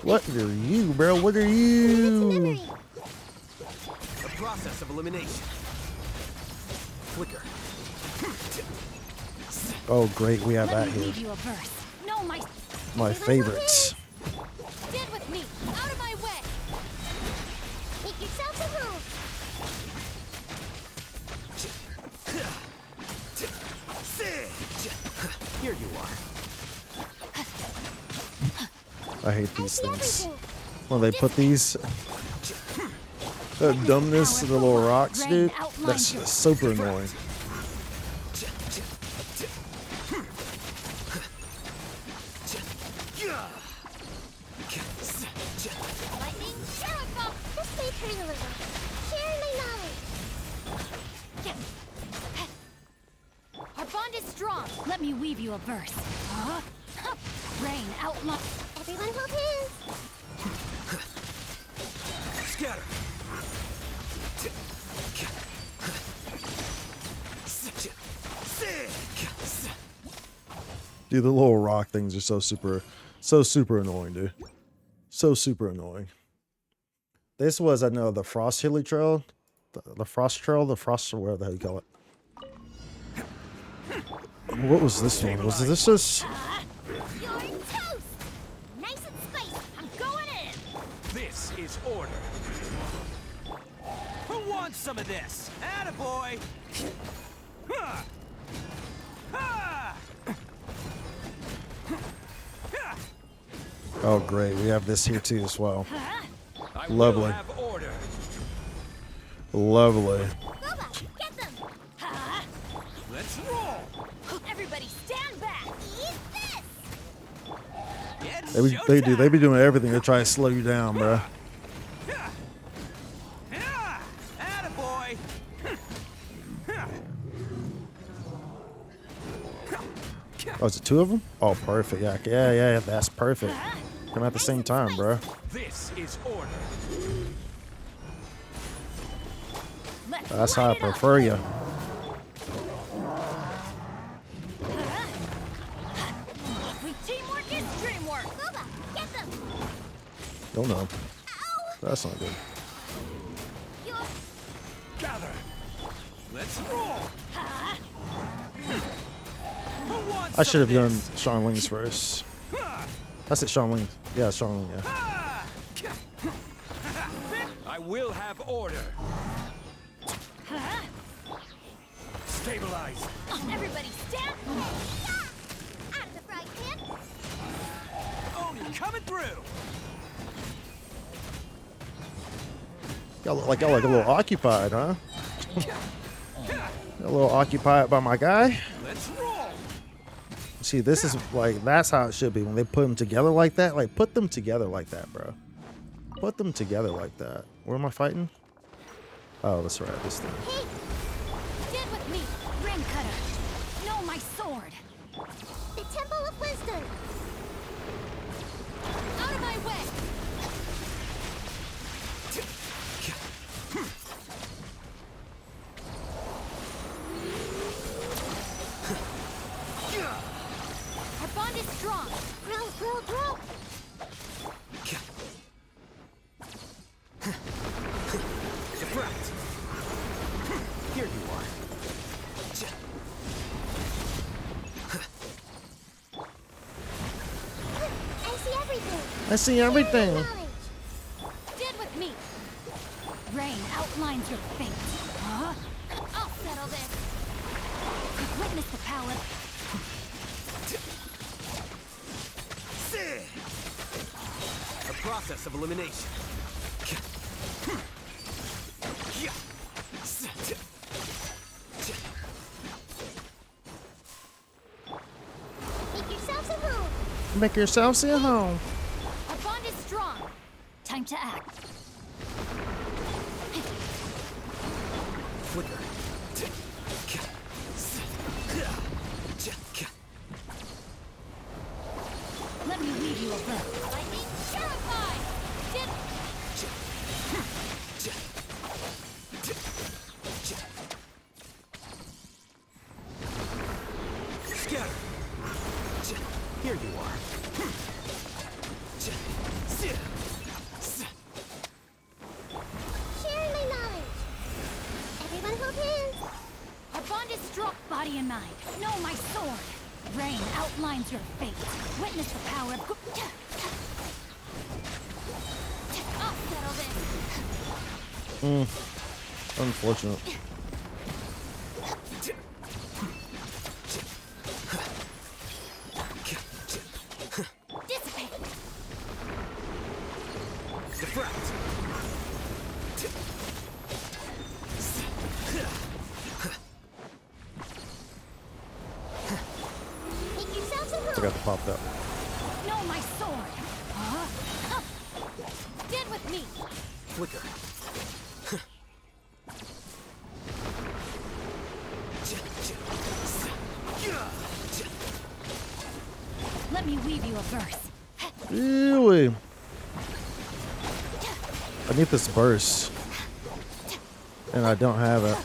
What are you, bro? What are you? The process of elimination. Flicker. Oh, great, we have that Let me here. weave you a verse. No, My favorites. stand with me. Out of my way. Make yourselves at home. Here you are. I hate these things. When they put these dumbness to the little rocks, dude, that's just super annoying. Lightning. Terrible. This may hurt a little. Share my knowledge. Our bond is strong. Let me weave you a verse. Rain outline. Everyone hold hands. Scatter. Dude, the little rock things are so super annoying, dude. So super annoying. This was, I know, the Frost Hilly Trail. The Frost Trail, the Frost, whatever the hell you call it. What was this one? Was this just... You're toast. Nice and spicy. I'm going in. some of this? Attaboy! Ha! Ha! Oh, great. We have this here too as well. I Lovely. will have order. Lovely. Boba, get them! Let's roll. Everybody stand back! Eat this! It's They be doing everything to try to slow you down, bro. Attaboy! Oh, is it two of them? Oh, perfect. Yeah, that's perfect. Come at the same time, bro. This is order. That's how I prefer you. We teamwork is dreamwork! Boba, get them! Don't know. That's not good. You're... Gather. Let's roll. Who wants I should have some done of this? Sean Ling's first. That's it, Sean Ling. Yeah, Sean Ling, yeah. I will have order. Stabilize. Everybody stand! Out of the frying pan! Oh, coming through. Y'all look like a little occupied, huh? A little occupied by my guy. Let's roll. See, this is like, that's how it should be when they put them together like that. Like, put them together like that, bro. Put them together like that. Where am I fighting? Oh, that's right. This thing. Hey! Get with me, Ring Cutter! Know my sword! The Temple of Wisdom! Out of my way! Our bond is strong! Grow! Deflect. Here you are. I see everything! I see everything. Get with me! Rain outlines your fate. Huh? I'll settle this! Witness the power. A process of elimination. Make yourselves at home! Make yourselves at home. Our bond is strong. Time to act. Flicker. Let me lead you a verse. Lightning terrified! Get... Scatter. Here you are. Sharing my knowledge! Everyone hold hands! Our bond is strong. Body and mind. Know my sword. Rain outlines your fate. Witness the power of... I'll settle this. Unfortunate. Dissipate. Deflect. Make yourselves at home! Forgot to pop that. Know my sword. Huh? Get with me. Flicker. Let me weave you a verse. Really? I need this burst. And I don't have it.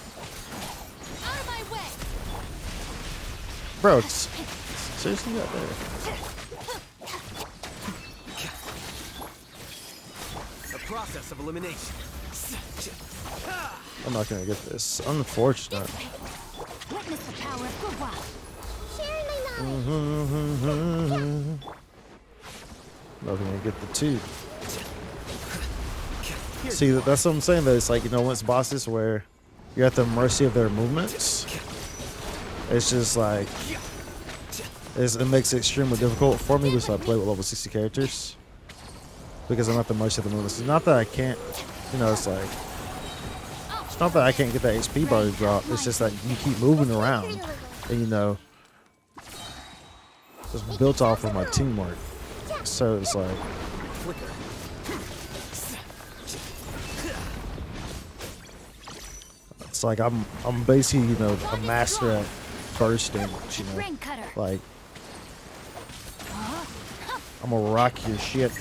Out of my way. Bro, it's seriously not there. A process of elimination. I'm not gonna get this. Unfortunate. Witness the power of Gurwa. Sharing my knowledge! Not gonna get the two. See, that's what I'm saying. Though it's like, you know, once bosses where you're at the mercy of their movements, it's just like it makes it extremely difficult for me because I play with level 60 characters because I'm at the mercy of the movements. It's not that I can't, you know, it's like it's not that I can't get that HP bar to drop. It's just that you keep moving around, and you know, it's built off of my teamwork. So it's like. It's like I'm basically, you know, a master at bursting, you know, like I'm gonna rock your shit.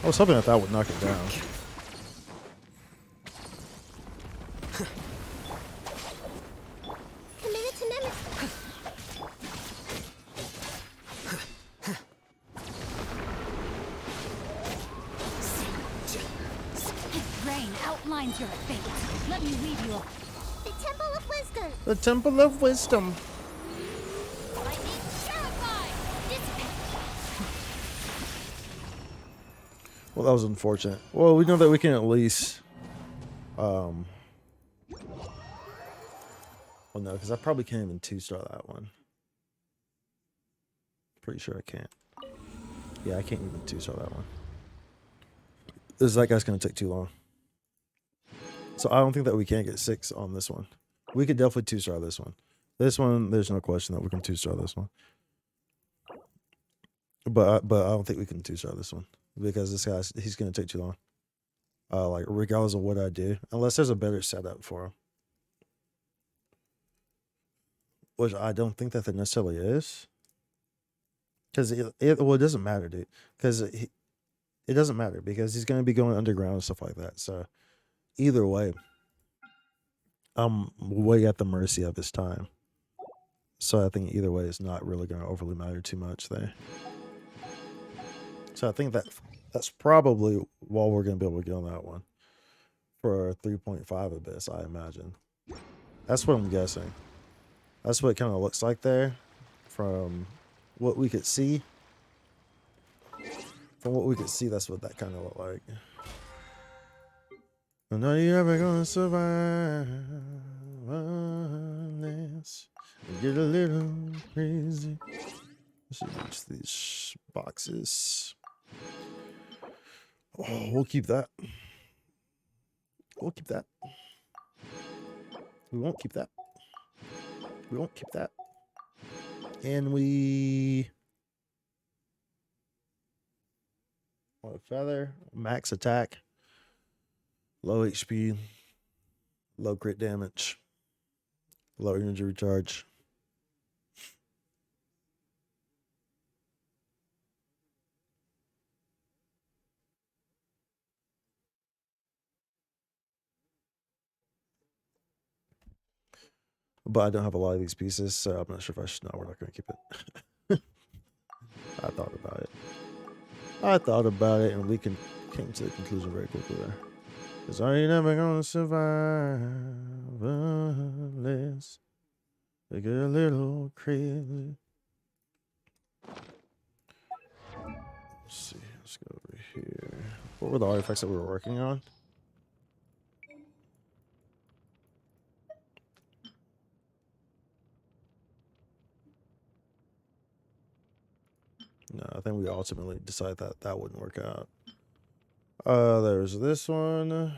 I was hoping that would knock it down. Outlines your fate. Let me lead you. The Temple of Wisdom. The Temple of Wisdom. Well, that was unfortunate. Well, we know that we can at least, well, no, because I probably can't even 2-star that one. Pretty sure I can't. Yeah, I can't even 2-star that one. That guy's gonna take too long. So I don't think that we can get 6 on this one. We could definitely 2-star this one. This one, there's no question that we can 2-star this one. But I don't think we can 2-star this one because this guy's he's gonna take too long. Like regardless of what I do, unless there's a better setup for him, which I don't think that there necessarily is. Because well, it doesn't matter, dude. Because it doesn't matter because he's gonna be going underground and stuff like that. So. Either way, I'm way at the mercy of his time. So I think either way it's not really going to overly matter too much there. So I think that's probably why we're going to be able to get on that one. For a 3.5 Abyss, I imagine. That's what I'm guessing. That's what it kind of looks like there. From what we could see. From what we could see, that's what that kind of looked like. I know you're ever gonna survive unless you get a little crazy. Let's reach these boxes. Oh, we'll keep that. We'll keep that. We won't keep that. We won't keep that. And we want a feather, max attack. Low HP, low crit damage, low energy recharge. But I don't have a lot of these pieces, so I'm not sure if I should. No, we're not going to keep it. I thought about it, and we came to the conclusion very quickly there. Cause are you never gonna survive unless they get a little crazy? Let's see, let's go over here. What were the artifacts that we were working on? No, I think we ultimately decided that that wouldn't work out. There's this one.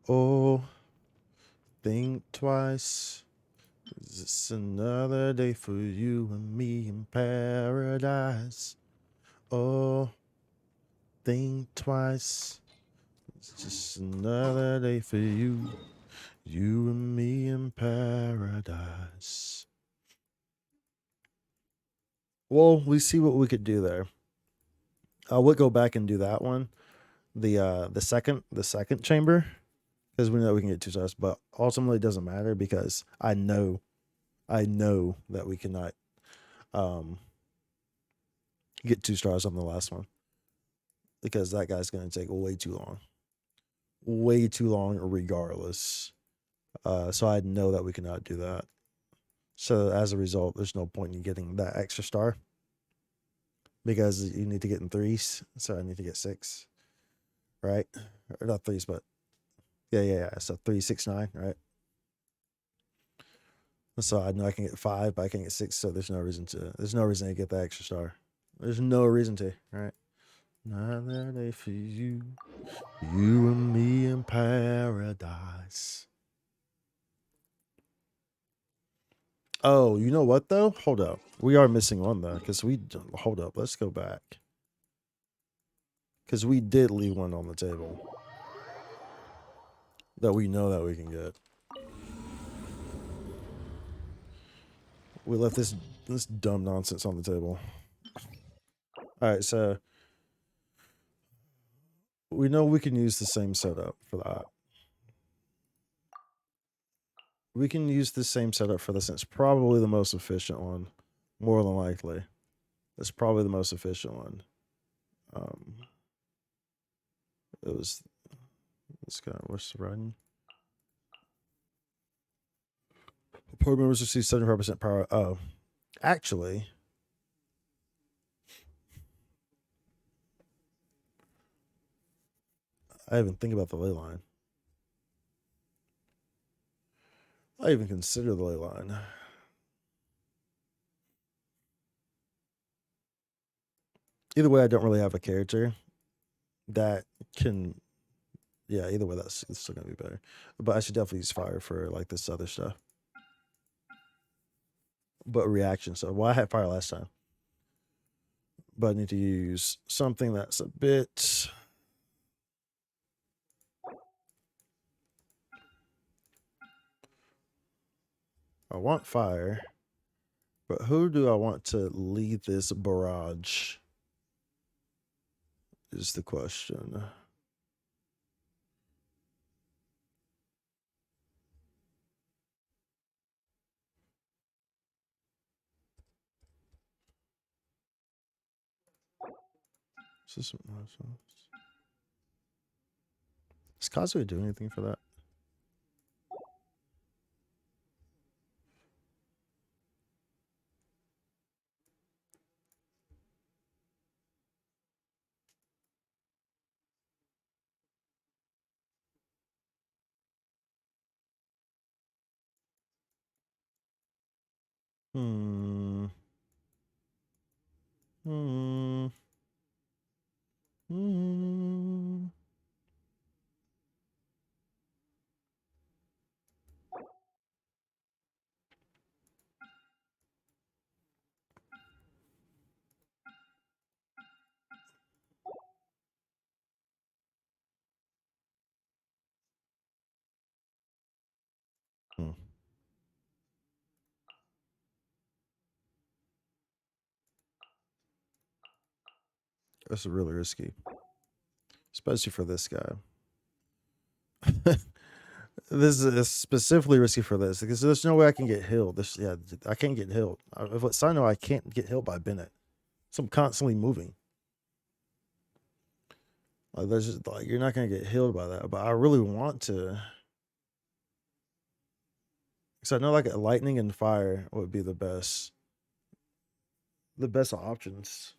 Oh, think twice. Is this another day for you and me in paradise? Oh, think twice. It's just another day for you. You and me in paradise. Well, we see what we could do there. I would go back and do that one. The second chamber. Because we know we can get 2 stars, but ultimately it doesn't matter because I know that we cannot get 2 stars on the last one. Because that guy's gonna take way too long. Way too long regardless. So I know that we cannot do that. So as a result, there's no point in getting that extra star. Because you need to get in 3s. So I need to get 6. Right? Or not 3s, but yeah. So 3, 6, 9, right? So I know I can get 5, but I can't get 6, so there's no reason to get that extra star. There's no reason to, right? Another day for you. You and me in paradise. Oh, you know what though? Hold up. We are missing one though, because hold up, let's go back. Because we did leave one on the table. That we know that we can get. We left this dumb nonsense on the table. Alright, so we know we can use the same setup for that. We can use the same setup for this. It's probably the most efficient one. More than likely. It's probably the most efficient one. It was this guy. What's the writing? Board members receive 75% power. Oh, actually, I even think about the ley line. I even consider the ley line. Either way, I don't really have a character that can. Yeah, either way, it's still gonna be better. But I should definitely use fire for like this other stuff. But reaction. So, well, I had fire last time, but I need to use something that's a bit. I want fire, but who do I want to lead this barrage? Is the question. Does Kazuya do anything for that? Hmm. Hmm. Hmm. Hmm. That's really risky, especially for this guy. This is specifically risky for this because there's no way I can get healed. I can't get healed. If it's I know I can't get healed by Bennett, so I'm constantly moving. Like there's just like you're not gonna get healed by that, but I really want to. Because I know like lightning and fire would be the best options.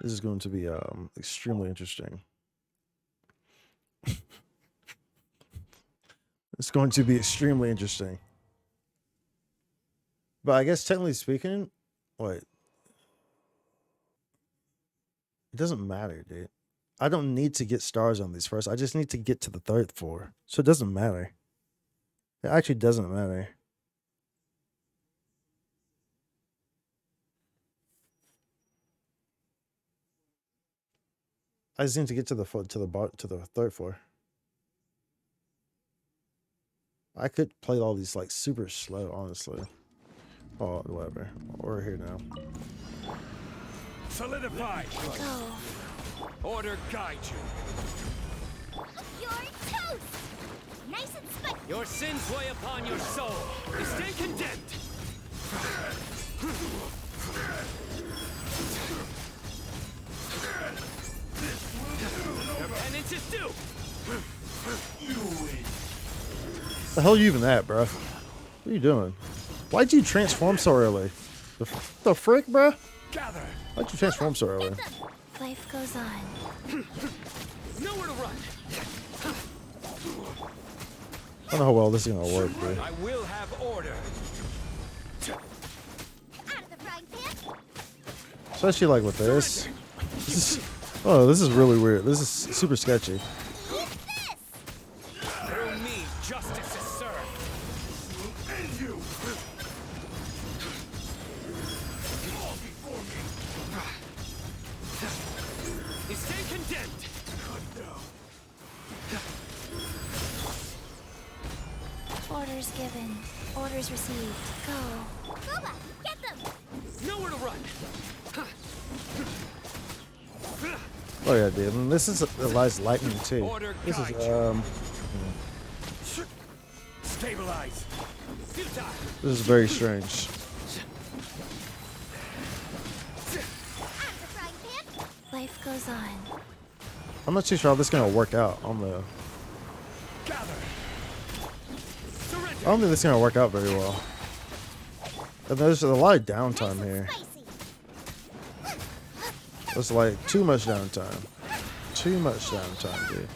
This is going to be extremely interesting. It's going to be extremely interesting. But I guess technically speaking, wait. It doesn't matter, dude. I don't need to get stars on these first. I just need to get to the third floor. So it doesn't matter. It actually doesn't matter. I just need to get to the third floor. I could play all these like super slow, honestly. Oh, whatever. We're here now. Solidify! Go. Order guide you. You're toast! Nice and spicy. Your sins weigh upon your soul. Stay condemned. Your penance is due. The hell are you even at, bro? What are you doing? Why'd you transform so early? The frick, bro? Why'd you transform so early? Life goes on. Nowhere to run. I don't know how well this is gonna work, dude. I will have order. Out of the frying pan. Especially like with this. Oh, this is really weird. This is super sketchy. Through me, justice is served. And you! Stay condemned. Orders given. Orders received. Go. Booba, get them! Nowhere to run. Oh yeah, dude. And this is Eli's lightning too. This is Stabilize. this is very strange. Out of the frying pan. Life goes on. I'm not too sure how this is gonna work out on the. I don't think this is gonna work out very well. And there's a lot of downtime here. There's like too much downtime. Too much downtime, dude.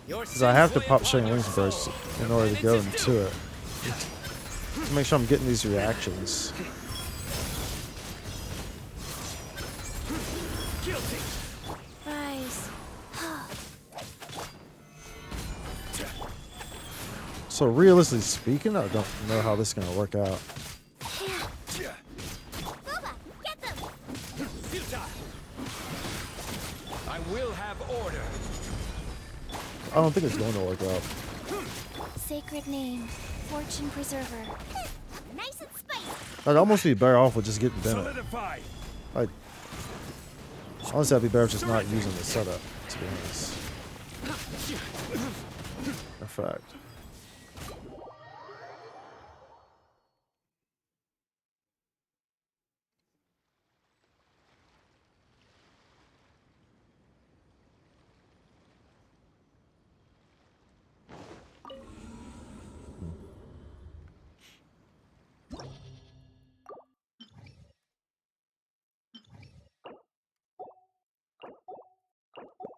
Because I have to pop Shane Wings burst in order to go into it. To make sure I'm getting these reactions. Rise. So realistically speaking, I don't know how this is gonna work out. Booba, get them! I will have order. I don't think it's going to work out. Sacred name. Fortune preserver. Nice and spicy. I'd almost be better off with just getting Bennett. Solidify. Honestly, I'd be better just not using the setup, to be honest. In fact.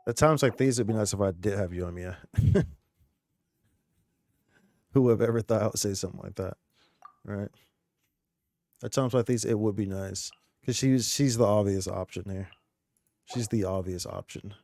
At times like these, it'd be nice if I did have you on me. Who would have ever thought I would say something like that, right? At times like these, it would be nice because she's the obvious option here. She's the obvious option.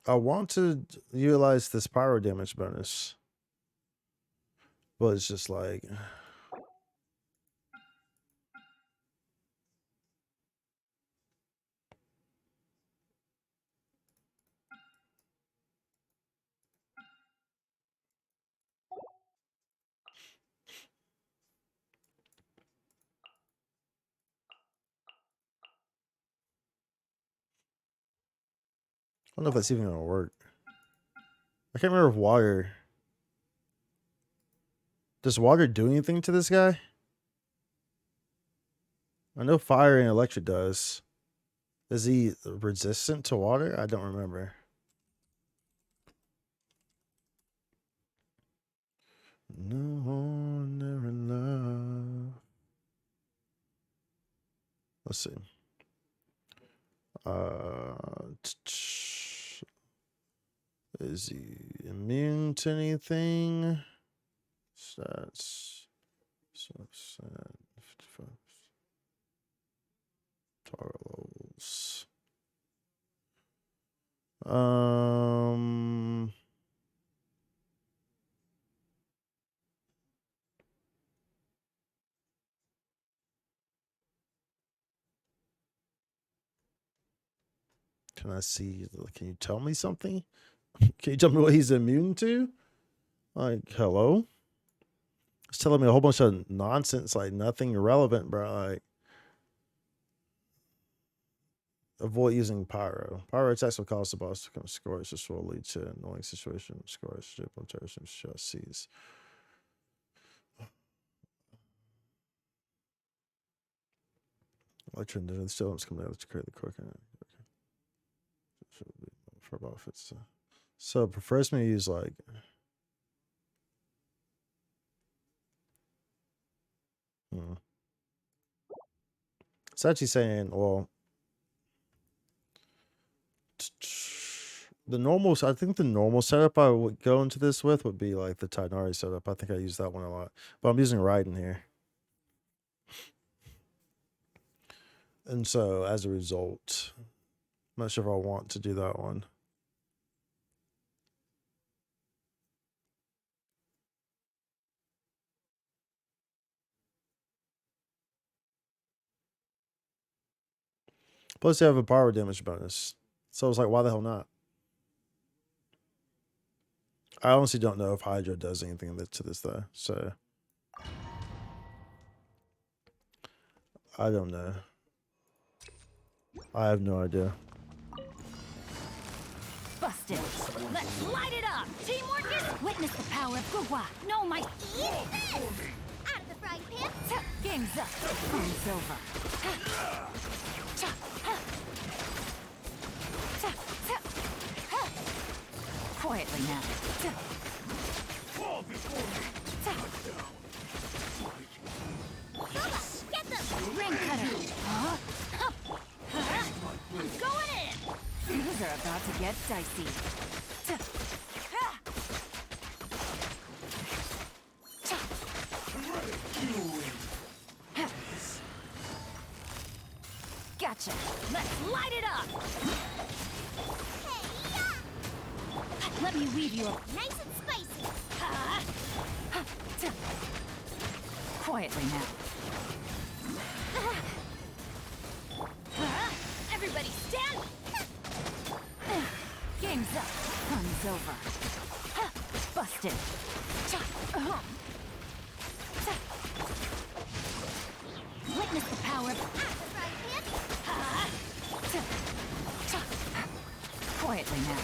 I want to utilize this pyro damage bonus, but it's just like. I don't know if that's even gonna work. I can't remember if water. Does water do anything to this guy? I know fire and electric does. Is he resistant to water? I don't remember. No ordinary love. Let's see. Is he immune to anything? Stats. Subset. 55. Target levels. Can I see? Can you tell me something? Can you tell me what he's immune to? Like, hello? It's telling me a whole bunch of nonsense, like nothing irrelevant, bro. Like, avoid using pyro. Pyro attacks will cause the boss to become scorched. This will lead to an annoying situation. Scorched, implementation, chassis. Electron still don't come out to create the quick. Okay. For about fits. So it prefers me to use like. It's actually saying, well, the normal. I think the normal setup I would go into this with would be like the Tighnari setup. I think I use that one a lot, but I'm using Raiden here, and so as a result, I'm not sure if I want to do that one. Plus, they have a power damage bonus. So I was like, why the hell not? I honestly don't know if Hydra does anything to this, though. So I don't know. I have no idea. Busted. Let's light it up. Teamwork is... Witness the power of Gugwa. No, my... Eat this! Out of the frying pan. Game's up. Fun's over. Quietly now. Fall before me. Get them! Ring cutter. I'm going in. Things are about to get dicey. Gotcha. Let's light it up. Let me weave you up. Nice and spicy. Quietly now. Everybody stand. Game's up. Fun's over. Busted. Witness the power of... Quietly now.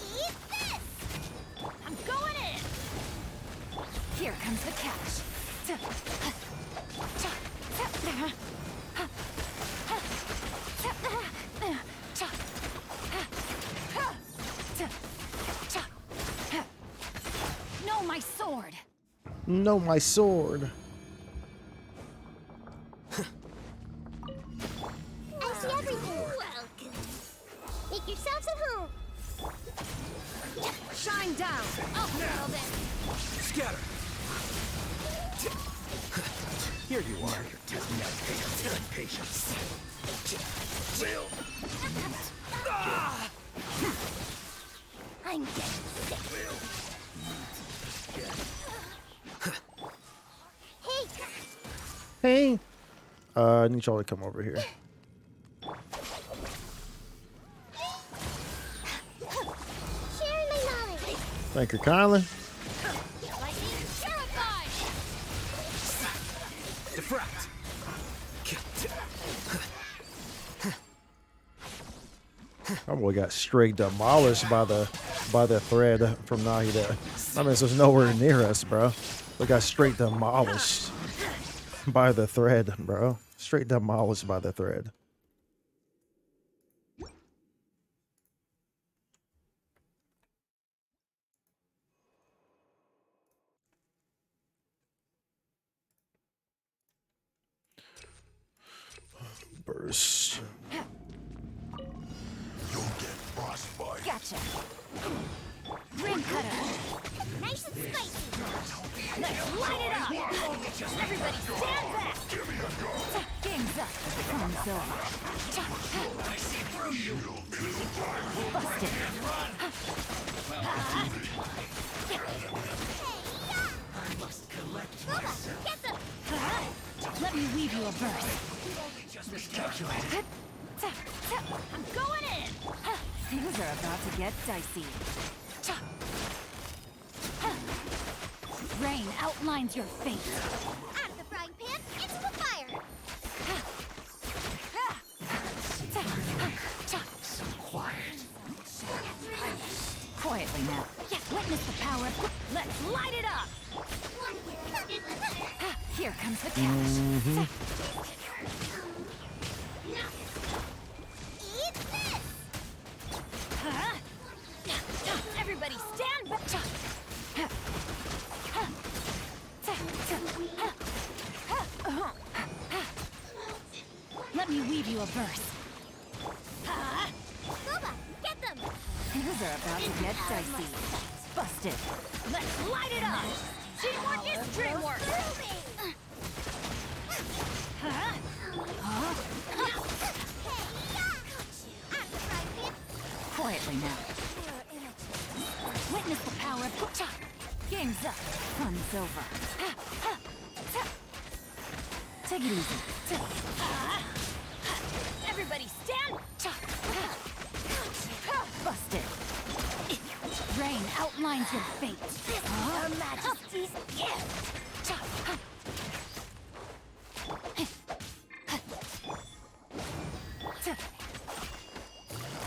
Eat this! I'm going in! Here comes the catch. No, my sword! No, my sword! I see everything. Welcome. Make yourselves at home. Shine down! I'll handle this! Scatter! Here you are. Patience. I'm getting sick. Hey. I need y'all to come over here. Sharing my knowledge. Thank you kindly. Lightning terrified. Defract. That boy got straight demolished by the thread from Nahida. I mean, so it's nowhere near us, bro. We got straight demolished by the thread, bro. Straight demolished by the thread. Burst. You'll get frostbite. Gotcha. Ring cutter. Nice and spicy. Let's light it up. Everybody stand back. Game's up. Comes over. Busted. Get them. Let me weave you a burst. I'm going in. Things are about to get dicey. Rain outlines your fate. Out of the frying pan, into the fire. Quietly now. Witness the power. Let's light it up. Here comes the catch. Eat this. Everybody stand back. Let me weave you a burst. Boba, get them. Things are about to get dicey. Busted. Let's light it up. Teamwork is dreamwork. Quietly now. Witness the power of Game's up. Fun's over. Take it easy. Everybody stand. Busted. Rain outlines your fate. Her Majesty's gift.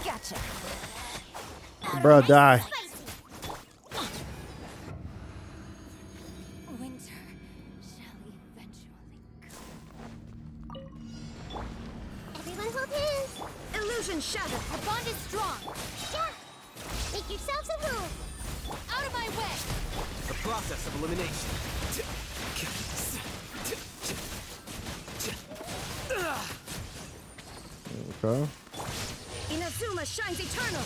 Gotcha. Bro, die. Winter shall eventually come. Everyone hold hands. Illusion shattered. Our bond is strong. Yeah. Make yourselves a room. Out of my way. The process of elimination. Okay. Inazuma shines eternal.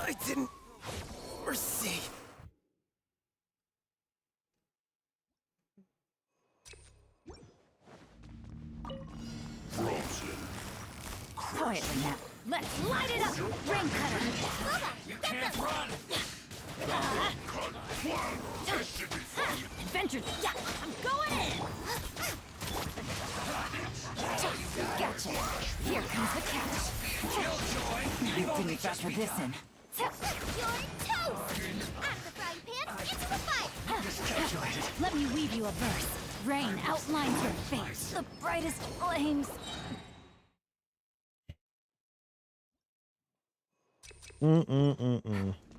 I didn't foresee. Quietly now. Let's light it up. Ring cutter. Get them. Adventure. Yeah, I'm going in. Gotcha. Here comes the catch. I didn't factor this in. You're toast. Out of the frying pan, into the fire. Let me weave you a burst. Rain outlines your face. The brightest flames.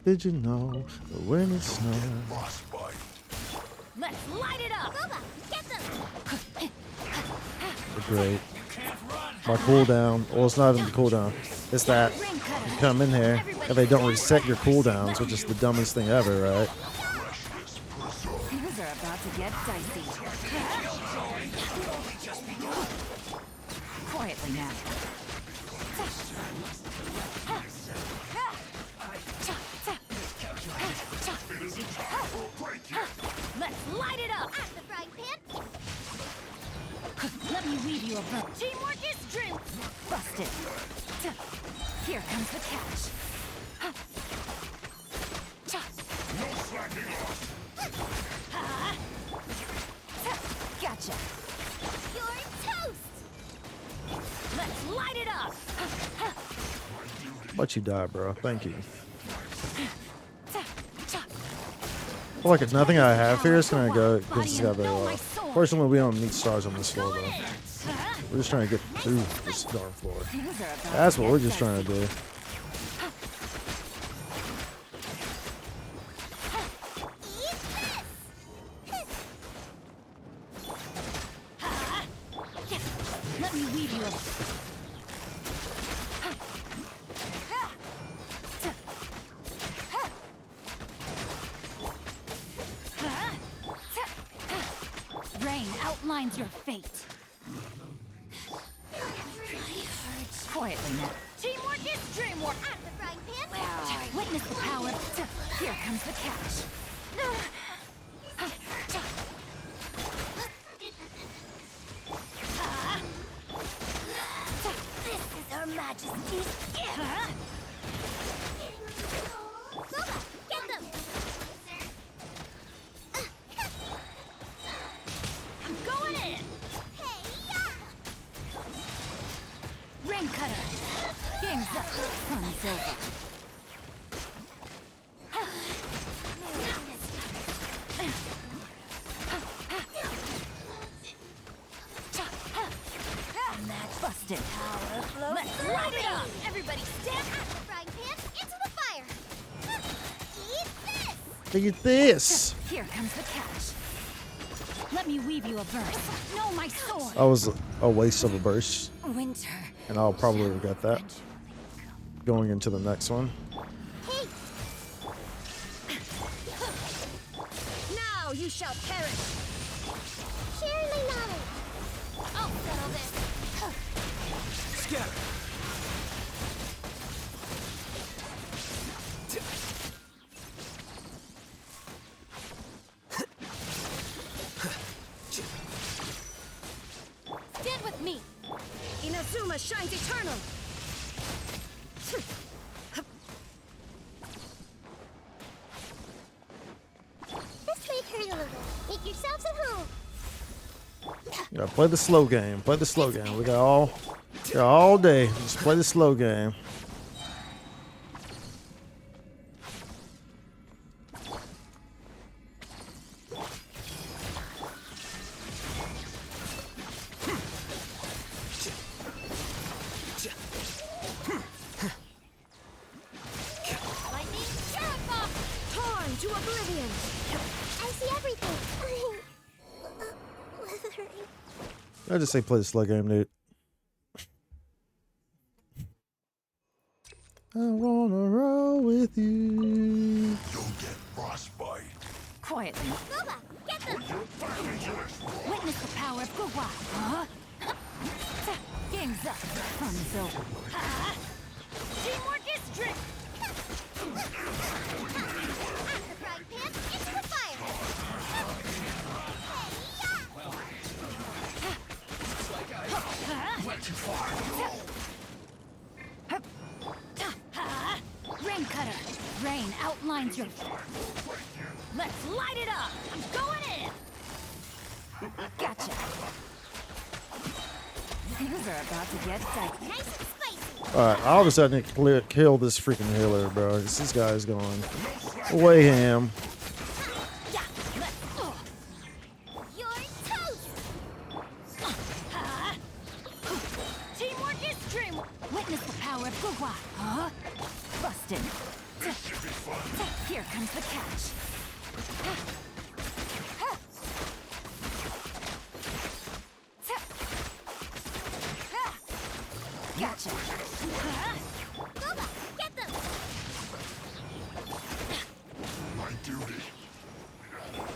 Did you know when it snowed? Let's light it up. Boba, get them. Great. My cooldown. Well, it's not even the cooldown. It's that you come in here and they don't reset your cooldowns, which is the dumbest thing ever, right? Things are about to get dicey. Quietly now. me weave you a boat. Teamwork is dream. Busted. Here comes the catch. No slacking off. Gotcha. You're toast! Let's light it up. Let you die, bro. Thank you. I feel like it's nothing I have here is gonna go because it's got very well. Fortunately, we don't need stars on this floor though. We're just trying to get through this darn floor. That's what we're just trying to do. Let me weave you a Rain outlines your fate. Quietly now. Teamwork is dreamwork! At the frying pan! Witness the power. Here comes the catch. This is Her Majesty's gift! Lola, get them! I'm going in. Rain cutter. Game's up. Fun's over. Match busted. Let's light it up. Everybody stand at the frying pan, into the fire! Eat this! Look at this. Here comes the catch. Let me weave you a verse. No, my sword. That was a waste of a burst, Winter. and I'll probably regret that going into the next one. Now you shall perish. Share my knowledge! I'll settle this! Scatter. Stand with me. Inazuma shines eternal. This may hurt a little. Make yourselves at home. Yeah, play the slow game. Play the slow game. We got all day. Just play the slow game. Lightning, Sheriff! Torn to oblivion! I see everything! Withering. I just say play the slow game, dude. I wanna roll with you. You'll get frostbite. Quietly. Lola, get them! Witness the power of Gugwa. Huh? Game's up. Fun's over. Teamwork is strength! At the frying pan, into the fire! Went too far. Rain cutter. Rain outlines your. Let's light it up. I'm going in. Gotcha. Things are about to get dicey. Nice and spicy! Alright, all of a sudden kill this freaking healer, bro. This guy's going way ham. You're toast! Teamwork is dream. Witness the power of Gugwa. Huh? Busted. Here comes the catch. Gotcha. Lola, get them! My duty.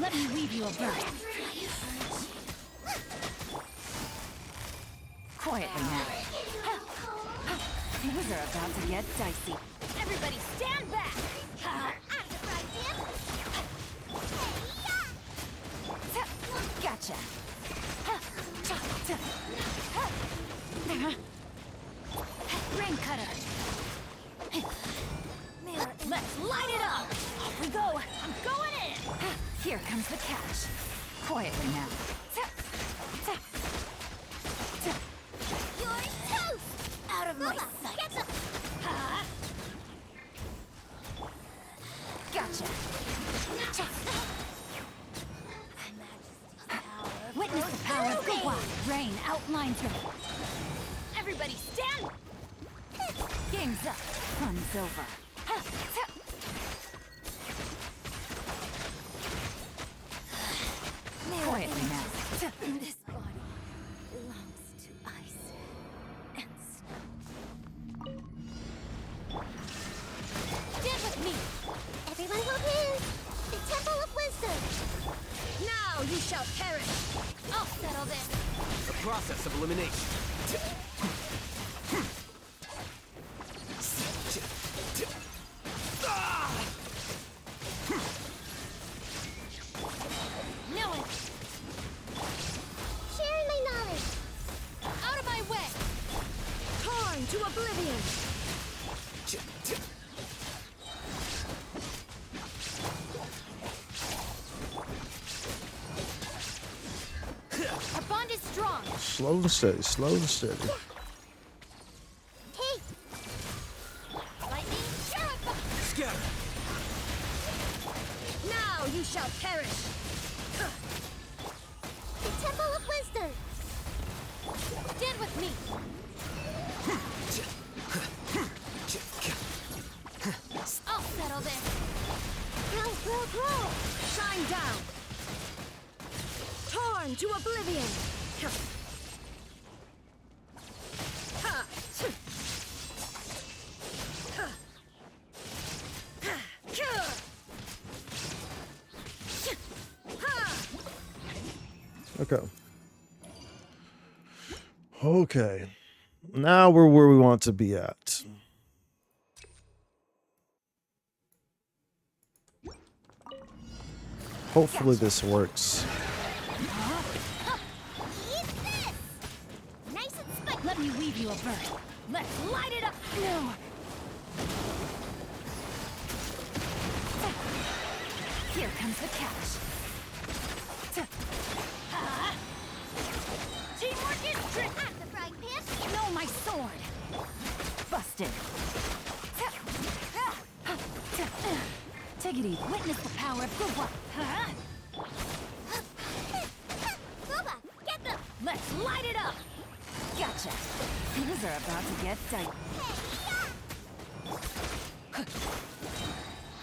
Let me weave you a bird. Quietly now. Things are about to get dicey. Everybody stand back! At the frying pan! Gotcha. Rain cutter. Let's light it up. Off we go. I'm going in. Here comes the cash. Quietly now. You're toast! Out of my Bubba, sight. get the... Gotcha. Witness the power of the wild. Rain outlines your... Everybody stand! Game's up. Fun's over. Quietly now. This body belongs to ice and snow. Stand with me. Everyone hold hands! The Temple of Wisdom! Now you shall perish. I'll settle this. The process of elimination. Know it. Sharing my knowledge! Out of my way. Torn to oblivion! Our bond is strong. Slow and steady, slow and steady. Hey! Lightning, terrify. Scatter. Now you shall perish. The Temple of Wisdom! Stand with me. I'll settle this. Grow, grow, grow! Shine down. Torn to oblivion! Okay. Okay. Now we're where we want to be at. Hopefully this works. Eat this! Nice and spicy! Let me weave you a bird. Let's light it up. No. Here comes the cash. Teamwork is trick. At the frying pan! No, my sword. Busted. Take it easy. Witness the power of the what? Bubba, get them! Let's light it up. Gotcha. Things are about to get tight.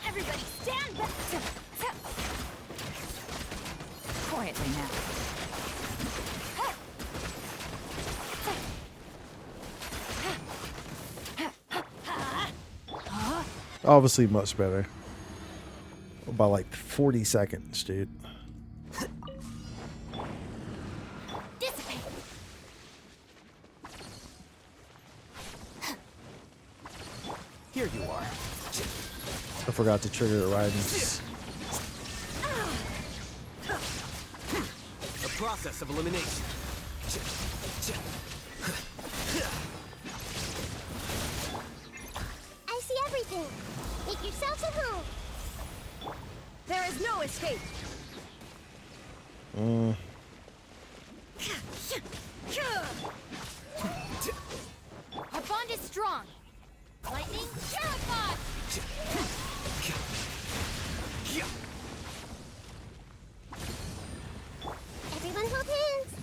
Everybody stand back. Quietly now. Obviously much better. By like 40 seconds, dude. Dissipate. Here you are. I forgot to trigger it right. The process of elimination. I see everything! Make yourselves at home! There is no escape! Our bond is strong. Lightning, terrified. Everyone hold hands!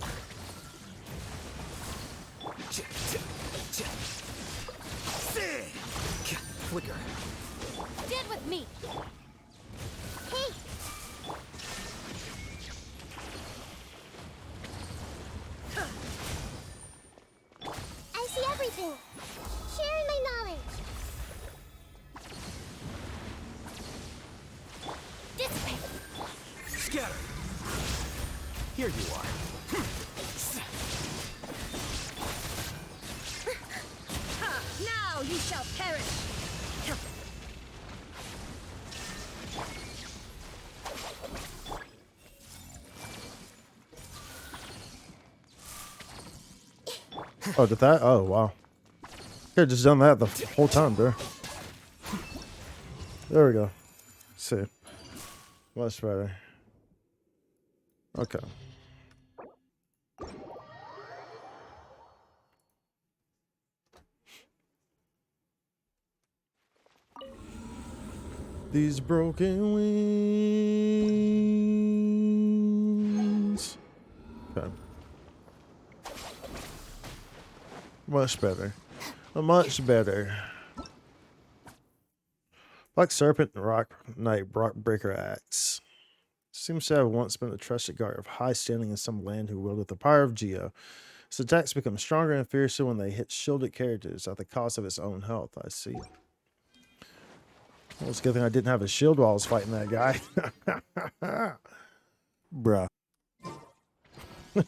Flicker. Stand with me. Hey! I see everything! Sharing my knowledge! Dissipate. Scatter. Here you are. Now you shall perish! Oh, did that? Oh, wow. Could have just done that the whole time, bro. There we go. Let's see. Much better. Okay. These broken wings. Okay. Much better. Much better. Black Serpent and Rock Knight Rock Breaker Axe. Seems to have once been a trusted guard of high standing in some land who wielded the power of Geo. Its attacks become stronger and fiercer when they hit shielded characters at the cost of its own health. I see. Well, it's a good thing I didn't have a shield while I was fighting that guy. Bruh. I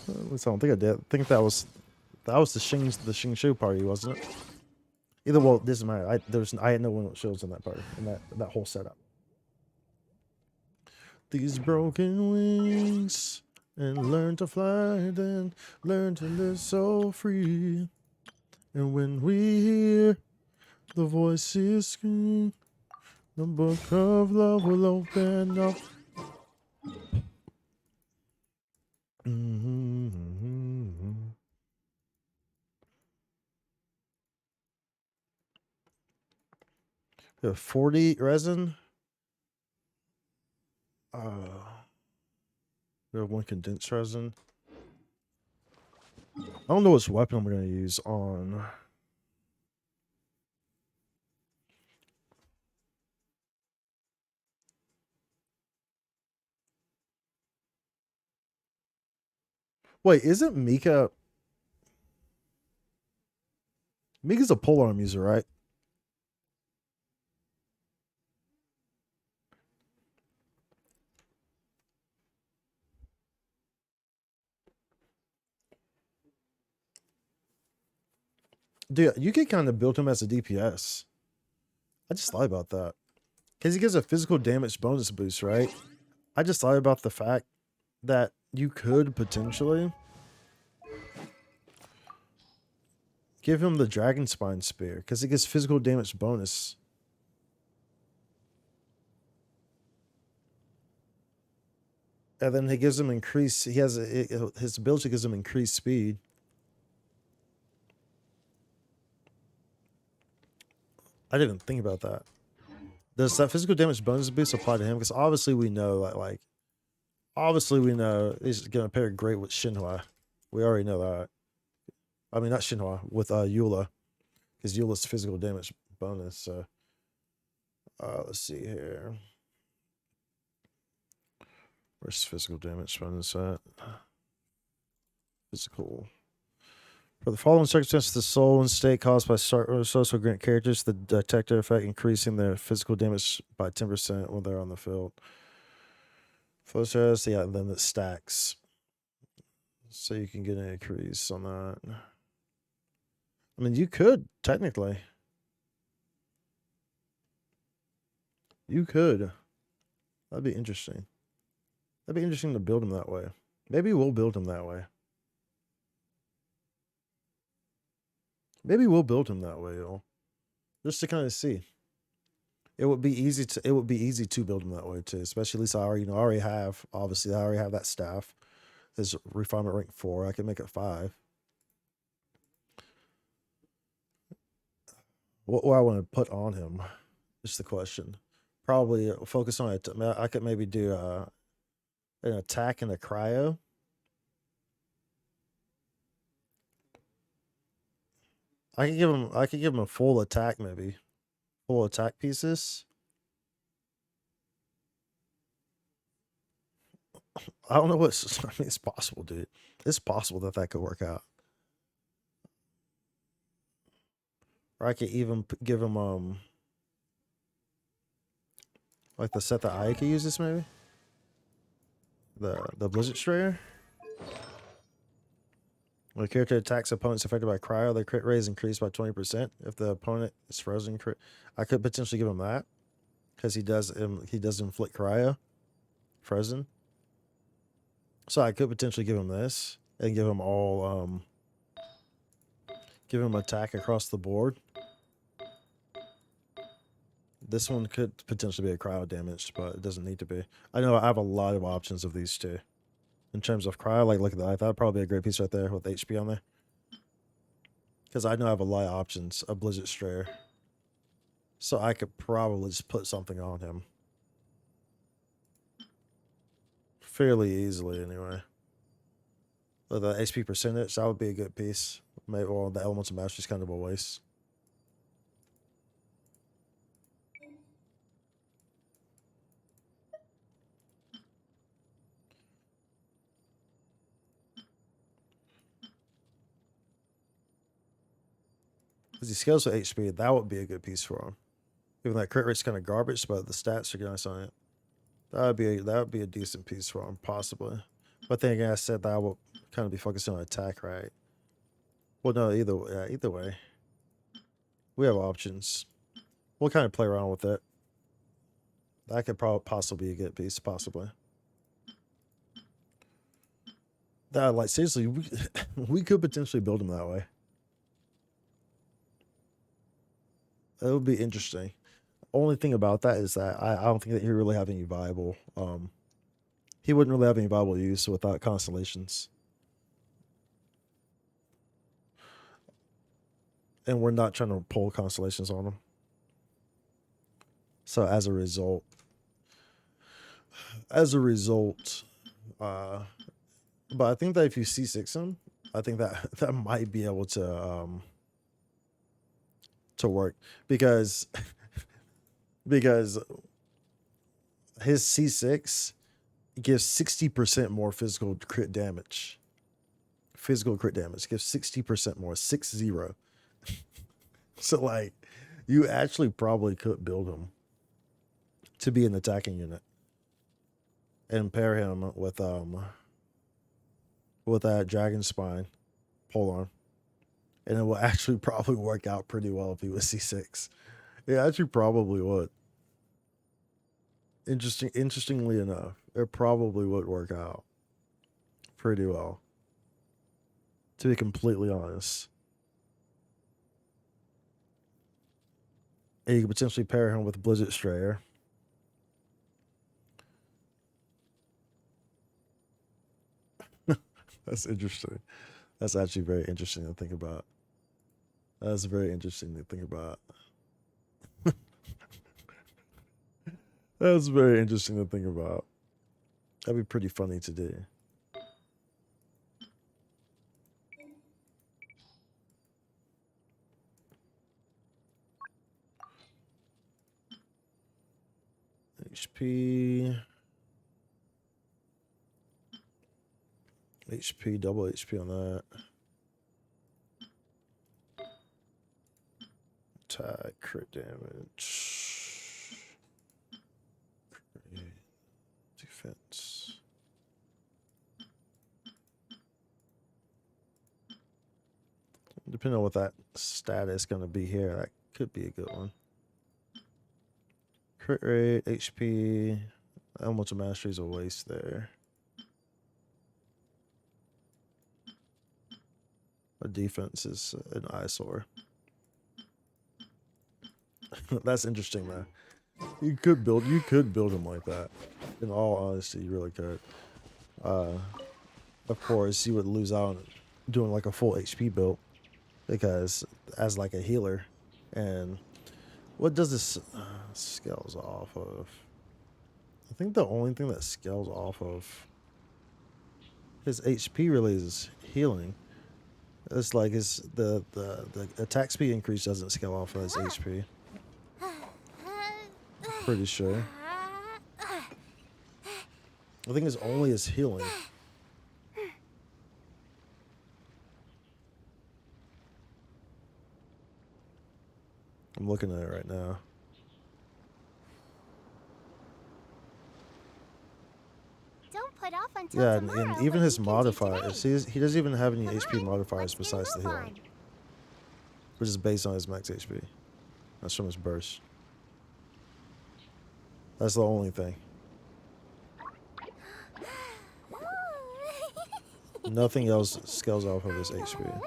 don't think I did. I think that was the Xing Shu party, wasn't it? Either well, this is my I had no one with shields in that party, in that whole setup. These broken wings, and learn to fly, then learn to live so free. And when we hear the voices scream, the book of love will open up. We have 40 resin. We have 1 condensed resin. I don't know which weapon I'm going to use on. Wait, isn't Mika? Mika's a polearm user, right? Dude, you could kind of build him as a DPS. I just thought about that. Because he gives a physical damage bonus boost, right? I just thought about the fact that you could potentially give him the Dragon Spine Spear. Because he gets physical damage bonus. And then he gives him increase. He has his ability gives him increased speed. I didn't even think about that. Does that physical damage bonus boost apply to him? Because obviously we know that, obviously we know he's gonna pair great with Shinhwa. We already know that. I mean, not Shinhwa, with Eula, because Eula's physical damage bonus. So, let's see here. Where's physical damage bonus at? Physical. For the following circumstances, the soul and state caused by social grant characters, the detector effect increasing their physical damage by 10% when they're on the field. Flow stress, yeah, and then it stacks. So you can get an increase on that. I mean, you could, technically. You could. That'd be interesting. That'd be interesting to build him that way. Maybe we'll build him that way. Maybe we'll build him that way, y'all. Just to kind of see. It would be easy to build him that way too. Especially at least I already have that staff. His refinement rank 4. I can make it 5. What do I want to put on him? Is the question. Probably focus on it. I could maybe do an attack and a cryo. I could give him a full attack, maybe. Full attack pieces. I don't know what's. I mean, it's possible, dude. It's possible that could work out. Or I could even give him like the set that I could use this maybe. The Blizzard Strayer. When a character attacks opponents affected by cryo, their crit rate is increased by 20%. If the opponent is frozen, I could potentially give him that because he does inflict cryo, frozen. So I could potentially give him this and give him all Give him attack across the board. This one could potentially be a cryo damage, but it doesn't need to be. I know I have a lot of options of these two. In terms of cryo, like look at that. That'd probably be a great piece right there with HP on there. Because I know I have a lot of options of Blizzard Strayer. So I could probably just put something on him. Fairly easily anyway. But the HP percentage, that would be a good piece. Maybe, well, the Elemental Mastery is kind of a waste. Because he scales with HP, that would be a good piece for him. Even that crit rate's kind of garbage, but the stats are nice on it. That would be a decent piece for him, possibly. But then again, I said that I would kind of be focusing on attack, right? Well, no, either way. We have options. We'll kind of play around with it. That could probably possibly be a good piece, possibly. That, like, seriously, we could potentially build him that way. That would be interesting. Only thing about that is that I don't think that he really have any viable. He wouldn't really have any viable use without constellations. And we're not trying to pull constellations on him. So as a result, but I think that if you C6 him, I think that might be able to work because his C6 gives 60% more physical crit damage. Physical crit damage gives 60% more, 60. So like, you actually probably could build him to be an attacking unit and pair him with that dragon spine polearm, and it will actually probably work out pretty well if he was C6. It actually probably would. Interestingly enough, it probably would work out pretty well, to be completely honest. And you could potentially pair him with Blizzard Strayer. That's interesting. That's actually very interesting to think about. That's very interesting to think about. That's very interesting to think about. That'd be pretty funny to do. HP, double HP on that. Attack, crit damage. Crit, defense. Depending on what that stat is going to be here, that could be a good one. Crit rate, HP, Elemental Mastery is a waste there. A defense is an eyesore. That's interesting, man. You could build him like that. In all honesty, you really could. Of course, you would lose out on doing like a full HP build because as like a healer. And what does this scales off of? I think the only thing that scales off of his HP really is healing. It's like the attack speed increase doesn't scale off of his HP. Pretty sure. I think it's only his healing. I'm looking at it right now. Don't put off until Yeah, tomorrow, and even what his you can do modifiers, today. he doesn't even have any Come HP on, modifiers let's get a besides the move healing, on. which is based on his max HP. That's from his burst. That's the only thing. Nothing else scales off of his HP.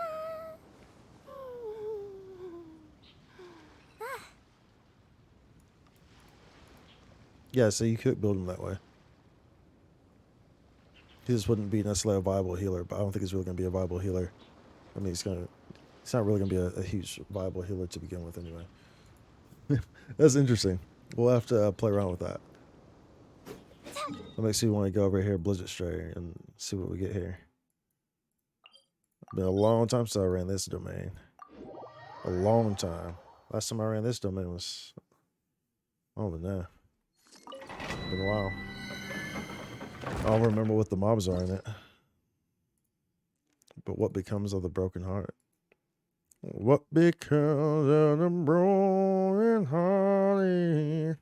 Yeah, so you could build him that way. He just wouldn't be necessarily a viable healer, but I don't think he's really going to be a viable healer. I mean, he's not really going to be a huge viable healer to begin with anyway. That's interesting. We'll have to play around with that. That makes me want to go over here, Blizzard Stray, and see what we get here. Been a long time since I ran this domain. A long time. Last time I ran this domain was over there. Been a while. I don't remember what the mobs are in it. But what becomes of the broken heart? What becomes of the broken heart?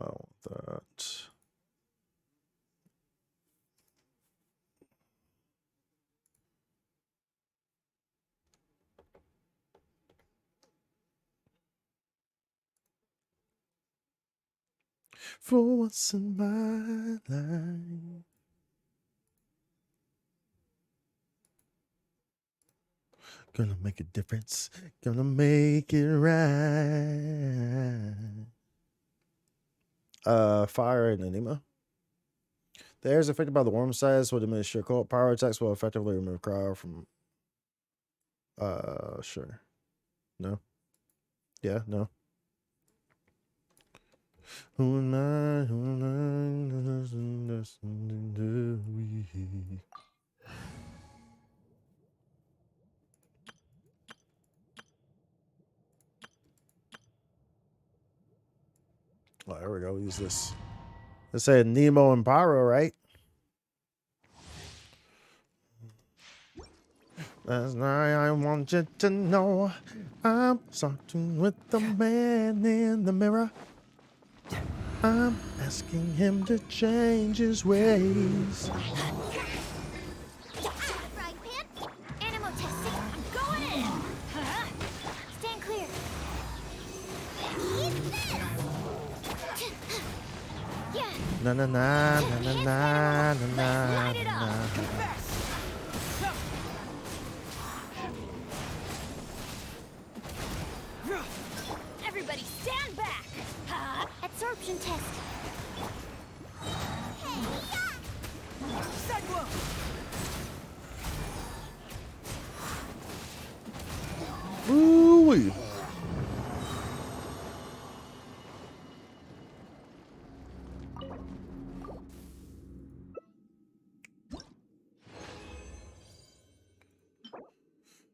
I want that. For once in my life, gonna make a difference, gonna make it right. Fire and Anima. The air is affected by the warm size will diminish your cold. Power attacks will effectively remove cryo from. Sure. No. Yeah, no. Who am I? Who am I? Oh, there we go. Use this. It said Nemo and Pyro, right? Last night I want you to know I'm talking with the man in the mirror. I'm asking him to change his ways. Frying pan. Animal testing. I'm going in. Stand clear. Eat this. Yeah. Na na na na na na na na. Light it up. Everybody stand back. Absorption test. Hey, yeah. Cyclone! Ooh-wee.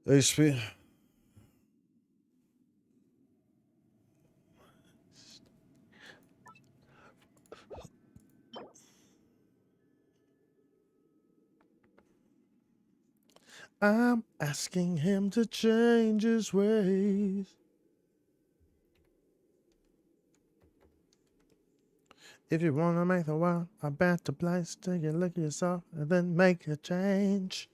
HP. I'm asking him to change his ways. If you want to make the world a better place, take a look at yourself and then make a change.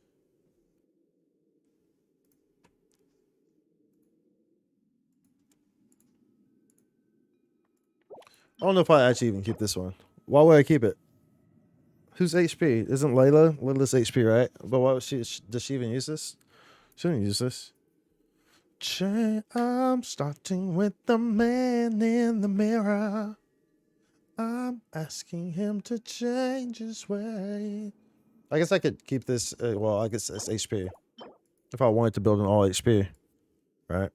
I don't know if I actually even keep this one. Why would I keep it? Who's HP? Isn't Layla? Layla's HP, right? But why would she? Does she even use this? She didn't use this. I'm starting with the man in the mirror. I'm asking him to change his way. I guess I could keep this. Well, I guess it's HP. If I wanted to build an all HP, right?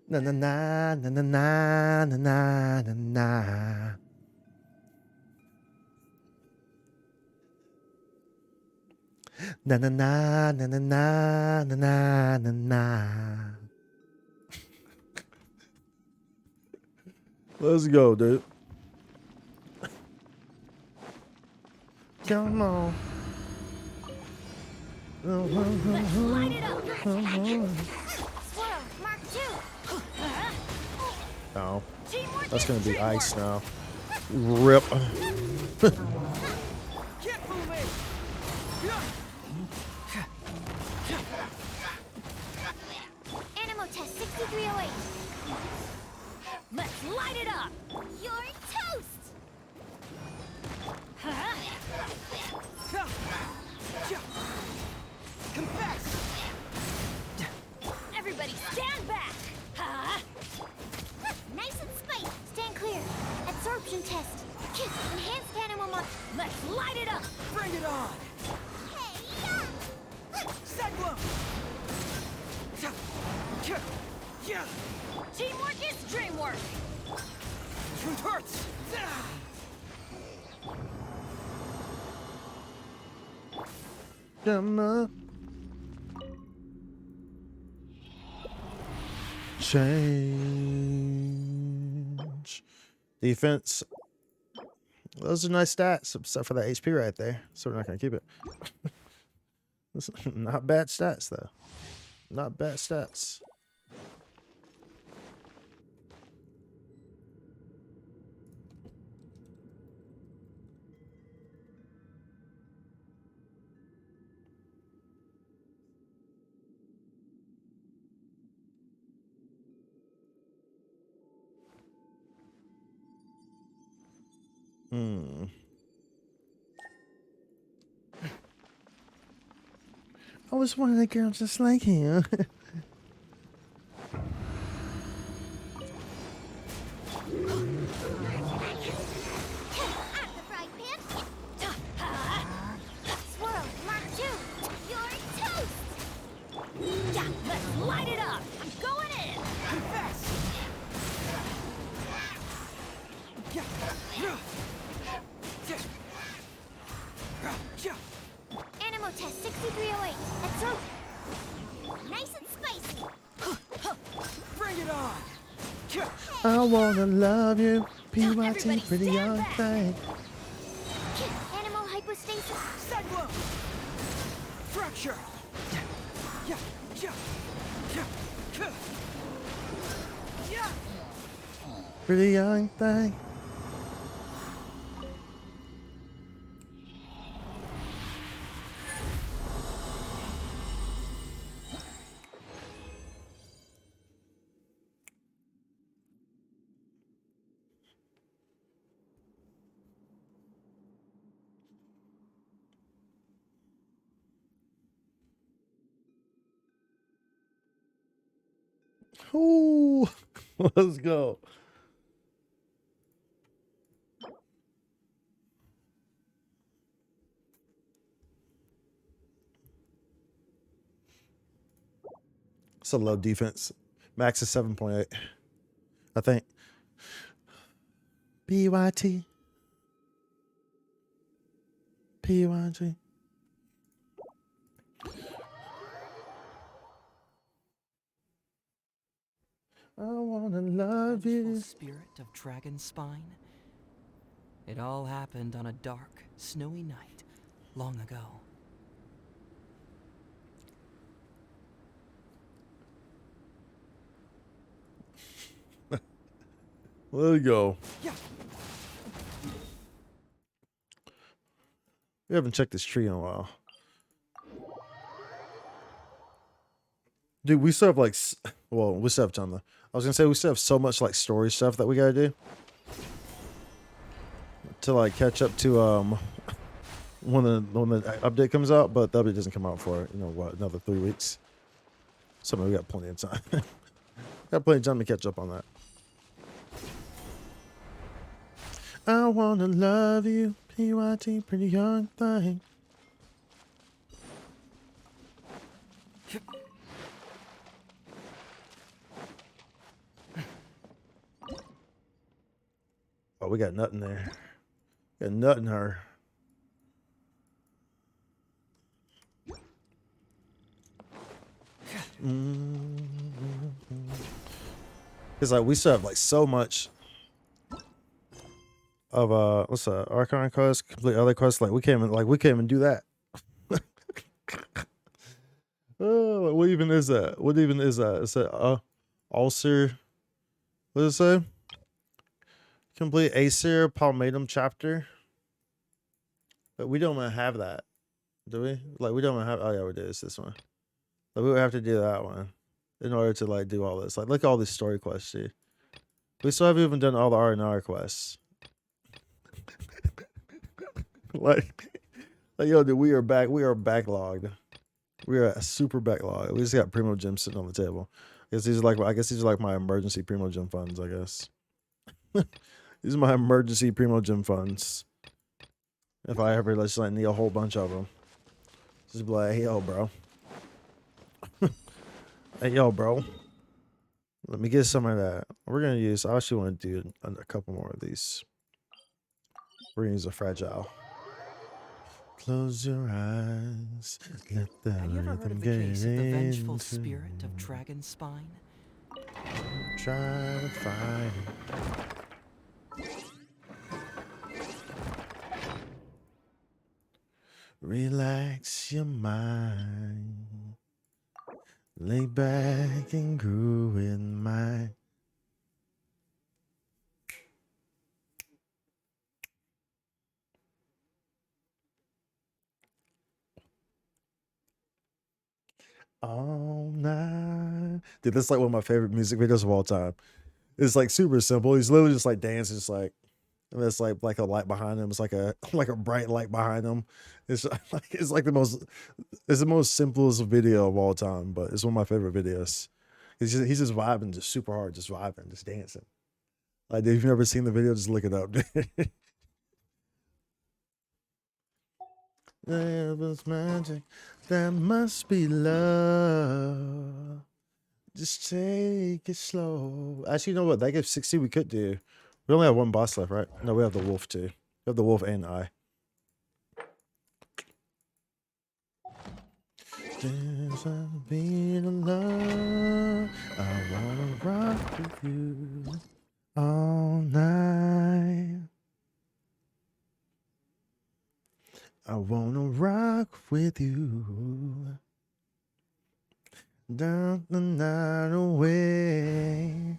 Na na na na na na na na na na. Na na na na na na na na na na. Let's go, dude. Come on. Let's light it up. Swirl, Mark 2. Oh, Teamwork that's is gonna be teamwork. ice now. Rip. Get moving! Animal test 6308. Let's light it up. You're toast. Confess! Everybody stand back. Nice and spicy. Stand clear. Absorption test. Enhanced animal mod. Let's light it up. Bring it on! Cyclone! Yeah! Teamwork is dreamwork. Truth hurts! Come on. Change. Defense. Those are nice stats, except for that HP right there. So we're not going to keep it. Not bad stats, though. Not bad stats. I was wanting a girl just like him. At the frying pan. Swirl, Mark 2. You're toast. Yeah, let's light it up. I'm going in. Confess! Animal test 6308. Absorption. Nice and spicy. Bring it on! I wanna love you, Everybody PYT, pretty stand young back. thing. Animal hypostasis. Cyclone! Fracture! Pretty young thing. Ooh, let's go. It's a low defense. Max is 7.8, I think. PYT. PYT. I wanna love Vengeful you. spirit of Dragon Spine. It all happened on a dark, snowy night long ago. Let's go. We haven't checked this tree in a while. Dude, we still have like, well, we still have time though. I was gonna say we still have so much like story stuff that we gotta do to like catch up to when the update comes out, but the update doesn't come out for what, another 3 weeks. So we got plenty of time. Got plenty of time to catch up on that. I wanna love you, PYT, pretty young thing. Oh, we got nothing there. Got nothing her. It's like we still have like so much of what's that, Archon quest, complete other quests. Like we can't even do that. Oh, what even is that? What even is that? Is that ulcer? What does it say? Complete Acer Palmatum chapter. But we don't have that, do we? Like we don't have. Oh yeah, we do. It's this one. Like we would have to do that one in order to like do all this. Like look at all these story quests, dude. We still haven't even done all the R&R quests. like yo, dude, we are back. We are backlogged. We are super backlogged. We just got Primo Gem sitting on the table. I guess these are like my emergency Primo Gem funds. I guess these are my emergency Primo Gem funds. If I ever just like need a whole bunch of them, just be like, hey yo, bro. Hey yo, bro. Let me get some of that. We're gonna use. I actually want to do a couple more of these. We're gonna use a fragile. Close your eyes. Let the Have you ever heard of the case of the vengeful spirit of Dragon Spine? Try to find it. Relax your mind. Lay back and groove in my. All night. Dude, that's like one of my favorite music videos of all time. It's like super simple. He's literally just like dancing, just like, and there's like a light behind him. It's like a bright light behind him. It's like the most simplest video of all time, but it's one of my favorite videos. He's just vibing, just super hard, just vibing, just dancing. Like, dude, if you've never seen the video, just look it up. There was magic, there must be love. Just take it slow. Actually, you know what? That gives 60 we could do. We only have one boss left, right? No, we have the wolf too. We have the wolf and I. There's a beat of love. I wanna rock with you all night. I wanna rock with you down the night away.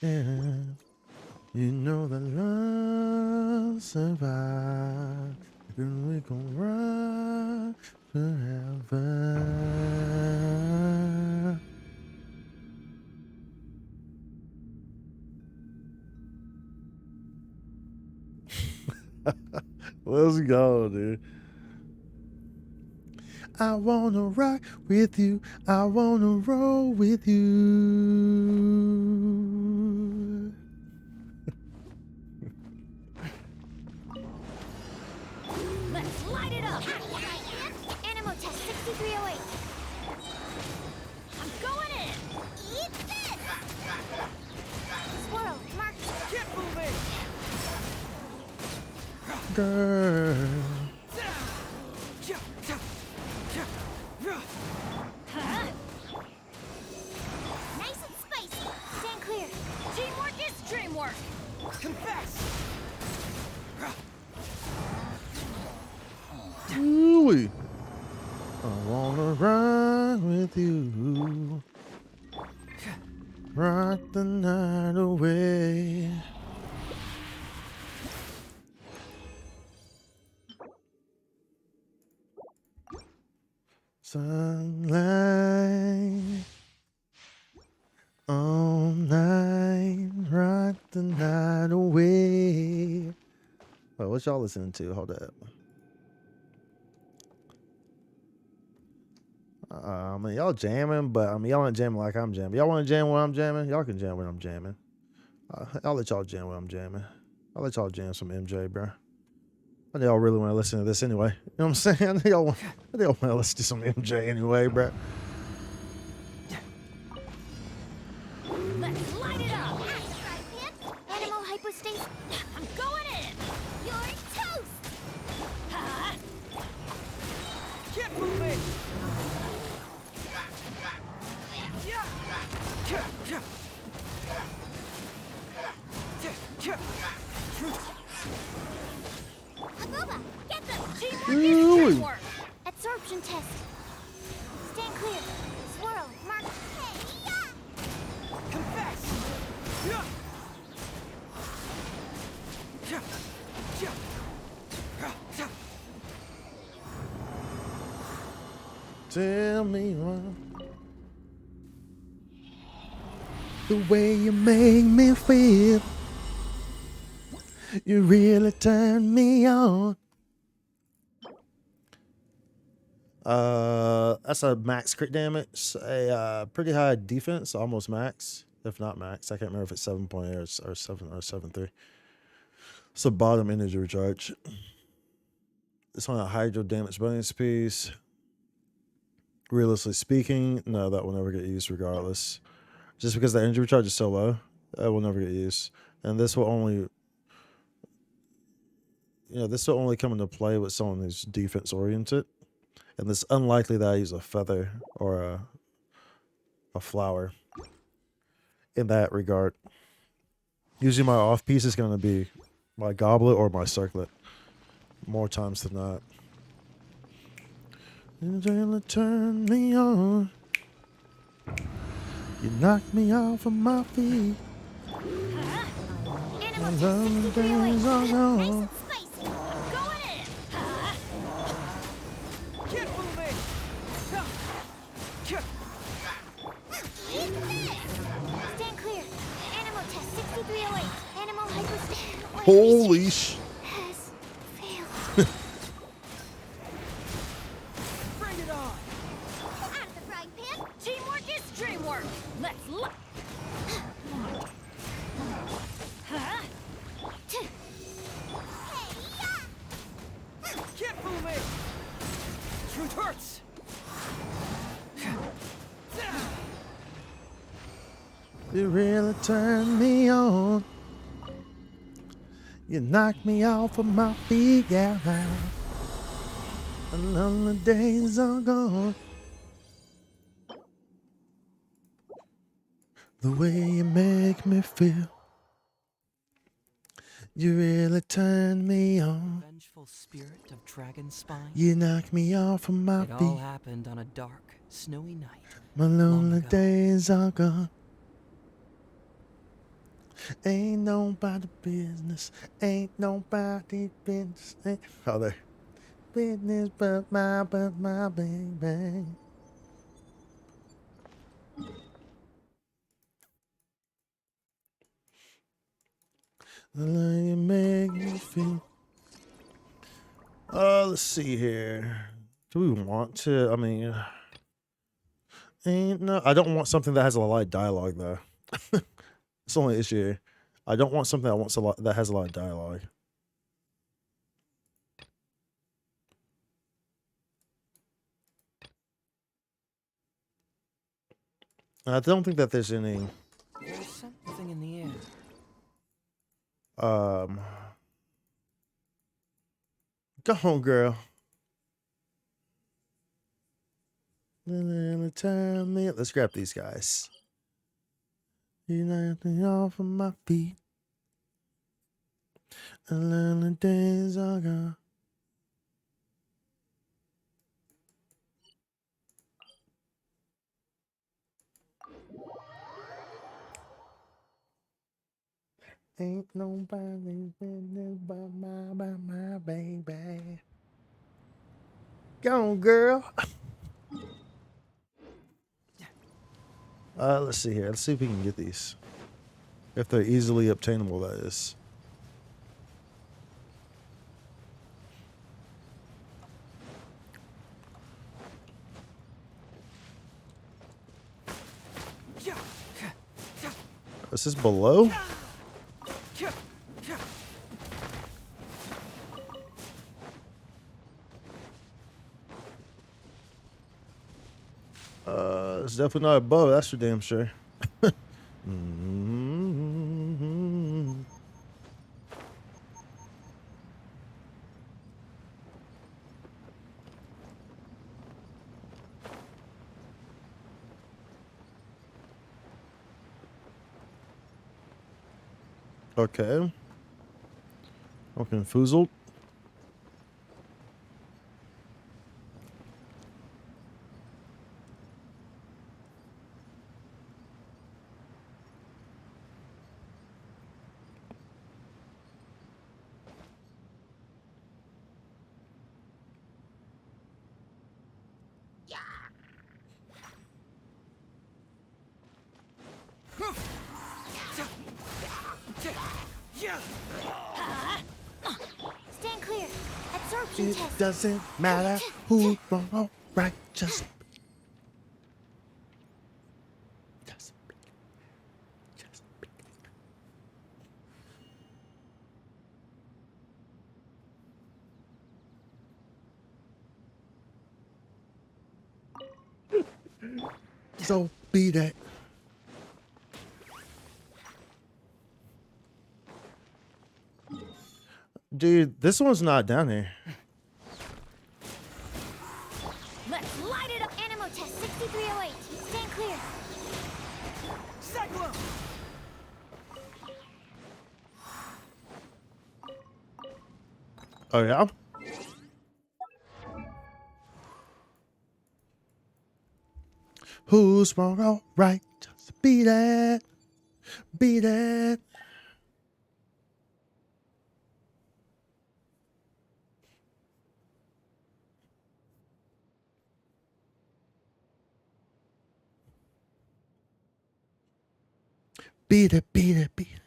Yeah. You know that love survives, and we can rock forever. Let's go, dude. I wanna rock with you. I wanna roll with you. Let's light it up! Animal test 6308. I'm going in! Eat this! Squirrel, mark. Get moving! Girl. Nice and spicy. Stand clear. Teamwork is dreamwork. Confess! Ooh-wee. I wanna rock with you. Rock the night away. Sunlight all night, rock the night away. Oh, what y'all listening to? Hold up. I mean, y'all jamming, but I mean, y'all ain't jamming like I'm jamming. Y'all want to jam when I'm jamming? Y'all can jam when I'm jamming. I'll let y'all jam when I'm jamming. I'll let y'all jam some MJ, bro. I think y'all really want to listen to this anyway. You know what I'm saying? I think y'all want to listen to some MJ anyway, bro. Let's light it up! Animal hypostasis. I'm going in! You're toast! Tell me why. The way you make me feel. You really turn me on. That's a max crit damage. A pretty high defense, almost max, if not max. I can't remember if it's 7.8 or 7 or 7.3. It's a bottom energy recharge. It's on a hydro damage bonus piece. Realistically speaking, no, that will never get used regardless. Just because the energy recharge is so low, that will never get used. And this will only, this will only come into play with someone who's defense oriented. And it's unlikely that I use a feather or a flower in that regard. Usually my off piece is going to be my goblet or my circlet more times than not. You turn me on. You knock me off of my feet. Animal Days are gone. spicy. I'm going in. Get moving! Stand clear. Animal test 6308. Animal hyper. Holy sh! Has failed. Bring it on! Out of the frying pan. Teamwork is dreamwork. Let's look. Get moving! Truth hurts! You really turn me on. You knock me off of my feet, yeah. And all the days are gone. The way you make me feel. You really turn me on. Vengeful spirit of dragon spine. You knock me off of my It all feet. happened on a dark, snowy night. My lonely days are gone. Ain't nobody business. Ain't nobody business. Oh, there. Business but my baby. The way you make me feel. Let's see here. Do we want to? I mean, I don't want something that has a lot of dialogue though. It's the only issue here. I don't want something that has a lot of dialogue. I don't think that there's any. There's something in the air. Go home, girl. Let's grab these guys. You knocked me off of my feet. And then the days are gone. Ain't nobody business but my baby. Go on, girl. Let's see here. Let's see if we can get these. If they're easily obtainable, that is. Is this below? It's definitely not above, that's for damn sure. Okay. I'm confoozled. Stand clear. Absorption It test. doesn't matter who's wrong or right, just so be that. Dude, this one's not down here. Let's light it up. Animo test 6308. Stand clear. Cyclone! Oh yeah? Who's wrong or right? Just be that. Be that. Beat it, beat it, beat it.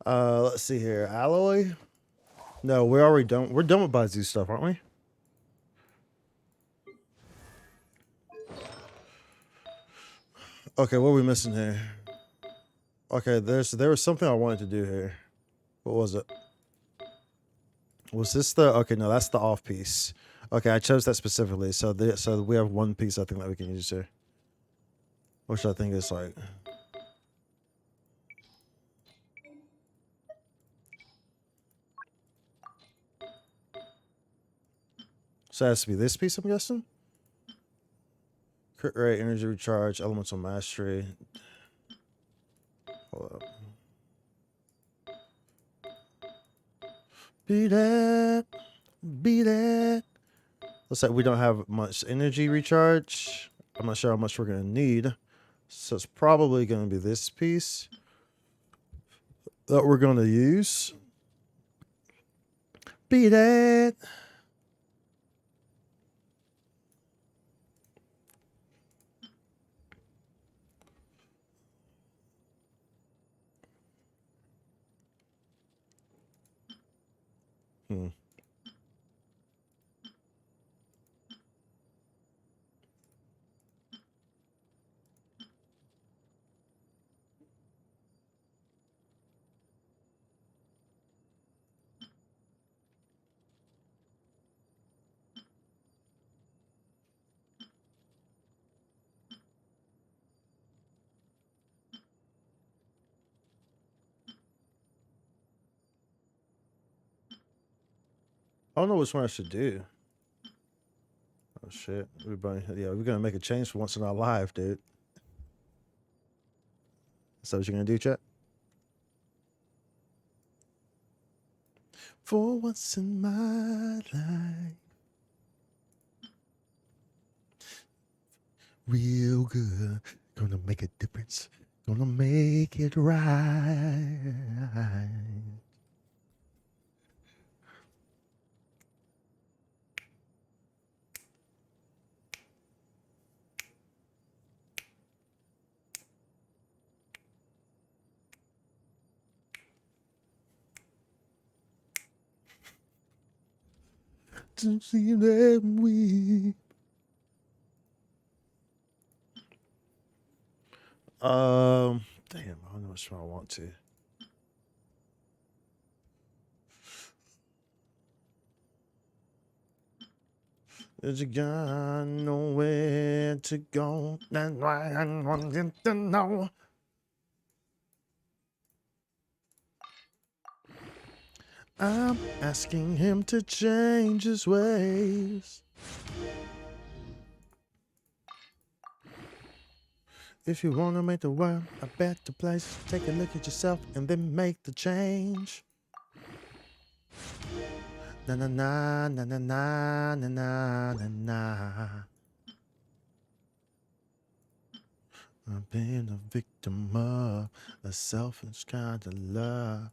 Let's see here. Alloy? No, we're already done. We're done with Bazoo stuff, aren't we? Okay, what are we missing here? Okay, there was something I wanted to do here. What was it? Was this the... Okay, no, that's the off piece. Okay, I chose that specifically. So we have one piece I think that we can use here. Which I think is like... So it has to be this piece, I'm guessing? Crit rate, energy recharge, elemental mastery. Hold up. Be that. Be that. Looks like we don't have much energy recharge. I'm not sure how much we're going to need. So it's probably going to be this piece that we're going to use. Be that. I don't know which one I should do. Oh shit. We're gonna make a change for once in our life, dude. Is that what you're gonna do, chat? For once in my life. Real good. Gonna make a difference. Gonna make it right. To see them weep. Damn, I don't know which one I want to. Is you got nowhere to go? That's why I wanted to know. I'm asking him to change his ways. If you want to make the world a better place, take a look at yourself and then make the change. Na na na na na na na na na na. I've been a victim of a selfish kind of love.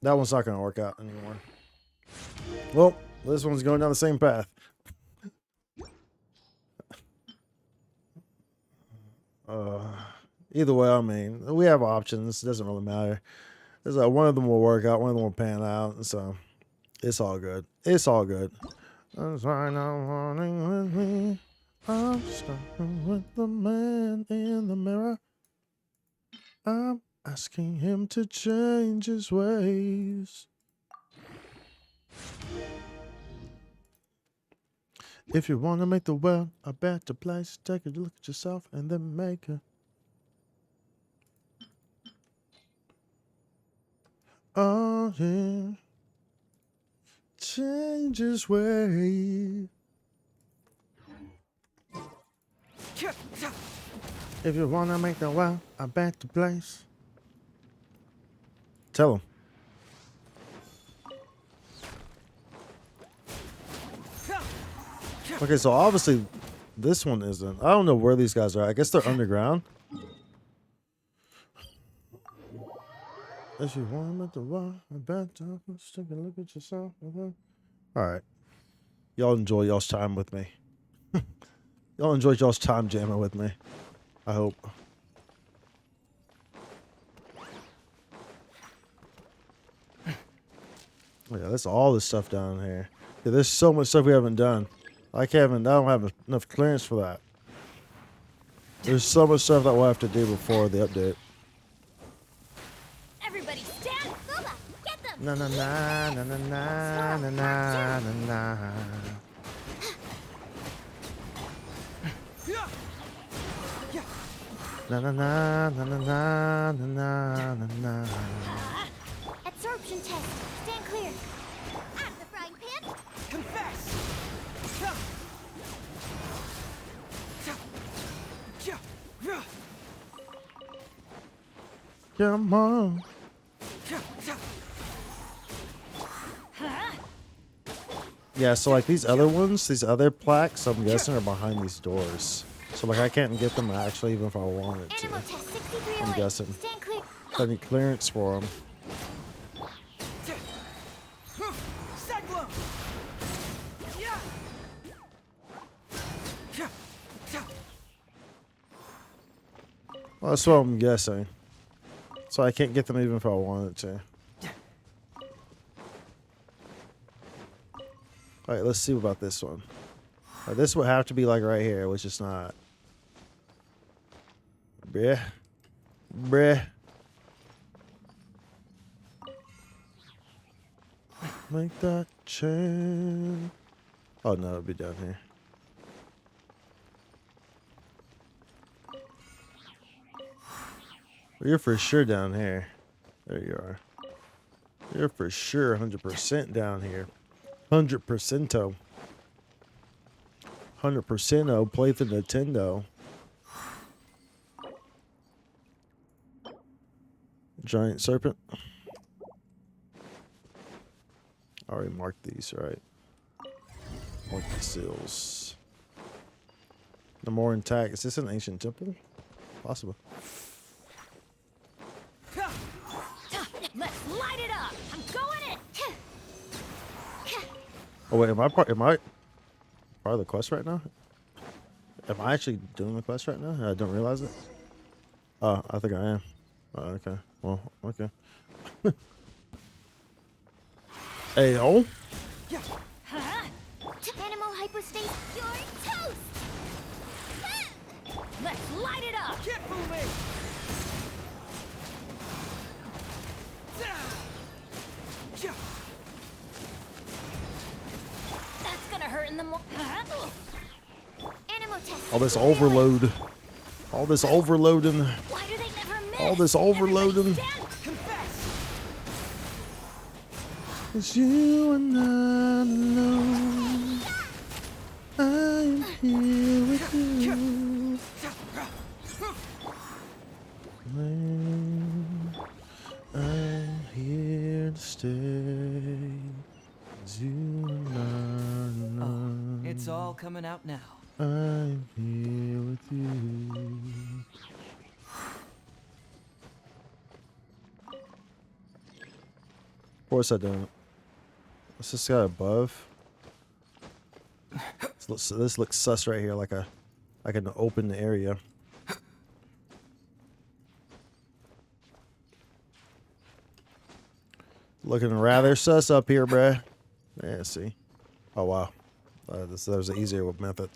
That one's not gonna work out anymore. Well, this one's going down the same path. Either way, I mean, we have options. It doesn't really matter. It's like one of them will work out, one of them will pan out, and so it's all good. It's all good. That's why now running with me. I'm starting with the man in the mirror. I'm asking him to change his ways. If you want to make the world a better place, take a look at yourself and then make it. Oh, yeah. Change his way. If you want to make the world a better place. Tell him. Okay, so obviously this one isn't. I don't know where these guys are. I guess they're underground. If you want to make the world a better place, take a look at yourself. All right. Y'all enjoy y'all's time with me. Y'all enjoy y'all's time jamming with me. I hope. Oh yeah, that's all this stuff down here. Yeah, there's so much stuff we haven't done. I don't have enough clearance for that. There's so much stuff that we'll have to do before the update. Everybody stand! Booba, get them! Na na na na na na na na na na. Na na na na na na na na na. Absorption test. Stand clear. Out of the frying pan. Confess! Come on. Yeah, so like these other ones, these other plaques, I'm guessing are behind these doors. So like I can't get them actually even if I wanted to. Animal test 6308. I'm guessing. Stand clear. I need clearance for them. Well, that's what I'm guessing. So I can't get them even if I wanted to. Alright, let's see about this one. This would have to be like right here, which is not. Bruh. Bruh. Make that change. Oh no, it'll be down here. You're for sure down here. There you are. You're for sure 100% down here. 100%. 100% play the Nintendo. Giant serpent. I already marked these, right? Mark the seals. The more intact. Is this an ancient temple? Possible. Let's light it up! I'm going in! Oh wait, am I part of the quest right now? Am I actually doing the quest right now? I don't realize it. Oh, I think I am. Oh, okay. Well, okay. Hey, oh. Animal hypostate, you're toast! Let's light it up! Can't fool me! That's gonna hurt in the mo- Animal test. All this overload. All this overloading. Why do they never miss? All this overloading. It's you and I alone. I'm here with you. I'm here to stay. It's you and I alone. It's all coming out now. I'm here with you. Of course I don't. What's this guy above? This looks sus right here, like an open area. Looking rather sus up here, bruh. Yeah, see. Oh wow. There was an easier method.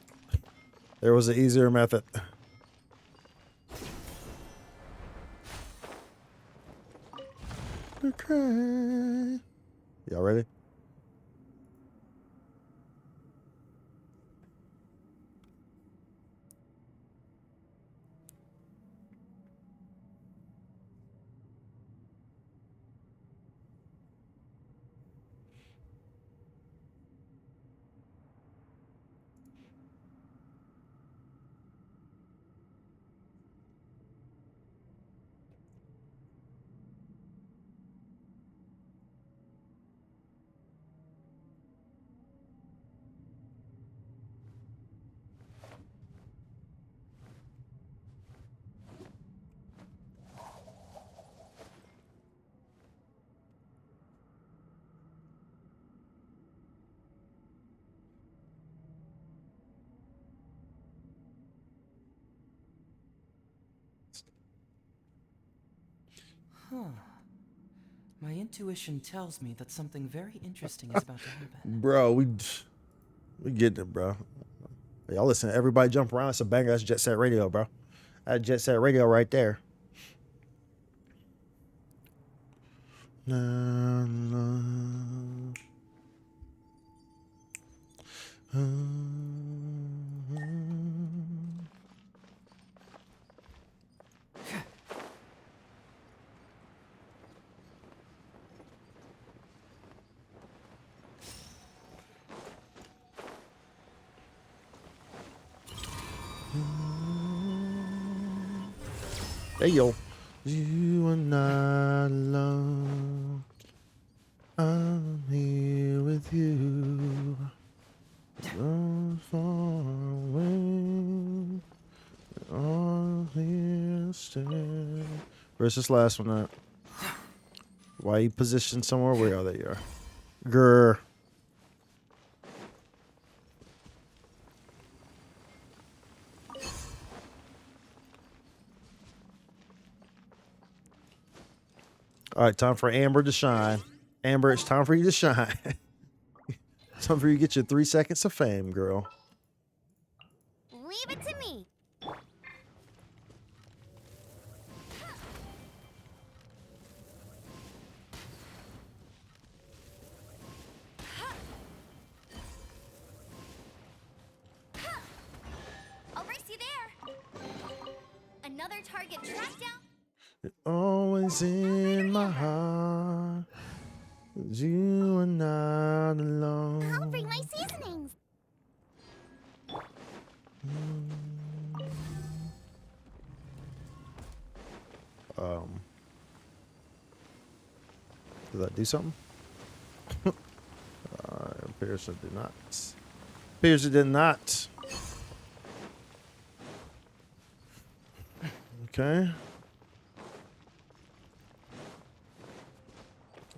There was an easier method. Okay. Y'all ready? Huh. My intuition tells me that something very interesting is about to happen. Bro, we getting it, bro. Y'all listen, everybody jump around. It's a banger. That's Jet Set Radio, bro. That's Jet Set Radio right there. Na, na. Hey yo, you are not alone. I'm here with you. Don't far away. All here stay. Where's this last one at? Why you positioned somewhere? Where are they? Are grr. All right, time for Amber to shine. Amber, it's time for you to shine. Time for you to get your 3 seconds of fame, girl. Leave it to me. I'll race you there. Another target tracked down. It's always in my heart. You are not alone. I'll bring my seasonings. Did that do something? Appears it did not. Appears it did not. Okay.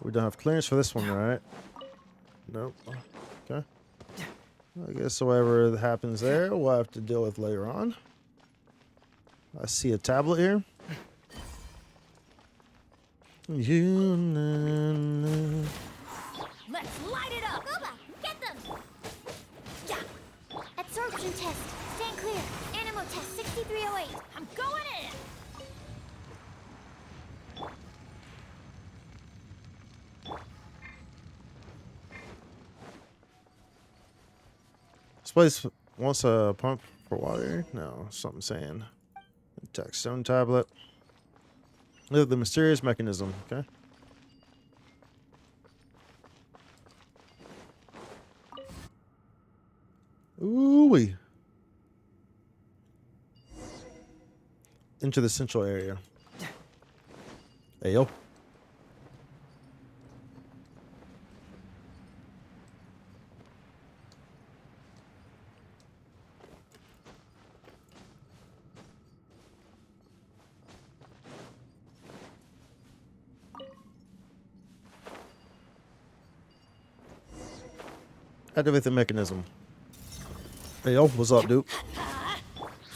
We don't have clearance for this one, right? Nope. Okay. I guess whatever happens there, we'll have to deal with later on. I see a tablet here. Let's light it up. Gooba, get them. Yeah. Absorption test. Stand clear. Animo test 6308. I'm going in. This place wants a pump for water? No, something saying. Attack stone tablet. Look at the mysterious mechanism, okay? Ooh-wee. Into the central area. Hey, yo. Activate the mechanism. Hey, yo, what's up, dude?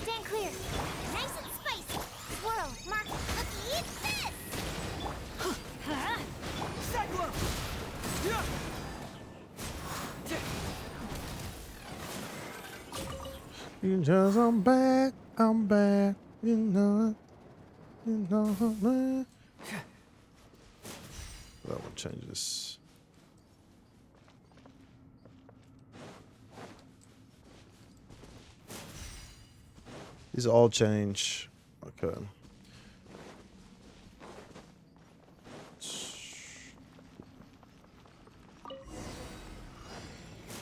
Stand clear. Nice and spicy. Swirl, mark, looky, eat this! Cyclone! Yeah. Because I'm back, you know it. That one changes. These all change. Okay.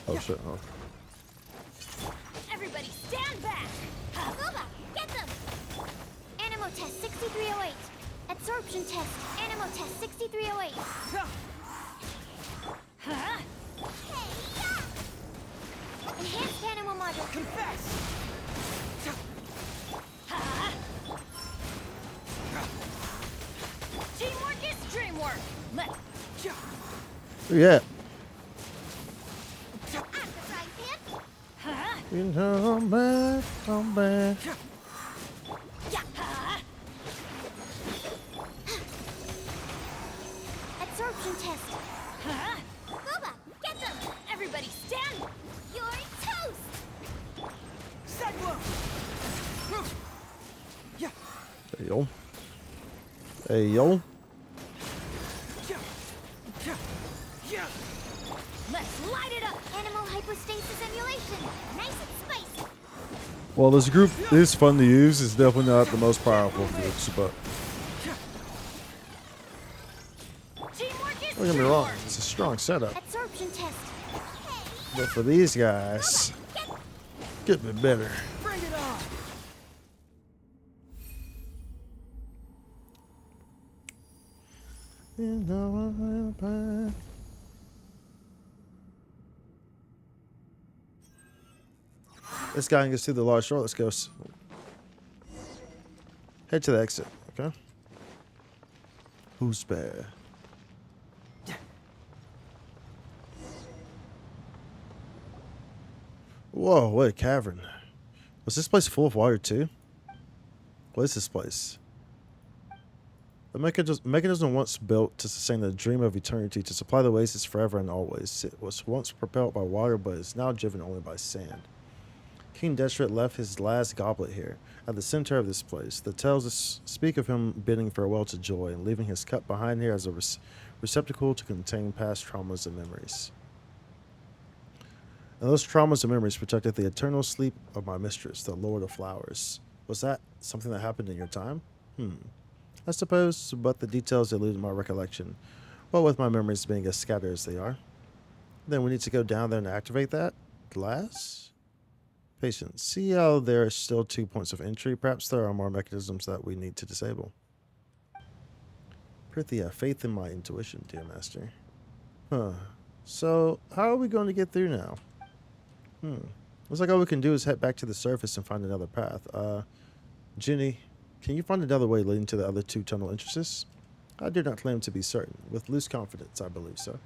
Oh shit, oh. Everybody stand back! Boba, get them! Animal test 6308. Absorption test. Animal test 6308. Hey, yeah! Enhanced animal module. Confess! Teamwork is dreamwork. Let's Yeah. Exercise hip. You know I'm back. Absorption test. Boba, get them! everybody stand. You're toast! Cyclone! Yeah. Hey yo. Hey yo. Let's light it up. Animal hypostasis emulation. Nice and spicy. Well, this group is fun to use. It's definitely not the most powerful groups, but Teamwork is don't get me wrong, it's a strong setup. Absorption test. But for these guys, get me better. Bring it on! You know I'm back. This guy gets through the large door. Let's go. Head to the exit. Okay. Who's bad? Whoa! What a cavern. Was this place full of water too? What is this place? The mechanism once built to sustain the dream of eternity, to supply the oasis forever and always. It was once propelled by water, but is now driven only by sand. King Deshret left his last goblet here, at the center of this place. The tales speak of him bidding farewell to joy and leaving his cup behind here as a receptacle to contain past traumas and memories. And those traumas and memories protected the eternal sleep of my mistress, the Lord of Flowers. Was that something that happened in your time? I suppose, but the details eluded my recollection. Well, with my memories being as scattered as they are. Then we need to go down there and activate that glass? Patience. See how there are still 2 points of entry? Perhaps there are more mechanisms that we need to disable. Prithee, have faith in my intuition, dear master. So, how are we going to get through now? Looks like all we can do is head back to the surface and find another path. Ginny, can you find another way leading to the other 2 tunnel entrances? I do not claim to be certain. With loose confidence, I believe so.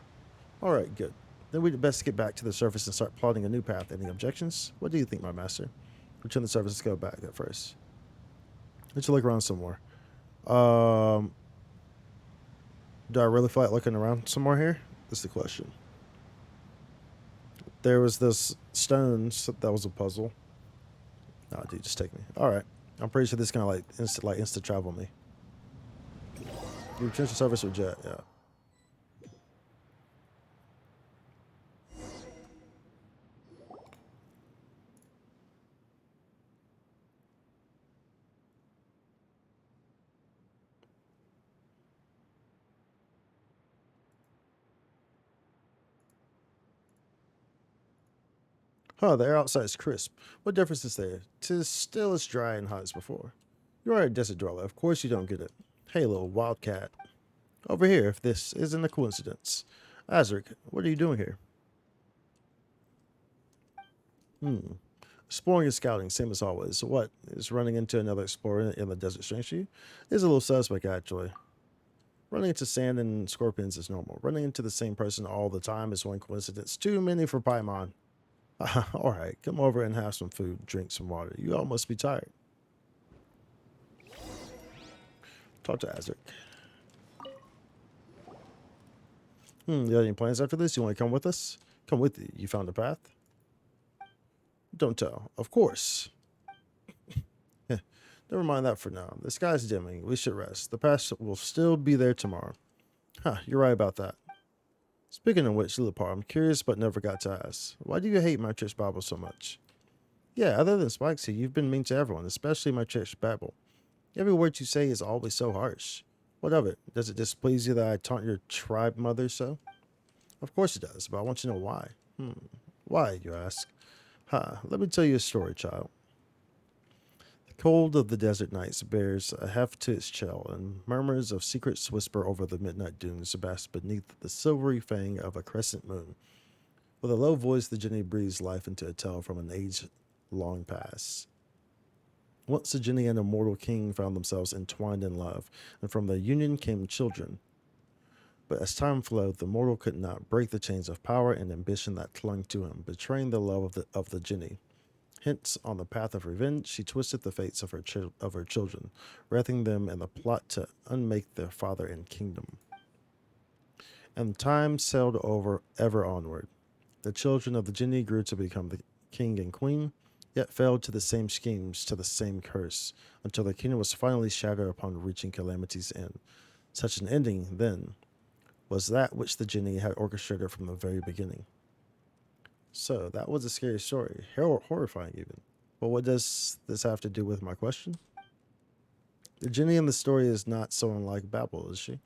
Alright, good. Then we'd best get back to the surface and start plotting a new path. Any objections? What do you think, my master? Return the surface, let's go back at first. Let's look around some more. Do I really feel like looking around some more here? That's the question. There was this stones. That was a puzzle. No, dude, just take me. Alright. I'm pretty sure this is gonna like instant travel me. You return to surface with jet, yeah. Huh, the air outside is crisp. What difference is there? 'Tis still as dry and hot as before. You are a desert dweller. Of course you don't get it. Hey, little wildcat. Over here, if this isn't a coincidence. Azric, what are you doing here? Exploring and scouting, same as always. What? Is running into another explorer in the desert strange to you? It's a little suspect, actually. Running into sand and scorpions is normal. Running into the same person all the time is one coincidence too many for Paimon. Alright, come over and have some food, drink some water. You all must be tired. Talk to Azric. You got any plans after this? You want to come with us? Come with you. You found a path? Don't tell. Of course. Never mind that for now. The sky's dimming. We should rest. The path will still be there tomorrow. You're right about that. Speaking of which, Lillipar, I'm curious but never got to ask. Why do you hate my church Bible so much? Yeah, other than Spikesy, you've been mean to everyone, especially my church Bible. Every word you say is always so harsh. What of it? Does it displease you that I taunt your tribe mother so? Of course it does, but I want to know why. Why, you ask? Let me tell you a story, child. The cold of the desert nights bears a heft to its chill, and murmurs of secrets whisper over the midnight dunes bask beneath the silvery fang of a crescent moon. With a low voice, the Jinni breathes life into a tale from an age long past. Once the Jinni and a mortal king found themselves entwined in love, and from the union came children. But as time flowed, the mortal could not break the chains of power and ambition that clung to him, betraying the love of the Jinni. Hence, on the path of revenge, she twisted the fates of her children, wrathing them in the plot to unmake their father and kingdom. And time sailed ever onward. The children of the Jinni grew to become the king and queen, yet fell to the same schemes, to the same curse, until the kingdom was finally shattered upon reaching calamity's end. Such an ending, then, was that which the Jinni had orchestrated from the very beginning. So, that was a scary story, horrifying even. But what does this have to do with my question? The Jinni in the story is not so unlike Babel, is she?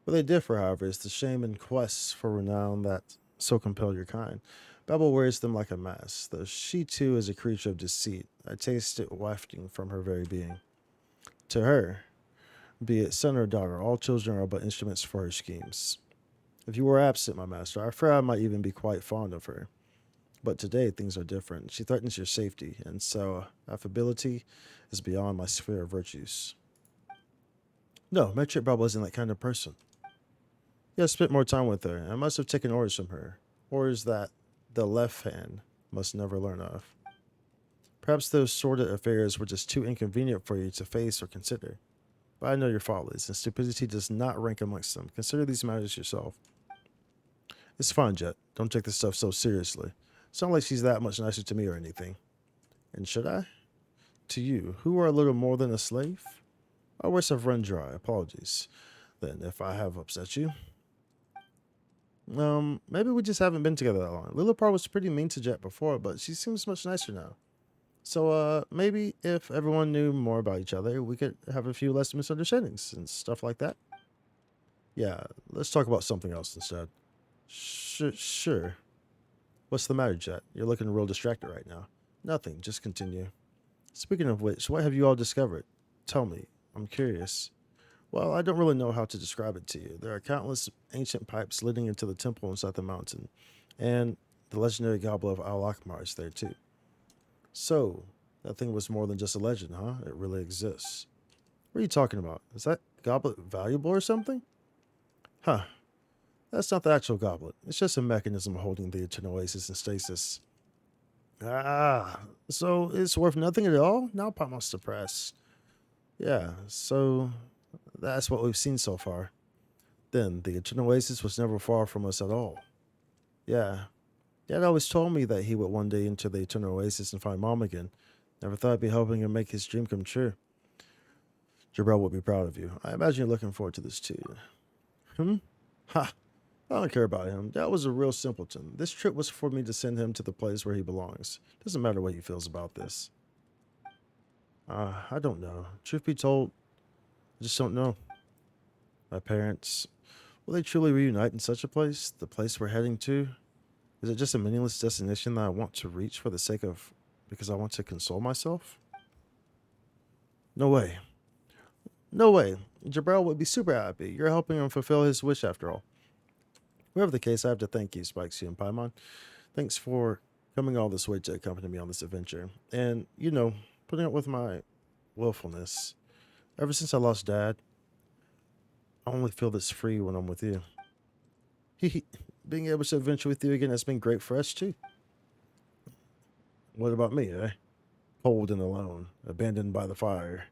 Where they differ, however, is the shame and quest for renown that so compel your kind. Babel wears them like a mask, though she too is a creature of deceit. I taste it wafting from her very being. To her, be it son or daughter, all children are but instruments for her schemes. If you were absent, my master, I fear I might even be quite fond of her. But today things are different. She threatens your safety, and so affability is beyond my sphere of virtues. No, Metric Babel isn't that kind of person. You have spent more time with her, and I must have taken orders from her. Orders that the left hand must never learn of. Perhaps those sordid affairs were just too inconvenient for you to face or consider. But I know your follies, and stupidity does not rank amongst them. Consider these matters yourself. It's fine, Jet. Don't take this stuff so seriously. It's not like she's that much nicer to me or anything. And should I? To you, who are a little more than a slave? Our words have run dry. Apologies. Then, if I have upset you. Maybe we just haven't been together that long. Lillipar was pretty mean to Jet before, but she seems much nicer now. So, maybe if everyone knew more about each other, we could have a few less misunderstandings and stuff like that. Yeah, let's talk about something else instead. Sure. What's the matter, Jet? You're looking real distracted right now. Nothing, just continue. Speaking of which, what have you all discovered? Tell me, I'm curious. Well, I don't really know how to describe it to you. There are countless ancient pipes leading into the temple inside the mountain, and the legendary goblet of Al-Akmar is there too. So, that thing was more than just a legend, huh? It really exists. What are you talking about? Is that goblet valuable or something? Huh. That's not the actual goblet. It's just a mechanism holding the eternal oasis in stasis. So it's worth nothing at all? Now Paimon's depressed. Yeah, so that's what we've seen so far. Then, the eternal oasis was never far from us at all. Yeah. Dad always told me that he would one day enter the eternal oasis and find Mom again. Never thought I'd be helping him make his dream come true. Jabrel will be proud of you. I imagine you're looking forward to this too. Ha! I don't care about him. Dad was a real simpleton. This trip was for me to send him to the place where he belongs. Doesn't matter what he feels about this. I don't know. Truth be told, I just don't know. My parents, will they truly reunite in such a place? The place we're heading to? Is it just a meaningless destination that I want to reach for the sake of, because I want to console myself? No way. No way. Jabrel would be super happy. You're helping him fulfill his wish after all. Whatever the case, I have to thank you, Spikesy and Paimon. Thanks for coming all this way to accompany me on this adventure. And, you know, putting up with my willfulness. Ever since I lost Dad, I only feel this free when I'm with you. Being able to adventure with you again has been great for us too. What about me, eh? Cold and alone, abandoned by the fire.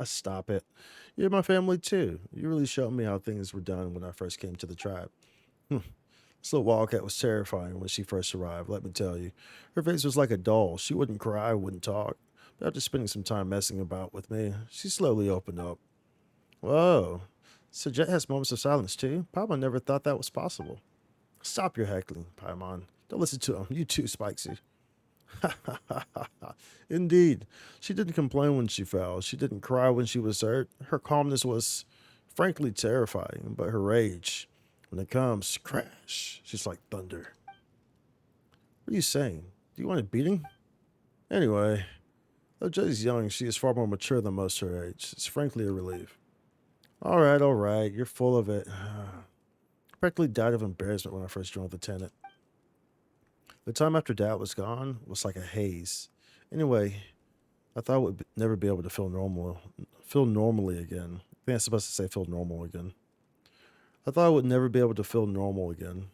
Stop it. You're my family too. You really showed me how things were done when I first came to the tribe. This little wildcat was terrifying when she first arrived, let me tell you. Her face was like a doll. She wouldn't cry, wouldn't talk. But after spending some time messing about with me, she slowly opened up. Whoa. So Jet has moments of silence too? Paimon never thought that was possible. Stop your heckling, Paimon. Don't listen to him. You too, Spikesy. Indeed. She didn't complain when she fell. She didn't cry when she was hurt. Her calmness was frankly terrifying, but her rage, when it comes, crash. She's like thunder. What are you saying? Do you want a beating? Anyway, though Jay's young, she is far more mature than most her age. It's frankly a relief. All right. You're full of it. I practically died of embarrassment when I first joined the tenant. The time after Dad was gone was like a haze. Anyway, I thought I would never be able to feel normally again. I think I'm supposed to say feel normal again. I thought I would never be able to feel normal again.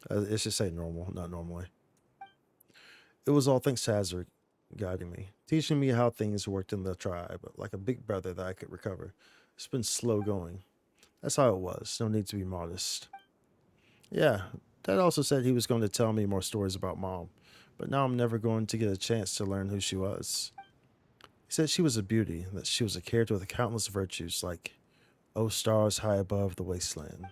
It should say normal, not normally. It was all thanks to Hazard guiding me, teaching me how things worked in the tribe, like a big brother that I could recover. It's been slow going. That's how it was. No need to be modest. Yeah, Dad also said he was going to tell me more stories about Mom, but now I'm never going to get a chance to learn who she was. He said she was a beauty, that she was a character with countless virtues, like, oh stars high above the wasteland.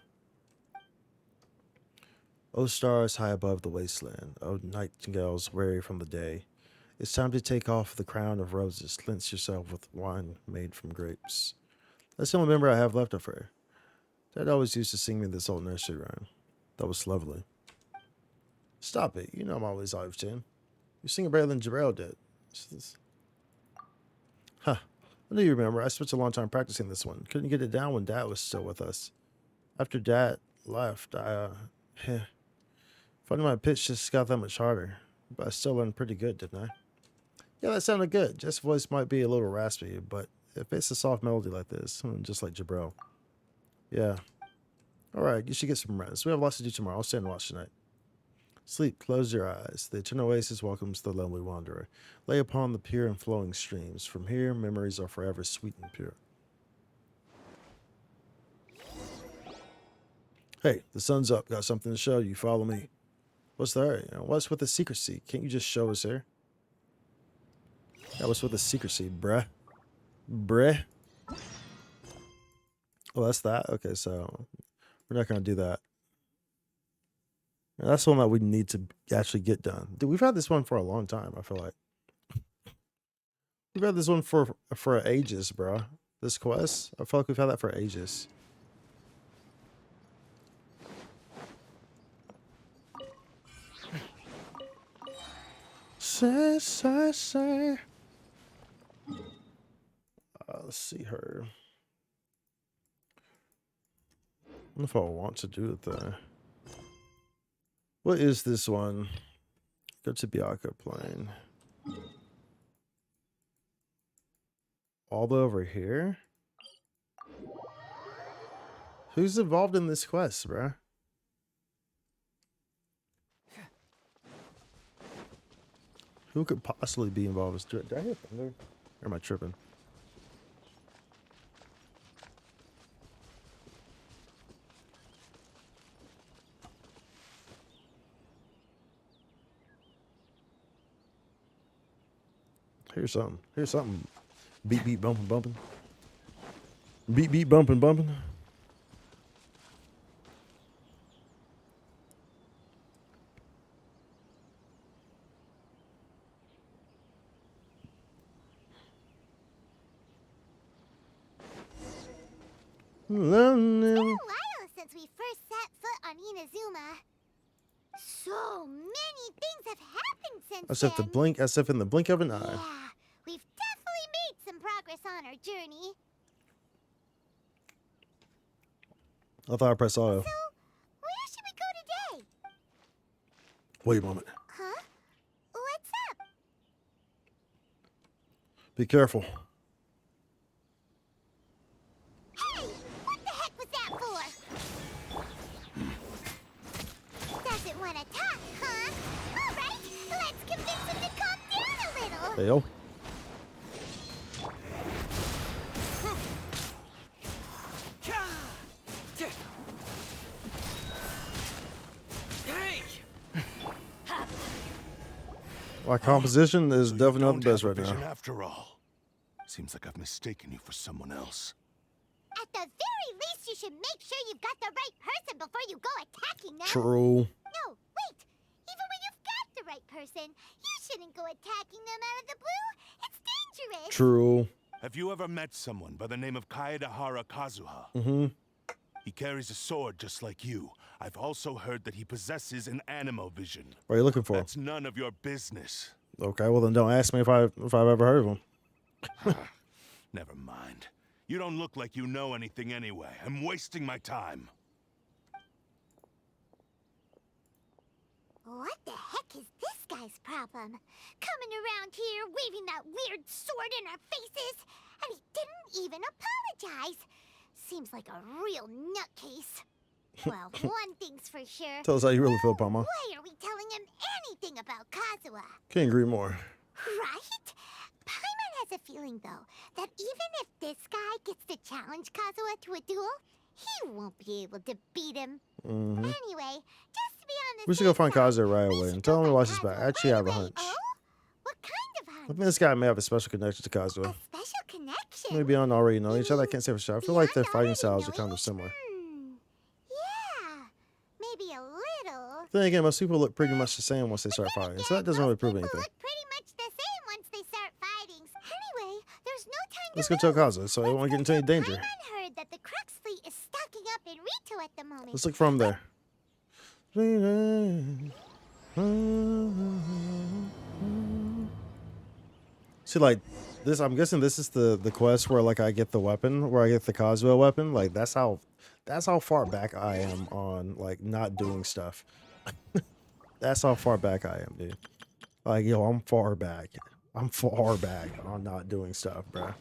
Oh stars high above the wasteland, oh nightingales weary from the day. It's time to take off the crown of roses, cleanse yourself with wine made from grapes. That's the only memory I have left of her. Dad always used to sing me this old nursery rhyme. That was lovely. Stop it. You know I'm always out of tune. You sing it better than Jarrell did. Huh. I know you remember. I spent a long time practicing this one. Couldn't get it down when Dad was still with us. After Dad left, finding my pitch just got that much harder. But I still learned pretty good, didn't I? Yeah, that sounded good. Jeff's voice might be a little raspy, but if it's a soft melody like this, just like Jabril. Yeah. Alright, you should get some rest. We have lots to do tomorrow. I'll stay and watch tonight. Sleep, close your eyes. The eternal oasis welcomes the lonely wanderer. Lay upon the pure and flowing streams. From here, memories are forever sweet and pure. Hey, the sun's up. Got something to show you. Follow me. What's there? What's with the secrecy? Can't you just show us here? Yeah, what's with the secrecy, bruh? Bruh? Oh, that's that? Okay, so we're not going to do that. And that's the one that we need to actually get done. Dude, we've had this one for a long time, I feel like. We've had this one for ages, bro. This quest, I feel like we've had that for ages. Say. Let's see her. I don't know if I want to do it there. What is this one? Go to Bianca Plain. All the way over here? Who's involved in this quest, bruh? Who could possibly be involved? Did I hear thunder? Or am I tripping? Here's something. Beat, bumping. Beat, bumping. It's been a while since we first set foot on Inazuma. So many things have happened since then. As if in the blink of an eye. Yeah, we've definitely made some progress on our journey. I thought I pressed auto. So, where should we go today? Wait a moment. Huh? What's up? Be careful. Fail. My composition is definitely not the best right now. After all, seems like I've mistaken you for someone else. At the very least, you should make sure you've got the right person before you go attacking them. True. No, wait. Even when you've got the right person, you shouldn't go attacking them out of the blue. It's dangerous. True. Have you ever met someone by the name of Kaedahara Kazuha? Mm-hmm. He carries a sword just like you. I've also heard that he possesses an animal vision. What are you looking for? That's none of your business. Okay, well then don't ask me if I've ever heard of him. Never mind. You don't look like you know anything anyway. I'm wasting my time. What the heck is this guy's problem? Coming around here, waving that weird sword in our faces, and he didn't even apologize. Seems like a real nutcase. Well, one thing's for sure. Tell us how you really feel, Palma. Why are we telling him anything about Kazuha? Can't agree more. Right? Paimon has a feeling, though, that even if this guy gets to challenge Kazuha to a duel, he won't be able to beat him. Mm-hmm. Anyway, just to be on the We should go find Kazuha right away and tell him to watch his back. I actually have a hunch. Oh? What kind of hunch? I think this guy may have a special connection to Kazuha. Special connection? Maybe beyond already know each other. I can't say for sure. I feel like their fighting styles are kind of similar. Yeah, maybe a little. Then again, most people look pretty much the same once they start fighting, so that doesn't really prove anything. Look pretty much the same once they start fighting. Anyway, there's no time Let's to go tell lose. Kazuha so he won't get into any danger. Paimon heard that the Crux fleet is stocking up in Rito at the moment. Let's look from there. See, like this, I'm guessing this is the quest where like I get the weapon, where I get the Kazuha weapon. Like that's how far back I am on like not doing stuff. That's how far back I am, dude. Like yo, I'm far back. I'm far back on not doing stuff, bro.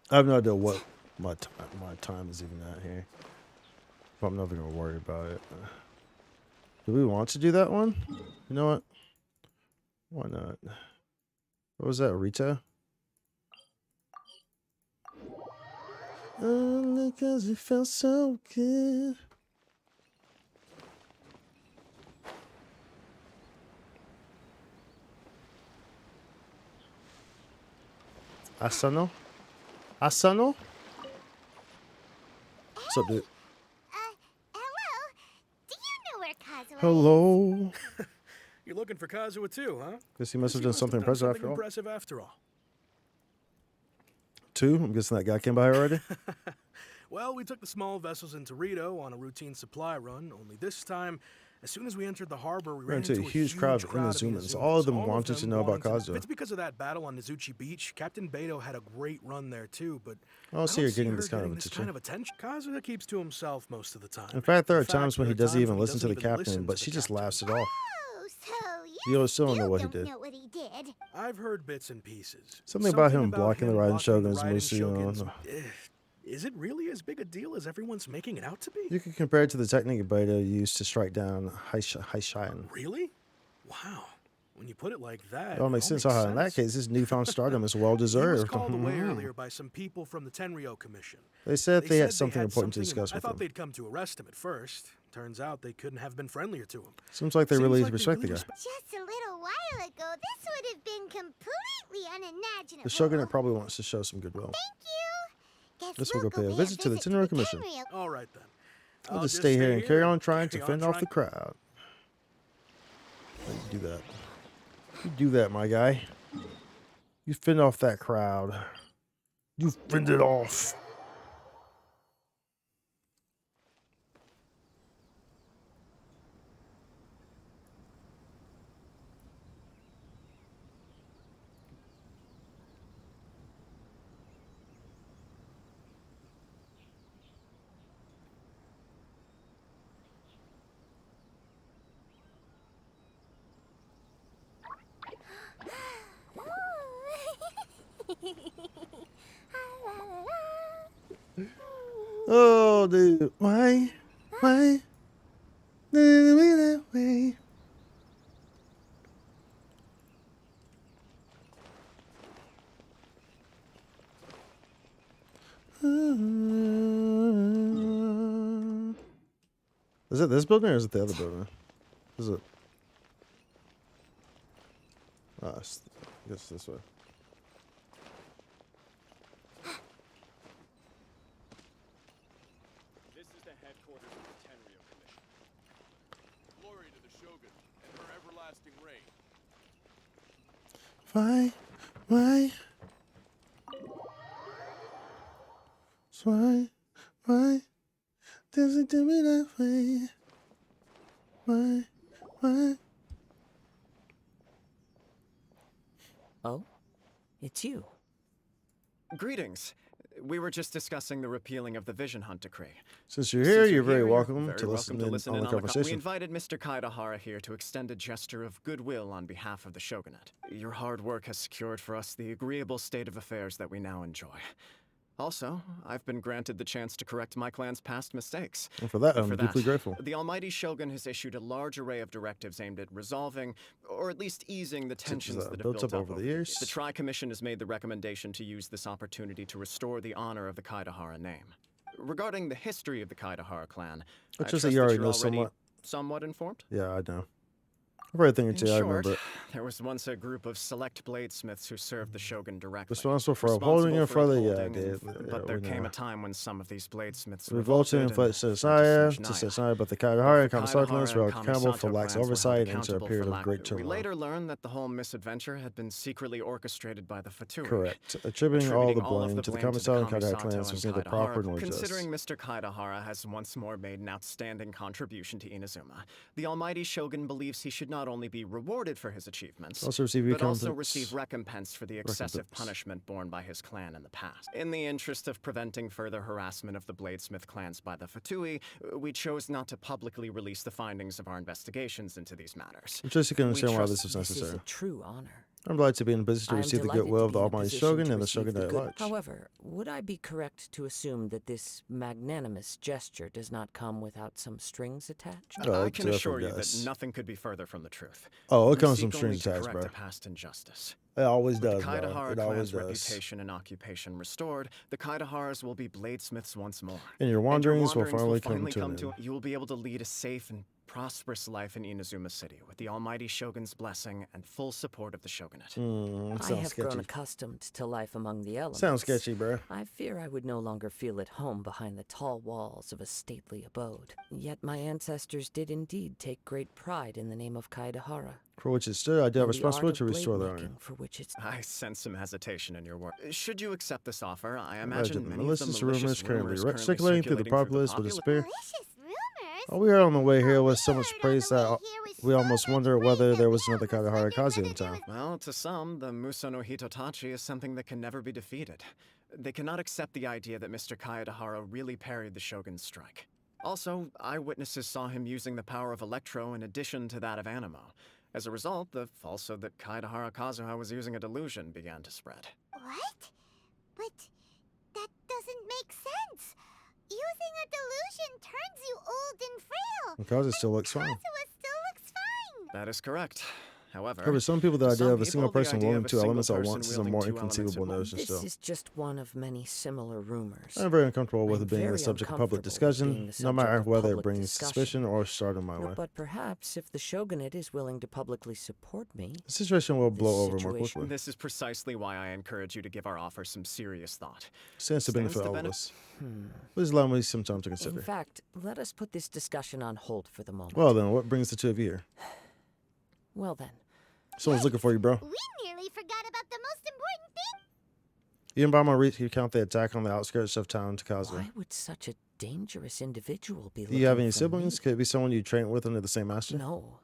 I have no idea what my time is even at here. But I'm not even gonna worry about it. Do we want to do that one? You know what? Why not? What was that, Rita? Only because it felt so good. Asano? Asano? What's up, dude? Hello? Do you know where Kazuha Hello? You're looking for Kazuha too, huh? Guess he must have done something impressive after all. Impressive after all. 2? I'm guessing that guy came by already? Well, we took the small vessels into Rito on a routine supply run, only this time, as soon as we entered the harbor, we ran into a huge crowd of Inazumans. All of them wanted to know about Kazuha. It's because of that battle on Nizuchi Beach. Captain Beto had a great run there too, but I'll see you're getting this kind of attention. Kazuha keeps to himself most of the time. In fact, there are times when he doesn't even listen to the captain, but she just laughs it off. You still don't know what he did. I've heard bits and pieces. Something about him blocking the Raiden Shogun's Musu. Is it really as big a deal as everyone's making it out to be? You can compare it to the technique Beto used to strike down Haishan. Really? Wow. When you put it like that, It all makes sense. In that case, his newfound stardom is well deserved. He was called away earlier by some people from the Tenryo Commission. They said they had something important to discuss I with thought him. they'd come to arrest him at first. Turns out they couldn't have been friendlier to him. Seems like they really respect the guy. Just a little while ago, this would have been completely unimaginable. The Shogunate probably wants to show some goodwill. Thank you. Guess we'll go pay a visit to the Tenryo Commission. All right then. I'll just stay here and carry on trying to fend off the crowd. You do that. You do that, my guy. You fend off that crowd. You fend it off. Oh, dude. Why? Why? Do me that way? Is it this building or is it the other building? Is it? I guess this way. This is the headquarters of the Tenryo Commission. Glory to the Shogun and her everlasting reign. Why? Why? Why does it do me that way? Why? Oh? It's you. Greetings. We were just discussing the repealing of the Vision Hunt Decree. Since you're here, you're very you're welcome very to listen in on the We conversation. invited Mr. Kaidahara here to extend a gesture of goodwill on behalf of the Shogunate. Your hard work has secured for us the agreeable state of affairs that we now enjoy. Also, I've been granted the chance to correct my clan's past mistakes. And for that, I'm deeply grateful. The Almighty Shogun has issued a large array of directives aimed at resolving, or at least easing, the tensions that have built up over the years. The Tri-Commission has made the recommendation to use this opportunity to restore the honor of the Kaidahara name. Regarding the history of the Kaidahara clan, I trust that you already you're know somewhat informed? Yeah, I know. Everything you I remember it. There was once a group of select bladesmiths who served the Shogun directly. Responsible for upholding and for But there came a time when some of these bladesmiths revolted and fled to Sasaya, but the Kaidahara Kamasai clans were accountable for lax oversight into a period of great turmoil. We later learned that the whole misadventure had been secretly orchestrated by the Fatui. Correct. Attributing all the blame to the Kamasai and Kaidahara clans was neither proper nor just. Considering Mr. Kaidahara has once more made an outstanding contribution to Inazuma, the Almighty Shogun believes he should not only be rewarded for his achievements, but also receive recompense for the excessive punishment borne by his clan in the past. In the interest of preventing further harassment of the Bladesmith clans by the Fatui, we chose not to publicly release the findings of our investigations into these matters. Just you can understand why this is necessary. This is a true honor. I'm glad to be in a position to receive the goodwill of the Almighty Shogun and the Shogunate at large. However, would I be correct to assume that this magnanimous gesture does not come without some strings attached? I can assure you that nothing could be further from the truth. Oh, it comes from strings attached, bro. Past injustice. It always does, bro. It always does. Reputation and occupation restored, the Kaidaharas will be bladesmiths once more. And your wanderings will finally come to an end. You will be able to lead a safe and prosperous life in Inazuma City with the Almighty Shogun's blessing and full support of the Shogunate. I have grown accustomed to life among the elements. Sounds sketchy, bro. I fear I would no longer feel at home behind the tall walls of a stately abode. Yet my ancestors did indeed take great pride in the name of Kaidahara. For which it stood, I do have a responsibility to restore the honor. I sense some hesitation in your work. Should you accept this offer, I imagine many malicious of the rumors currently circulating circulating through the populace will disappear. Oh, we are on the way here with so much praise that we almost wonder whether there was another Kaidahara Kazu in town. Well, to some, the Muso no Hitotachi is something that can never be defeated. They cannot accept the idea that Mr. Kaidahara really parried the Shogun's strike. Also, eyewitnesses saw him using the power of Electro in addition to that of Animo. As a result, the falsehood that Kaidahara Kazuha was using a delusion began to spread. What? But that doesn't make sense. Using a delusion turns you old and frail. And Kazu still looks fine. Kazuha still looks fine. That is correct. However, for some people, the idea of a single person wielding two elements at once is a more inconceivable notion still. This is just one of many similar rumors. I'm very uncomfortable with it being the subject of public discussion, no matter whether it brings suspicion or stardom my way. But perhaps if the Shogunate is willing to publicly support me, the situation will blow over more quickly. This is precisely why I encourage you to give our offer some serious thought. Stands to benefit all of us. Please allow me some time to consider. In fact, let us put this discussion on hold for the moment. Well then, what brings the two of you here? Well then. Someone's looking for you, bro. We nearly forgot about the most important thing. You and Bama recount the attack on the outskirts of town to Kazu. Why would such a dangerous individual be Do you have any siblings? Could it be someone you trained with under the same master? No.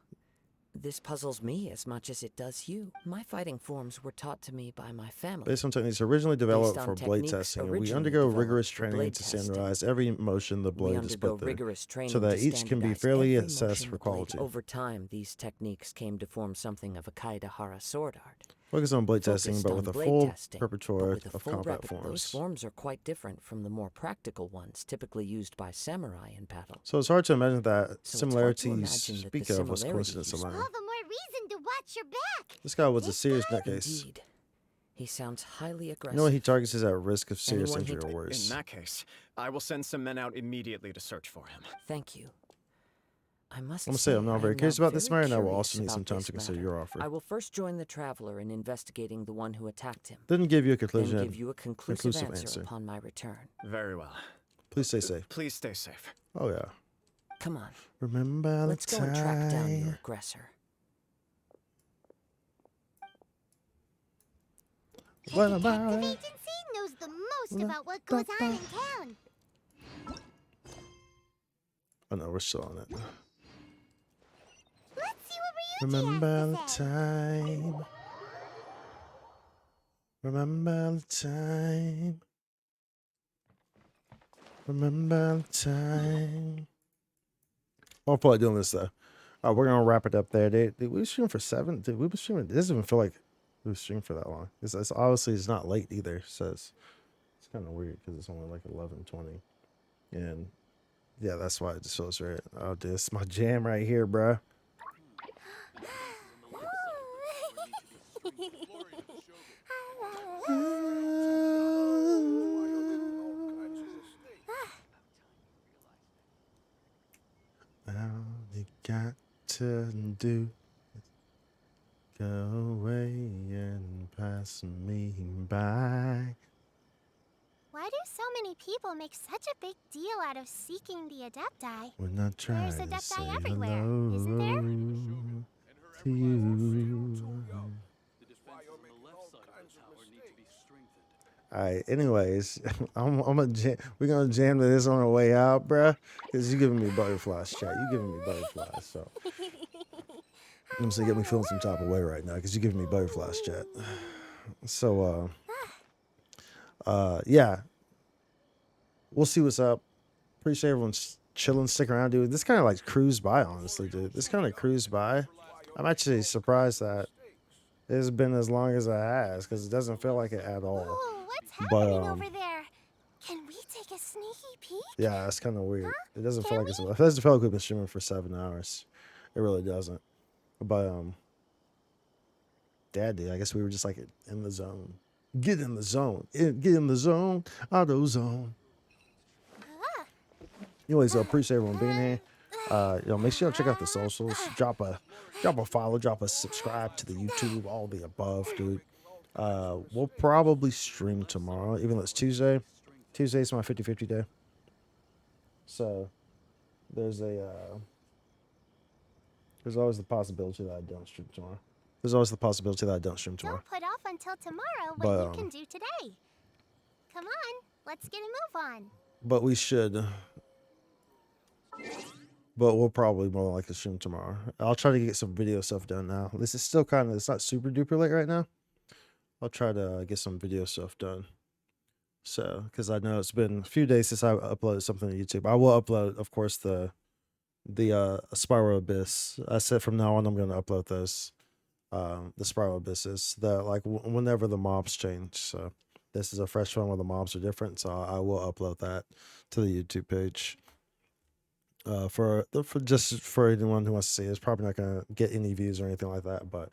This puzzles me as much as it does you. My fighting forms were taught to me by my family. Based on techniques originally developed for blade testing, we undergo rigorous training to standardize every motion the blade is put through, so that each can be fairly assessed for quality. Over time, these techniques came to form something of a Kaidahara sword art. Focus on blade testing, but with a full repertoire with a of full combat Those forms. forms are quite different from the more practical ones typically used by samurai in battle. So it's hard to imagine that So similarities speak of was coincidence alone. All the more reason to watch your back. This guy was a serious nutcase. Indeed. He sounds highly aggressive. You know what he targets is at risk of serious Anyone injury or worse. In that case, I will send some men out immediately to search for him. Thank you. I must I'm gonna say I'm not very curious about this matter, and I will also need curious some time about to this consider matter. your offer. I will first join the traveler in investigating the one who attacked him. Didn't give you a conclusion. Then give you a conclusive answer upon my return. Very well. Please stay safe. Please stay safe. Oh yeah. Come on. Remember Let's the go and track down your time. aggressor. What The about detective it? agency knows the most about what goes on in town. Oh no, we're still on it. Let's see what Ryuji Remember the has to say. time. Remember the time. Remember the time. I'll probably doing this though. We're gonna wrap it up there. Dude, we were streaming for 7. Dude, we were streaming. It doesn't even feel like we were streaming for that long. It's obviously it's not late either. So it's kind of weird because it's only like 11:20, and yeah, that's why it just feels right. Oh, dude, it's my jam right here, bruh. All you got to do is go away and pass me by. Why do so many people make such a big deal out of seeking the Adepti? We're not trying There's to say Adepti everywhere, hello isn't there? to you. Alright, anyways, we're gonna jam to this on our way out, bruh. Cause you giving me butterflies, chat. You giving me butterflies, so I'm saying get me feeling some type of way right now, cause you giving me butterflies, chat. So yeah. We'll see what's up. Appreciate everyone's chilling, stick around, dude. This kind of like cruised by, honestly, dude. This kind of cruised by. I'm actually surprised that it's been as long as it has, because it doesn't feel like it at all. Ooh, what's happening over there? Can we take a sneaky peek? Yeah, that's kind of weird. Huh? It doesn't Can feel like it doesn't feel like we've been streaming for 7 hours. It really doesn't. But dude, I guess we were just like in the zone. Get in the zone. Get in the zone. Auto zone. Anyways, I appreciate everyone being here. Make sure you check out the socials. Drop a follow, drop a subscribe to the YouTube, all the above, dude. We'll probably stream tomorrow, even though it's Tuesday. Tuesday's my 50-50 day. So there's always the possibility that I don't stream tomorrow. Don't put off until tomorrow what you can do today. Come on, let's get a move on. But we should. But we'll probably more likely stream tomorrow. I'll try to get some video stuff done now. This is still it's not super duper late right now. I'll try to get some video stuff done. So, because I know it's been a few days since I uploaded something to YouTube. I will upload, of course, the Spiral Abyss. I said from now on I'm going to upload those. The Spiral Abysses. Whenever the mobs change. So, this is a fresh one where the mobs are different. So, I will upload that to the YouTube page. For anyone who wants to see it. It's probably not gonna get any views or anything like that, but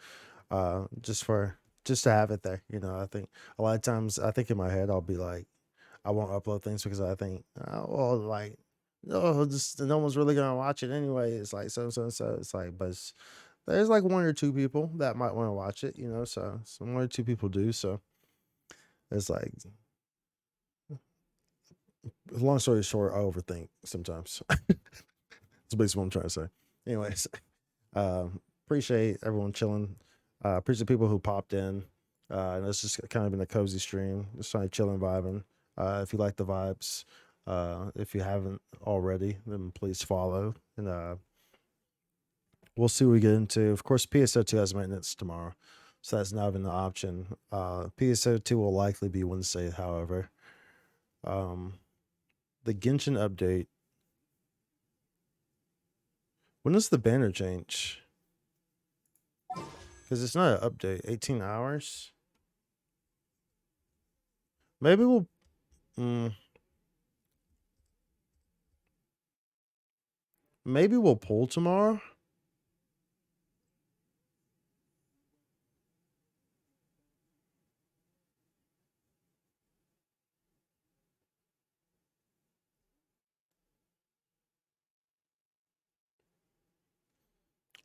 just to have it there, I think a lot of times in my head I'll be like, I won't upload things because I think no one's really gonna watch it anyway. It's like so it's like, but there's like 1 or 2 people that might want to watch it, so 1 or 2 people do, so it's like, long story short, I overthink sometimes. That's basically what I'm trying to say. Anyways, appreciate everyone chilling. Appreciate people who popped in. And it's just kind of been a cozy stream. Just trying to chill and vibing. If you like the vibes, if you haven't already, then please follow. And we'll see what we get into. Of course, PSO 2 has maintenance tomorrow, so that's not even an option. PSO 2 will likely be Wednesday, however. The Genshin update. When does the banner change? Because it's not an update. 18 hours. Maybe we'll. Maybe we'll pull tomorrow.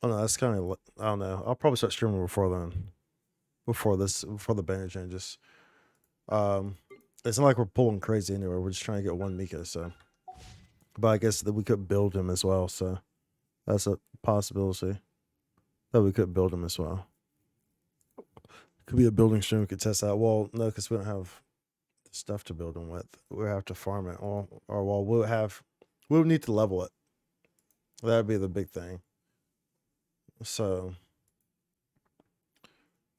Oh no, that's kind of. I don't know. I'll probably start streaming before then. Before the banner changes. It's not like we're pulling crazy anywhere. We're just trying to get one Mika. So, but I guess that we could build him as well. So, that's a possibility that we could build him as well. Could be a building stream. We could test out. Well, no, because we don't have stuff to build him with. We have to farm it. Or well, we'll need to level it. That'd be the big thing. So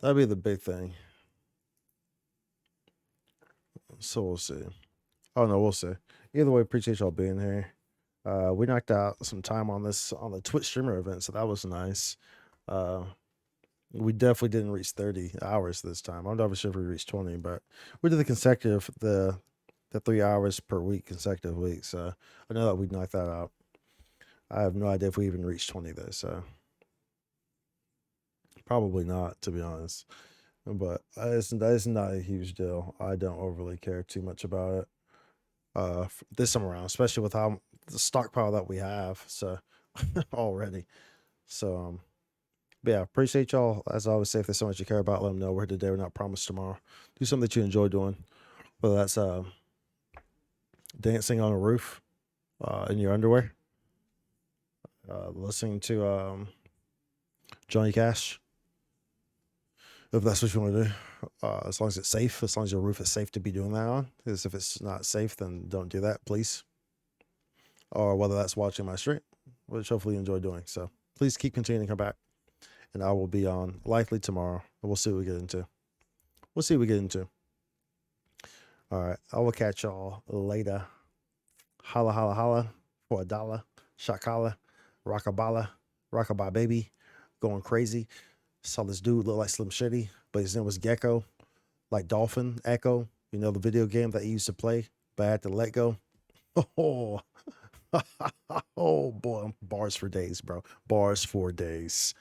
that'd be the big thing. So we'll see. Oh no, we'll see. Either way, appreciate y'all being here. We knocked out some time on the Twitch streamer event, so that was nice. We definitely didn't reach 30 hours this time. I'm not sure if we reached 20, but we did the 3 hours per week, consecutive weeks. So I know that we knocked that out. I have no idea if we even reached 20 though, so probably not, to be honest. But it's not a huge deal. I don't overly care too much about it this time around, especially with how the stockpile that we have. So already. So but yeah, appreciate y'all. As I always say, if there's so much you care about, let them know. We're here today. We're not promised tomorrow. Do something that you enjoy doing, whether that's dancing on a roof in your underwear, listening to Johnny Cash, if that's what you want to do. As long as it's safe, as long as your roof is safe to be doing that on. Because if it's not safe, then don't do that, please. Or whether that's watching my stream, which hopefully you enjoy doing. So please keep continuing to come back. And I will be on likely tomorrow. We'll see what we get into. All right. I will catch y'all later. Holla, holla, holla. For $1. Shakala. Rockabala. Rockabye baby. Going crazy. Saw this dude look like Slim Shady, but his name was Gecko. Like Dolphin Echo. You know, the video game that he used to play, but I had to let go. Oh, oh boy. Bars for days, bro. Bars for days.